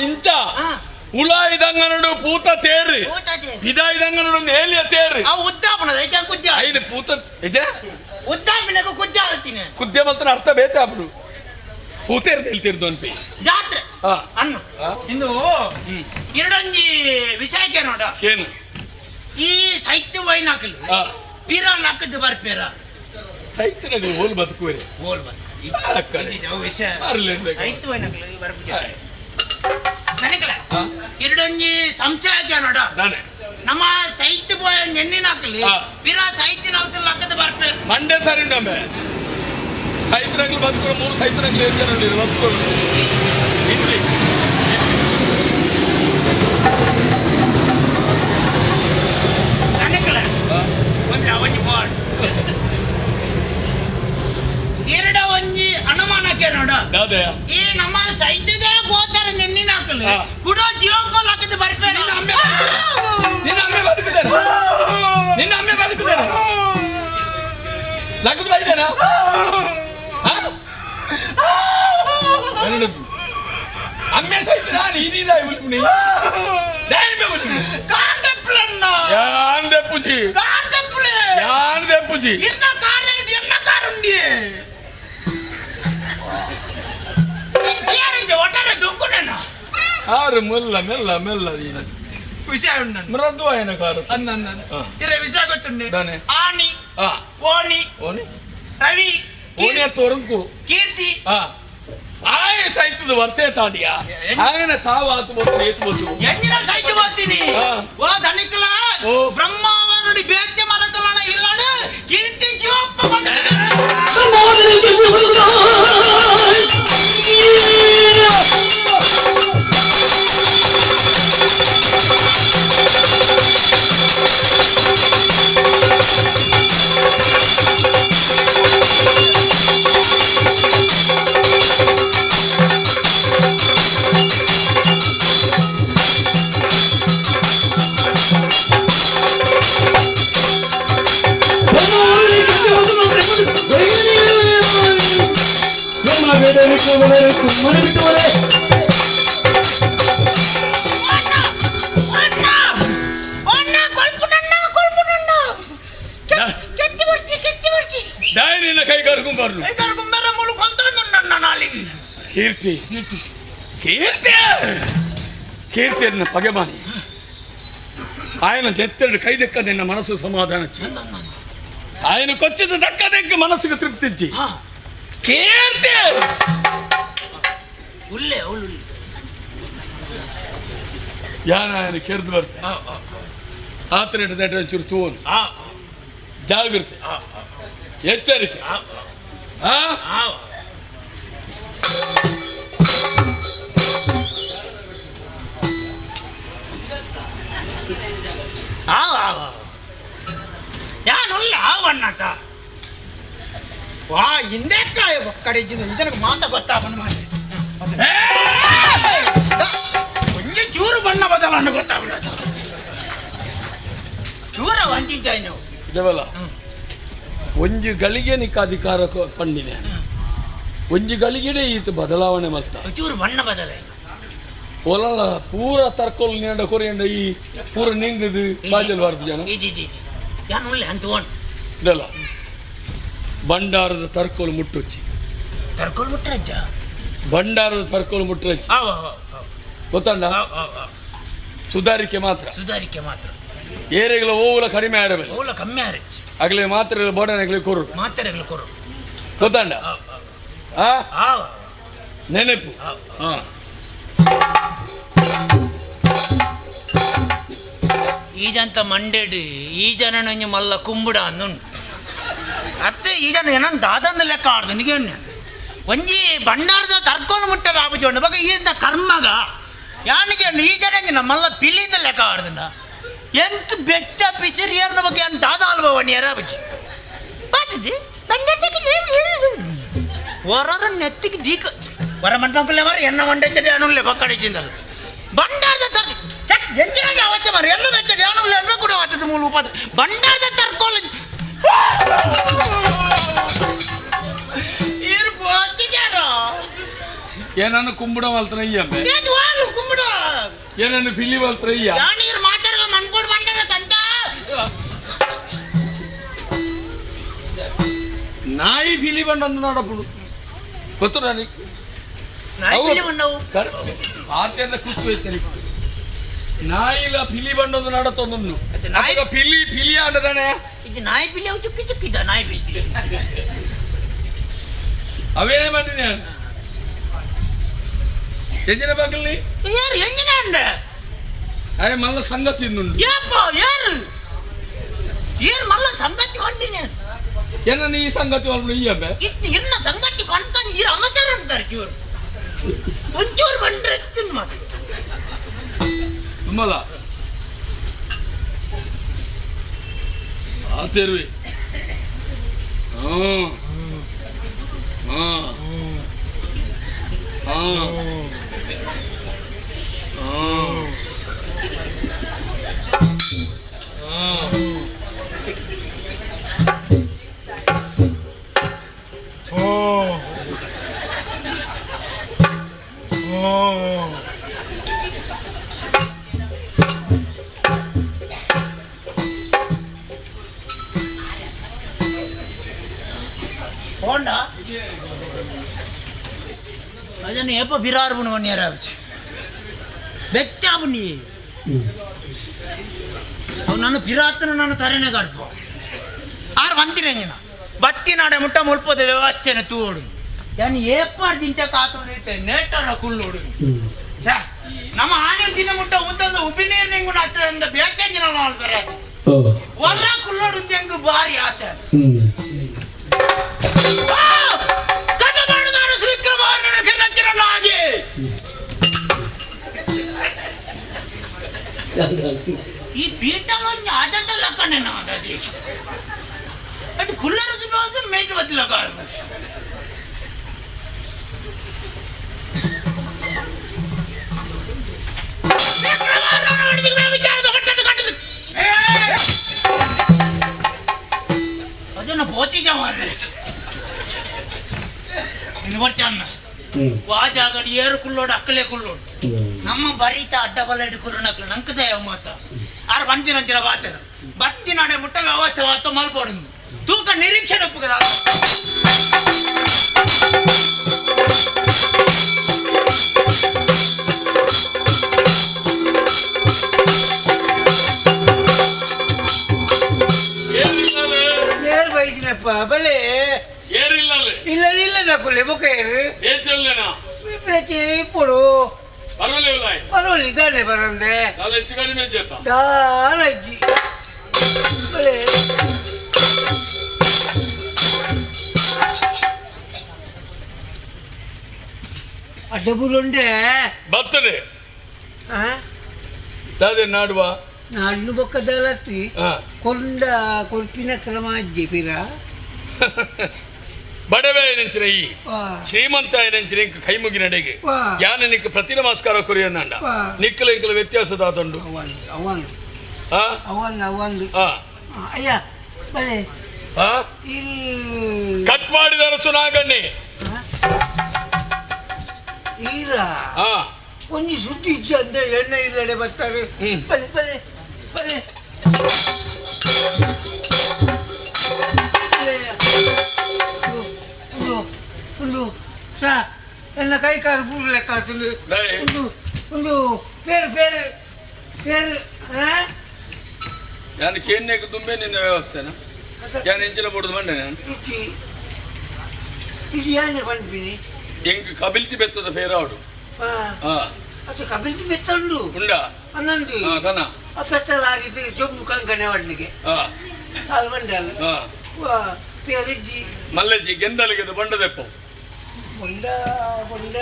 ಇಂಚ ಉಲಾಯ್ದಂಗನಡು ಪೂತ ತೇರಿ ವಿದಾಯ್ದಂಗನಡು ನೇಲಿಯ ತೇರಿ ಉದ್ದಾಪನದ ಕುಜ್ಜ ಐದು ಪೂತ ಇದೆ ಉದ್ದಾಪನಕ್ಕೆ ಕುಜ್ಜ ಆಳ್ತೀನಿ ಕುದ್ದೆ ಮಾತ್ರ ಅರ್ಥ ಬೇತೆ ಅప్పుడు ಪೂತೇರ್ ನಿಲ್ತಿರ್ದು ಅನ್ಪಿ ಜಾತ್ರೆ ಅನ್ನ ಇನ್ನು ಎರಡೊಂಜಿ ವಿಷಯಕ್ಕೆ ನೋಡ ಏನು ಈ ಸಾಹಿತ್ಯ ವೈನಾಕಲು ಪೀರ ಲಾಕದ್ದು ಬರ್ಪೇರ ಸಾಹಿತ್ಯನಾಗ ಹೋಲ್ ಬದುಕುವೆ ಹೋಲ್ ಬದುಕು ವಿಷಯ ಸಾಹಿತ್ಯ ವೈನಾಕಲು ಬರ್ತಾರೆ ನನಗಲ್ಲ ಎರಡೊಂಜಿ ಸಂಶಯಕ್ಕೆ ನೋಡ ನಮ್ಮ ಸಾಹಿತ್ಯ ನೆನ್ನಿನಾಕಲಿ ಪೀರ ಸಾಹಿತ್ಯ ನಾಲ್ಕು ಲಾಕದ್ದು ಬರ್ಪೇರ ಮಂಡ್ಯ ಸಾರಿ ನಮ್ಮೆ ಸಾಹಿತ್ಯಗಳು ಬದುಕೊಂಡು 3 ಸಾಹಿತ್ಯಗಳು ಇರ್ತಾರೆ ಬದುಕೊಂಡು ಹಿಂಚಿ ನನಗಲ್ಲ ಒಂಜಿ ಬೋರ್ಡ್ ಎರಡ ಒಂಜಿ ಅನುಮಾನಕ್ಕೆ ನೋಡ ಈ ನಮ್ಮ ಸಾಹಿತ್ಯದ ಗೋತರ ನೆನ್ನಿನಾಕಲು ಕೂಡ ಜೀವನ ಹಾಕದ್ದು ಬರ್ಪೇರ ನಿನ್ನ ಅಮ್ಮೆ ಬದುಕಿದ್ದಾರೆ ಅಮ್ಮೆ ಸಹಿತ ನೀನಿದಾಯಿ ಉಲ್ಪುನಿ ಯಾನ್ ದೆಪ್ಪುಜಿ ಯಾನ್ ದೆಪ್ಪುಜಿ ಆರು ಮೆಲ್ಲ ಮೆಲ್ಲ ಮೆಲ್ಲ ವಿಷಯ ಉಂಟು ಮೃದುವಾಯನ ಕಾರು ವಿಷಯ ಗೊತ್ತುಂಡೆ ದಾನೆ ಆನಿ ಆ ಓಣಿ ಓನಿ ರವಿ ಓನಿ ತೋರಂಕು ಕೀರ್ತಿ ಆ ಆಯ ಸೈತದ ವರ್ಷ ತಾಡಿಯ ಹಾಗೇನ ಸಾವು ಆತು ಬಂತು ಏತು ಬಂತು ಎಂಜಿನ ಸೈತು ಬರ್ತೀನಿ ಓ ಧನಿಕಲ ಬ್ರಹ್ಮಾವ ನೋಡಿ ಬೇತ್ಯ ಮರಕಲಣ ಇಲ್ಲಾಡು ಕೀರ್ತಿ ಜೀವಪ್ಪ ನಿನ್ನ ಕೈ ಕರ್ಕೊಂಬರ್ಲು ಕೀರ್ತಿ ಕೀರ್ತಿ ಕೀರ್ತಿಯನ್ನು ಪಗೆಮಾನಿ ఆయన చెత్తడు కై దెక్క నిన్న మనసు సమాధానం ఆయన కొచ్చిದ దక్క దెక్క మనసుకు తృప్తి ఇచ్చి కీర్తి ಉಲ್ಲೆ ಯಾನ ఆయన ಕೆರ್ದು ಬರ್ತೆ ಆತನ ದಟ್ಟ ಚೂರು ತೋನು ಜಾಗೃತಿ ಎಚ್ಚರಿಕೆ ಯಾನುಲ್ಲ ಅವನ್ನತ ವಾ ಹಿಂದೆಕ್ಕಾಯ ಒಕ್ಕಡೆ ಇದಕ್ಕೆ ಮಾತ ಗೊತ್ತಾವನು ಮಾಡಿ ಒಂಜೆ ಚೂರು ಬಣ್ಣ ಬದಲನ್ನು ಗೊತ್ತಾಗಲ್ಲ ಚೂರ ವಂಚಿಂಚಾಯಿ ನೀವು ಇದವಲ್ಲ ಒಂಜಿ ಗಳಿಗೆ ನಿಕ್ಕ ಅಧಿಕಾರ ಪಂಡಿನೆ ಒಂಜಿ ಗಳಿಗೆಡೆ ಈತ ಬದಲಾವಣೆ ಮಲ್ತ ಚೂರು ಬಣ್ಣ ಬದಲೇ ಒಲಲ ಪೂರ ತರ್ಕೊಲ್ ನೀಡ ಕೊರಿಯಂಡ ಈ ಪೂರ ನಿಂಗದು ಬಾಜಲ್ ಬಾರ್ದು ಜನ ಯಾನುಲ್ಲ ಅಂತ ಇದಲ್ಲ ಬಂಡಾರದ ತರ್ಕೋಲು ಮುಟ್ಟೊಚ್ಚಿ ತರ್ಕೋಲ್ ಮುಟ್ರಜ್ಜ ಬಂಡಾರದ ತರ್ಕೋಲು ಮುಟ್ಟರಚ್ಚಿ ಗೊತ್ತಂಡ ಸುಧಾರಿಕೆ ಮಾತ್ರ ಏರೆಗಳ ಓವುಲ ಕಡಿಮೆ ಆಡಬೇಕು ಓಲ ಕಮ್ಮಿ ಆರೆ ಆಗಲೇ ಮಾತ್ರೆ ಬೋಡನೆಗಳು ಕೊರು ಮಾತ್ರೆಗಳು ಕೊರು ಗೊತ್ತಂಡ ನೆನಪು ಈಜಂತ ಮಂಡೇಡು ಈ ಜನ ನಂಗೆ ಮಲ್ಲ ಕುಂಬುಡ ಅಂದುಂಡು ಅತ್ತೆ ಈ ಜನ ಏನಂತ ದಾದಂದ ಲೆಕ್ಕ ಆಡ್ದು ನಿಗೇನು ಒಂಜಿ ಬಂಡಾರದ ತರ್ಕೊಂಡು ಮುಟ್ಟದ ಆಪುಜೊಂಡು ಬಗ ಈಂದ ಕರ್ಮಗ ಯಾನಿಗೆ ಈ ಜನ ನಮ್ಮಲ್ಲ ಪಿಲಿಂದ ಲೆಕ್ಕ ಆಡ್ದಂಡ ಎಂಕ್ ಬೆಚ್ಚ ಪಿಸಿರಿಯರ್ನ ಬಗ್ಗೆ ಅಂತ ದಾದ ಅಲ್ಬವಣ್ಣಿ ಯಾರಾಬಜಿ ಬಾತಿದ್ದಿ ಹೊರ ನೆತ್ತಿಗೆ ದೀಕ ಹೊರ ಮಂಟಂಕಲ್ಲೇ ಮರ ಎನ್ನ ಮಂಡಚ್ಚಡಿ ಅನುಲ್ಲೆ ಬಕ್ಕಡಿಚಿಂದಲ್ಲ ಬಂಡಾರದ ತರ್ ಎಂಚಿನಾಗ ಅವಚ್ಚ ಮರ ಎಲ್ಲ ಬೆಚ್ಚಡಿ ಅನುಲ್ಲೆ ಅನ್ನ ಕೂಡ ಅವತ್ತದ ಮೂಲ ಉಪಾದ ಬಂಡಾರದ ತರ್ಕೋಲ್ ಏನನ್ನು ಕುಂಬುಡ ಮಲ್ತನಯ್ಯ ಕುಂಬುಡ ಏನನ್ನು ಪಿಲಿ ಮಲ್ತನಯ್ಯ ನೀರು ಮಾತಾಡುವ ಮನ್ಕೊಂಡು ಬಂಡಾರ ತಂತ ನಾಯಿ ಪಿಲಿ ಬಂಡೊಂದು ನೋಡప్పుడు ಗೊತ್ತು ನನಗೆ ಆತ್ಯಂತ ಕುತ್ತು ಐತೆ ನಾಯಿಲ ಪಿಲಿ ಬಂಡೊಂದು ನಡತೊಂದು ಪಿಲಿ ಪಿಲಿ ಆಡದಾನೆ ಇದು ನಾಯಿ ಪಿಲಿ ಅವು ಚುಕ್ಕಿ ಚುಕ್ಕಿದ ನಾಯಿ ಪಿಲಿ ಅವೇನೇ ಮಾಡಿದೆ ಎಂಜಿನ ಬಾಕಲ್ಲಿ ಯಾರು ಎಂಜಿನ ಅಂಡ ಅಯ್ಯ ಮಲ್ಲ ಸಂಗತಿ ಇನ್ನುಂಡು ಯಪ್ಪ ಯಾರು ಏನು ಮಲ್ಲ ಸಂಗತಿ ಹೊಂದಿನಿ ಏನ ನೀ ಸಂಗತಿ ಹೊಂಡು ಈ ಅಬ್ಬೆ ಇದು ಇನ್ನ ಸಂಗತಿ ಬಂತಾನೆ ಇರ ಅಮಸರ ಅಂತಾರೆ ಚೂರು ಒಂಚೂರು ಬಂದ್ರೆ ತಿಂದು ಮಾತು ಮಲ್ಲ ಆ ತೆರುವೆ போண்டா அதனை எப்போ பிரார் பண்ணுவன் யாராச்சு வெச்சா பண்ணி அவன் ನಾನು ಪಿರಾತನ ನಾನು ತರೇನೆ ಕಡ್ಪ ಆರು ಬಂದಿರೇಂಗಿನ ಬತ್ತಿ ನಾಡೆ ಮುಟ್ಟ ಮುಲ್ಪದ ವ್ಯವಸ್ಥೆನ ತೂಡು ಯಾನು ಏಪಾರ್ ದಿಂಚ ಕಾತು ನೇಟರ ಕುಳ್ಳೋಡು ನಮ್ಮ ಆನೆ ದಿನ ಮುಟ್ಟ ಉತ್ತಂದ ಉಪ್ಪಿ ನೀರು ನಿಂಗು ಅಂತ ಬೇಕಂಜಿನ ನಾವು ಬರೋದು ಒಳ್ಳ ಕುಳ್ಳೋಡು ಹೆಂಗು ಭಾರಿ ಆಸೆ ಕಟ ಮಾಡಿದಾರು ಶ್ರೀಕ್ರಮಾರ್ಜುನ ನಚ್ಚರನಾಗಿ ಈ ಪೀಠವನ್ನು ಆಜಂತಲ್ಲ ಕಣ್ಣೆ ನಾವು ಅದು ಕುಳ್ಳರ ಮೇಟ್ ಬದಲ ಕಾಳ ವಿಚಾರದ ಪಟ್ಟನ್ನು ಕಟ್ಟದು ಅದನ್ನು ಪೋತಿಜ ಮಾಡಿದ್ರೆ ಇನ್ನು ಬರ್ತಾನ ವಾಜಾಗಡಿ ಏರು ಕುಳ್ಳೋಡು ಅಕ್ಕಲೇ ಕುಳ್ಳೋಡು ನಮ್ಮ ಬರೀತ ಅಡ್ಡ ಬಲ ಹಿಡ್ಕೊಂಡು ನಕ್ಲು ನಂಕದ ಮಾತ ಆರು ಬಂದಿನ ಬಾತರು ಬತ್ತಿ ನಾಡೆ ಮುಟ್ಟ ವ್ಯವಸ್ಥೆ ವಾತ ಮಲ್ಪೋಡು ತೂಕ ನಿರೀಕ್ಷಣೆ ಒಪ್ಪುಗದ ಏರು ಬೈಸಿನಪ್ಪ ಬಲೆ ಇಲ್ಲ ಇಲ್ಲ ನಕ್ಕುಲೆ ಬೊಕ್ಕ ಏರು ఇప్పుడు పర్వాలేదు ఇదానే పరందే దాలజ్జి ఆ డబ్బులుండే బర్త్డే అదే నాడువా నాడు బొక్క దళతి కొండ కొల్పిన క్రమ చెప్పిరా ಬಡವೆ ನೆಂಚಿನ ಈ ಶ್ರೀಮಂತ ನೆಂಚಿನ ಇಂಕ ಕೈ ಮುಗಿ ನಡೆಗೆ ಯಾನ ನಿಕ್ಕ ಪ್ರತಿ ನಮಸ್ಕಾರ ಕೊರಿಯಂದಂಡ ನಿಕ್ಕಲ ಇಂಕಲ ವ್ಯತ್ಯಾಸದ ಆತಂಡು ಅಯ್ಯ ಬಲೆ ಕಟ್ ಮಾಡಿದ ಸುನಾಗಣ್ಣಿ ಈರ ಒಂಜಿ ಸುದ್ದಿ ಇಜ್ಜ ಅಂದ್ರೆ ಎಣ್ಣೆ ಇಲ್ಲಡೆ ಬರ್ತಾರೆ ಬಲೆ ಬಲೆ ಬಲೆ ಎಲ್ಲ ಕೈ ಕಾಲು ಪೂರ ಲೆಕ್ಕ ಆಗ್ತದೆ ಒಂದು ಬೇರೆ ಬೇರೆ ಬೇರೆ ನಾನು ಕೇನ್ನೆಗೆ ತುಂಬೆ ನಿನ್ನ ವ್ಯವಸ್ಥೆನ ನಾನು ಎಂಜಿನ ಬಿಡುದು ಮಂಡೆ ನಾನು ಇದು ಏನೇ ಬಂದ್ಬಿನಿ ಹೆಂಗ್ ಕಬಿಲ್ತಿ ಬೆತ್ತದ ಫೇರಾವಡು ಅದು ಕಬಿಲ್ತಿ ಬೆತ್ತಂಡು ಉಂಡ ಅನ್ನಂದು ಕನ ಆ ಬೆತ್ತಲಾಗಿದ್ದು ಜೊಂಬು ಕಂಕಣೆ ವಾಡ್ಲಿಗೆ ಅಲ್ಲಿ ಬಂಡೆ ಅಲ್ಲ ಪೇರಿಜ್ಜಿ ಮಲ್ಲಜ್ಜಿ ಗೆಂದಲಿಗೆ ಬಂಡದೆಪ್ಪ ಬೊಂಡ ಬೊಂಡ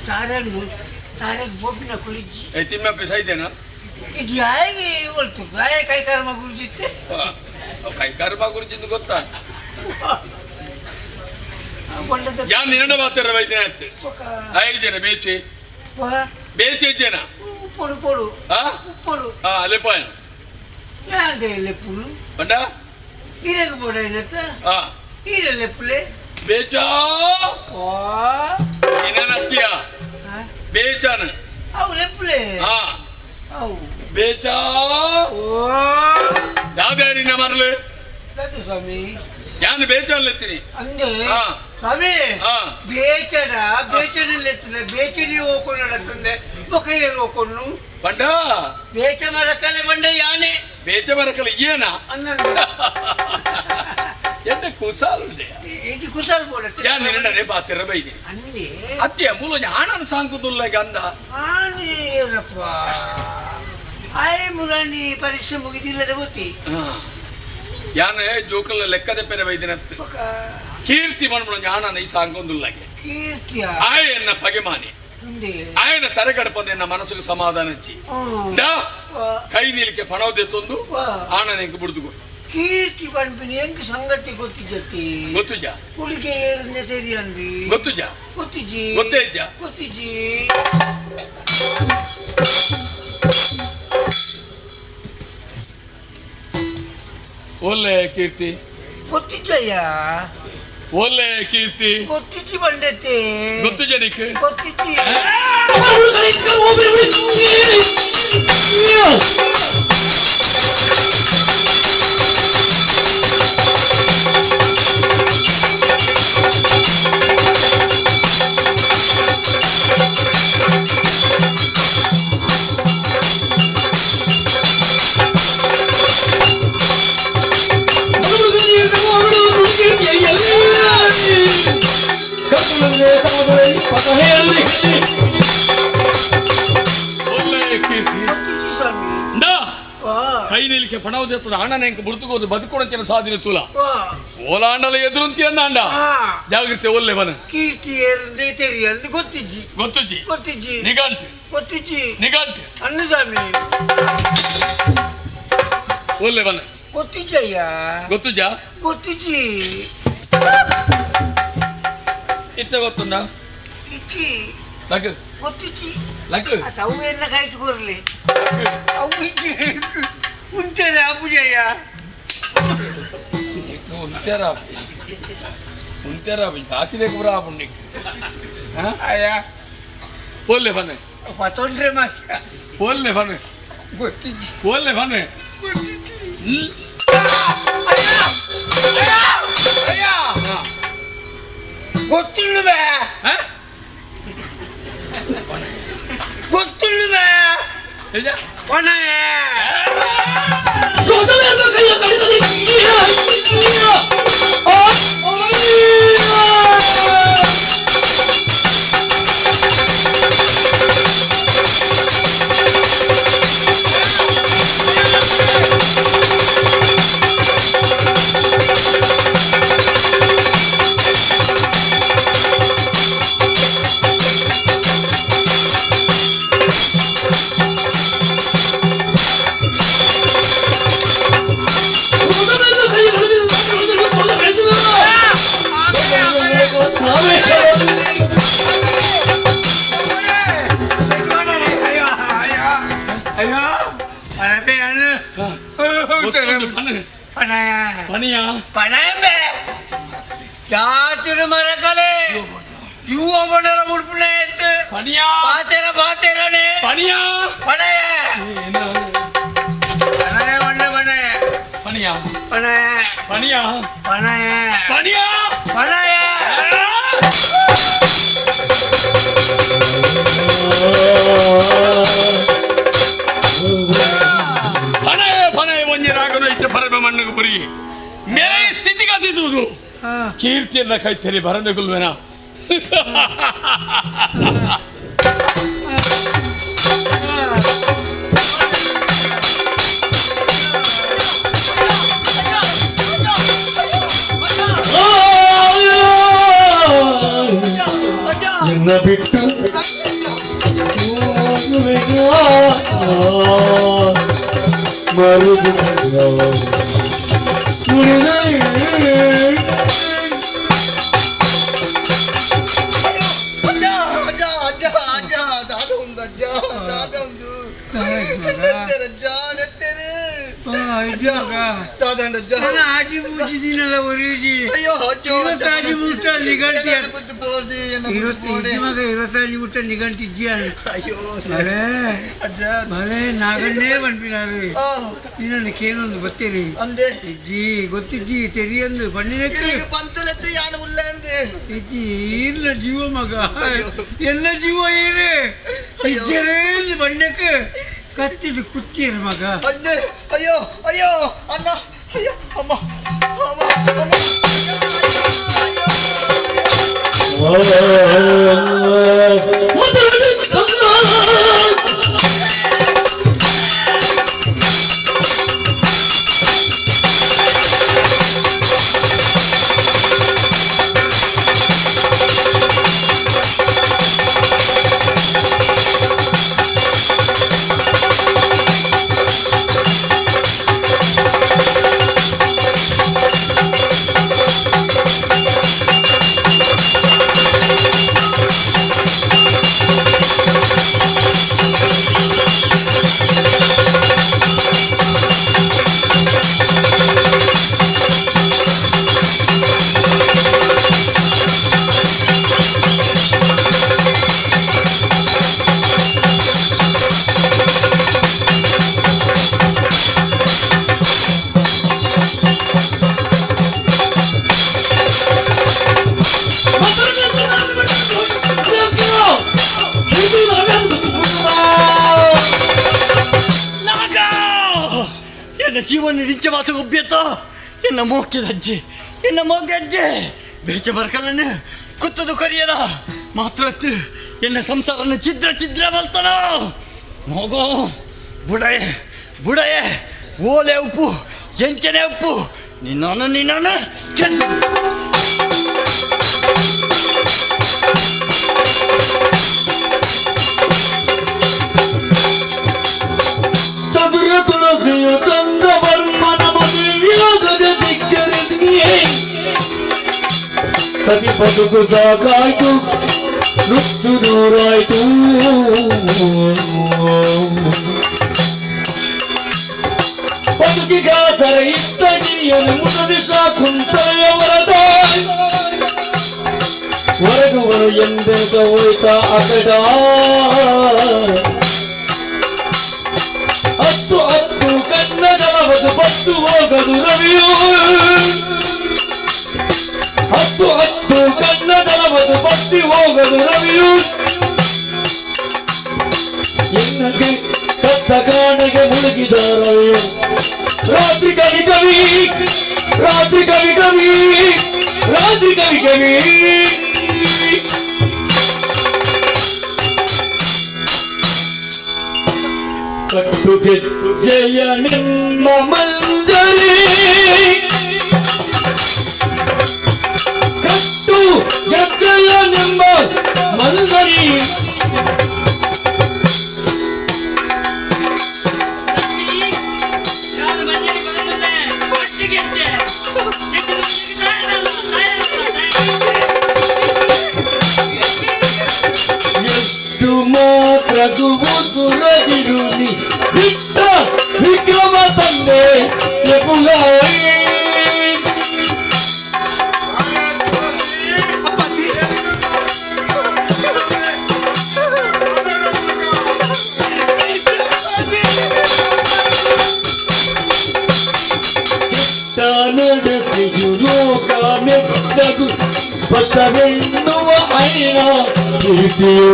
ತಾರಂಡು ತಾರಕ್ಕೆ ಬೋಪಿನ ಕುಳಿಜ್ಜಿ ತಿಮ್ಮಪ್ಪ ಸೈತೇನಾ ಇದು ಯಾರಿಗೆ ಹೊಲ್ತು ಗಾಯ ಕೈಕರ್ಮ ಗುರುಜಿತ್ತೆ ಕೈಕರ್ಮ ಗುರುಜಿದ್ದು ಗೊತ್ತಾ ಯಾನ್ ನಿನ್ನ ಮಾತಾರ ವೈದ್ಯನ ಆಯ್ತು 5 ಜನ ಬೇಚಿ ಬೇಚಿ ಜನ ಪೊಡು ಪೊಡು ಪೊಡು ಅಲೆಪಾಯ ಯಾದೆ ಲೆಪ್ಪುಲು ಬಂಡ ಇರೆಗ ಬೋಡ ಏನತ್ತ ಇರೆ ಲೆಪ್ಪುಲೆ ಬೇಚಾ ಏನನತ್ಯ ಬೇಚಾನ ಅವು ಲೆಪ್ಪುಲೆ ಅವು ಬೇಚಾ ಯಾವ್ದೇ ನಿನ್ನ ಮರಲು ಸ್ವಾಮಿ ಯಾನು ಬೇಚಾನ್ಲೆತ್ತೀನಿ ಅಂದೆ ಸ್ವಾಮಿ ಬೇಚಡ ಬೇಚನೆತ್ತೀನಿ ಬೇಚನಿ ಹೋಕೊಂಡು ನಡತ್ತಂದೆ ಬೊಕೈಯರು ಹೋಕೊಂಡು ಬಂಡ ಬೇಚ ಮರಕಲೆ ಬಂಡೆ ಯಾನೆ ಬೇಚ ಮರಕಲೆ ಏನ ಎಡ್ಡೆ ಕುಸಾಲುಂಡೆ ఏంటి కుసాలు పోడట్టే యా నిన్ననే బాతిర బైది అన్ని అత్య మూల జ్ఞానం సాంకుదుల్ల గంద ఆని రప్ప ఐ ములని పరీక్ష ముగిదిల్లደ బొత్ತಿ ಯಾನೆ ಜೋಕಲ್ಲ ಲೆಕ್ಕದ ಪೆರ ಬೈದಿನತ್ತು ಕೀರ್ತಿ ಮನ್ಮಳ ಜ್ಞಾನನ ಈ ಸಾಂಕೊಂದುಲ್ಲಗೆ ಕೀರ್ತಿಯ ಆಯನ್ನ ಪಗೆಮಾನಿ ఆయన తరగడపది నా మనసుకు సమాధానం ఇచ్చి కై నీలికే పణవదే తొందు ఆన నీకు బుడుదుగో ಕೀರ್ತಿ ಪಂಪಿನಿ ಎಂಕ್ ಸಂಗತಿ ಗೊತ್ತಿಜ್ಜತಿ ಗೊತ್ತುಜ ಕುಳಿಗೆ ಏರನ್ನೆ ತೆರಿಯಂದಿ ಗೊತ್ತುಜ ಗೊತ್ತಿಜ್ಜಿ ಗೊತ್ತೇಜ್ಜ ಗೊತ್ತಿಜ್ಜಿ ಒಳ್ಳೆ ಕೀರ್ತಿ ಗೊತ್ತಿಜ್ಜಯ್ಯ ಒಳ್ಳೆ ಕೀರ್ತಿ ಗೊತ್ತಿಚ್ಚಿ ಬಂಡತ್ತೆ ಗೊತ್ತು ಜನಕ್ಕೆ ಗೊತ್ತಿಚ್ಚಿ ಒಳ್ಳೆ ಕೀರ್ತಿ ಗೊತ್ತಿಚ್ಚಿ ಸ್ವಾಮಿ ಕೈ ನಿಲಿಕೆ ಪಣವದೆತ್ತದ ಅಣ್ಣನ ಎಂಕ ಬುಡ್ತುಕೋದು ಬದುಕೊಡಂತಿನ ಸಾಧಿನ ತುಲ ವಾ ಓಲಾಂಡಲ ಎದುರುಂತಿ ಅಂದ ಜಾಗ್ರತೆ ಒಳ್ಳೆ ಬನ ಕೀರ್ತಿ ಏರಂದೆ ತೆರಿಯಂದು ಗೊತ್ತಿಜ್ಜಿ ಗೊತ್ತುಜಿ ಗೊತ್ತಿಜ್ಜಿ ನಿಗಂಟು ಗೊತ್ತಿಜ್ಜಿ ನಿಗಂಟು ಅನ್ನ ಸ್ವಾಮಿ ಒಳ್ಳೆ ಬನ ಗೊತ್ತಿಜ್ಜಯ್ಯ ಗೊತ್ತುಜ ಗೊತ್ತಿಜ್ಜಿ ಇತ್ತ ಗೊತ್ತುಂಡ ಇಚ್ಚಿ ಲಗ್ ಗೊತ್ತಿಜ್ಜಿ ಲಗ್ ಅವು ಎಲ್ಲ ಕಾಯ್ತು ಕೊರ್ಲಿ ಅವು ಇಚ್ಚಿ ಉಂಟೇನೆ ಅಪ್ಪುಜಯ್ಯ ಮುಂತೆರ ಹಾಕಿದೆ ಕುಬ್ರ ಪುಣ್ಯಕ್ಕೆ ಅಯ್ಯ ಒಳ್ಳೆ ಬನ್ನೆ ತೊಂದ್ರೆ ಮಾತ್ರ ಒಳ್ಳೆ ಬನ್ನೆ ಗೊತ್ತಿಜ್ಜಿ ಒಳ್ಳೆ ಬನ್ನೆ ಗೊತ್ತಿಲ್ಲವೇ ಗೊತ್ತಿಲ್ಲವೇ ಪಣ ಪಣಿಯ ಪಣೆ ಜಾತಿನ ಮರಕಲೆ ಜೀವ ಬಣ್ಣದ ಉಡುಪುಣ ಎತ್ತು ಪಣಿಯ ಪಾತೆರನೆ ಪಣಿಯ ಪಣೆ ಪಣೆ ಬಣ್ಣ ಪಣೆ ಪಣಿಯ ಪಣೆ ಪಣಿಯ ಪಣೆ ಪಣಿಯ ಪಣೆ ಪಣೆ ಪಣೆ ಒಂಜಿ ರಾಗನು ಇತ್ತೆ ಪರಮೆ ಮಣ್ಣು ಪುರಿ ಮೇರೆ ಸ್ಥಿತಿಗತಿದುದು ಕೀರ್ತಿಯನ್ನ ಕೈತರಿ ಬರಂದಗುಲ್ವೇನಾ ನಿನ್ನ ಬಿಟ್ಟು ಮರುದು ಆಜಿ ಮುಚ್ಚಿದೀನಲ್ಲ ಒರೀಜಿ ಇವತ್ತಾಜಿ ಮುಟ್ಟ ನಿಗಂಟಿ ಇವತ್ತಾಜಿ ಮುಟ್ಟ ನಿಗಂಟಿಜ್ಜಿ ಮಳೆ ಮಳೆ ನಾಗನ್ನೇ ಬಂದ್ಬಿನಾರು ನೀನು ಕೇನೊಂದು ಗೊತ್ತೇರಿ ಇಜ್ಜಿ ಗೊತ್ತಿಜ್ಜಿ ತೆರಿಯಂದು ಬಣ್ಣಿನಕ್ಕೆ ಇಜ್ಜಿ ಇಲ್ಲ ಜೀವ ಮಗ ಎಲ್ಲ ಜೀವ ಏರೆ ಇಜ್ಜರೇ ಬಣ್ಣಕ್ಕೆ ಕತ್ತಿದು ಕುತ್ತಿರ ಮಗ ಅಯ್ಯೋ ಅಯ್ಯೋ ಅಣ್ಣ ಅಯ್ಯೋ ಅಮ್ಮ ಜೀವನ ನಿಜ ಮಾತು ಒಬ್ಬಿಯತ್ತೋ ಎನ್ನ ಮೋಕ್ಯದಜ್ಜೆ ಎನ್ನ ಮೋಗ್ಗಜ್ಜೆ ಬೇಚ ಬರ್ಕಲ್ಲನ್ನು ಕುತ್ತದು ಕರಿಯದ ಮಾತ್ರ ಎನ್ನ ಸಂಸಾರನ ಛಿದ್ರ ಛಿದ್ರ ಬಲ್ತನ ಮೋಗೋ ಬುಡಯೆ ಬುಡಯೆ ಓಲೆ ಉಪ್ಪು ಎಂಚನೆ ಉಪ್ಪು ನಿನ್ನ ಚದುರ ತುಳಸಿಯ ಚಂದ್ರವರ್ಮನ ಮದುವೆಯಾಗದ ದಿಕ್ಕರಿದೆಯೇ ಸತಿ ಬದುಕು ಸಾಕಾಯ್ತು ನುಚ್ಚು ನೂರಾಯ್ತು ಬದುಕಿಗಾಸರ ಇತ್ತ ಗಿರಿಯನ್ನು ಮುನ್ನದಿಶ ಕುಂತಯವರದ ಹೊರಗುವರು ಎಂದೆಂದ ಹೋಯ್ತಾ ಅಕಡ ಹತ್ತು ಹತ್ತು ಕನ್ನಡವದು ಬತ್ತು ಹೋಗದು ರವಿಯು ಹತ್ತು ಹತ್ತು ಕನ್ನಡವದು ಬತ್ತಿ ಹೋಗದು ರವಿಯು ಎನ್ನಕ್ಕೆ ಕತ್ತ ಕಾಣಿಗೆ ಮುಳುಗಿದ ರವಿಯು ರಾತ್ರಿ ಕವಿ ಕವಿ ರಾತ್ರಿ ಕವಿ ಕವಿ ರಾತ್ರಿ ಕವಿ ಕವಿ ಕಟ್ಟು ಗೆಜ್ಜೆಯ ನಿಮ್ಮ ಮಂಜರಿ ಕಟ್ಟು ಗೆಜ್ಜೆಯ ನಿಮ್ಮ ಮಂಜರಿ ಎಷ್ಟು ಮಾತ್ರ ಸುರದಿರುನಿ ಬಿಟ್ಟ ವಿಕ್ರಮ ತಂದೆ ಎಪುಗಾಯಿ ನಡತೆಯು ಲೋಕ ಮೆಚ್ಚದು ಸ್ಪಷ್ಟವೆನ್ನುವ ಐನ ಕೀರ್ತಿಯೋ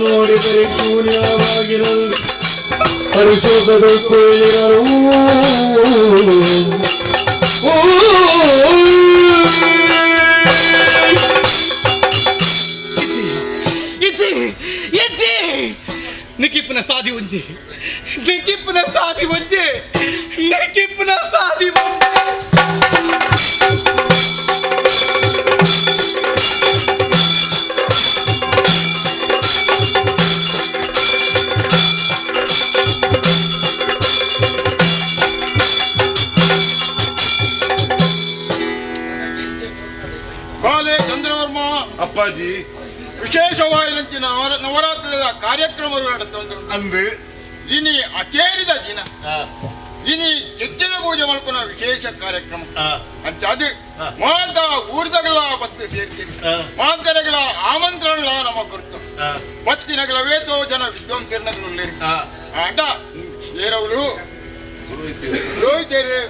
ನೋಡಿದರೆ ಶೂನ್ಯವಾಗಿರಲು ಪರಿಶೋಧದ ಕೊಯ್ಯರು ನಿಕಿಪ್ಪನ ಸಾದಿ ಒಂಜಿ ನಿಕಿಪ್ಪನ ಸಾದಿ ಒಂಜಿ ನಿಕಿಪ್ಪನ ಸಾದಿ ಒಂಜಿ ಚಂದ್ರವರ್ಮ ಅಪ್ಪಾಜಿ ವಿಶೇಷವಾಗಿ ನವರಾತ್ರಿಯ ಕಾರ್ಯಕ್ರಮಗಳು ನಡೆತಂದು ಅಂದು ಇನಿ ಅತೇರಿದ ದಿನ ಇನಿ ಗೆಜ್ಜೆದ ಪೂಜೆ ಮಲ್ಪನ ವಿಶೇಷ ಕಾರ್ಯಕ್ರಮ ಅಂಚಾದು ಮಾತ ಊರ್ದಗಳ ಬತ್ತು ಸೇರ್ತೀವಿ ಮಾತರಗಳ ಆಮಂತ್ರಣ ನಮ್ಮ ಗುರುತು ಬತ್ತಿನಗಳ ವೇತೋ ಜನ ವಿದ್ವಾಂಸರನಗಳಲ್ಲಿ ಆಟ ಏರವರು ರೋಹಿತರು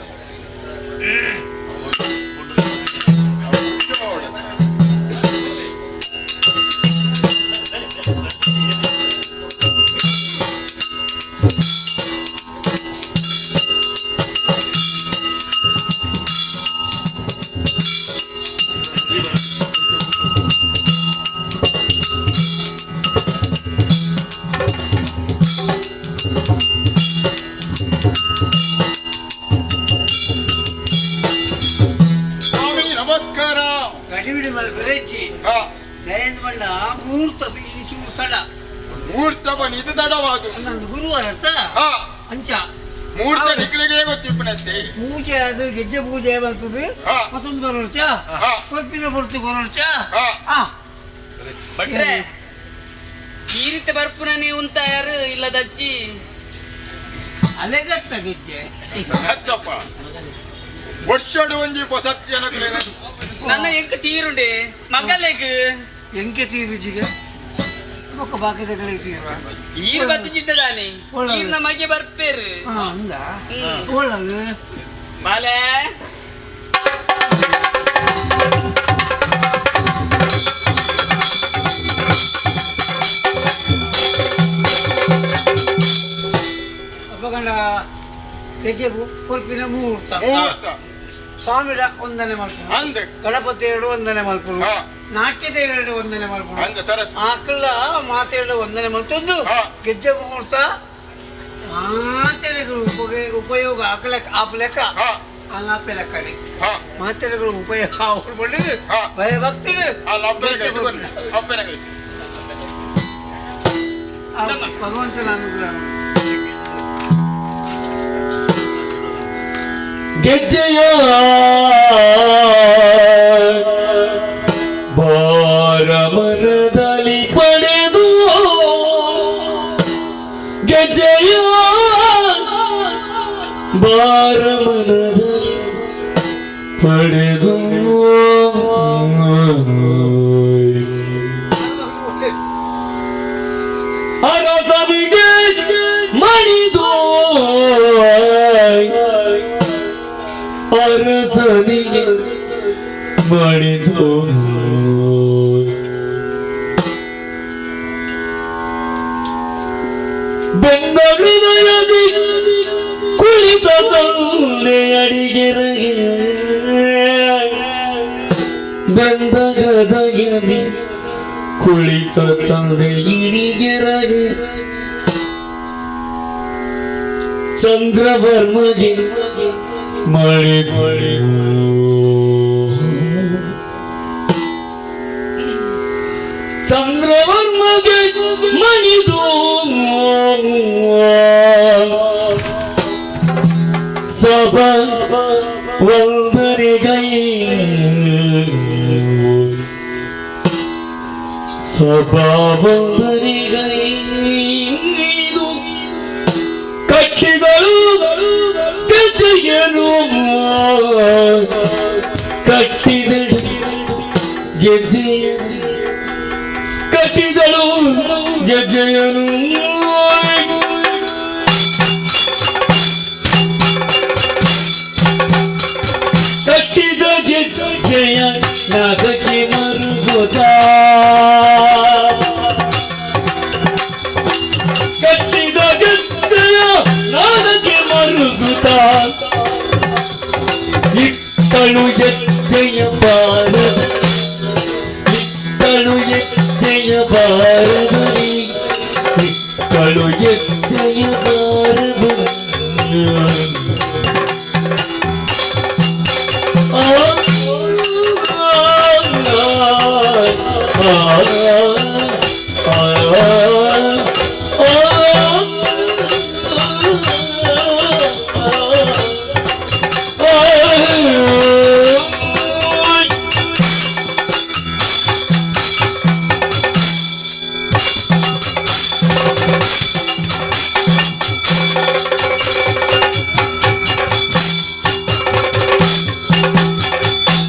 ಮುಹೂರ್ತ ಬನ್ನಿ ಇದು ತಡವಾದು ಗುರುವಾರ ಅಂಚ ಮುಹೂರ್ತ ನಿಕ್ಲಿಗೆ ಗೊತ್ತಿಪ್ಪನತ್ತೆ ಪೂಜೆ ಅದು ಗೆಜ್ಜೆ ಪೂಜೆ ಬರ್ತದೆ ಹಾ. ಮತ್ತೊಂದು ಕೊರಡ್ಚ ಹಾ. ಕೊಪ್ಪಿನ ಹೊರತು ಕೊರಡ್ಚ ಹಾ. ಭಟ್ರೆ ಈ ರೀತಿ ಬರ್ಪುನ ನೀವು ಯಾರು ಇಲ್ಲದಜ್ಜಿ ಅಲೆ ಗಟ್ಟ ಗೆಜ್ಜೆ ಹತ್ತಪ್ಪ ವರ್ಷಡು ಒಂಜಿ ಹೊಸತ್ ಜನಕ್ಕೆ ನನ್ನ ಎಂಕ ತೀರುಂಡೆ ಮಗಲೆಗ್ ಎಂಕೆ ತೀರುಜಿಗೆ ಒಕ್ಕ ಬಾಕಿದಗಳಿಗೆ ತೀರುವ ಈರು ಬತ್ತಿ ಚಿಟ್ಟದಾನೆ ಈರ್ನ ಮಗೆ ಬರ್ಪೇರು ಹಂಗ ಒಳ್ಳದು ಬಾಲೆ ಅಪ್ಪಗಂಡ ಗೆಜ್ಜೆ ಕೊಲ್ಪಿನ ಮುಹೂರ್ತ ಮುಹೂರ್ತ ಸ್ವಾಮಿಡ ವಂದನೆ ಮಲ್ಪುನು ಅಂದೆ ಗಣಪತಿ ಎರಡು ವಂದನೆ ಮಲ್ಪುನು ಹಾ. ನಾಟ್ಯ ದೇವರೆರಡು ವಂದನೆ ಮಲ್ಪುನು ಅಂದೆ ಸರಸ್ ಆಕಳ ಮಾತೆರಡು ವಂದನೆ ಮಲ್ತೊಂದು ಹಾ. ಗೆಜ್ಜೆ ಮುಹೂರ್ತ ಮಾತೆರೆಗಳು ಉಪಯೋಗ ಆಪಲೆಕ್ಕ ಹಾ. ಅಲ್ಲಾಪೆ ಲೆಕ್ಕಡೆ ಹಾ. ಮಾತೆರೆಗಳು ಉಪಯೋಗ ಅವ್ರು ಹಾ. ಭಯ ಭಕ್ತಿಗೆ ಅಲ್ಲ ಅಪ್ಪನಿಗೆ ಭಗವಂತನ ಅನುಗ್ರಹ ಗೆಜ್ಜೆಯ ಬಾರಮನದಲ್ಲಿ ಪಡೆದು ಗೆಜ್ಜೆಯ ಬಾರಮನದಲ್ಲಿ ಪಡೆದು ಅರಸನಿಗೆ ಮಣಿದು ಅರಸನಿಗೆ ಮಣಿದು ಬೆಂದ ಹೃದಯದಿ ಕುಳಿತ ತಂದೆ ಅಡಿಗೆರಗೆ ಬೆಂದ ಹೃದಯದಿ ಕುಳಿತ ತಂದೆ ಇಡಿಗೆರಗೆ ಚಂದ್ರವರ್ಮಗೆ ಮಳೆ ಮಳೆ ಚಂದ್ರವರ್ಮಗೆ ಮಣಿದು ಸಭ ವಂದನೆಗೈ ಸಭಾ ವಂದನೆಗೈ ಕಟ್ಟಿಗಳು ಗೆಜ್ಜೆಯನು ಕಟ್ಟಿದಳು ಗೆಜ್ಜೆಯ ಕಟ್ಟಿದಳು ಗೆಜ್ಜೆಯನು ಕಟ್ಟಿದ ಗೆಜ್ಜೆಯ ನಾಗಕ್ಕೆ ಮರುಗುತ್ತ ಕಟ್ಟಿದ ಗೆಜ್ಜೆಯ ನಾಗಕ್ಕೆ ಮರುಗುತ್ತ ಇಟ್ಟಳು ಹೆಜ್ಜೆಯ ಬಾರ ಇಟ್ಟಳು ಹೆಜ್ಜೆಯ ಬಾರದಲ್ಲಿ ಇಟ್ಟಳು ಹೆಜ್ಜೆಯ ಬಾರದಲ್ಲಿ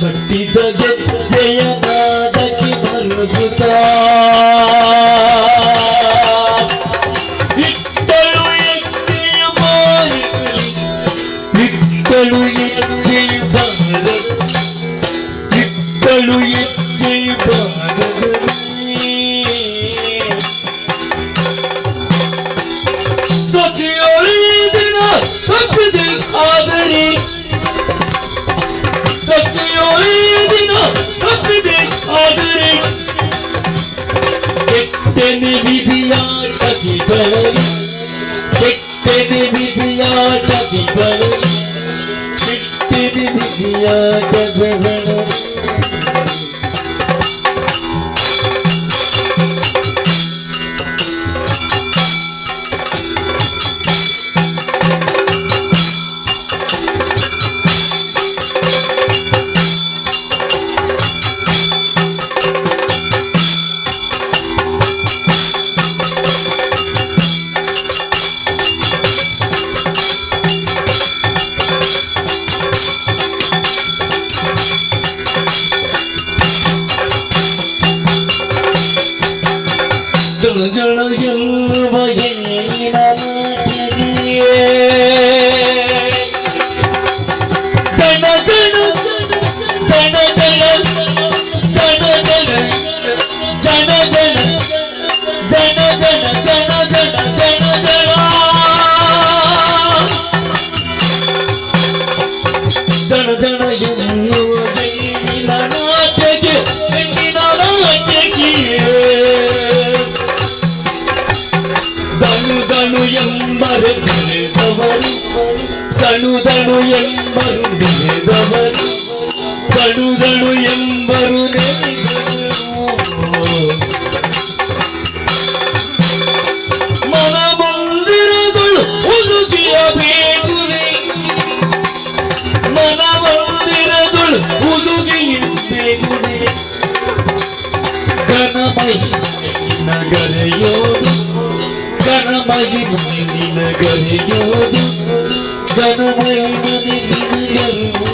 ಕಟ್ಟಿದ ಗೆಜ್ಜೆಯ ನಾದಕ್ಕೆ ಮರುಗುತ್ತ ಇಟ್ಟಳು ಹೆಜ್ಜೆಯ ಬಾರದಲ್ಲಿ ಇಟ್ಟಳು ಹೆಜ್ಜೆಯ ಬಾರದಲ್ಲಿ ಇಟ್ಟಳು ಹೆಜ್ಜೆಯ ಬಾರದಲ್ಲಿ ಸೊಸೆಯೊಳಿ ದಿನ ತಪ್ಪಿದೆ ಆದರೆ ದಿನ ತಪ್ಪಿದೆ ಆದರೆ ಕೆಟ್ಟನೆ ವಿಧಿಯಾಟದಿ ಬರಲಿ ಕೆಟ್ಟನೆ ವಿಧಿಯಾಟದಿ ಬರಲಿ ಕೆಟ್ಟನೆ ವಿಧಿಯಾಟದ ಬರಲಿ ಜನ ಜನ ಎನ್ನುವ ಹೆಣ್ಣಿನ ಮಾತಿಗೆ ಜನ ಜನ ಜನ ಜನ ಜನ ಜನ ಜನ ಜನ ಜನ ಜನ ಜನ ಜನ ಜನ ಜನ ಜನ ಎನ್ನುವ ಹೆಣ್ಣಿನ ನಾಟ್ಯಕ್ಕೆ ಹೆಣ್ಣಿನ ನಾಟ್ಯಕ್ಕೆ ದಣು ದಣು ಎಂಬರು ಬೆಳೆದವರು ದಣು ದಣು ಎಂಬರು ಬೆಳೆದವರು ದಣು ದಣು ಎಂಬರು ಮನ ಮಂದಿರಗಳು ಹುದುಗಿಯ ಬೇಗುನೆ ಮನ ಮಂದಿರಗಳು ಹುದುಗಿಯ ಬೇಗುನೆ ಘನಮಯಿ ನಗರೆಯೋದು ಘನಮಯಿ ನಗರೆಯೋದು ಘನಮಯಿ ನಗರೆಯೋದು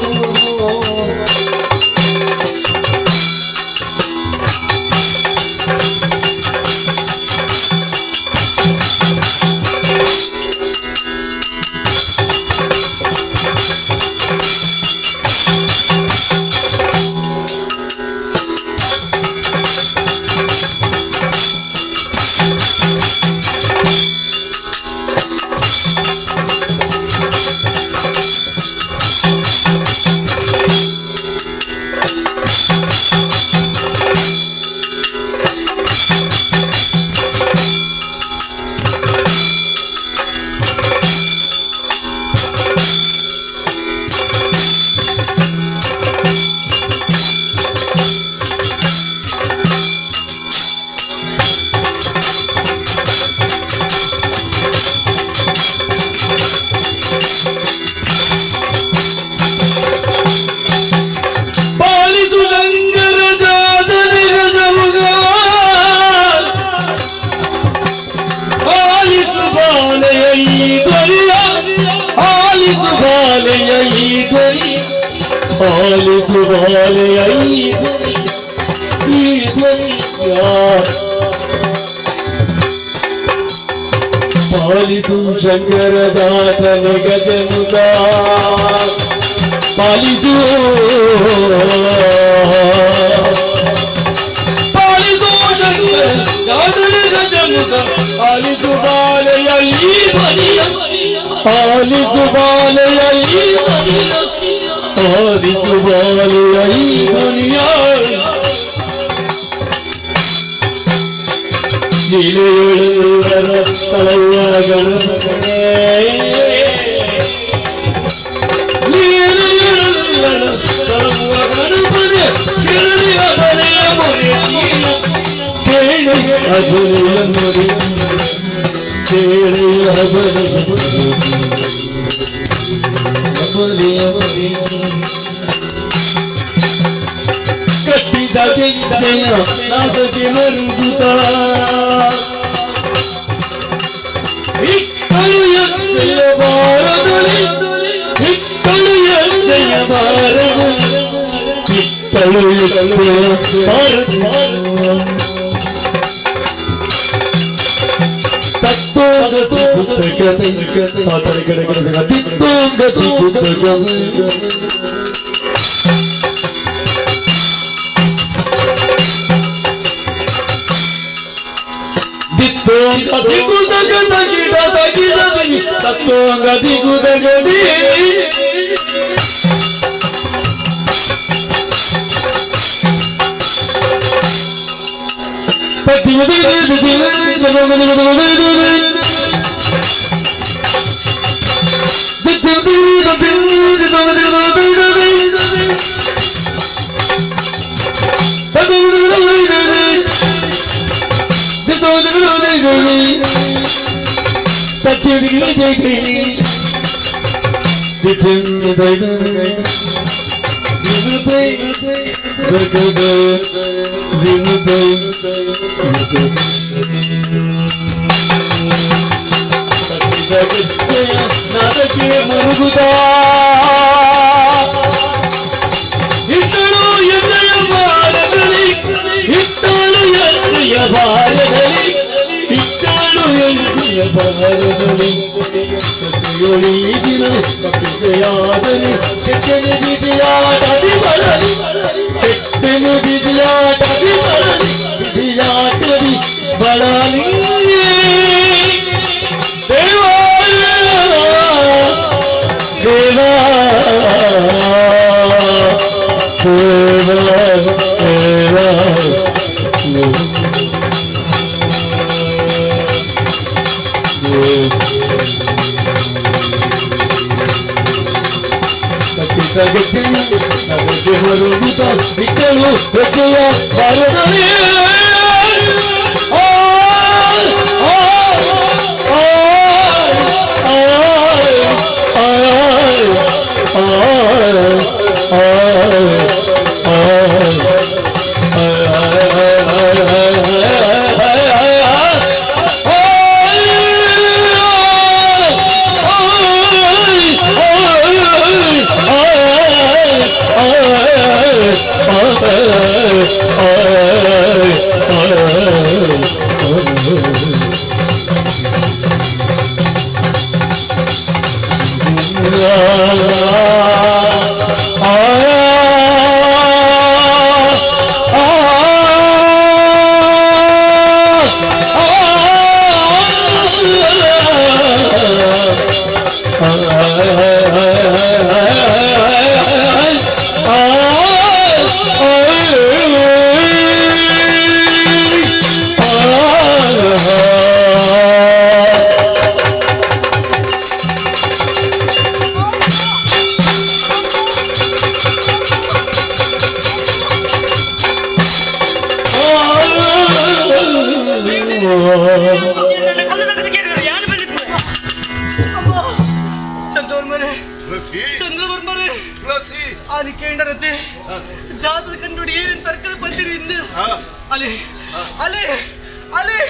ಪಾಲಿಸು ಶಂಕರ ಜಾತನೆ ಗಜಮುಖ ಪಾಲಿಸು ಪಾಲಿಸು ಶಂಕರ ಜಾತನೆ ಗಜಮುಖ ಪಾಲಿಸು ಬಾಲೆಯ ಈ ಧ್ವನಿಯ ಪಾಲಿಸು ಬಾಲೆಯ ಈ ಧ್ವನಿಯ ಪಾಲಿಸು ಬಾಲೆಯ ಈ ಧ್ವನಿಯ ಲೀಲೆಯುಳ್ಳರ ತಲೆಯ ಗಣಪನೆ ಲೀಲೆಯುಳ್ಳರ ತಲೆಯ ಗಣಪನೆ ಕೇಳಿಯ ಬರೆಯ ಮೊರೆ ಕೇಳಿಯ ಅಬರೆಯ ಮೊರೆ ಕೇಳಿಯ ಅಬರೆಯ ಮೊರೆ ಕಟ್ಟಿದ ಗೆಜ್ಜೆಯ ನಾದಕ್ಕೆ ಮರುಗುತ್ತ ಇಕ್ಕಳು ಎಜ್ಜೆಯ ಬಾರದೊಳೆ ಇಕ್ಕಳು ಎಜ್ಜೆಯ ಬಾರದೊಳೆ ಇಕ್ಕಳು ಎಜ್ಜೆಯ ಬಾರದೊಳೆ ತತ್ವಗತಿ ಪುಸ್ತಕತೆ ತಾತರೆ ಕಡೆ ತತ್ವಗತಿ ಪುಸ್ತಕತೆ Tongati kudagada gidada gidadi Tongati kudagadi ಭಾರದಲ್ಲಿ ಬಾರದಲ್ಲಿ ಕಥೆಯೊಳಿ ದಿನ ಕಥೆಯಾದರೆ ಕೆಟ್ಟನೆ ಬಿದಿಯಾಟದಿ ಬರಲಿ ಕೆಟ್ಟನೆ ಬಿದಿಯಾಟದಿ ಬರಲಿ ಬಿದಿಯಾಟದಿ ಬರಲಿ ದೇವಾ ದೇವಾ ದೇವಾ ಚಂದ್ರವರ್ಮರೇ ಅಲ್ಲಿ ಕೇಂದ್ರತೆ ಜಾತದ ಕಂಡುಡಿ ಏನೇನು ತರ್ಕದ ಬಂದಿರಿ ಇಂದು ಅಲ್ಲಿ ಅಲ್ಲಿ ಅಲ್ಲಿ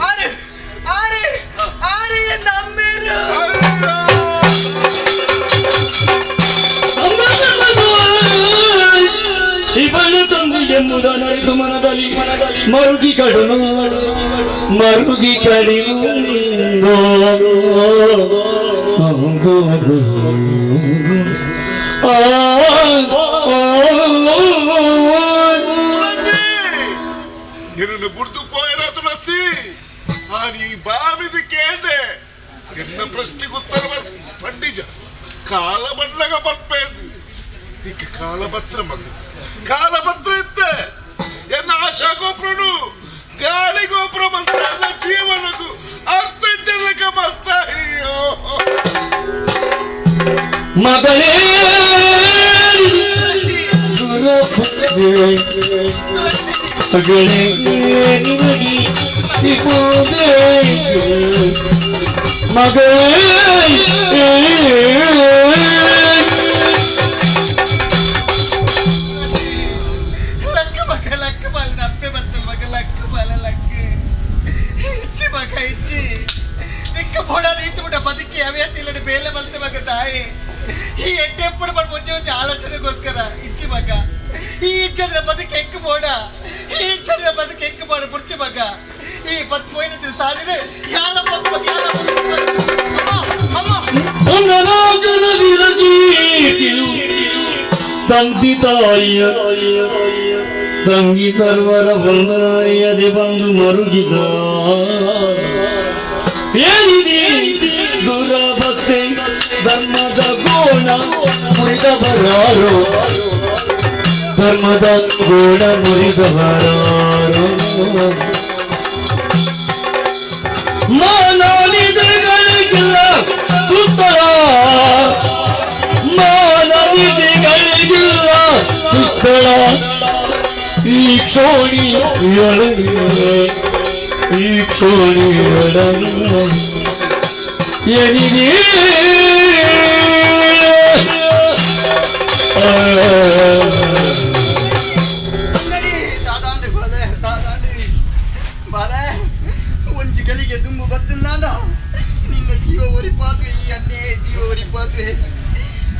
ಆರೆ ಆರೆ ಆರೆ ನಮ್ಮೇರು ಇವಳು ತಂದು ಎಂಬುದನರಿದು ಮನದಲ್ಲಿ ಮರುಗಿ ಕಡುನು ಮರುಗಿ ಕಡಿಮು నిన్ను గుర్తుపోయినా తులసి నీ బావిది కేంటే ఎన్న ప్రశ్నకు ఉత్తరం పండిజ కాలబండగా పడిపోయింది ఇక కాలభద్ర మగ కాలభద్ర ఇద్ದೆ ఎన్న ఆశా గోపురను గాలి గోపురం ಅಂತ ಎಲ್ಲ ಜೀವನಕ್ಕೂ ಅರ್ಥ ಜನಕ ಬರ್ತಾಯಿ ಮಗಳೇ ಮಗಳೇ ಬದುಕಿ ಹವ್ಯಾಸ ಬೇಲೆ ಬಲ್ತೆ ಮಗ ತಾಯಿ ಈ ಎಡ್ಡೆ ಎప్పుడు మన ಮುಂಚೆ ಒಂದು ಆಲೋಚನೆಗೋಸ್ಕರ ಇಚ್ಚಿ ಮಗ ಈ ಇಚ್ಚದ್ರ ಬದುಕು ಹೆಂಗೆ ಬೋಡ ಈ ಇಚ್ಚದ್ರ ಬದುಕು ಹೆಂಗೆ ಬೋಡ ಬುಡ್ಸಿ ಮಗ ಈ ಬತ್ ಪೋಯಿನ ಸಾಲಿನೆ ಯಾಲ ಮಗ ಯಾಲ ಅಂಗನಾಜನ ವಿರಗೀತಿಯು ತಂದಿ ತಾಯಿಯ ತಂಗಿ ಸರ್ವರ ಬಂದಾಯದೆ ಬಂದು ಮರುಗಿದ ಏನಿದೆ ದುರಭಕ್ತೆ ಧರ್ಮದ ಗೋಣ ಮುರಿದವರಾರು ಧರ್ಮದ ಗೋಣ ಮುರಿದವರಾರು ಮಾನವಿದೆಗಳಿಗಿಲ್ಲ ಉತ್ತರ ಮಾನವಿದೆಗಳಿಗಿಲ್ಲ ಉತ್ತರ ಈ ಕ್ಷೋಣಿಯೊಳಗೆ ಈ ಕ್ಷೋಣಿಯೊಳಗೆ ಏನಿದೆ ಒಂಜಿಗಳಿಗೆ ದುಂಬು ಬರ್ತಂದ ನಿನ್ನ ಜೀವ ಒರಿಪಾದು ಈ ಅನ್ನೇ ಜೀವ ಒರಿಪಾದು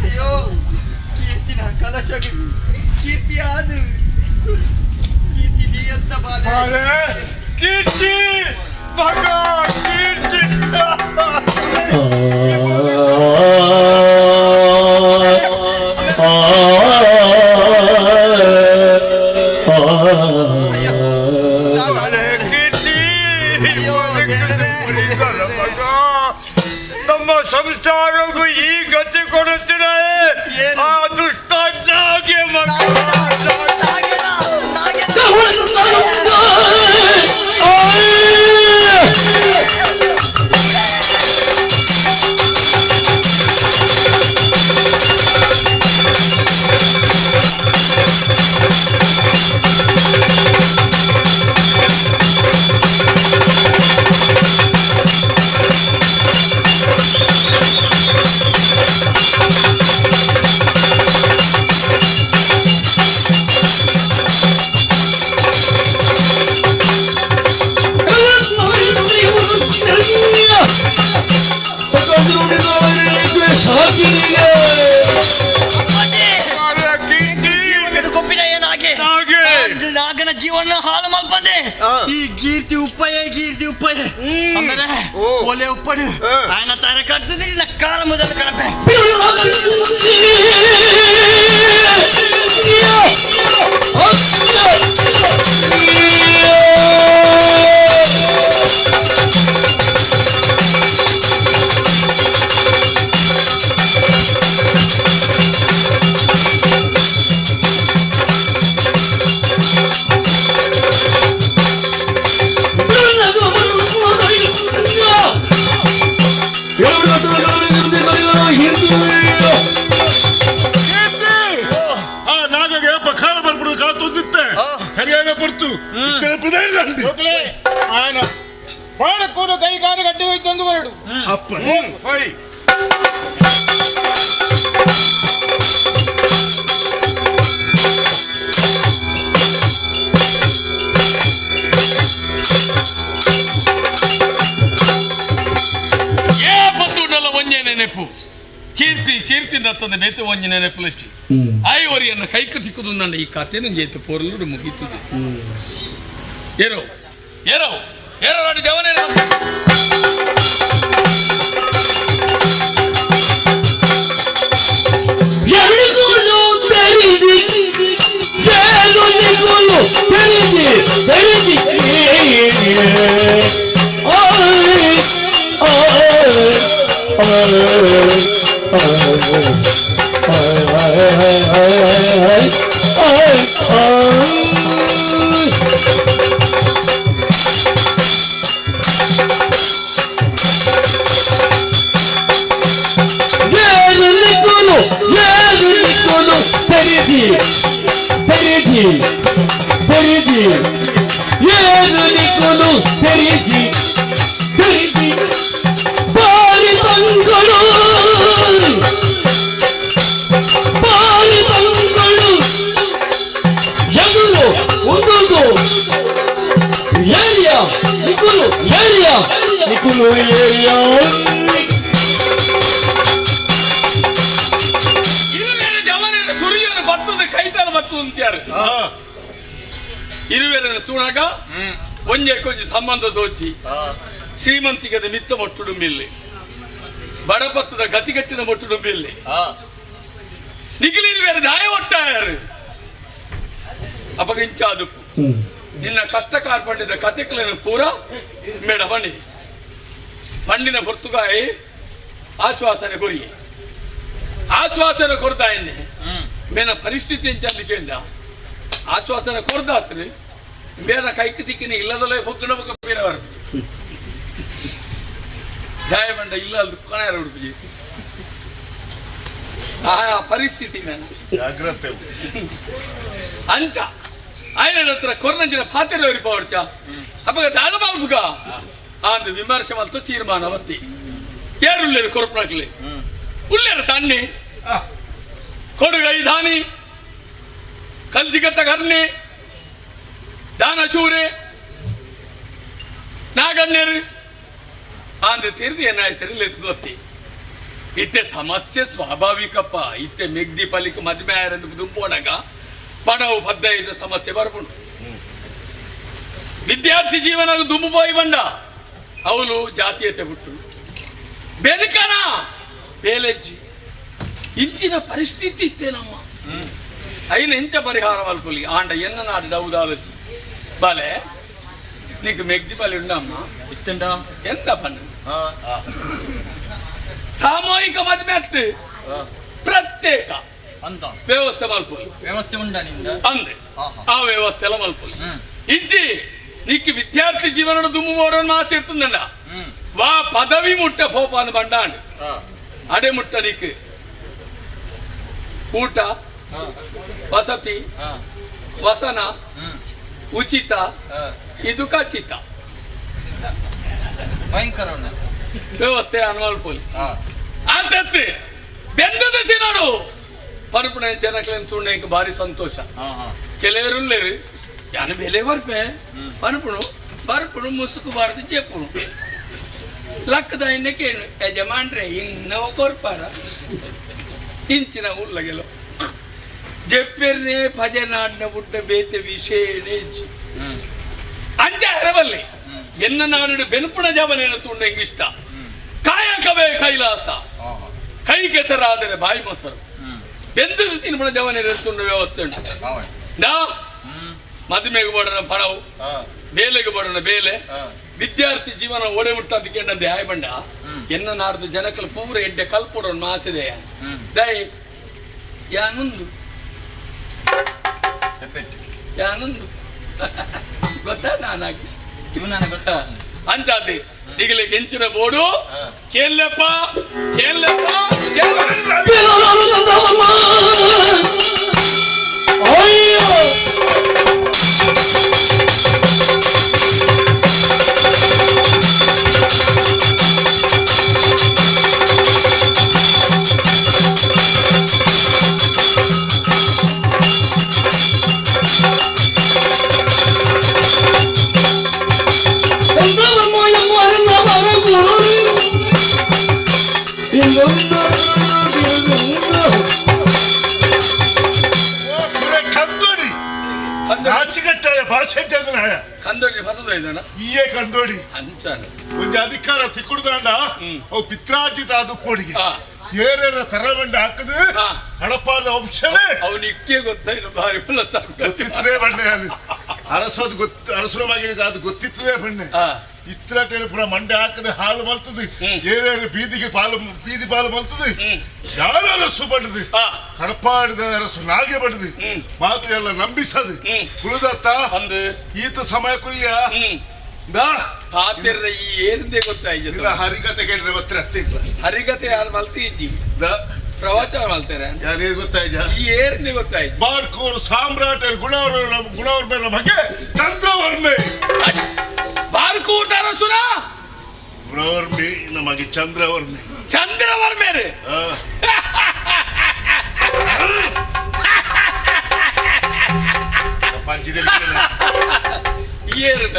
ಅಯ್ಯೋ ಕೀರ್ತಿನ ಕಲಶ ಕೀರ್ತಿ ಆದು ಕೀರ್ತಿ ನೀ ಅಂತ ಬಾಲೆ ಕೀರ್ತಿ ಮಗ ಕೀರ್ತಿ ನಮ್ಮ ಸಂಸಾರಕ್ಕೂ ಈ ಗತಿ ಕೊಡುತ್ತೀರಾ ಆ ದುಷ್ಟಾಜ್ಞಾಗೆ ಗೊಪ್ಪಿನ ಏನಾಗೆ ನಾಗನ ಜೀವನ ಹಾಳು ಮಲ್ಪದೆ ಈ ಕೀರ್ತಿ ಉಪ್ಪಯೇ ಅಂದ್ರೆ ಒಲೆ ಉಪ್ಪಡು ఆయన ತರ ಕಟ್ತದೆ ಕಾಲ ಮೊದಲು ಕಳಪೆ ನಾಗಗೆ ಕಾಲ ಬರ್ಬಿಡುದು ಕಾಲ ತೊಂದಿತ್ತೆ ಸರಿಯಾಗ ಬರ್ತು ఆయన పాడకూర కైగారు గడ్డి పోయి వరడు ఏ పత్తుడల వంజే నెనెప్పు కీర్తి దತ್ತದ ಬೇತು ಒಂಜಿ ನೆನಪುಲಚ್ಚಿ ಐವರಿಯನ್ನು ಕೈಕ ತಿಕ್ಕುದುಂದಂಡ ಈ ಕಥೆನು ಜೇತು ಪೊರ್ಲುಡು ಮುಗೀತದೆ ಏರೋ ನಾಡಿ ಜವನೇ ಸುರಿಯನ್ನು ಬತ್ತದ ಕೈತಾಲ ಬತ್ತು ಅಂತ್ಯಾರು ಇರುವೆರನ ತೂಣಗ ಒಂಜೆ ಕೊಂಚ ಸಂಬಂಧ ತೋಚಿ ಶ್ರೀಮಂತಿಗದ ಮಿತ್ತ ಮೊಟ್ಟುಡು ಮಿಲ್ಲಿ ಬಡಪತ್ತದ ಗತಿಗಟ್ಟಿನ ಮೊಟ್ಟುಡು ಮಿಲ್ಲಿ ನಿಗಿಲಿರುವೆರ ದಾಯ ಒಟ್ಟಾಯಾರು ಅಪಗಿಂಚಾದು ನಿನ್ನ ಕಷ್ಟ ಕಾರ್ಪಣ್ಯದ ಕಥೆಗಳನ್ನು ಪೂರ ಮೇಡ ಬನ್ನಿ ಪಂಡಿನ ಹೊರ್ತುಗಾಯಿ ಆಶ್ವಾಸನೆ ಕೊರಿ ಆಶ್ವಾಸನೆ ಕೊಡ್ತಾ ಎಣ್ಣೆ ಮೇನ ಪರಿಸ್ಥಿತಿ ಎಂಚಂದಿಕೆಂಡ ಆಶ್ವಾಸನೆ ಕೊಡ್ದಾತ್ರಿ ಬೇಡ ಕೈക്ക് ತಿಕ್ಕಿನ ಇಲ್ಲದಲ್ಲೇ ಹೊಕ್ಕಣ ಬೊಕ್ಕ ಬೇರೆವರು ಗಾಯಬಂಡ ಇಲ್ಲ ಕೊನೆಯರ ಹುಡುಗಿ ಆ ಪರಿಸ್ಥಿತಿ ಮೇನ ಜಾಗ್ರತೆ ಅಂಚ ఆయన ಹತ್ರ ಕೊರ್ನಂಜಿನ ಪಾತ್ರೆ ಪವರ್ಚ ಅಪ್ಪಗ ದಾದ ಬಾಬುಗ ಅಂದು ವಿಮರ್ಶೆ ಮಲ್ತು ತೀರ್ಮಾನ ಅವತ್ತಿ ಯಾರುಳ್ಳೇರು ಕೊರಪನಾಕ್ಲಿ ಉಳ್ಳೇರ ತಣ್ಣಿ ಕೊಡುಗೈ ದಾನಿ ಕಲ್ಜಿಗತ್ತ ಕರ್ಣಿ ದಾನ ಶೂರೆ ನಾಗಣ್ಯರು ಅಂದು ತಿರ್ದಿ ಏನಾಯ್ತು ಒತ್ತಿ ಇತ್ತೆ ಸಮಸ್ಯೆ ಸ್ವಾಭಾವಿಕಪ್ಪ ಇತ್ತೆ ಮೆಗ್ದಿ ಪಲಿಕ ಮದ್ಮೆ ಆಯರಂದು ದುಂಬೋಣಗ ಪಣವು ಪದ್ದೈದ ಸಮಸ್ಯೆ ಬರ್ಬುಂಟು ವಿದ್ಯಾರ್ಥಿ ಜೀವನ ದುಂಬು ಪೋಯಿ ಬಂಡ ಅವಳು ಜಾತೀಯತೆ ಬಿಟ್ಟು ಬೆನಕನ ಬೇಲೆಜ್ಜಿ ಇಂಚಿನ ಪರಿಸ್ಥಿತಿ ಇಷ್ಟೇನಮ್ಮ అయిన ಎಂಚ ಪರಿಹಾರ ಮಲ್ಪುಲಿ ಆಂಡ ಎನ್ನ ನಾಡು ದೌದಾಲಚ್ಚಿ ಬಾಲೆ నీకు మెగ్ది పల్లి ఉండమ్మా ఇత్తండా ఎంత పన్ను సామూహిక మధ్యమెత్తు ಪ್ರತ್ಯೇಕ ಅಂತ ವ್ಯವಸ್ಥೆ ಮಲ್ಪುಲಿ ವ್ಯವಸ್ಥೆ ಉಂಡ ನಿಂದ ಅಂದೆ ಆ ವ್ಯವಸ್ಥೆ ಎಲ್ಲ ಮಲ್ಪುಲಿ ಇಂಚಿ నీకు విద్యార్థి జీవన దుమ్ము పోవడం ఆశ ఎత్తుందండ వా పదవి ముట్ట పోపాను బండాండు అడే ముట్ట నీకు ಊಟ ವಸತಿ ವಸನ ಉಚಿತ ಇದು ಖಚಿತ ಭಯಂಕರ ವ್ಯವಸ್ಥೆ ಅನ್ವಲ್ಪೋಲಿ ಅಂತತ್ತಿ ಬೆಂದದ ತಿನ್ನೋಡು ಪರಪುಣ ಜನಕ್ಲೆನ್ ತುಂಡೆ ಭಾರಿ ಸಂತೋಷ ಕೆಲವರು ಯಾನು ಬೆಲೆ ಬರ್ಪೆ ಪರಪುಣು ಮುಸುಕು ಬಾರದು ಜೆಪ್ಪುಣು ಲಕ್ಕದ ಇನ್ನೇನು ಯಜಮಾನ್ರೆ ಇನ್ನವ ಕೊರ್ಪಾರ ಇಂಚಿನ ಉಳ್ಳಗೆಲ್ಲ ಜೆಪ್ಪೆರ್ನೆ ಭಜನಾಡ್ನ ಬುಡ್ಡ ಬೇತೆ ವಿಷಯನೇ ಅಂಚ ಎರವಲ್ಲಿ ಎನ್ನ ನಾಡು ಬೆನುಪುಣ ಜವನೇನ ತುಂಡೆಂಗೆ ಇಷ್ಟ ಕಾಯಕವೇ ಕೈಲಾಸ ಕೈ ಕೆಸರಾದರೆ ಬಾಯಿ ಮೊಸರು ಬೆಂದದು ತಿನ್ಪುಣ ಜವನೇನ ತುಂಡ ವ್ಯವಸ್ಥೆ ಉಂಟು ನಾ ಮದುಮೆಗೆ ಬಡನ ಪಣವು ಬೇಲೆಗೆ ಬಡನ ಬೇಲೆ ವಿದ್ಯಾರ್ಥಿ ಜೀವನ ಓಡೆ ಮುಟ್ಟದಕ್ಕೆ ಹಾಯ್ ಬಂಡ ಎನ್ನ ನಾಡ್ದು ಜನಕಲು ಪೂರ ಎಡ್ಡೆ ಕಲ್ಪೊಡ ಮಾಸಿದೆಯ ದಯ ಯಾನೊಂದು ಯಾನೊಂದು ಗೊತ್ತಾ ನಾನಾಗಿ ಗೊತ್ತಾ ಅಂಚಾತಿ ಈಗಲೇ ಕೆಂಚಿನ ಬೋಡು ಕೇಳಪ್ಪ ಭಾಷೆ ಕಂದೋಡಿ ಬರ್ತದ ಈಯೇ ಕಂದೋಡಿ ಅಂಚಾನ ಒಂಜ ಅಧಿಕಾರ ತಿಕ್ಕುಡ್ದಾಂಡ ಅವು ಪಿತ್ರಾರ್ಜಿತ ಅದು ಪೋಡಿಗೆ ಏರೇರ ತರಬಂಡ ಹಾಕದು ಹಡಪಾದ ವಂಶನೇ ಅವನು ಇಕ್ಕೆ ಗೊತ್ತಾಯ್ತು ಭಾರಿ ಗೊತ್ತಿತ್ತದೇ ಬಣ್ಣೆ ಅದು ಅರಸೋದು ಅರಸರ ಮಗೆ ಅದು ಗೊತ್ತಿತ್ತದೇ ಬಣ್ಣೆ ಇತ್ರ ಪುರ ಮಂಡೆ ಹಾಕದೆ ಹಾಲು ಮಲ್ತದೆ ಏರೇರು ಬೀದಿ ಪಾಲು ಮಲ್ತದೆ ಯಾರ ಅರಸು ಬಡ್ದು ಕಡಪಾಡಿದ ಅರಸು ನಾಗೆ ಬಡ್ದು ಮಾತು ಎಲ್ಲ ನಂಬಿಸದು ಕುಳಿದತ್ತ ಈತ ಸಮಯ ಕುಲ್ಯ ಪಾತಿರ ಈ ಏರಿಂದೇ ಗೊತ್ತಾಯ್ತು ಹರಿಕತೆ ಕೇಳಿದ್ರೆ ಮತ್ತೆ ಅಷ್ಟೇ ಇಲ್ಲ ಹರಿಕತೆ ಯಾರು ಮಲ್ತಿ ಇದ್ದಿ ಪ್ರವಚನ ಮಲ್ತಾರೆ ಯಾರು ಗೊತ್ತಾಯ್ತು ಈ ಏರಿಂದೇ ಗೊತ್ತಾಯ್ತು ಬಾರ್ಕೂರು ಸಾಮ್ರಾಟ ಗುಣವರ್ಮನ ಬಗ್ಗೆ ಚಂದ್ರವರ್ಮೆ ಬಾರ್ಕೂರ್ ಅರಸುನ ಗುಣವರ್ಮೆ ನಮಗೆ ಚಂದ್ರವರ್ಮೆ ರೀ ಪಂಚದಲ್ಲಿ ಏರಿದ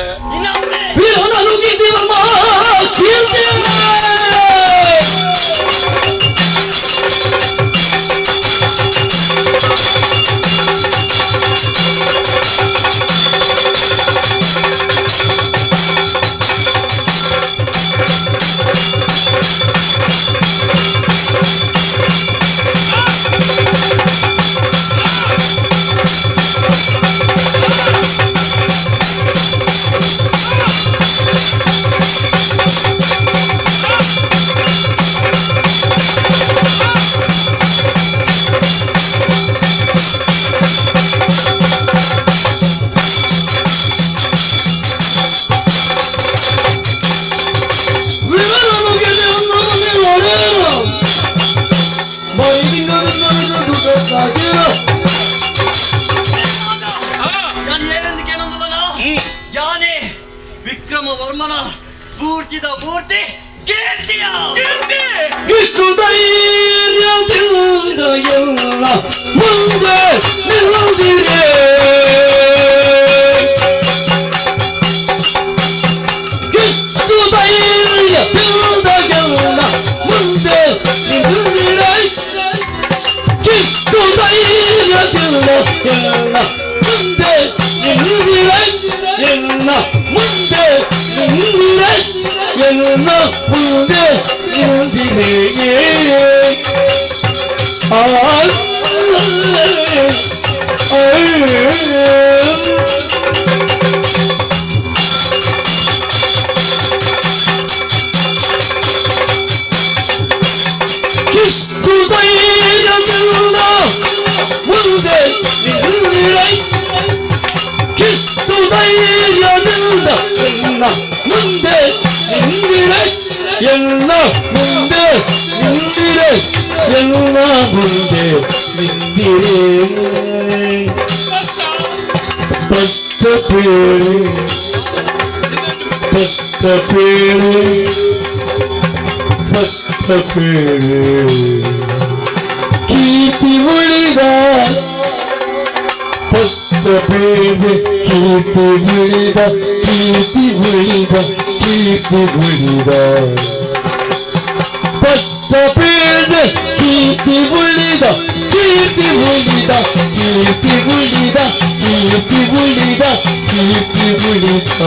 ಯಾನೇ ವಿಕ್ರಮ ವರ್ಮನ ಸ್ಫೂರ್ತಿದ ಮೂರ್ತಿ ಕೀರ್ತಿಯ ಇಷ್ಟು ಧೈರ್ಯದಿಂದ ಎಲ್ಲ ಮುಂದೆ ನಿಲ್ಲುತ್ತಿದೆ ಇಷ್ಟು ಧೈರ್ಯದಿಂದ ಎಲ್ಲ ಮುಂದೆ ನಿಲ್ಲುತ್ತಿದೆ ಇಷ್ಟು ಧೈರ್ಯದಿಂದ ಎಲ್ಲ ಮುಂದೆ ನಿಲ್ಲುತ್ತಿದೆ ಎಲ್ಲ ಮುಂದೆ ನಿಲ್ಲುತ್ತಿದೆ ಎಲ್ಲ ಎನ್ನ ಮುಂದೆ ನಿಂತಿರೆ ಕಿಷ್ಟು ಧೈರ್ಯದಿಂದ ಮುಂದೆ ನಿಂತಿರೆ ಕಿಷ್ಟು ಧೈರ್ಯದಿಂದ ಎನ್ನ ಮುಂದೆ ನಿಂತಿರೆ ಎಲ್ಲ ಮುಂದೆ ನಿಂತಿರೆ ಎಲ್ಲ ಮುಂದೆ ನಿಂತಿರೆ ಸ್ಪಷ್ಟ ಪೇಳೆ ಸ್ಪಷ್ಟ ಪೇಳೆ ಸ್ಪಷ್ಟ ಪೇಳೆ ಕೀರ್ತಿ ಉಳಿದ ಸ್ಪಷ್ಟ ಪೇಳೆ ಕೀರ್ತಿ ಉಳಿದ ಕೀರ್ತಿ ಉಳಿದ ಕೀರ್ತಿ ಉಳಿದ ಸ್ಪಷ್ಟ ಪೇಳೆ ಕೀರ್ತಿ ಉಳಿದ ಕೀರ್ತಿ ಉಳಿದ ಕೀರ್ತಿ ಉಳಿದ ಕೀರ್ತಿ ಉಳಿದ ಕೀರ್ತಿ ಉಳಿದ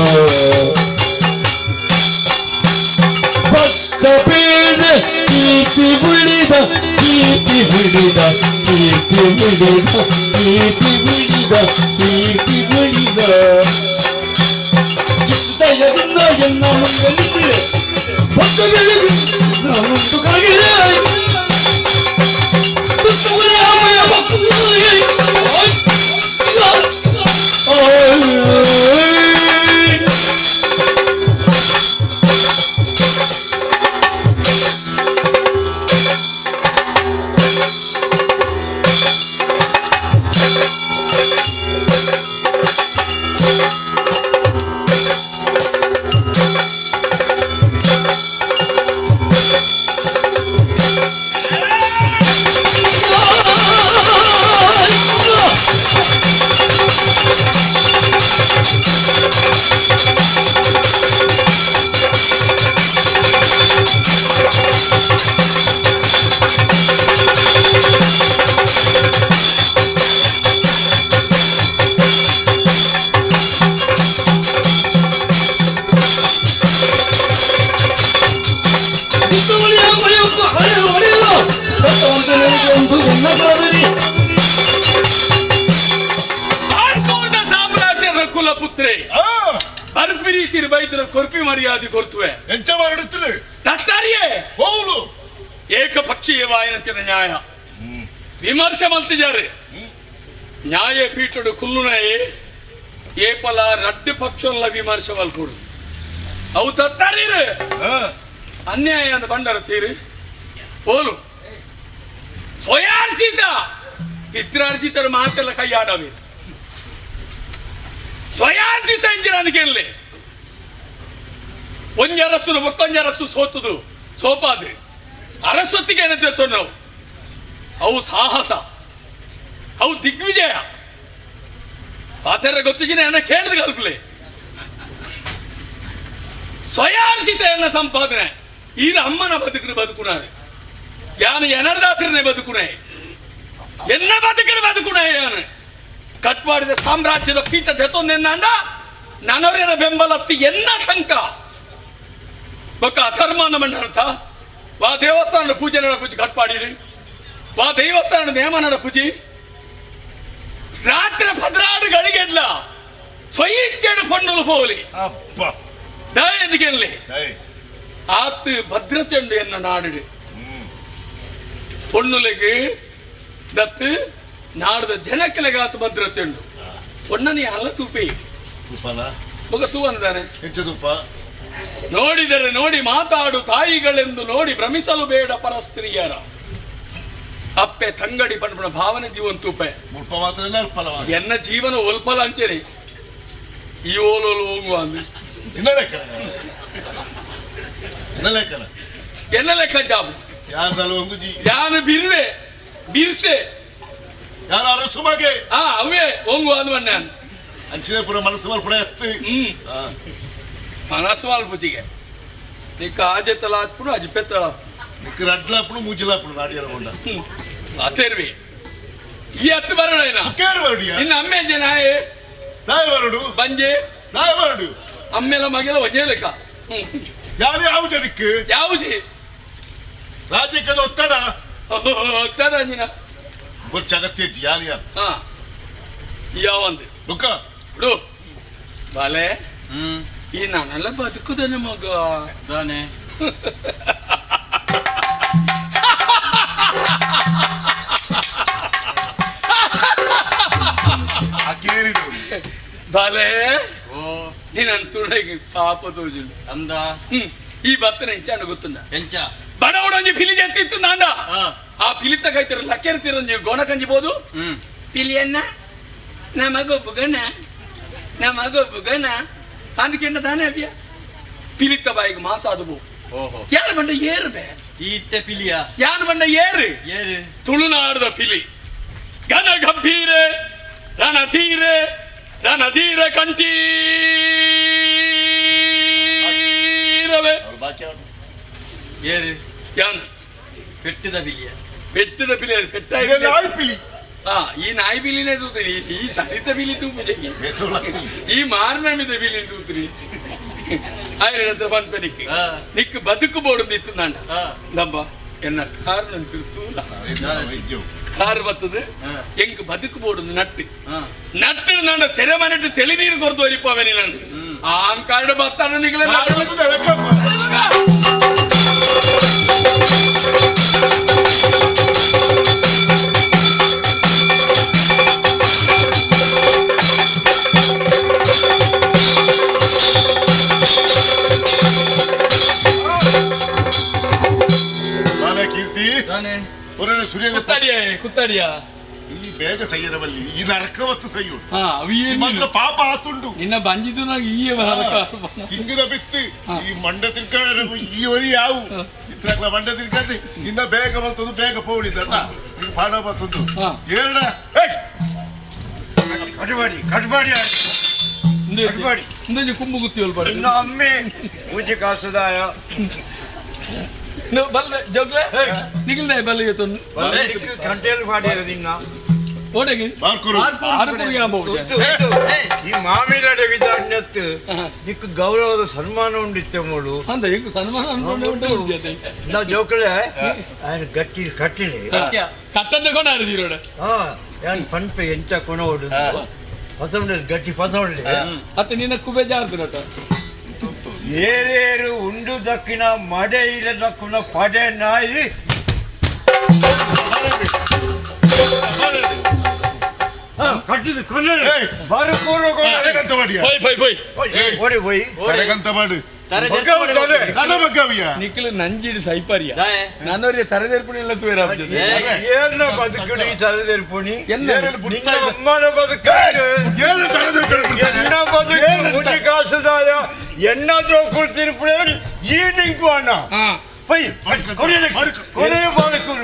ಸ್ಪಷ್ಟ ಪೇಳೆ ಕೀರ್ತಿ ಉಳಿದ ಕೀರ್ತಿ ಉಳಿದ ಕೀರ್ತಿ ಉಳಿದ ಕೀರ್ತಿ ಉಳಿದ ಕೀರ್ತಿ ಉಳಿದ ದಯದಿಂದ ಎನ್ನ ಮುಂದೆ ನಿಂತಿರೆ ಭಕ್ತಗಳಿಗೆ ಮುಂದು ಕರಗಿದೆ ದುಷ್ಟಗುಣಾಮಯ ಭಕ್ತರಿಗೆ ಸಾಮ್ರಾಜ್ಯದ ಕುಲಪುತ್ರೆ ಬರ್ಪಿರೀತಿನ ಬೈದ್ರ ಕೊರ್ಪಿ ಮರ್ಯಾದೆ ಕೊರ್ತುವೆ ಎಂಚ ಮಾಡುತ್ತಲೇ ತತ್ತಾರಿಯೇ ಹೋಲು ಏಕಪಕ್ಷೀಯವಾಯಿನಂತಿನ ನ್ಯಾಯ ವಿಮರ್ಶೆ ಮಲ್ತಿದ್ದಾರೆ ನ್ಯಾಯ ಪೀಠಡು ಕುಲ್ಲುನಯೇ ಏಪಲ ರಡ್ಡು ಪಕ್ಷಲ್ಲ ವಿಮರ್ಶೆ ಮಲ್ಕೊಡು ಅವು ತತ್ತಾರೀರು ಅನ್ಯಾಯ ಅಂತ ಬಂಡರ ತೀರು ಹೋಲು ಸ್ವಯಾರ್ಜಿತ ಪಿತ್ರಾರ್ಜಿತರ ಮಾತೆಲ್ಲ ಕೈಯಾಡವೆ ಸ್ವಯಾರ್ಜಿತ ಎಂಜಿನನಿಗೆಲ್ಲಿ ಒಂಜರಸು ಮತ್ತೊಂಜರಸು ಸೋತುದು ಸೋಪಾದು ಅರಸೊತ್ತಿಗೆ ಏನಂತ ನಾವು ಅವು ಸಾಹಸ ಅವು ದಿಗ್ವಿಜಯ ಆತರ ಗೊತ್ತಿನ ಎನ್ನ ಕೇಳಿದ ಕಲ್ಪಲೆ ಸ್ವಯಾರ್ಜಿತ ಎನ್ನ ಸಂಪಾದನೆ ಈರ ಅಮ್ಮನ ಬದುಕನ್ನು ಬದುಕುನಾರೆ ಯಾನು ಎನರ್ದಾತ್ರನೆ ಬದುಕುನೆ ಎನ್ನ ಬದುಕನ್ನು ಬದುಕುನೆ ಯಾನು ಕಟ್ವಾಡಿದ ಸಾಮ್ರಾಜ್ಯದ ಪೀಠ ತೆತ್ತೊಂದೆನ್ನಂಡ ನನವರಿನ ಬೆಂಬಲತ್ತಿ ಎನ್ನ ಶಂಕ ಬೊಕ್ಕ ಅಧರ್ಮನ ಮಂಡನತ ವಾ ದೇವಸ್ಥಾನದ ಪೂಜೆ ನಡ ಪೂಜೆ ಕಟ್ಪಾಡಿರಿ ವಾ ದೇವಸ್ಥಾನದ ನೇಮ ನಡ ಪೂಜಿ ರಾತ್ರಿ ಭದ್ರಾಡು ಗಳಿಗೆಡ್ಲ ಸ್ವಯಿಚ್ಚೆಡು ಪೊಣ್ಣುಲು ಪೋಲಿ ಅಪ್ಪ ದಯದಿಗೆಲ್ಲಿ ಏಯ್ ಆತು ಭದ್ರತೆ ಉಂಡು ಎನ್ನ ನಾಡು ಪೊಣ್ಣುಲೆಗೆ ದತ್ತು ನಾಡದ ಜನಕ್ಕೆಲೆಗಾತು ಭದ್ರತೆ ಉಂಡು ಪೊಣ್ಣನಿ ಅಲ್ಲ ತೂಪಿ ತುಪ್ಪನ ಮಗ ತೂ ಅಂದಾನೆ ಹೆಚ್ಚು ತುಪ್ಪ ನೋಡಿದರೆ ನೋಡಿ ಮಾತಾಡು ತಾಯಿಗಳೆಂದು ನೋಡಿ ಭ್ರಮಿಸಲು ಬೇಡ ಪರಸ್ತ್ರೀಯರ ಅಪ್ಪೆ ತಂಗಡಿ ಪಂಡ ಭಾವನೆ ಜೀವನ್ ತೂಪೆ ಮುಲ್ಪ ಮಾತ್ರ ಇಲ್ಲ ಅಲ್ಪಲ ಎನ್ನ ಜೀವನ ಒಲ್ಪಲ ಅಂಚೇರಿ ಈ ಓಲೋಲು ಹೋಗುವ ಅಂದು ಇನ್ನ ಲೆಕ್ಕನ ಇನ್ನ ಲೆಕ್ಕನ ಎನ್ನ ಲೆಕ್ಕ ಜಾಬು ಯಾರ್ದಲ್ಲ ಒಂದು ಜಿ ಯಾನು ಬಿರ್ವೆ ಬಿರ್ಸೆ ಯಾರು ಅರಸು ಮಗೆ ಅವೇ ಹೋಗುವ ಅಂದ್ ಬಣ್ಣ ಅಂಚಿನ ಪುರ ಮನಸ್ಸು ಮಲ್ಪಡ ಎತ್ತಿ ಮನಸ್ಸು ಪೂಜಿಗೆ ನಿಕ್ಕ ಆಜೆತ್ತಲ ಹಾಕ್ಬಿಡು ಅಜಿ ಪೆತ್ತಳ ನಿಕ್ಕ ರಡ್ಲಾಪುಡು ಮೂಜಿಲಾಪುಡು ನಾಡಿಯರ ಕೊಂಡ ಅತೇರ್ವಿ ಈ ಹತ್ತು ಬರೋಣ ಕೇರು ಬರಡಿಯ ಇನ್ನು ಅಮ್ಮೆ ಜನಾಯೇ ಸಾಯ ಬರಡು ಬಂಜೆ ಸಾಯ ಬರಡು ಅಮ್ಮೆಲ್ಲ ಮಗೆಲ್ಲ ಒಂದೇ ಲೆಕ್ಕ ಯಾರು ಯಾವ ಜನಕ್ಕೆ ಯಾವುದು ರಾಜ್ಯಕ್ಕೆ ಒತ್ತಡ ಒತ್ತಡ ಅಂಜಿನ ಗೊಚ್ಚ ಅಗತ್ಯ ಯಾರು ಯಾರು ಹಾ ಯಾವಂದು ಲುಕ್ಕ ಬಿಡು ಬಾಲೆ ಈ ನಾನೆಲ್ಲ ಬದುಕುದನೆ ಮಗ ದಾನೆ ಕೇರಿದು ಬಾಲೆ ಓ ನೀನಂತೂ ಪಾಪ ತೋಜಿಲ್ಲ ಅಂದ ಈ ಭತ್ತನ ಹೆಂಚಾಂಡ ಗೊತ್ತುಂಡ ಎಂಚ ಬಡವಡೊಂಜಿ ಪಿಲಿ ಎತ್ತಿತ್ತು ನಾಂಡ ಆ ಆ ಪಿಲಿ ತಗೈತಿರ ಲಕ್ಕೆರ್ತಿರ ನೀವು ಗೋಣ ಕಂಜಿಬೋದು ಪಿಲಿಯನ್ನ ನಮಗೊಬ್ಬ ಗಣ ಅಂದ್ಕೆಂಡ ತಾನೇ ಅಭ್ಯ ಪಿಲಿತ್ತ ಬಾಯಿಗೆ ಮಾಸ ಆದವು ಓಹೋ ಯಾರು ಬಂಡ ಏರು ಬೇ ಈತ್ತೆ ಪಿಲಿಯ ಯಾರು ಬಂಡ ಏರು ಏರು ತುಳುನಾಡದ ಪಿಲಿ ಘನ ಗಂಭೀರೆ ರಣಧೀರ ಕಂಠೀರವೇ ಏರು ಯಾನು ಪೆಟ್ಟಿದ ಪಿಲಿಯ ಪೆಟ್ಟದ ಪಿಲಿ ನಾಯಿ ಪಿಲಿ ಹಾ ಈ ನಾಯಿ ಬಿಲಿನೇ ತೂತ್ರಿ ಈ ಸರಿತ ಬಿಲಿ ತೂಪುಜಿ ಈ ಮಾರ್ನಮಿದ ಬಿಲಿ ತೂತ್ರಿ ಆಯ್ರ ಹತ್ರ ಬಂತ ನಿಕ್ ಬದುಕು ಬೋಡುದಿತ್ತು ನಾಂಡ ದಬ್ಬ ಎನ್ನ ಕಾರ್ ತೂಲ ಕಾರ್ ಬತ್ತದು ಎಂಕ್ ಬದುಕು ಬೋಡುದು ನಟ್ಟು ನಾಂಡ ಸೆರೆ ಮನೆಟ್ಟು ತೆಳಿ ನೀರು ಕೊರ್ದು ಒರಿಪವನಿ ನಾನು ಆ ಕಾರ್ಡ್ ಬತ್ತಾನ ನಿಗಲ ಕೀರ್ತಿ ಸೂರ್ಯ ಕುತ್ತಾಡಿಯಾ ಈ ಬೇಗ ಸೈಯರವಲ್ಲಿ ಈ ನರಕವತ್ತು ಸೈಯುಡು ಹಾ ಮಾತ್ರ ಪಾಪ ಆತುಂಡು ನಿನ್ನ ಬಂದಿದ್ದು ನಾಗ ಈ ಸಿಂಗದ ಬಿತ್ತು ಈ ಮಂಡ ತಿರ್ಕ ಈ ಒರಿ ಯಾವು ಚಿತ್ರಕಲ ಮಂಡ ತಿರ್ಕಂದು ನಿನ್ನ ಬೇಗ ಬಂತದ್ದು ಬೇಗ ಪೋಡಿದ ಪಾಡ ಬರ್ತದ್ದು ಏರಡ ಕಟ್ಬಾಡಿ ಕುಂಬು ಗುತ್ತಿವಲ್ ಬರ ಅಮ್ಮೆ ಪೂಜೆ ಕಾಸುದಾಯ ಬಲ್ಲೆ ಜೋಗ್ಲೆ ನಿಗಿಲ್ದೆ ಬಲ್ಲಿಗೆ ತೊಂದು ಗಂಟೆಯಲ್ಲಿ ಮಾಡಿರೋದು ಇನ್ನ ಓಡೆಗೆ ಆರ್ಕುರಿಗೆ ಆಗ್ಬಹುದು ಈ ಮಾಮಿಲಾಡ ವಿಧಾನತ್ತು ನಿಕ್ಕು ಗೌರವದ ಸನ್ಮಾನ ಉಂಡಿತ್ತೆ ಮೂಡು ಅಂತ ಈಗ ಸನ್ಮಾನ ಅನ್ಕೊಂಡೆ ಉಂಟು ನಾವು ಜೋಕಳೆ ఆయన ಗಟ್ಟಿ ಕಟ್ಟಿಲಿ ಕಟ್ಟಂದೆ ಕೊಂಡು ಆಡಿದಿರೋಡ ಯಾನ್ ಪಂಪೆ ಎಂಚ ಕೊನೋಡು ಪಸಂಡೆ ಗಟ್ಟಿ ಪಸಂಡೆ ಮತ್ತೆ ನಿನ್ನ ಕುಬೆ ಜಾರ್ದಿರಟ ಏರೇರು ಉಂಡು ದಕ್ಕಿನ ಮಡೆ ಇಲ್ಲ ದಕ್ಕುನ ಪಡೆ ನಾಯಿ ಕಟ್ಟಿದ ಕೊನೆ ಬರಕೂರು ಓಡಿ ಹೋಯ್ ಕಡೆಗಂತ ಮಾಡು ನಿಖಿಲ್ ನಂಜಿಡಿ ಸೈಪರ್ಯ ನನ್ನವರಿಗೆ ತರದೇರ್ಪುಣಿ ಎಲ್ಲ ತೂರ ಏನ ಬದುಕುಡಿ ತರದೇರ್ಪುಣಿ ಎನ್ನ ಅಮ್ಮನ ಬದುಕ ಎನ್ನ ಬದುಕು ಮುಜಿ ಕಾಸುದಾಯ ಎನ್ನ ಜೋಕುಳು ತಿರುಪುಣಿ ಈ ನಿಂಕು ಅಣ್ಣ ಪೈ ಕೊನೆ ಬದುಕು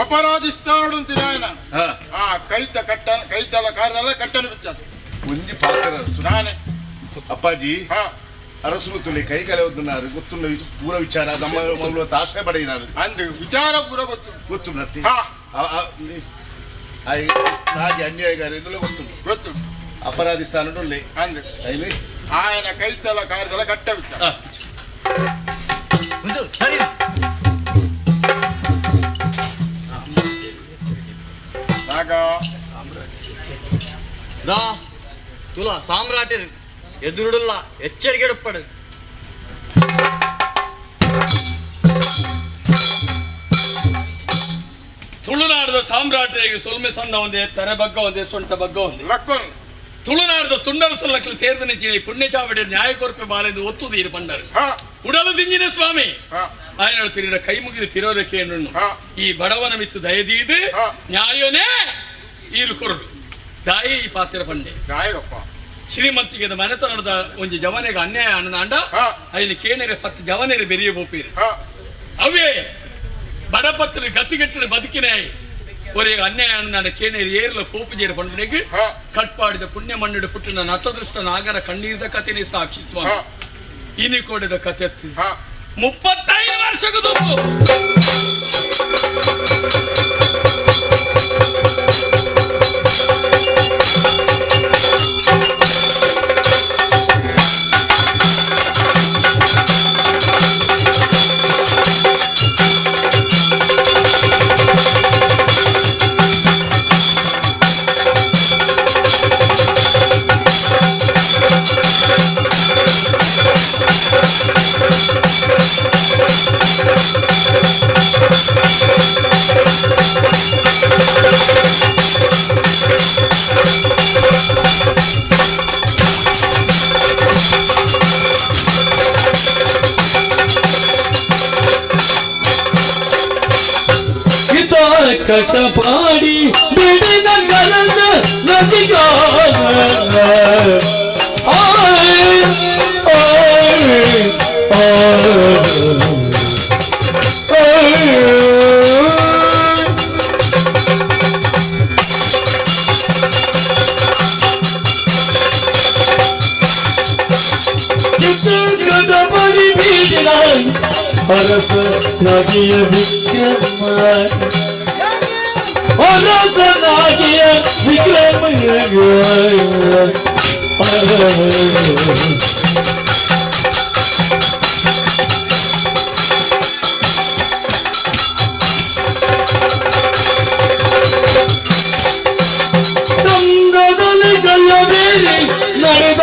అపరాధిస్తాడు ఆయన కైతల కార్యాల కట్టను పిచ్చారు ಒಂಜಿ ಪಾತ್ರ ನಾನೇ ಅಪ್ಪಾಜಿ ಅರಸುಲು ತುಳಿ ಕೈ ಕಲೆಯುన్నారు ಗೊತ್ತುಂಡ ಪೂರ ವಿಚಾರ ನಮ್ಮ ಆಶ್ರಯ ಪಡೆಯಿನಾರು ಅಂದು ವಿಚಾರ ಪೂರ ಗೊತ್ತು ನತ್ತಿ ಹಾಗೆ ಅನ್ಯಾಯಗಾರ ಇದೆಲ್ಲ ಗೊತ್ತು ಅಪರಾಧಿ ಸ್ಥಾನ ಅಂದು ఆయన కైతల కార్యాల కట్ట పిచ్చారు ಸರಿ ತುಲ ಸಾಮ್ರಾಟರು ಎದುರುಡಲ್ಲ ಎಚ್ಚರಿಕೆ ಎಡಪಡು ತುಳುನಾಡದ ಸಾಮ್ರಾಟರಿಗೆ ಸೊಲ್ಮೆ ಸಂದ ಒಂದೇ ತರ ಬಗ್ಗ ಒಂದೇ ಸೊಂಟ ಬಗ್ಗ ಒಂದೇ ತುಳುನಾಡದ ತುಂಡರ ಸೊಲ್ಲಕ್ಕಲು ಸೇರಿದನೆ ಚೀಳಿ ಪುಣ್ಯ ಚಾವಡಿ ನ್ಯಾಯ ಕೊರಪೆ ಬಾಲೆಂದು ಒತ್ತುದು ಇರು ಬಂದರು ಉಡಲು ದಿಂಜಿನ ಸ್ವಾಮಿ ఆయన తిరిగిన కై ముగిది తిరోదకే ఈ బడవన మిత్తు దయదీదు న్యాయనే ఈరు కొరడు ದಾಯಿ ಈ ಪಾತ್ರ ಪಂಡೆ ಶ್ರೀಮಂತಿಗೆ ಮನೆತನದ ಒಂದು ಜವನೆಗೆ ಅನ್ಯಾಯ ಅನ್ನದಾಂಡ ಐನು ಕೇಣರೆ 10 ಜವನೆರೆ ಬೆರಿಯ ಬೋಪೀರು ಅವೇ ಬಡಪತ್ರ ಗತಿಗೆಟ್ಟಿನ ಬದುಕಿನೇ ಒರೇ ಅನ್ಯಾಯ ನನ್ನ ಕೇನೇರಿ ಏರ್ಲ ಕೋಪುಜೇರ ಪಂಡನೆಗೆ ಕಟ್ಪಾಡಿದ ಪುಣ್ಯ ಮಣ್ಣಿಡ ಪುಟ್ಟಿನ ನತದೃಷ್ಟ ನಾಗರ ಕಣ್ಣೀರ್ದ ಕಥೆನೇ ಸಾಕ್ಷಿ ಸ್ವಾಮಿ ಇನಿ ಕೊಡದ ಕತೆ 35 ವರ್ಷಕ್ಕೂ ಕಟಪಾಡಿ ಬಿಡಿದ ಕಲದ ಕಟಪಾಡಿ ಬಿಡಿದ ಅರಸ ನದಿಯ ವಿಕ್ರಮ ಅರಸನಾಗಿಯ ವಿಕ್ರಮ ಚಂದದಲ್ಲಿ ಗಲ್ಲಬೇರಿ ನಡೆದ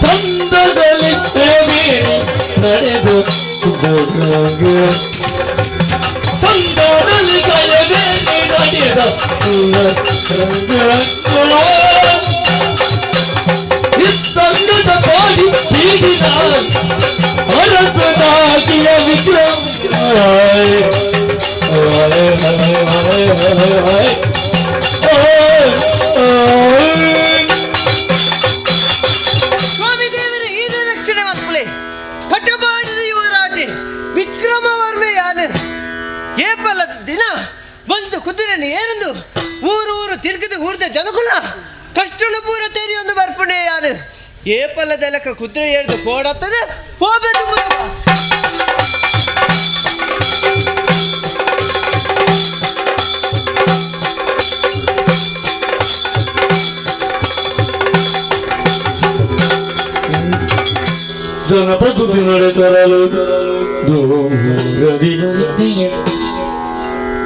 ಚಂದದಲ್ಲಿ ನಡೆದು ಸಂದದಲ್ಲಿ ಕೈಬೇರಿ ನಡೆದ ಇತ್ತಂಗದ ಪಾಡಿ ಬೀದಿನ ಅರಸನಾಗಿಯ ವಿಕ್ರಮ ಸ್ವಾಮಿ ದೇವರ ಇದು ರಕ್ಷಣೆ ಮಕ್ಕಳೇ ಕಟಪಾಡಿದ ಯುವರಾಜೆ ವಿಕ್ರಮವರ್ಮೆಯಾನ ಏಪಲದ ದಿನ ಒಂದು ಕುದುರೆಯನ್ನು ಏನೆಂದು ಊರು ತಿರುಗಿದ ಊರ್ದ ಜನಕುಲ ಕಷ್ಟನ ಪೂರ ತೇರಿ ಒಂದು ಬರ್ಪಣೆ ಯಾನು ಏಪಲದ ಲೆಕ್ಕ ಕುದುರೆ ಏರಿದು ಕೋಡತ್ತದೆ ಹೋಗಬೇಕು ಜನಪ್ರಸುತಿ ನಡೆತರಲು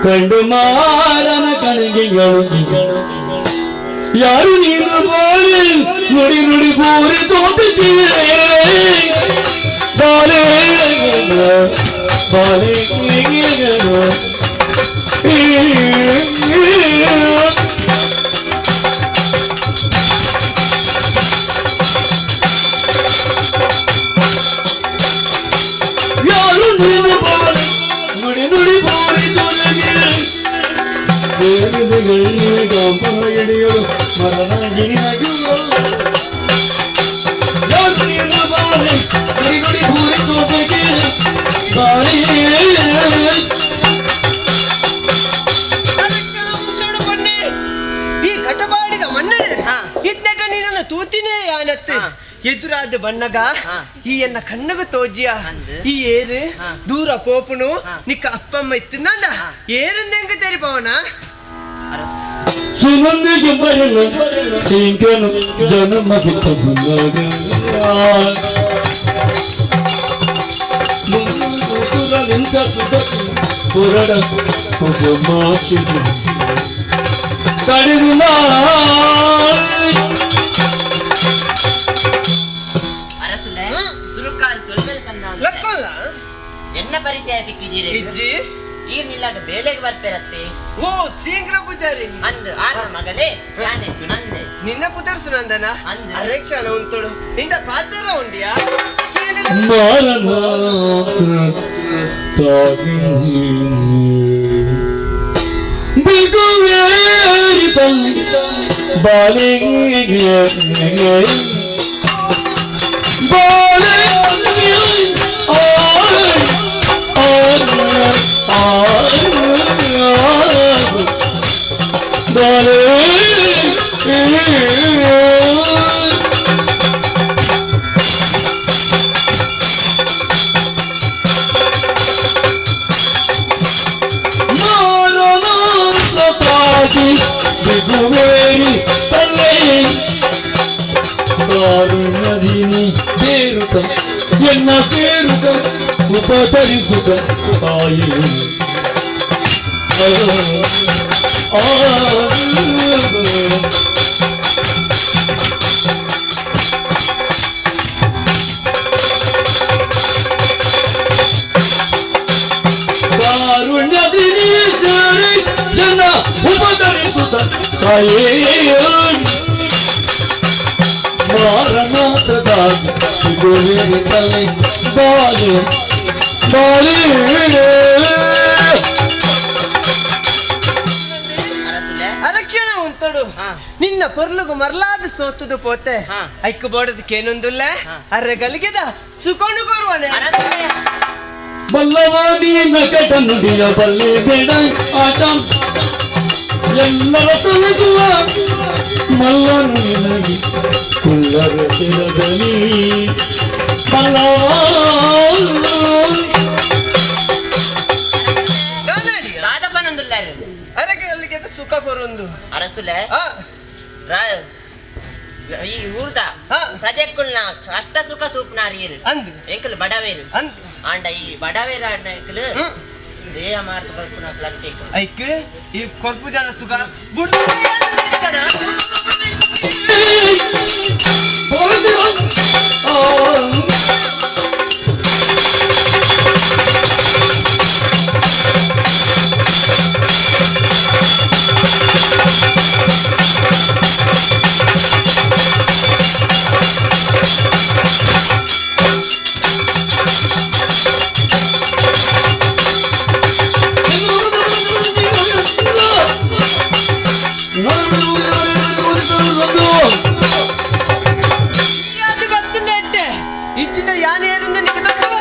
ಕಂಡು ಮಾರನ ಕಣಿಗೆಗಳು ಯಾರು ನೀನು ಬೋಲಿ ನುಡಿ ನುಡಿ ಪೂರಿ ತೋಪಿಸಿವೆ ಬಾಲೆ ಬಾಲೆ ಯಾರು ನೀನು ಬೋಲಿ ನುಡಿ ನುಡಿ ಪೂರಿ ಹಿಡಿಯಲು ಮರನಾಗಿ ಈ ಕಟಪಾಡಿದ ಮನ್ನಡೆ ಇದ್ನಕ ನೀನನ್ನು ತೂತಿನೇ ಯಾನತ್ತೆ ಎದುರಾದ ಬಣ್ಣಗ ಈ ಎನ್ನ ಕಣ್ಣಗ ತೋಜಿಯ ಈ ಏರು ದೂರ ಪೋಪುನು ನಿಕ್ಕ ಅಪ್ಪಮ್ಮ ಇತ್ತು ನಂದ ಏರಂದೆಂಗ ತೆರಿಪವನ ಸುನಂದಿಗೆ ಬರಲ್ಲ ಚಿಂಕನು ಜನ್ಮಕ್ಕೆ ನಿಂತ ಪುರಡ ಮಾಚಿ ಕಡಿದಿಲ್ಲ ಲಕ್ಕಲ್ಲ ಎನ್ನ ಪರಿಚಯ ಸಿಕ್ಕಿದ್ದೀರಿ ಇಜ್ಜಿ ಈ ನಿಲ್ಲದ ಬೇಲೆಗೆ ಬರ್ತಿರತ್ತೆ ಓ ಶೀಘ್ರ ಪೂಜಾರಿ ಅಂದು ಆನ ಮಗನೇ ಯಾನೆ ಸುನಂದೆ ನಿನ್ನ ಪುತ್ರ ಸುನಂದನ ಅರೇಕ್ಷಣ ಉಂಟೋಡು ಇಂದ ಪಾತ್ರ ಉಂಡಿಯಾ ಬಾಲೆ ಬಾಲೆ ಬಿಗುವೇರಿ ತಲೆ ಕಾರುಣ್ಯದಿನಿ ಸೇರುತ್ತ ಎನ್ನ ಸೇರುತ್ತ ಉಪಚರಿಸುತ್ತ ತಾಯಿ ಕಾರುಣ್ಯದಿನಿ ಸೇರಿ ಎನ್ನ ಉಪಚರಿಸುತ್ತ ತಾಯಿ ಮಾರನಾಥದಾಗಿ ಬಿಗುವೇರಿ ತಲೆ ಬಾಲೆ ಬಾಲೆ ಅರಕ್ಷಣ ಉಂಟಡು ನಿನ್ನ ಪೊರ್ಲುಗು ಮರ್ಲಾದ ಸೋತುದು ಪೋತೆ ಐಕ್ಕು ಬೋಡದಕ್ಕೆ ಏನೊಂದುಲ್ಲ ಅರ್ರೆ ಗಲಿಗೆದ ಸುಕೊಂಡು ಕೊರುವನೆ ಬಲ್ಲವಾದಿನ ಕೆಟ್ಟ ನುಡಿಯ ಬಲ್ಲೆ ಬೇಡ ಆಟ ಎಲ್ಲರ ತೊಲಗುವ ಮಲ್ಲನು ನಿನಗಿ ಕುಲ್ಲರ ತಿರಗಲಿ ದಾದಪ್ಪನೊಂದುಲ್ಲಾರು ಅರಗೆ ಗಲಿಗೆದ ಸುಖ ಕೊರೊಂದು ಅರಸುಲೆ ಈ ಊರ್ದ ಪ್ರಜೆಕ್ಕುಲ್ನ ಕಷ್ಟ ಸುಖ ತೂಪ್ನಾರಿಯರು ಅಂದು ಎಂಕಲ್ ಬಡವೇರು ಅಂದು ಆಂಡ ಈ ಬಡವೇರ ಆಂಡ ಎಂಕಲ್ ದೇಹ ಮಾರ್ತ ಬದುಕುನ ಕ್ಲಕ್ಟೇಕು ಐಕ್ ಈ ಕೊರ್ಪು ಜನ ಸುಖ ಬುಡ್ದು ಅದು ಗೊತ್ತಿಲ್ಲ ಇಚ್ಚಿನ ಯಾನೇರಿಂದ ನಿಗದವ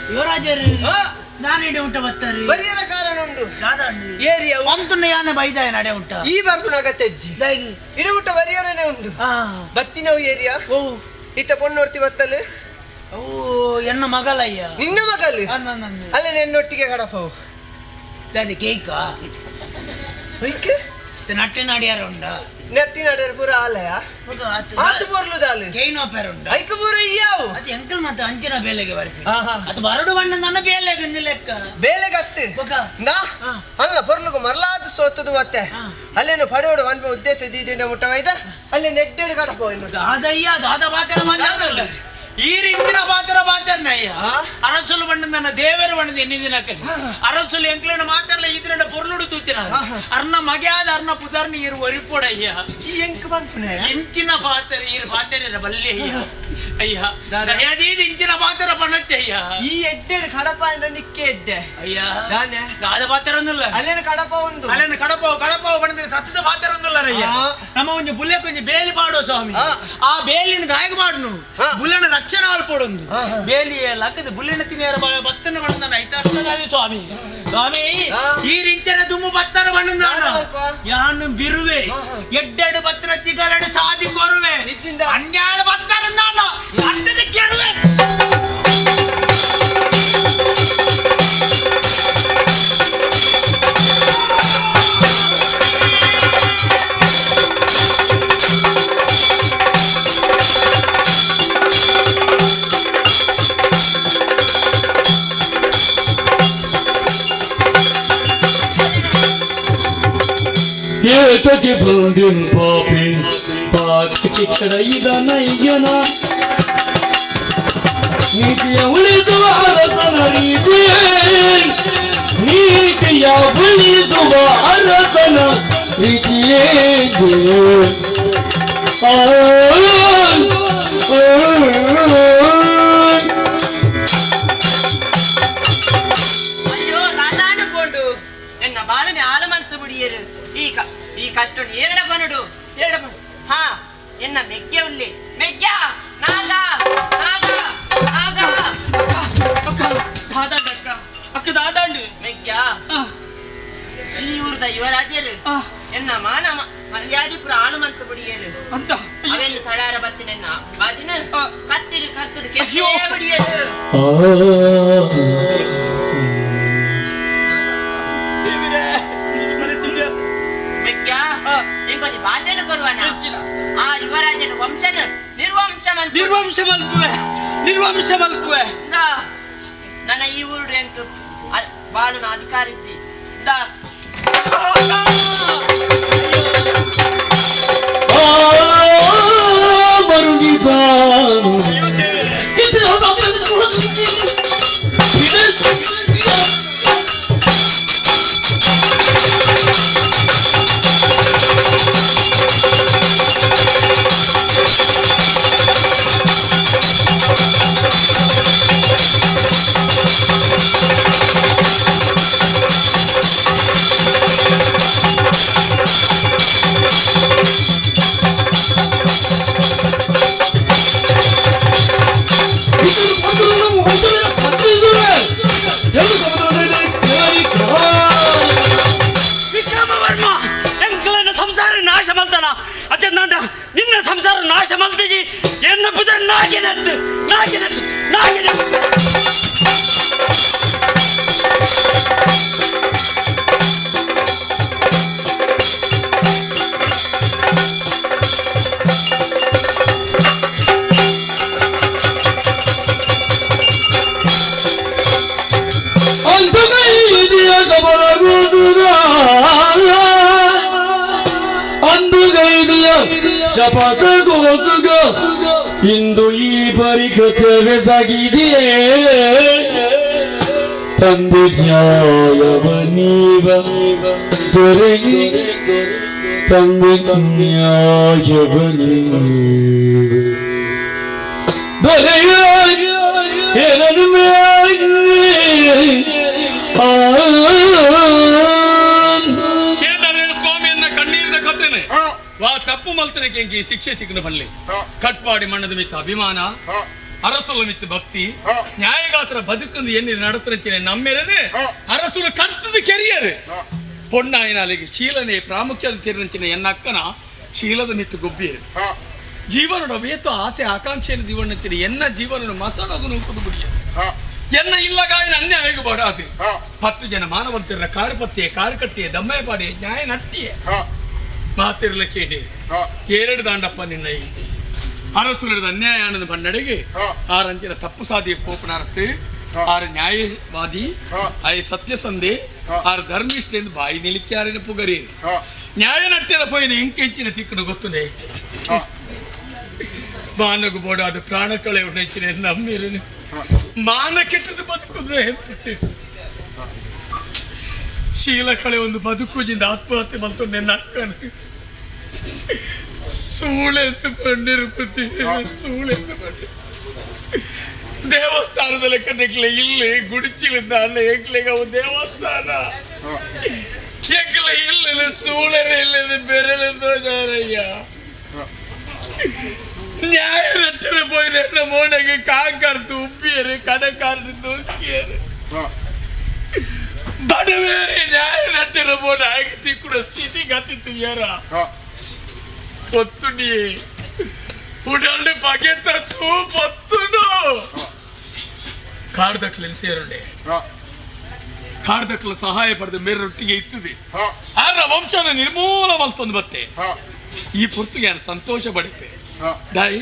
ಯುವರಾಜರು ನಾನೇಡೆ ಉಂಟ ಬತ್ತಾರೆ ಬರಿಯರ ಕಾರಣ ಉಂಟು ಏರಿಯಾ ಒಂತುನ್ನ ಯಾನೆ ಬೈದಾಯ ನಡೆ ಉಂಟ ಈ ಬರ್ಪುನಾಗ ತೆಜ್ಜಿ ಇಡು ಊಟ ಬರಿಯರನೇ ಉಂಟು ಬತ್ತಿನವು ಏರಿಯಾ ಓ ಇತ್ತ ಪೊನ್ನೋರ್ತಿ ಬತ್ತಲು ಓ ಎನ್ನ ಮಗಳಯ್ಯ ನಿನ್ನ ಮಗಲು ಅಲ್ಲ ನೆನ್ನೊಟ್ಟಿಗೆ ಕಡಪವು ಕೇಕಾ ನಟ್ಟೆ ನಾಡಿಯಾರ ಉಂಡ ನೆಟ್ಟಿ ನಡೆಯರ್ ಪೂರ ಆಲಯ ಆತು ಪೊರ್ಲು ದಾಲು ಕೇನೋ ಪೇರ ಉಂಡ ಐಕ ಪೂರ ಇಯಾವು ಅದು ಎಂಕಲ್ ಮತ್ತೆ ಅಂಚಿನ ಬೇಲೆಗೆ ಬರ್ತಿ ಅದು ಬರಡು ಬಣ್ಣ ನನ್ನ ಬೇಲೆಗೆ ಲೆಕ್ಕ ಬೇಲೆಗತ್ತು ನಾ ಅಲ್ಲ ಪೊರ್ಲುಗು ಮರ್ಲಾದ ಸೋತದು ಮತ್ತೆ ಅಲ್ಲೇನು ಪಡೆಯೋಡು ಅನ್ಪ ಉದ್ದೇಶ ಇದ್ದಿದ್ದೇನೆ ಮುಟ್ಟವೈದ ಅಲ್ಲೇ ನೆಡ್ಡೆಡು ಕಡಪ ದಾದಯ್ಯ ದಾದ ಬಾಚರ ಮಾತಾಡಲ್ಲ ಈ ರೀತಿನ ಬಾಚರನಯ್ಯ ಅರಸುಲು ಬಣ್ಣದ ನನ್ನ ದೇವರ ಬಣ್ಣದ ಎನ್ನಿದಿನಕಲ್ಲಿ ಅರಸುಲು ಎಂಕ್ಲನ ಮಾತಾಡಲ್ಲ ಇದ್ರನ್ನ ಪೊರ್ಲುಡು ತೂಚಿನ ಅರ್ನ ಮಗ್ಯಾದ ಅರ್ನ ಪುದರ್ನಿ ಇರು ಒರಿಪೋಡಯ್ಯ ಎಂಕ್ ಬಂಪನೆ ಇಂಚಿನ ಪಾತ್ರ ಇರು ಪಾತ್ರ ಬಲ್ಲಿ ಅಯ್ಯ ದಯದೀದ ಇಂಚಿನ ಪಾತ್ರ ಬಣ್ಣಚ್ಚಯ್ಯ ಈ ಎಡ್ಡೆಡು ಕಡಪ ಅಂದ್ರೆ ನಿಕ್ಕೆ ಎಡ್ಡೆ ಅಯ್ಯ ದಾದ ಪಾತ್ರ ಒಂದಿಲ್ಲ ಅಲ್ಲೇನು ಕಡಪ ಒಂದು ಅಲ್ಲೇನು ಕಡಪ ಬಣ್ಣದ ಸತ್ತದ ಪಾತ್ರ ಒಂದಿಲ್ಲ ಅಯ್ಯ ನಮ್ಮ ಒಂದು ಬುಲ್ಲೆ ಕೊಂಚ ಬೇಲಿ ಪಾಡೋ ಸ್ವಾಮಿ ಆ ಬೇಲಿನ ಗಾಯಕ ಮಾಡುನು ಬುಲ್ಲನ ರಕ್ಷಣೆ ಅಲ್ಪಡೊಂದು ಬೇಲಿಯ ಲಕ್ಕದ ಬುಲ್ಲಿನ ತಿನ್ನಿಯರ ಭತ್ತನ ಬಣ್ಣ ಐತಾರ್ತದಾವಿ ಸ್ವಾಮಿ ಸ್ವಾಮಿ ಈ ರಿಂಚನ ದುಮ್ಮು ಭತ್ತನ ಬಣ್ಣ ಯಾನು ಬಿರುವೆ ಎಡ್ಡೆಡು ಭತ್ತನ ಚಿಗಲಡು ಸಾದಿ ಕೊರುವೆ ಅನ್ಯಾಳ ಭತ್ತನ ನಾನು ಅರ್ಥದ ಕೆರುವೆ ಏತಕ್ಕೆ ಬಂದಿನ್ ಪಾಪಿ ಶಿಕ್ಷಣ ಇದ ನೈಜನ ನೀತಿಯ ಉಳಿಸುವ ಅರಸನ ರೀತಿ ನೀತಿಯ ಉಳಿಸುವ ಅರಸನ ರೀತಿಯೇ ಅಯ್ಯೋ ದಾದಾಣ ಕೊಂಡು ಎನ್ನ ಬಾಲನೆ ಆಲಮಂತ ಬಿಡಿಯರು ಈ ಕಷ್ಟ ಎರಡ ಬನಡು ಹಾ ಎನ್ನ ಮೆಗ್ಗೆ ಉಳ್ಳಿ ಮೆಗ್ಗ ನಾಗ ನಾಗ ನಾಗ ದಾದಾಂಡ ಅಕ್ಕ ದಾದಾಂಡು ಮೆಗ್ಗ ಈ ಊರದ ಯುವರಾಜರು ಎನ್ನ ಮಾನ ಮರ್ಯಾದಿಪುರ ಆಣಮಂತ ಬಿಡಿಯರು ಅಂತ ಅವೆಲ್ಲ ತಡಾರ ಬತ್ತಿನೆನ್ನ ಬಾಜಿನ ಕತ್ತಿಡು ಕತ್ತದು ಕೆತ್ತೇ ಬಿಡಿಯರು ಮೆಗ್ಗ ಎಂಕೊಂದು ಭಾಷೆನ ಕೊರುವಣ ಆ ಯುವರಾಜನ ವಂಶನ ನಿರ್ವಂಶ ಮಲ್ಕುವೆ ನನ್ನ ಈ ಊರು ಎಂಟು ಬಾಳುನ ಅಧಿಕಾರಿಜ್ಜಿ ವಿಕ್ರಮವರ್ಮ ಎಂಕಲನ ಸಂಸಾರ ನಾಶ ಮಲ್ತನ ಅಚ್ಚಂದ ನಿನ್ನ ಸಂಸಾರ ನಾಶ ಮಲ್ತಿಜಿ ಎನ್ನ ಪುದ ನಾಗಿನದ್ದು ಅಂದುಗೈದಿಯ ಶಪಥಗೋಸುಗ ಇಂದು ಈ ಪರಿಕೃತವೇ ಸಾಗಿದೆಯೇ ತಂದು ನ್ಯಾಯವ ನೀವ ದೊರೆಗೆ ತಂದು ನ್ಯಾಯವ ನೀವ ದೊರೆಯ ಸ್ವಾಮಿಯನ್ನ ಕಣ್ಣೀರಿನ ಕತ್ತೇನೆ ವಾ ತಪ್ಪು ಮಲ್ತನಕ್ಕೆ ಶಿಕ್ಷೆ ತಿಕ್ಕನ ಬಲ್ಲಿ ಕಟ್ಪಾಡಿ ಮಣ್ಣದ ಮಿತ್ತ ಅಭಿಮಾನ ಅರಸುಲ ಮಿತ್ತ ಭಕ್ತಿ ನ್ಯಾಯಗಾತ್ರ ಬದುಕಂದು ಎನ್ನಿದ ನಡತನೆ ನಮ್ಮೆರನೆ ಅರಸುಲು ಕರ್ತದ ಕೆರಿಯರು ಪೊಣ್ಣಾಯಿನಾಲಿಗೆ ಶೀಲನೆ ಪ್ರಾಮುಖ್ಯದ ತಿರುವಂಚಿನ ಎನ್ನಕ್ಕನ ಶೀಲದ ಮಿತ್ತ ಗೊಬ್ಬಿಯರು ಜೀವನದ ವೇತು ಆಸೆ ಆಕಾಂಕ್ಷೆಯನ್ನು ದಿವಣ್ಣಂತೀನಿ ಎನ್ನ ಜೀವನ ಮಸಣದು ನೂಕುದು ಬಿಡಿಯ ಎನ್ನ ಇಲ್ಲಗಾಯನ ಅನ್ಯಾಯಗೂ ಬಡಾದು 10 ಜನ ಮಾನವಂತರ ಕಾರುಪತ್ತಿಯ ಕಾರುಕಟ್ಟಿಯ ದಮ್ಮಯಪಾಡಿಯ ನ್ಯಾಯ ನಡೆಸಿಯೇ ಮಾತಿರ್ಲ ಕೇಳಿ 2 ದಾಂಡಪ್ಪ ನಿನ್ನ ಅರಸುಲದ ಅನ್ಯಾಯನದ ಬನ್ನಡೆಗೆ 6 ಅಂಚಿನ ತಪ್ಪು ಸಾಧಿಯ ಪೋಪನಾರ್ಥ 6 ನ್ಯಾಯವಾದಿ 5 ಸತ್ಯಸಂಧೆ 6 ಧರ್ಮಿಷ್ಠ ಎಂದು ಬಾಯಿ ನಿಲಿಕ್ಯಾರಿನ ಪುಗರಿ ನ್ಯಾಯ ನಟ್ಟೆಲ ಪೋಯಿನ ಇಂಕೆಂಚಿನ ತಿಕ್ಕನು ಗೊತ್ತುನೆ ಮಾನಗು ಬೋಡಾದ ಪ್ರಾಣ ಕಳೆ ಉಣ್ಣೆಚ್ಚಿನ ನಮ್ಮಿರನು ಮಾನ ಕೆಟ್ಟದು ಬದುಕುದ್ರೆ ಶೀಲ ಕಳೆ ಒಂದು ಬದುಕುಜಿಂದ ಆತ್ಮಹತ್ಯೆ ಬಂತು ನನ್ನ ಅಕ್ಕನ ಸೂಳೆಂದು ಬಂಡಿರುಪತಿ ಸೂಳೆಂದು ಬಂಡಿ ದೇವಸ್ಥಾನದ ಲೆಕ್ಕನೆಕ್ಲೆ ಇಲ್ಲಿ ಗುಡಿಚಿಲಿಂದ ಅಲ್ಲ ಏಕ್ಲೆಗ ದೇವಸ್ಥಾನ ಏಕ್ಲೆ ಇಲ್ಲ ಸೂಳೆ ಇಲ್ಲದೆ ಬೆರಲೆಂದೋಜಾರಯ್ಯ ನ್ಯಾಯ ರಚನೆ ಪೋಯಿನ ಮೋನೆಗೆ ಕಾಕರ್ತು ಉಪ್ಪಿಯರು ಕಡಕಾರ್ದು ದೋಕಿಯರು ಬಡವೇರೆ ನ್ಯಾಯ ನಟ್ಟಿನ ಮೋನ ಆಗಿತಿ ಕೂಡ ಸ್ಥಿತಿ ಗತಿತ್ತು ಯಾರ ಒತ್ತುಡಿ ಉಡಲ್ಲು ಬಗೆತ ಸೂಪ್ ಒತ್ತುಡು ಕಾಡ್ದಕ್ಲೆ ಸೇರುಂಡೆ ಕಾಡ್ದಕ್ಲ ಸಹಾಯ ಪಡೆದು ಮೇರೊಟ್ಟಿಗೆ ಇತ್ತದೆ ಆದ್ರೆ ವಂಶನ ನಿರ್ಮೂಲ ಮಲ್ತೊಂದು ಬತ್ತೆ ಈ ಪುರ್ತುಗೆ ಸಂತೋಷ ಪಡುತ್ತೆ ದಾಯಿ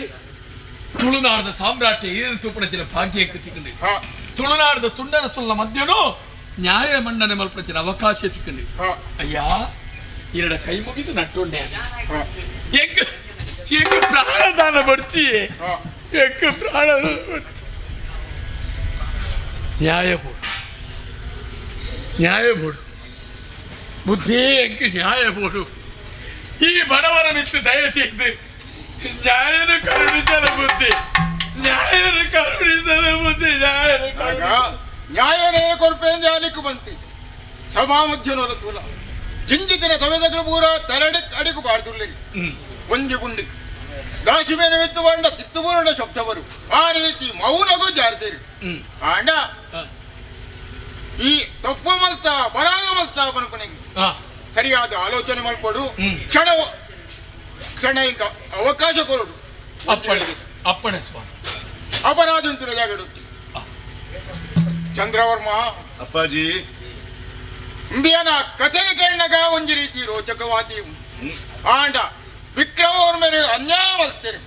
ತುಳುನಾಡದ ಸಾಮ್ರಾಟ್ಯ ಏನೇನು ತೂಪಣಚಿನ ಭಾಗ್ಯಕ್ಕೆ ತಿಕ್ಕಂಡಿ ತುಳುನಾಡದ ತುಂಡನ ಸುಲ್ಲ ಮಧ್ಯನೂ ನ್ಯಾಯ ಮಂಡನೆ ಮಲ್ಪಚಿನ ಅವಕಾಶ ತಿಕ್ಕಂಡಿ ಅಯ್ಯ 2 ಕೈ ಮುಗಿದು ನಟ್ಟೊಂಡೆ एक प्राणदान बढची एक प्राणदान बढची ನ್ಯಾಯ ಬೋಡು ಬುದ್ಧಿ ಎಂಕಿ ನ್ಯಾಯ ಬೋಡು ಈ ಬಡವರ ಮಿತ್ತು ದಯచేసి ನ್ಯಾಯನ ಕರುಣಿಸದ ಬುದ್ಧಿ ನ್ಯಾಯನ ಕರುಣಿಸದ ಬುದ್ಧಿ ನ್ಯಾಯನೇ ಕೊರ್ಪೇಂದ ಅಲಿಕ್ಕು ಬಂತಿ ಸಭಾ ಮಧ್ಯನೋರ ತೂಲ ಜಿಂಜಿತಿನ ತವೆದಗಳು ಪೂರ ತರಡಿಕ್ ಅಡಿಕು ಬಾರ್ದುಳ್ಳಿ ಒಂಜಿ ಗುಂಡಿಕ್ ದಾಶಿಮೇನ ಮೆತ್ತು ಬಂಡ ತಿತ್ತುಪೂರ್ಣ ಶಬ್ದವರು ಆ ರೀತಿ ಮೌನಗೂ ಜಾರ್ತೀರಿ ಆಂಡ ಈ ತಪ್ಪು ಮಲ್ತ ಬರಾದ ಮಲ್ತ ಬನಪನಿಗೆ ಸರಿಯಾದ ಆಲೋಚನೆ ಮಾಡ್ಕೊಡು ಕ್ಷಣ ಇಂಕ ಅವಕಾಶ ಕೊರಡು ಅಪ್ಪಣೆ ಸ್ವಾಮಿ ಅಪರಾಧ ಜಾಗಡು ಚಂದ್ರವರ್ಮ ಅಪ್ಪಾಜಿ ಇಂಬಿಯನ ಕಥೆನ ಕೇಳಗ ಒಂಜಿ ರೀತಿ ರೋಚಕವಾದಿ ಆಂಡ ವಿಕ್ರಮವ್ರ ಮೇಲೆ ಅನ್ಯಾಯ ಮಲ್ತೇನೆ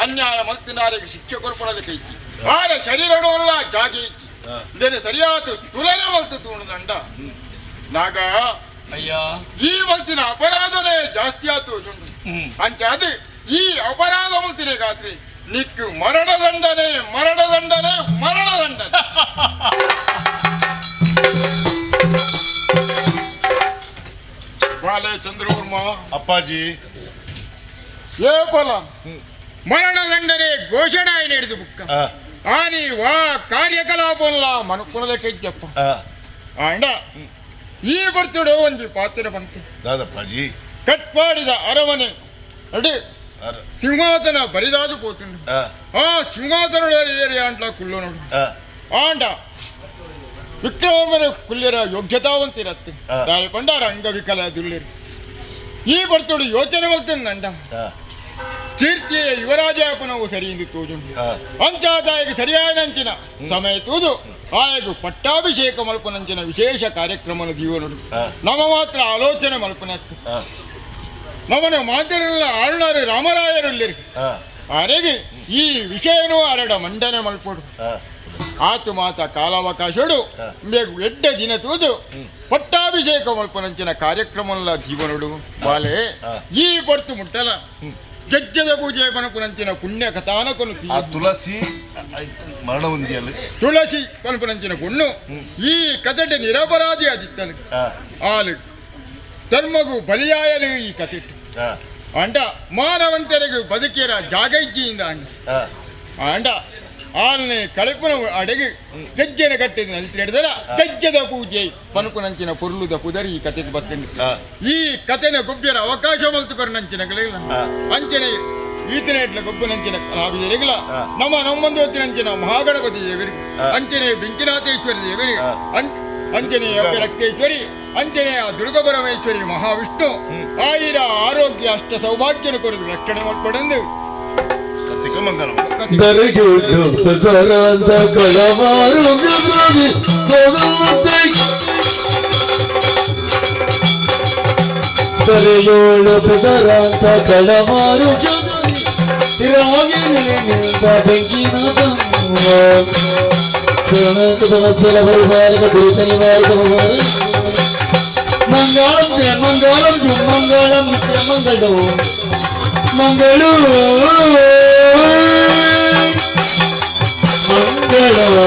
ಅನ್ಯಾಯ ಮಲ್ತಿನಾರಿಗೆ ಶಿಕ್ಷೆ ಕೊಡ್ಕೊಳ್ಳಲಿಕ್ಕೆ ಇಚ್ಚಿ ಆರ ಶರೀರಡೋಲ್ಲ ಜಾಗೆ ಇಚ್ಚಿ ಇದೇನೆ ಸರಿಯಾದ ತುಲನೆ ಮಲ್ತು ಅಂಡ ನಾಗ ಅಯ್ಯ ಈ ಮಲ್ತಿನ ಅಪರಾಧನೇ ಜಾಸ್ತಿ ಆತು ಅಂಚೆ ಅದು ಈ ಅಪರಾಧ ಮಲ್ತಿನೇ ಗಾತ್ರಿ ನಿಕ್ಕು ಮರಣದಂಡನೆ ಮರಣದಂಡನೆ ಮರಣದಂಡನೆ ಬಾಲೆ ಚಂದ್ರವರ್ಮ ಅಪ್ಪಾಜಿ ಏಪಲ ಮರಣದಂಡನೆ ಘೋಷಣೆ ನಡೆದು ಬುಕ್ಕ ಆನಿ ವಾ ಕಾರ್ಯಕಲಾಪಲ್ಲ ಮನುಕುಲಕ್ಕೆ ಜಪ್ಪ ಆಂಡ ಈ ಬರ್ತುಡು ಒಂಜಿ ಪಾತ್ರ ಬಂತು ದಾದಪ್ಪಾಜಿ ಕಟ್ಪಾಡಿದ ಅರಮನೆ ಅಡಿ ಸಿಂಹಾಸನ ಬರಿದಾದು ಪೋತುಂಡು ಆ ಸಿಂಹಾಸನ ಏರಿ ಅಂಟ್ಲ ಕುಳ್ಳು ನೋಡು ಆಂಡ ವಿಕ್ರಮರ ಕುಲ್ಯರ ಯೋಗ್ಯತಾವಂತಿರತ್ತೆ ತಾಯಿ ಪಂಡಾರ ಅಂಗವಿಕಲ ದುಳ್ಳಿರು ಈ ಬರ್ತುಡು ಯೋಚನೆ ಮಲ್ತಂಡ ಕೀರ್ತಿಯ ಯುವರಾಜಾಪನವು ಸರಿಯಿಂದ ತೋಜುಂಡು ಅಂಚಾದಾಯಿಗೆ ಸರಿಯಾದಂಚಿನ ಸಮಯ ತೂದು ಆಯಗು ಪಟ್ಟಾಭಿಷೇಕ ಮಲ್ಪನಂಚಿನ ವಿಶೇಷ ಕಾರ್ಯಕ್ರಮದ ಜೀವನಡು ನಮ್ಮ ಮಾತ್ರ ಆಲೋಚನೆ ಮಲ್ಪನತ್ತು ನಮ್ಮನ ಮಾತಿರಲ್ಲ ಆಳ್ನಾರು ರಾಮರಾಯರುಲ್ಲಿರಿ ಆರೆಗೆ ಈ ವಿಷಯನೂ ಅರಡ ಮಂಡನೆ ಮಲ್ಪಡು ಆತು ಮಾತ ಕಾಲಾವಕಾಶಡು ಬೇಗ ಎಡ್ಡ ದಿನ ತೂದು ಪಟ್ಟಾಭಿಷೇಕ ಮಲ್ಪನಂಚಿನ ಕಾರ್ಯಕ್ರಮಲ್ಲ ಜೀವನಡು ಬಾಲೆ ಈ ಬರ್ತು ಮುಟ್ಟಲ ಗಜ್ಜದ ಪೂಜೆ ಪನಪುನಂಚಿನ ಪುಣ್ಯ ಕಥಾನಕೊನು ತುಳಸಿ ಮರಣ ಹೊಂದಿಯಲ್ಲಿ ತುಳಸಿ ಪನಪುನಂಚಿನ ಕೊಣ್ಣು ಈ ಕಥೆಟ ನಿರಪರಾಧಿ ಆದಿತ್ತಲು ಆಲು ಧರ್ಮಗೂ ಬಲಿಯಾಯಲು ಈ ಕಥೆಟ್ಟು ಅಂಡ ಮಾನವಂತರಿಗೂ ಬದುಕಿರ ಜಾಗಜ್ಜಿಯಿಂದ ಅಂಡ ಅಂಡ ಆಲ್ನೆ ಕಳಪುನ ಅಡೆಗೆ ಗಜ್ಜನ ಕಟ್ಟಿದ ನಲ್ತಿಡಿದರ ಗಜ್ಜದ ಪೂಜೆ ಪನಪುನಂಚಿನ ಪೊರ್ಲುದ ಪುದರಿ ಈ ಕಥೆಗೆ ಬರ್ತೇನೆ ಈ ಕಥೆನ ಗೊಬ್ಬರ ಅವಕಾಶ ಮಲ್ತುಕರ ನಂಚಿನಗಳಿಲ್ಲ ಅಂಚನೆ ಈತನೇಟ್ಲ ಗೊಬ್ಬನಂಚಿನ ಕಲಾವಿದರಿಗಿಲ್ಲ ನಮ್ಮೊಂದು ಹೊತ್ತಿನಂಚಿನ ಮಹಾಗಣಪತಿ ದೇವರಿ ಅಂಚನೆ ಬೆಂಕಿನಾಥೇಶ್ವರಿ ದೇವರಿ ಅಂಜನೆಯ ರಕ್ತೇಶ್ವರಿ ಅಂಜನೆಯ ದುರ್ಗಪರಮೇಶ್ವರಿ ಮಹಾವಿಷ್ಣು ಆಯಿರ ಆರೋಗ್ಯ ಅಷ್ಟ ಸೌಭಾಗ್ಯನ ಕೊರದು ರಕ್ಷಣೆ ಮಾಡ್ಕೊಡೆಂದು ದರಗಿಟ್ಟು ಸರಾದ ಕಳವಾರು ದರಗೋಳು ಪದರಾಂತ ಕಳವಾರು ತಿರಾಗಿ ನಿಂತ ಬೆಂಕಿನಾಥ ಪರಿಪಾಲಕ ದುರಿತ ನಿವಾರಕ ಮಂಗಳಂ ಜಯ ಮಂಗಳಂ ಜುಂ ಮಂಗಳಂ ನಿತ್ಯ ಮಂಗಳಂ ಮಂಗಳೂ ಮಂಗಳೂ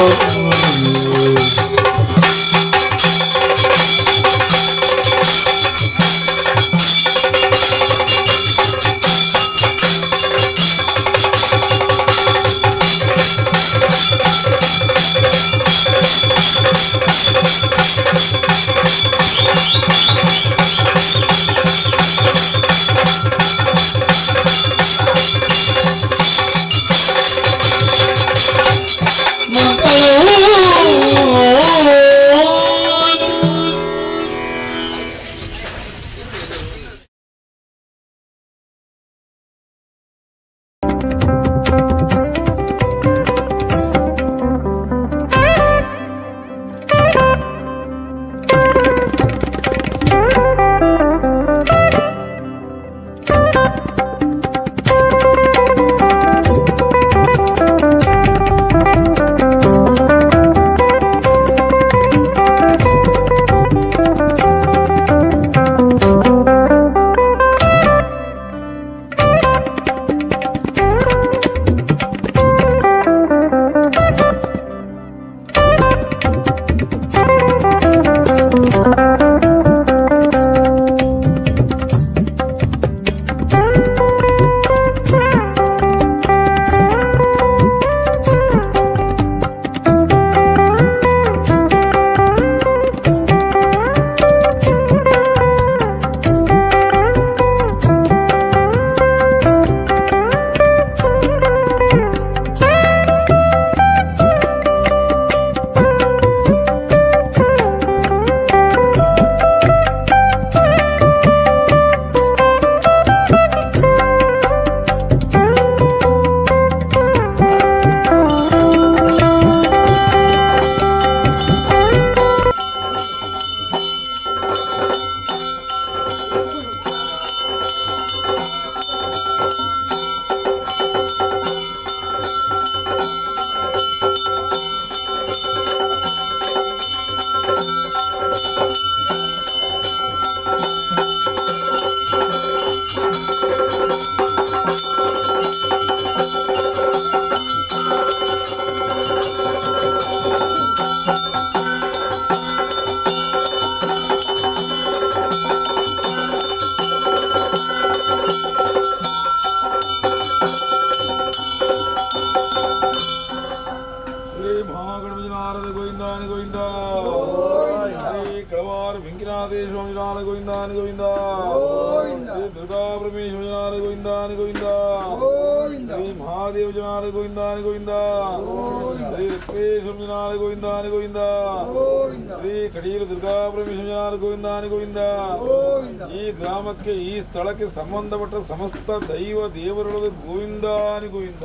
ಪರಮೇಶ್ವರ ಜನಾರ ಗೋವಿಂದಾನಿ ಗೋವಿಂದ ಶ್ರೀ ಮಹಾದೇವ ಜನಾರ ಗೋವಿಂದಾನಿ ಗೋವಿಂದ ಶ್ರೀ ಲಕ್ಷ್ಮೇಶ್ವರ ಜನಾರ ಗೋವಿಂದಾನಿ ಗೋವಿಂದ ಶ್ರೀ ಕಡೀಲು ದುರ್ಗಾ ಪರಮೇಶ್ವರ ಜನಾರ ಗೋವಿಂದಾನಿ ಗೋವಿಂದ ಈ ಗ್ರಾಮಕ್ಕೆ ಈ ಸ್ಥಳಕ್ಕೆ ಸಂಬಂಧಪಟ್ಟ ಸಮಸ್ತ ದೈವ ದೇವರುಗಳ ಗೋವಿಂದಾನಿ ಗೋವಿಂದ.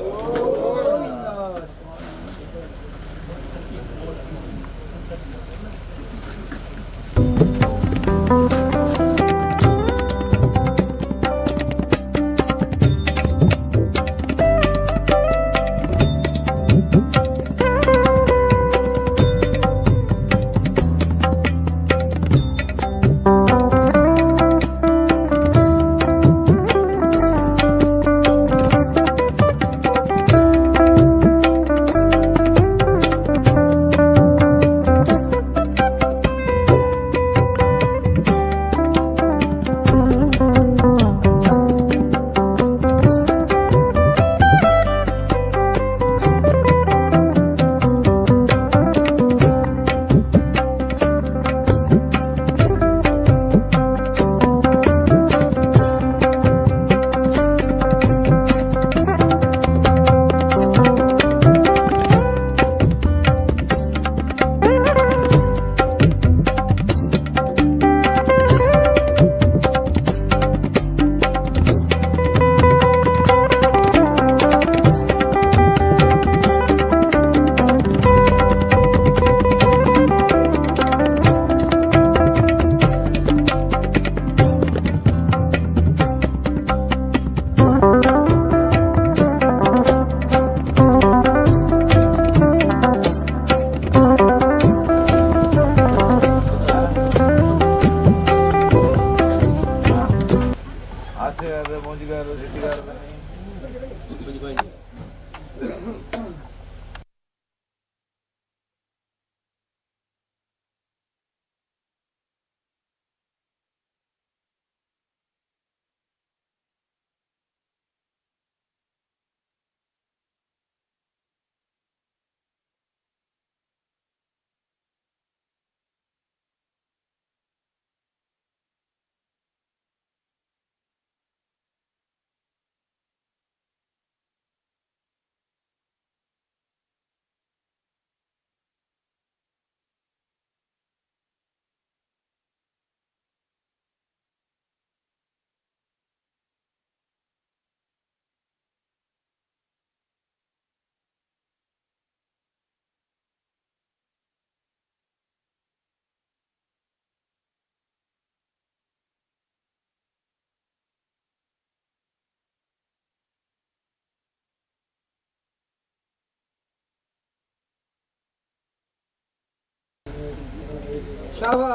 शावा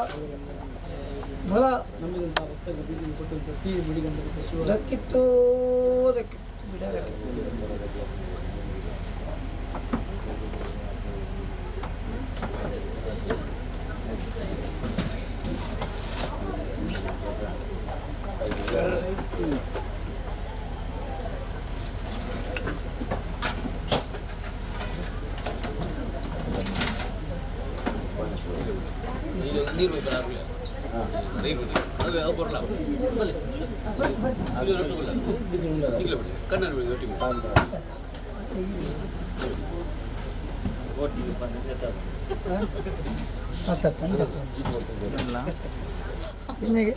भला दक्किತ್ತು ಬಿಡಲ್ಲ ನೀರು ಅದು ಬರಲ್ಲ ಕನ್ನಡ ಇನ್ನೇಗೆ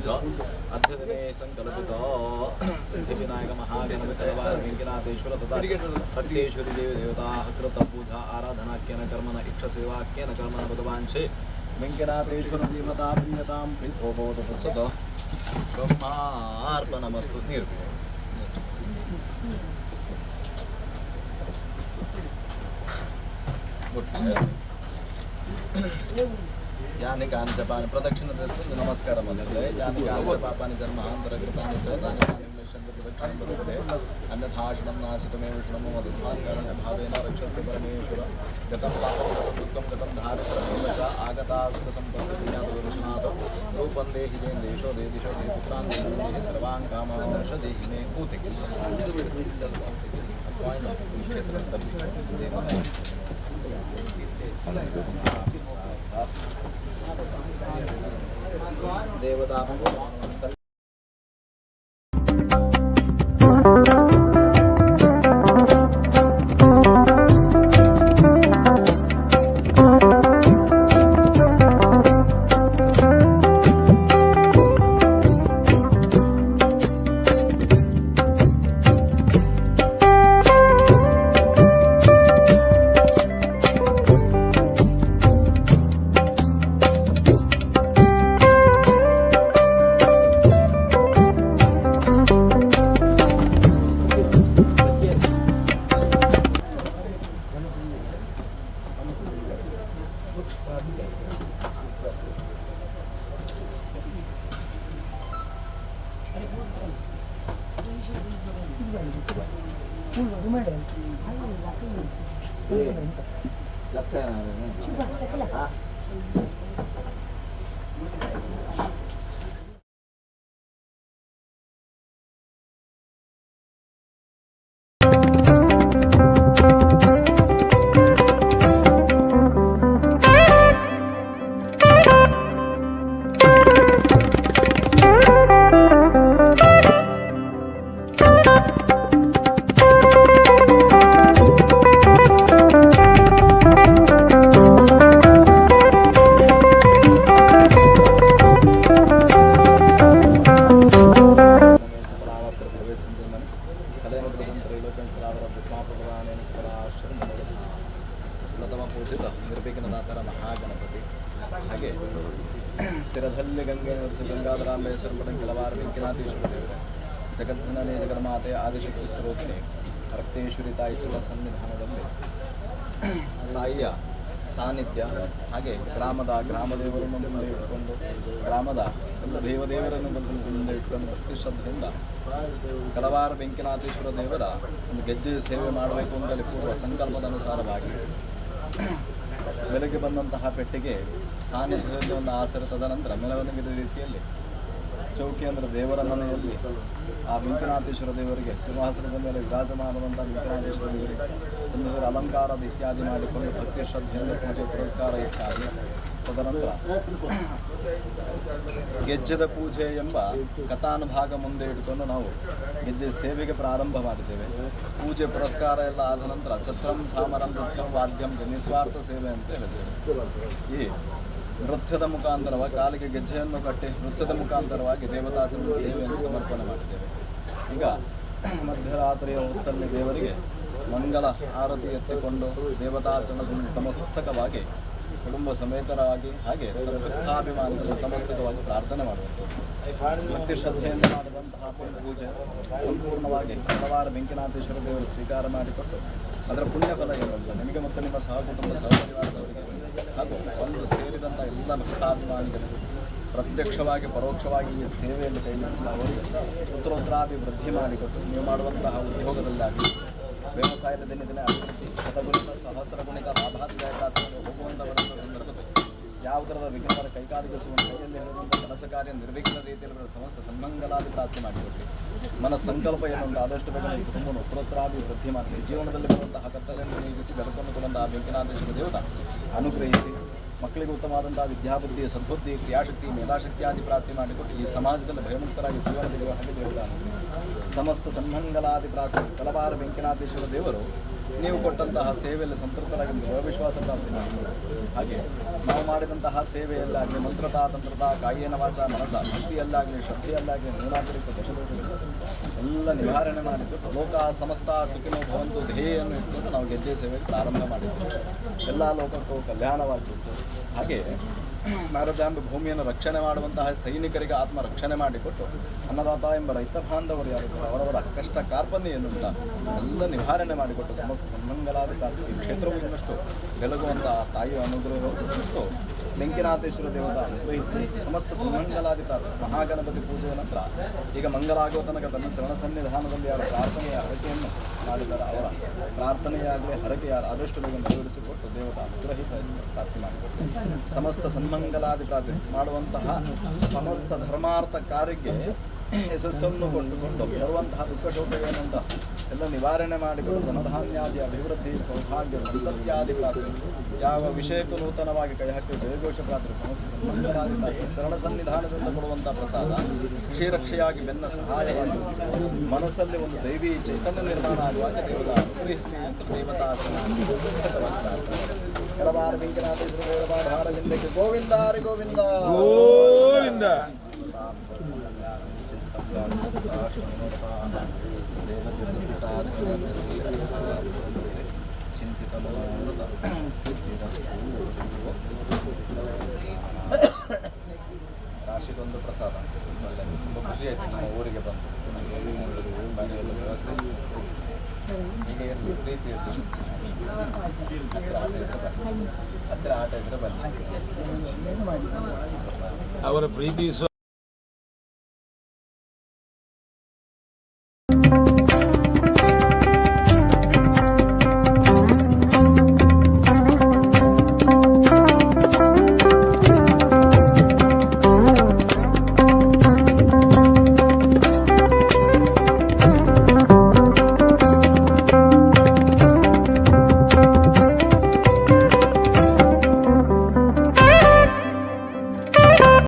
ಪೂಜಾ ಅಧ್ಯಯನೇ ಸಂಕಲ್ಪಿತ ಸಿದ್ಧಿವಿನಾಯಕ ಮಹಾಗಣಪತಿ ವೆಂಕಟೇಶ್ವರ ತಥಾ ಭಕ್ತೇಶ್ವರಿ ದೇವಿ ದೇವತಾ ಕೃತ ಪೂಜಾ ಆರಾಧನಾಖ್ಯನ ಕರ್ಮನ ಇಕ್ಷ ಸೇವಾಖ್ಯನ ಕರ್ಮನ ಭಗವಾಂಶೆ ವೆಂಕಟೇಶ್ವರ ದೇವತಾ ಪ್ರಿಯತಾಂ ಪ್ರೀತೋ ಭವತು ಪ್ರಸದ ಬ್ರಹ್ಮಾರ್ಪಣಮಸ್ತು ನಿರ್ಭಯ ಯಾನಿ ಕಾಂಚಪಾನಿ ಪ್ರದಕ್ಷಿಣ ನಮಸ್ಕಾರ ಮಾಡಿದ್ರೆ ಯಾನಿ ಕಾಂಚಪಾಪಾನಿ ಜನ್ಮಾಂತರಕೃತಾನಿ ಚೇತಾನಿ ಪ್ರದಕ್ಷಿಣ ಬರುತ್ತದೆ ಅನ್ಯಥಾಶನಂ ನಾಶಿತಮೇ ವಿಷ್ಣು ಮದಸ್ಮಾತ್ ಕಾರಣ ಭಾವೇನ ರಕ್ಷಸ್ಯ ಪರಮೇಶ್ವರ ಗತಂ ಪಾಪಂ ದುಃಖಂ ಗತಂ ಧಾರಿತ ಆಗತಾ ಸುಖ ಸಂಪತ್ತಿ ಜ್ಞಾತವಿರುಷನಾಥ ರೂಪಂ ದೇಹಿ ಜೇನ್ ದೇಶೋ ದೇದಿಶೋ ದೇಪುತ್ರಾನ್ ದೇಹಿ ಸರ್ವಾನ್ ಕಾಮಾಂಶ ದೇಹಿ ಮೇ ಕೂತಿ ದೇವತಾ ಪೂಜಿತ ನಿರ್ವಿಘ್ನದಾತರ ಮಹಾಗಣಪತಿ ಹಾಗೆ ಸಿರಧಲ್ಯ ಗಂಗೆ ಗಂಗಾಧರಾಂಬೆ ಸರ್ಪಣ ಕೆಲವಾರು ವೆಂಕಟೇಶ್ವರ ದೇವರೇ ಜಗಜ್ಜನನೇ ಜಗನ್ಮಾತೆ ಆದಿಶಕ್ತಿ ಸ್ವರೂಪಿಣಿ ರಕ್ತೇಶ್ವರಿ ತಾಯಿ ಚಲ ಸನ್ನಿಧಾನದಲ್ಲಿ ತಾಯಿಯ ಸಾನ್ನಿಧ್ಯ ಹಾಗೆ ಗ್ರಾಮದೇವರನ್ನು ಮುಂದೆ ಇಟ್ಕೊಂಡು ಗ್ರಾಮದ ಎಲ್ಲ ದೇವದೇವರನ್ನು ಮುಂದೆ ಇಟ್ಕೊಂಡು ಭಕ್ತಿ ಶ್ರದ್ಧೆಯಿಂದ ಕೆಲವಾರು ವೆಂಕಟೇಶ್ವರ ದೇವರ ಒಂದು ಗೆಜ್ಜೆ ಸೇವೆ ಮಾಡಬೇಕು ಅಂತಲ್ಲಿ ಪೂರ್ವ ಸಂಕಲ್ಪದ ಅನುಸಾರವಾಗಿ ಬೆಳಗ್ಗೆ ಬಂದಂತಹ ಪೆಟ್ಟಿಗೆ ಸಾನ್ನಿಧ್ಯದಲ್ಲಿ ಒಂದು ಆಸರೆ ತದನಂತರ ಮೆರವಣಿಗೆ ರೀತಿಯಲ್ಲಿ ಚೌಕಿ ಅಂದರೆ ದೇವರ ಮನೆಯಲ್ಲಿ ಆ ವೆಂಕಟೇಶ್ವರ ದೇವರಿಗೆ ಸಿಂಹಾಸನದ ಮೇಲೆ ವಿರಾಜಮಾನವಂಥ ವೆಂಕಟೇಶ್ವರ ದೇವರಿಗೆ ಸಂದರ್ಭ ಅಲಂಕಾರದ ಇತ್ಯಾದಿ ಮಾಡಿಕೊಂಡು ಭಕ್ತಿ ಶ್ರದ್ಧೆಯಿಂದ ಪೂಜೆ ಪುರಸ್ಕಾರ ಇತ್ಯಾದಿ ತದನಂತರ ಗೆಜ್ಜೆದ ಪೂಜೆ ಎಂಬ ಕಥಾನುಭಾಗ ಮುಂದೆ ಇಟ್ಕೊಂಡು ನಾವು ಗೆಜ್ಜೆ ಸೇವೆಗೆ ಪ್ರಾರಂಭ ಮಾಡಿದ್ದೇವೆ. ಪೂಜೆ ಪುರಸ್ಕಾರ ಎಲ್ಲ ಆದ ನಂತರ ಛತ್ರಂ ಛಾಮರಂ ನೃತ್ಯಂ ವಾದ್ಯಂ ನಿಸ್ವಾರ್ಥ ಸೇವೆ ಅಂತ ಹೇಳಿದ್ದೇವೆ. ಈ ನೃತ್ಯದ ಮುಖಾಂತರವಾಗಿ ಕಾಲಿಗೆ ಗೆಜ್ಜೆಯನ್ನು ಕಟ್ಟಿ ನೃತ್ಯದ ಮುಖಾಂತರವಾಗಿ ದೇವತಾಚರಣ ಸೇವೆಯನ್ನು ಸಮರ್ಪಣೆ ಮಾಡಿದ್ದೇವೆ. ಈಗ ಮಧ್ಯರಾತ್ರಿಯ ಹೊತ್ತಲ್ಲಿ ದೇವರಿಗೆ ಮಂಗಲ ಆರತಿ ಎತ್ತಿಕೊಂಡು ದೇವತಾಚರಣದಿಂದ ತಮಸ್ತಕವಾಗಿ ಕುಟುಂಬ ಸಮೇತರಾಗಿ ಹಾಗೆ ಸರ್ವಥಾಭಿಮಾನಿಗಳು ತಮಸ್ತಕವಾಗಿ ಪ್ರಾರ್ಥನೆ ಮಾಡುವಂಥದ್ದು. ಭಕ್ತಿ ಶ್ರದ್ಧೆಯಿಂದ ಮಾಡಿದಂತಹ ಪೂಜೆ ಸಂಪೂರ್ಣವಾಗಿ ಹಲವಾರು ವೆಂಕಟೇಶ್ವರ ದೇವರು ಸ್ವೀಕಾರ ಮಾಡಿಕೊಟ್ಟು ಅದರ ಪುಣ್ಯ ಫಲ ಏನಿಲ್ಲ ನಿಮಗೆ ಮತ್ತು ನಿಮ್ಮ ಸಹಕುಟುಂಬ ಸಹಪರಿವಾರದವರಿಗೆ ಹಾಗೂ ಒಂದು ಸೇರಿದಂಥ ಎಲ್ಲ ಭಕ್ತಾಭಿಮಾನಿಗಳಿಗೆ ಪ್ರತ್ಯಕ್ಷವಾಗಿ ಪರೋಕ್ಷವಾಗಿ ಈ ಸೇವೆಯಲ್ಲಿ ಕೈಗೊಳ್ಳಿಸಿದ ಅವರಿಗೆ ಪುತ್ರೋತ್ತರಾಭಿವೃದ್ಧಿ ಮಾಡಿಕೊಟ್ಟು ನೀವು ಮಾಡುವಂತಹ ಉದ್ಯೋಗದಲ್ಲಾಗಲಿ ವ್ಯವಸಾಯದ ದಿನ ಅಭಿವೃದ್ಧಿ ಶತಗುಣಿತ ಸಹಸ್ರಗುಣಿತ ಲಾಭಾಧ್ಯಾಯಕಾತ್ಮಕ ಹೋಗುವಂಥವರಂಥ ಸಂದರ್ಭದಲ್ಲಿ ಯಾವ ಥರದ ವಿಘ್ನವರ ಕೈಕಾಲಿಸುವ ಕೈಯಲ್ಲಿ ಹೇಳುವಂಥ ಕೆಲಸ ಕಾರ್ಯ ನಿರ್ವಿಘ್ನ ರೀತಿಯಲ್ಲಿ ಸಮಸ್ತ ಸನ್ಮಂಗಲಾದಿ ಪ್ರಾರ್ಥನೆ ಮಾಡಿಕೊಟ್ರಿ. ಮನ ಸಂಕಲ್ಪ ಏನೊಂದು ಆದಷ್ಟು ಬೇಗ ಈ ಕುಟುಂಬವನ್ನು ಉತ್ತರೋತ್ತರಾಭಿವೃದ್ಧಿ ಮಾಡಿ ಜೀವನದಲ್ಲಿ ಬರುವಂತಹ ಕತ್ತಲೆಯನ್ನು ನೀಗಿಸಿ ಬೆಳಕನ್ನು ಕೊಡುವಂತಹ ವೆಂಕಟೇಶ್ವರ ದೇವತ ಅನುಗ್ರಹಿಸಿ ಮಕ್ಕಳಿಗೆ ಉತ್ತಮವಾದಂತಹ ವಿದ್ಯಾಬುದ್ಧಿ ಸದ್ಬುದ್ಧಿ ಕ್ರಿಯಾಶಕ್ತಿ ಮೇಧಾಶಕ್ತಿಯಾದಿ ಪ್ರಾರ್ಥನೆ ಮಾಡಿಕೊಟ್ಟು ಈ ಸಮಾಜದಲ್ಲಿ ಭಯಮುಕ್ತರಾಗಿ ಜೀವನದಲ್ಲಿ ಹಾಗೆ ದೇವರ ಅನುಗ್ರಹಿಸಿ ಸಮಸ್ತ ಸನ್ಮಂಗಲಾದಿ ಪ್ರಾರ್ಥನೆ ಕಲವಾರ ವೆಂಕಟೇಶ್ವರ ದೇವರು ನೀವು ಕೊಟ್ಟಂತಹ ಸೇವೆಯಲ್ಲಿ ಸಂತೃಪ್ತರಾಗಿದ್ದು ವಿಶ್ವಾಸ ಪ್ರಾಪ್ತಿ ಮಾಡಿ. ಹಾಗೆ ನಾವು ಮಾಡಿದಂತಹ ಸೇವೆಯಲ್ಲಾಗಲಿ ಮಂತ್ರತಾ ತಂತ್ರತಾ ಕಾಯೇನ ವಾಚ ಮನಸ ಭಕ್ತಿಯಲ್ಲಾಗಲಿ ಶ್ರದ್ಧೆಯಲ್ಲಾಗಲಿ ನ್ಯೂನಾಗರಿಕ ದೋಷಗಳು ಎಲ್ಲ ನಿವಾರಣೆ ಮಾಡಿದ್ದು ಲೋಕ ಸಮಸ್ತ ಸುಖಿನೋ ಭವಂತು ಧ್ಯೇಯನ್ನು ಇಟ್ಕೊಂಡು ನಾವು ಗೆಜ್ಜೆ ಸೇವೆಗೆ ಪ್ರಾರಂಭ ಮಾಡಿದ್ದು. ಎಲ್ಲ ಲೋಕಕ್ಕೂ ಕಲ್ಯಾಣವಾಗಿತ್ತು. ಹಾಗೆ ನಾರದಾಂಬ ಭೂಮಿಯನ್ನು ರಕ್ಷಣೆ ಮಾಡುವಂತಹ ಸೈನಿಕರಿಗೆ ಆತ್ಮ ರಕ್ಷಣೆ ಮಾಡಿಕೊಟ್ಟು ಅನ್ನದಾತ ಎಂಬ ರೈತ ಬಾಂಧವರು ಯಾರು ಅವರವರ ಕಷ್ಟ ಕಾರ್ಪಣ್ಯೆಯನ್ನುಂಟ ಎಲ್ಲ ನಿವಾರಣೆ ಮಾಡಿಕೊಟ್ಟು ಸಮಸ್ತ ಸನ್ಮಂಗಲಾಧಿಕಾರಿ ಕ್ಷೇತ್ರವು ಇನ್ನಷ್ಟು ಬೆಳಗುವಂತಹ ತಾಯಿಯ ಅನುಗ್ರಹ ಮತ್ತು ವೆಂಕನಾಥೇಶ್ವರ ದೇವರ ಅನುಗ್ರಹಿಸಿ ಸಮಸ್ತ ಸನ್ಮಂಗಲಾಧಿಕಾರಿ ಮಹಾಗಣಪತಿ ಪೂಜೆಯ ನಂತರ ಈಗ ಮಂಗಲಾಗುವ ತನಕ ತನ್ನ ಚರಣ ಸನ್ನಿಧಾನದಲ್ಲಿ ಯಾರು ಪ್ರಾರ್ಥನೆಯ ಹರಕೆಯನ್ನು ಮಾಡಿದ್ದಾರೆ ಅವರ ಪ್ರಾರ್ಥನೆಯಾಗಲಿ ಹರಕೆಯ ಆದಷ್ಟು ಬೇಗ ನೆರವೇರಿಸಿಕೊಟ್ಟು ದೇವರ ಅನುಗ್ರಹಿತ ಪ್ರಾರ್ಥನೆ ಮಾಡಿಕೊಟ್ಟು ಸಮಸ್ತ ಸನ್ಮಂಗಲಾದಿ ಪ್ರಾರ್ಥನೆ ಮಾಡುವಂತಹ ಸಮಸ್ತ ಧರ್ಮಾರ್ಥ ಕಾರ್ಯಕ್ಕೆ ಯಶಸ್ಸನ್ನು ಕೊಂಡುಕೊಂಡು ಬರುವಂತಹ ದುಃಖ ಶೋಕವೇನುಂಟ ಎಲ್ಲ ನಿವಾರಣೆ ಮಾಡಿಕೊಂಡು ಧನಧಾನ್ಯಾದಿ ಅಭಿವೃದ್ಧಿ ಸೌಭಾಗ್ಯ ಸಂತತ್ಯಾದಿ ಪ್ರಾರ್ಥನೆ ಯಾವ ವಿಷಯಕ್ಕೂ ನೂತನವಾಗಿ ಕೈ ಹಾಕಿ ಜಯಘೋಷ ಪ್ರಾರ್ಥನೆ ಸಮಸ್ತ ಸನ್ಮಂಗಲಾದಿ ಪ್ರಾರ್ಥನೆ ಚರಣ ಸನ್ನಿಧಾನದಿಂದ ಕೊಡುವಂಥ ಪ್ರಸಾದ ಶ್ರೀರಕ್ಷೆಯಾಗಿ ಬೆನ್ನ ಸಹಾಯವಾಗಿ ಮನಸ್ಸಲ್ಲಿ ಒಂದು ದೈವಿ ಚೈತನ್ಯ ನಿರ್ಮಾಣ ಆಗುವಾಗ ದೇವತಾ ಅನುಗ್ರಹಿಸಿ ಅಂತ ದೇವತಾ ಕೆಲವಾರ ವೆಂಕನಾಥೇಶ್ವರ ದೇವತಾಧಾರವಿಂದಕ್ಕೆ ಗೋವಿಂದ ಹರಿ ಗೋವಿಂದ ಗೋವಿಂದ. ರಾಶಿದೊಂದು ಪ್ರಸಾದ ತುಂಬ ಖುಷಿ ಆಯಿತು ನಮ್ಮ ಊರಿಗೆ ಬಂದು ಮನೆಯಲ್ಲಿ ವ್ಯವಸ್ಥೆ ಈಗ ಇರಲಿ ಪ್ರೀತಿ ಇರಲಿ ಹತ್ತಿರ ಆಟ ಇದ್ರೆ ಬನ್ನಿ ಅವರ ಪ್ರೀತಿ